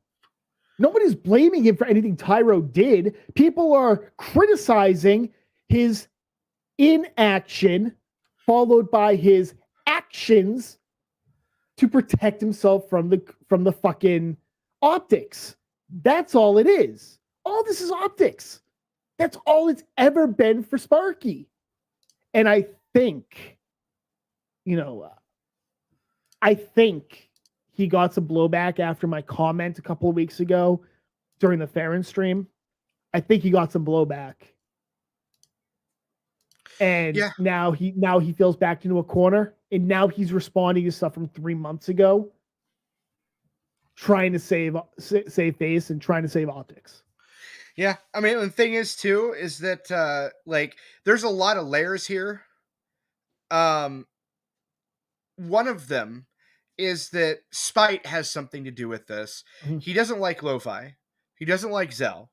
Nobody's blaming him for anything Tyro did. People are criticizing his inaction followed by his actions to protect himself from the fucking optics. That's all it is. All this is optics. That's all it's ever been for Sparky. And I think, I think he got some blowback after my comment a couple of weeks ago during the Farron stream. I think he got some blowback. And now he feels backed into a corner, and now he's responding to stuff from 3 months ago, trying to save face and trying to save optics. Yeah, I mean, the thing is too is that like there's a lot of layers here. One of them is that spite has something to do with this. Mm-hmm. He doesn't like Lo-Fi. He doesn't like Zell.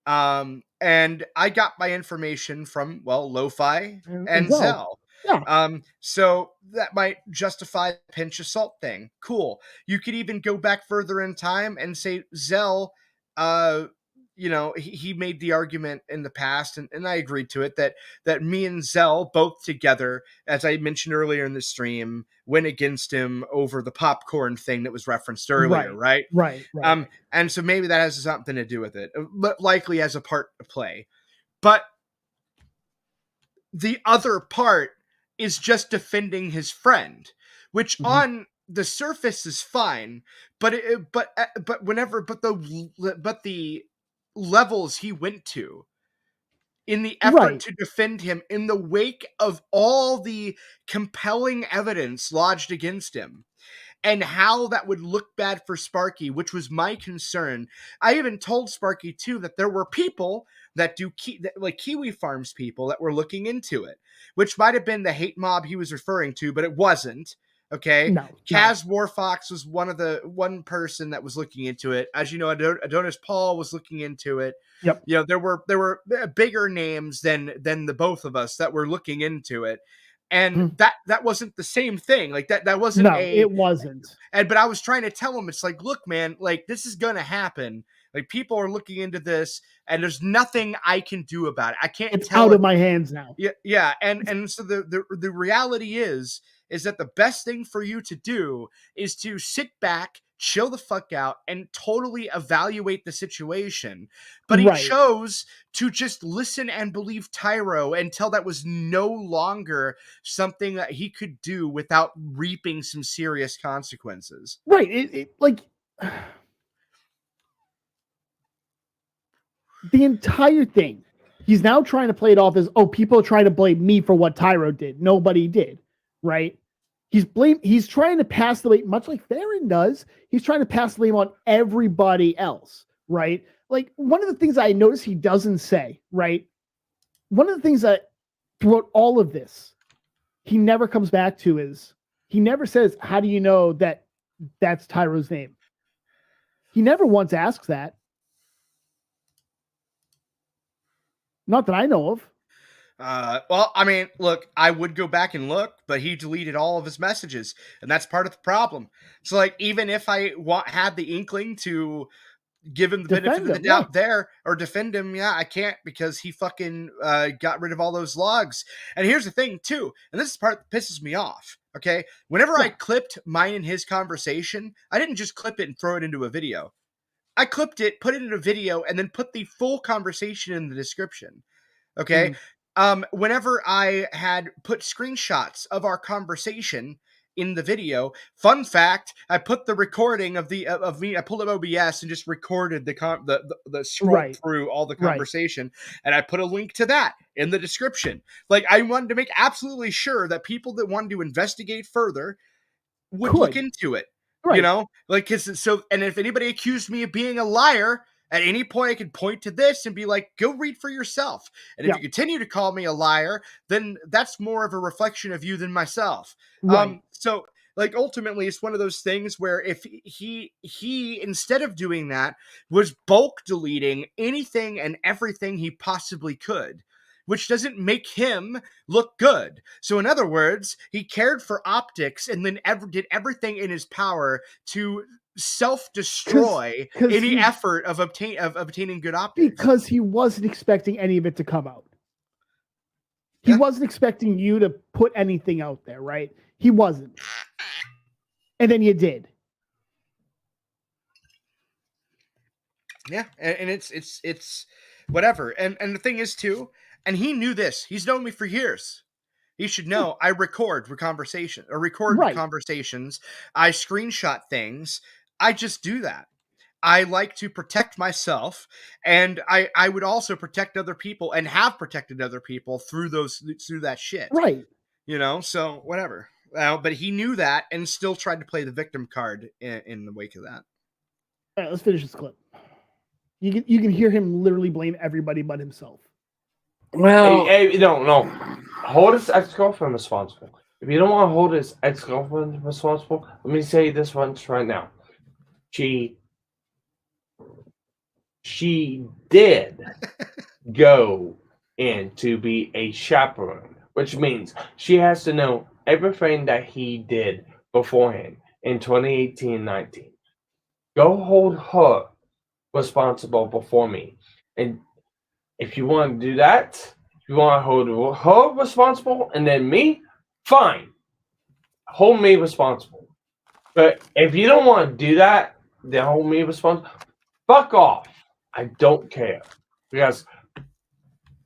And I got my information from, Lo-Fi and Zell. Yeah. So that might justify the pinch of salt thing. Cool. You could even go back further in time and say Zell, he made the argument in the past, and I agreed to it, that me and Zell both together, as I mentioned earlier in the stream, went against him over the popcorn thing that was referenced earlier, right? Right. And so maybe that has something to do with it, but likely has a part to play. But the other part is just defending his friend, which on the surface is fine, but the levels he went to in the effort to defend him in the wake of all the compelling evidence lodged against him, and how that would look bad for Sparky, which was my concern. I even told Sparky too that there were people that do like Kiwi Farms people that were looking into it, which might have been the hate mob he was referring to, but it wasn't. Okay, No. Kaz Warfox was one person that was looking into it. As you know, Adonis Paul was looking into it. Yep. You know, there were bigger names than the both of us that were looking into it. And that wasn't the same thing. Like that wasn't it wasn't. But I was trying to tell him, it's like, look, man, like this is gonna happen. Like people are looking into this, and there's nothing I can do about it. I can't. It's out of my hands now. Yeah. And so the reality is that the best thing for you to do is to sit back, chill the fuck out, and totally evaluate the situation. But he chose to just listen and believe Tyro until that was no longer something that he could do without reaping some serious consequences. Right. The entire thing, he's now trying to play it off as, oh, people are trying to blame me for what Tyro did. Nobody did, right? He's trying to pass the blame, much like Farron does. He's trying to pass the blame on everybody else, right? Like, one of the things I notice he doesn't say, right? One of the things that throughout all of this, he never comes back to is, he never says, how do you know that that's Tyro's name? He never once asks that. Not that I know of. Well, I mean, look, I would go back and look, but he deleted all of his messages, and that's part of the problem. So, like, even if I had the inkling to give him the benefit of the doubt there, or defend him, I can't, because he fucking got rid of all those logs. And here's the thing, too, and this is part that pisses me off, okay? Whenever I clipped mine and his conversation, I didn't just clip it and throw it into a video. I clipped it, put it in a video, and then put the full conversation in the description, okay? Whenever I had put screenshots of our conversation in the video, fun fact, I put the recording of me. I pulled up OBS and just recorded the scroll through all the conversation, and I put a link to that in the description. Like, I wanted to make absolutely sure that people that wanted to investigate further would look into it. You know, like, and if anybody accused me of being a liar, at any point I could point to this and be like, go read for yourself. And if you continue to call me a liar, then that's more of a reflection of you than myself. So, like, ultimately it's one of those things where if he instead of doing that, was bulk deleting anything and everything he possibly could, which doesn't make him look good. So in other words, he cared for optics and then did everything in his power to self-destroy any effort of obtaining good optics. Because he wasn't expecting any of it to come out. He wasn't expecting you to put anything out there, right? He wasn't. And then you did. Yeah, and it's whatever. And the thing is too, and he knew this. He's known me for years. He should know I record conversations. I screenshot things. I just do that. I like to protect myself, and I would also protect other people, and have protected other people through that shit. Right. You know, so whatever. But he knew that and still tried to play the victim card in the wake of that. All right, let's finish this clip. You can hear him literally blame everybody but himself. Well, hey, no. Hold his ex-girlfriend responsible. If you don't want to hold his ex-girlfriend responsible, let me say this once right now. She did go in to be a chaperone which means she has to know everything that he did beforehand in 2018-19. Go hold her responsible before me. And if you want to do that, if you want to hold her responsible and then me, fine. Hold me responsible. But if you don't want to do that, then hold me responsible. Fuck off. I don't care. Because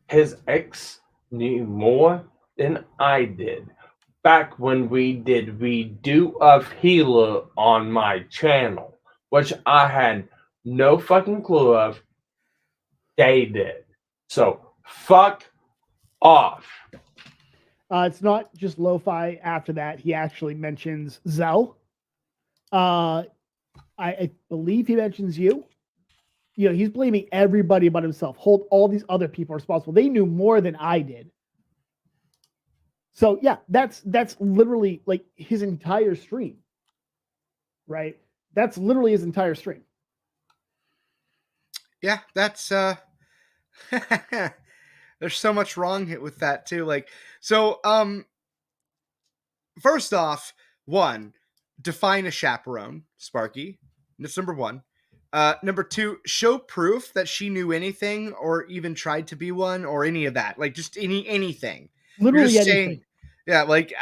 his ex knew more than I did. Back when we did Redo of Healer on my channel, which I had no fucking clue of, they did. So, fuck off. It's not just lo-fi. After that, he actually mentions Zell. I believe he mentions you. You know, he's blaming everybody but himself. Hold all these other people responsible. They knew more than I did. So yeah, that's literally like his entire stream, right? That's literally his entire stream. Yeah, that's there's so much wrong with that too. Like, so first off, one, define a chaperone, Sparky. That's number one. Number two, show proof that she knew anything or even tried to be one or any of that. Like, just anything. Literally just anything. Saying, yeah, like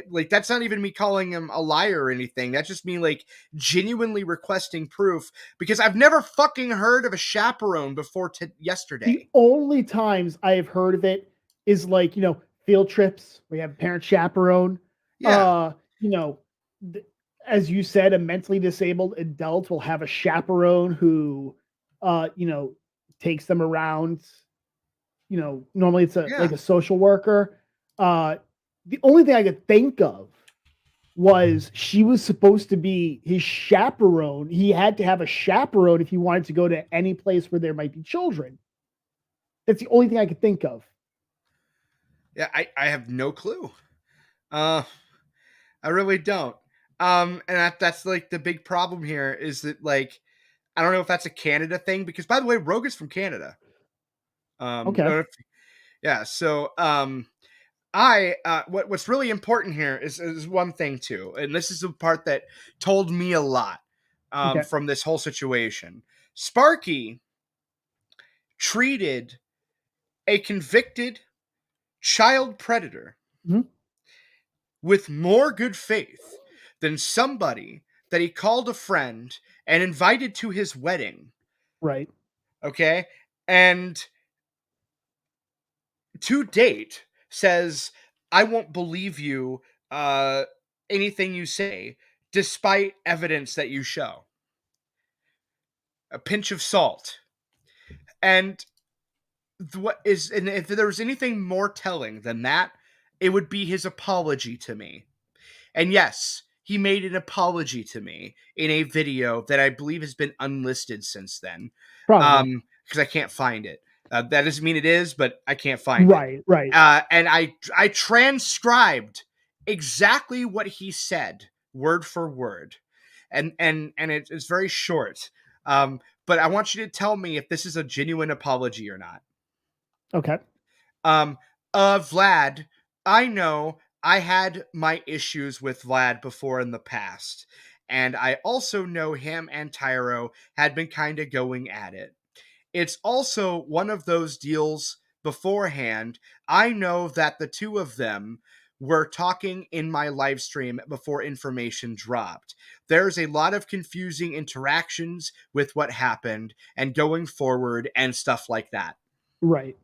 like that's not even me calling him a liar or anything. That's just me like genuinely requesting proof because I've never fucking heard of a chaperone before yesterday. The only times I have heard of it is like, you know, field trips. We have a parent chaperone. Yeah. You know, as you said, a mentally disabled adult will have a chaperone who, you know, takes them around. You know, normally it's like a social worker. The only thing I could think of was she was supposed to be his chaperone. He had to have a chaperone if he wanted to go to any place where there might be children. That's the only thing I could think of. Yeah, I have no clue. I really don't. And that's like the big problem here is that like I don't know if that's a Canada thing because by the way, Rogue is from Canada. Okay. Yeah, so what's really important here is one thing too, and this is the part that told me a lot from this whole situation. Sparky treated a convicted child predator with more good faith than somebody that he called a friend and invited to his wedding. Right. Okay. And to date says, I won't believe you anything you say, despite evidence that you show. A pinch of salt. And and if there was anything more telling than that, it would be his apology to me. And yes, he made an apology to me in a video that I believe has been unlisted since then. Probably. Because I can't find it. That doesn't mean it is, but I can't find it. Right. And I transcribed exactly what he said, word for word. And it's very short. But I want you to tell me if this is a genuine apology or not. Okay. Vlad, I know I had my issues with Vlad before in the past. And I also know him and Tyro had been kind of going at it. It's also one of those deals beforehand. I know that the two of them were talking in my live stream before information dropped. There's a lot of confusing interactions with what happened and going forward and stuff like that. Right.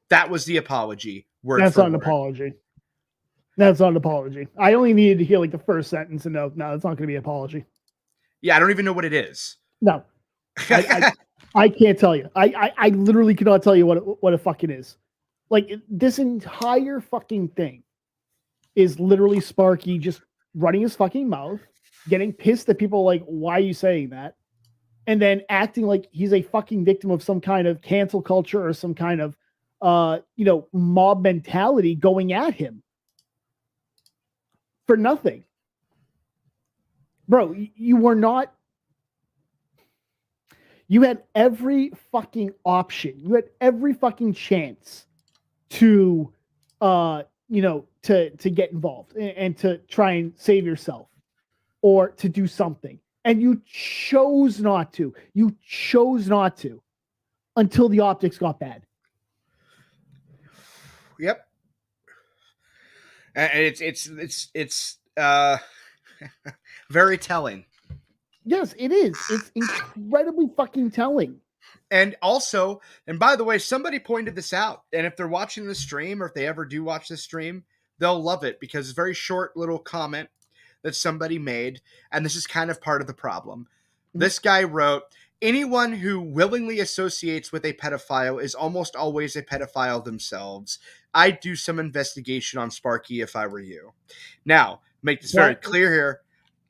That was the apology. That's not an apology. That's not an apology. I only needed to hear like the first sentence and no, it's not going to be an apology. Yeah, I don't even know what it is. No. I can't tell you. I literally cannot tell you what it fucking is. Like this entire fucking thing is literally Sparky just running his fucking mouth, getting pissed at people like, why are you saying that? And then acting like he's a fucking victim of some kind of cancel culture or some kind of mob mentality going at him for nothing. Bro, you were not. You had every fucking option. You had every fucking chance to to get involved and to try and save yourself or to do something. And you chose not to. You chose not to until the optics got bad. Yep. And it's very telling. Yes, it is. It's incredibly fucking telling. And also, and by the way, somebody pointed this out. And if they're watching the stream, or if they ever do watch the stream, they'll love it because it's a very short little comment that somebody made. And this is kind of part of the problem. This guy wrote, anyone who willingly associates with a pedophile is almost always a pedophile themselves. I'd do some investigation on Sparky if I were you. Now, make this very clear here.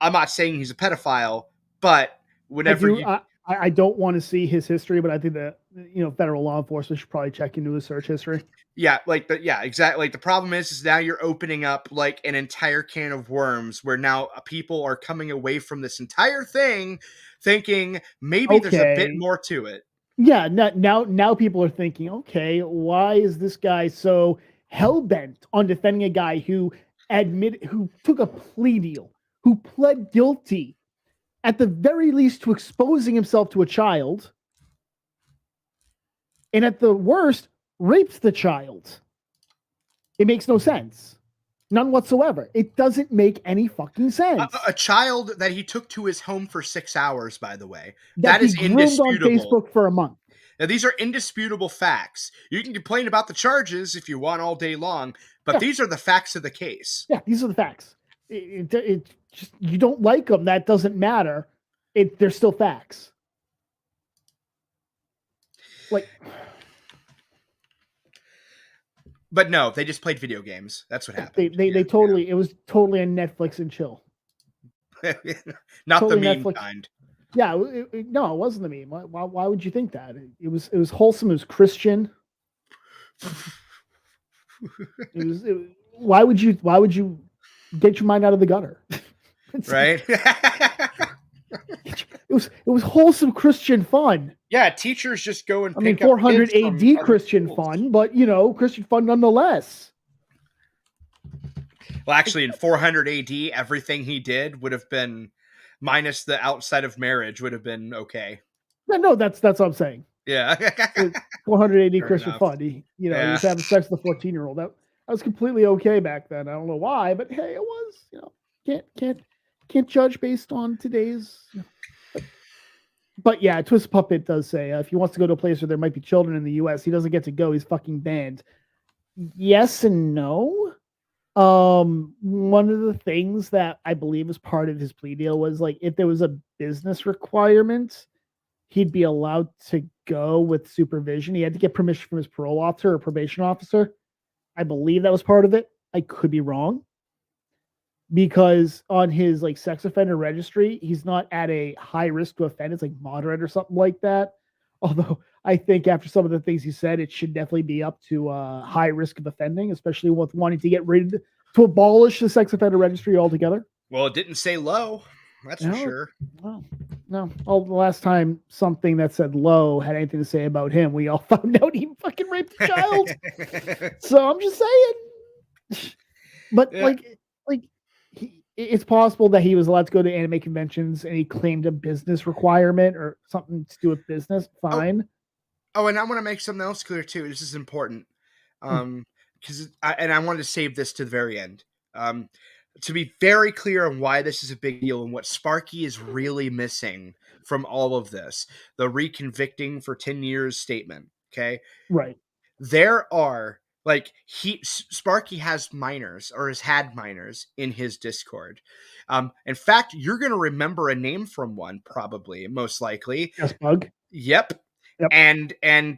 I'm not saying he's a pedophile, but whenever I don't want to see his history, but I think that federal law enforcement should probably check into his search history. Yeah, exactly. Like the problem is now you're opening up like an entire can of worms where now people are coming away from this entire thing thinking maybe there's a bit more to it. Yeah, now people are thinking, okay, why is this guy so hell-bent on defending a guy who took a plea deal, who pled guilty at the very least to exposing himself to a child, and at the worst, raped the child? It makes no sense. None whatsoever. It doesn't make any fucking sense. A child that he took to his home for 6 hours, by the way. That is indisputable. On Facebook for a month. Now, these are indisputable facts. You can complain about the charges if you want all day long, but these are the facts of the case. Yeah, these are the facts. It just, you don't like them, that doesn't matter. They're still facts. But no, they just played video games. That's what happened. They totally. Yeah. It was totally a Netflix and chill. Not totally the meme Netflix. Kind. Yeah, no, it wasn't the meme. Why would you think that? It was wholesome. It was Christian. Why would you get your mind out of the gutter? Right. It was wholesome Christian fun. Yeah, teachers just go and pick 400 AD Christian fun, but Christian fun nonetheless. Well, actually, in 400 AD, everything he did would have been, minus the outside of marriage, would have been okay. No, that's what I'm saying. Yeah. 400 AD Christian fun. He was having sex with a 14-year-old. That was completely okay back then. I don't know why, but hey, it was. Can't judge based on today's. But yeah, Twist Puppet does say if he wants to go to a place where there might be children in the U.S., he doesn't get to go. He's fucking banned. Yes and no. One of the things that I believe was part of his plea deal was like if there was a business requirement, he'd be allowed to go with supervision. He had to get permission from his parole officer or probation officer. I believe that was part of it. I could be wrong. Because on his like sex offender registry, he's not at a high risk to offend. It's like moderate or something like that. Although I think after some of the things he said, it should definitely be up to high risk of offending, especially with wanting to abolish the sex offender registry altogether. Well, it didn't say low. That's for sure. Well, no. The last time something that said low had anything to say about him, we all found out he fucking raped a child. So I'm just saying. But it's possible that he was allowed to go to anime conventions and he claimed a business requirement or something to do with business. Fine. Oh, and I want to make something else clear too. This is important. Because I wanted to save this to the very end. To be very clear on why this is a big deal and what Sparky is really missing from all of this. The reconvicting for 10 years statement. Okay. Right. There are Sparky has minors or has had minors in his Discord. In fact, you're going to remember a name from one, probably, most likely. Just Bug. Yep. And given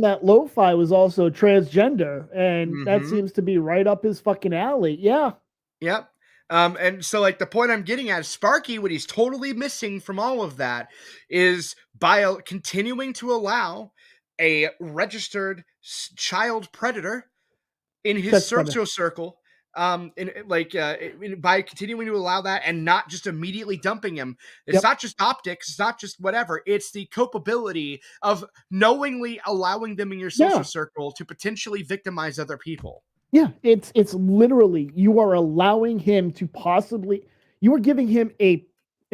that Lo-Fi was also transgender, and that seems to be right up his fucking alley. Yeah. Yep. And so the point I'm getting at is Sparky, what he's totally missing from all of that is by continuing to allow a registered child predator in his social circle by continuing to allow that and not just immediately dumping him. It's not just optics, it's not just whatever, it's the culpability of knowingly allowing them in your social circle to potentially victimize other people. Yeah, it's literally, you are allowing him to you are giving him a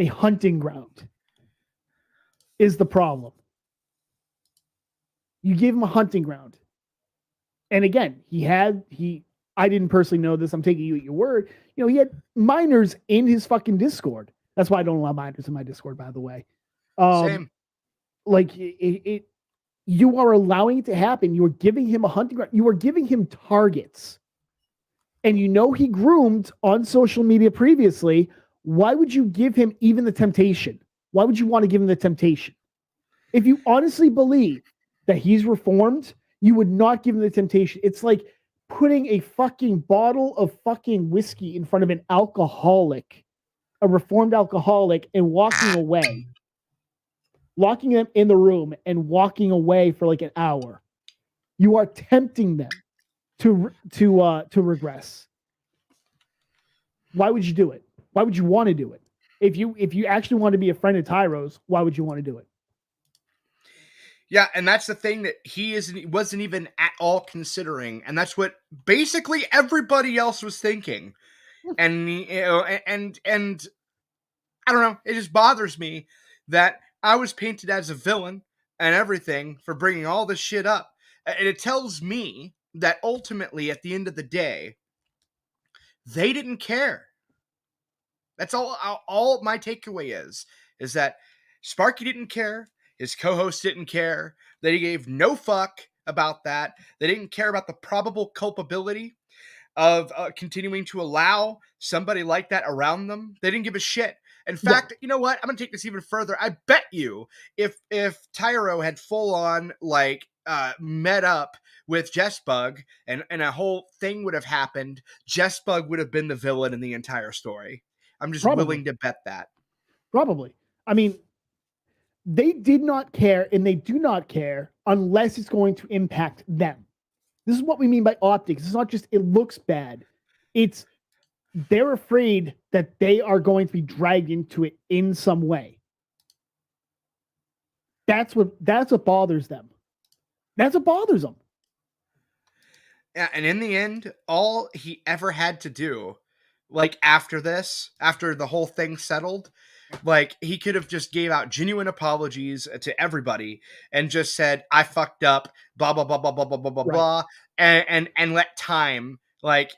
hunting ground is the problem. You gave him a hunting ground. And again, I didn't personally know this. I'm taking you at your word. He had minors in his fucking Discord. That's why I don't allow minors in my Discord, by the way. Same. You are allowing it to happen. You are giving him a hunting ground. You are giving him targets. And he groomed on social media previously. Why would you give him even the temptation? Why would you want to give him the temptation? If you honestly believe that he's reformed, you would not give him the temptation. It's like putting a fucking bottle of fucking whiskey in front of an alcoholic, a reformed alcoholic, and walking away. Locking them in the room and walking away for like an hour. You are tempting them to regress. Why would you do it? Why would you want to do it? If you actually want to be a friend of Tyro's, why would you want to do it? Yeah, and that's the thing that he wasn't even at all considering, and that's what basically everybody else was thinking. And and I don't know, it just bothers me that I was painted as a villain and everything for bringing all this shit up. And it tells me that ultimately, at the end of the day, they didn't care. That's all my takeaway is that Sparky didn't care. His co-host didn't care. They gave no fuck about that. They didn't care about the probable culpability of continuing to allow somebody like that around them. They didn't give a shit. In fact, you know what? I'm going to take this even further. I bet you if Tyro had full on met up with Jessbug and a whole thing would have happened, Jessbug would have been the villain in the entire story. I'm just willing to bet that. Probably. I mean, they did not care and they do not care unless it's going to impact them. This is what we mean by optics. It's not just it looks bad. It's they're afraid that they are going to be dragged into it in some way. That's what bothers them. That's what bothers them. Yeah, and in the end, all he ever had to do, after the whole thing settled, he could have just gave out genuine apologies to everybody and just said, I fucked up, blah, blah, blah, blah, blah, blah, blah, blah, blah, and let time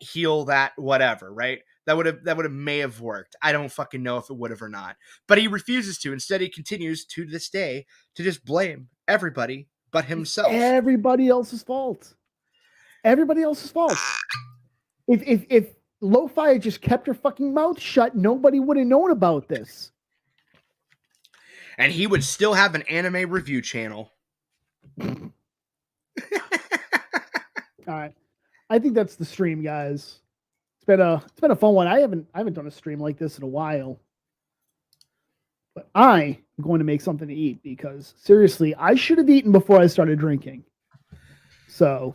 heal that whatever, right? That would have may have worked. I don't fucking know if it would have or not. But he refuses to. Instead, he continues to this day to just blame everybody but himself. Everybody else's fault. Everybody else's fault. If Lo-Fi had just kept her fucking mouth shut, nobody would have known about this. And he would still have an anime review channel. All right. I think that's the stream, guys. It's been a fun one. I haven't done a stream like this in a while. But I am going to make something to eat because seriously, I should have eaten before I started drinking. So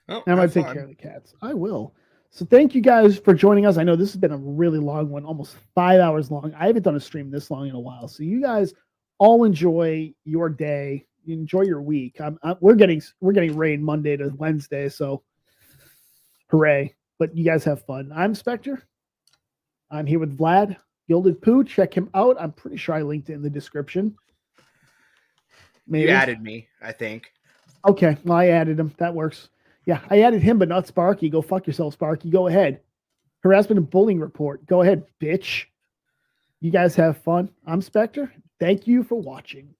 I'm going to take care of the cats. I will. So thank you guys for joining us. I know this has been a really long one, almost 5 hours long. I haven't done a stream this long in a while. So you guys all enjoy your day. Enjoy your week. We're getting rain Monday to Wednesday, so hooray. But you guys have fun. I'm Spectre. I'm here with Vlad, Gilded Poo. Check him out. I'm pretty sure I linked it in the description. Maybe. You added me, I think. Okay, well, I added him. That works. Yeah, I added him, but not Sparky. Go fuck yourself, Sparky. Go ahead. Harassment and bullying report. Go ahead, bitch. You guys have fun. I'm Spectre. Thank you for watching.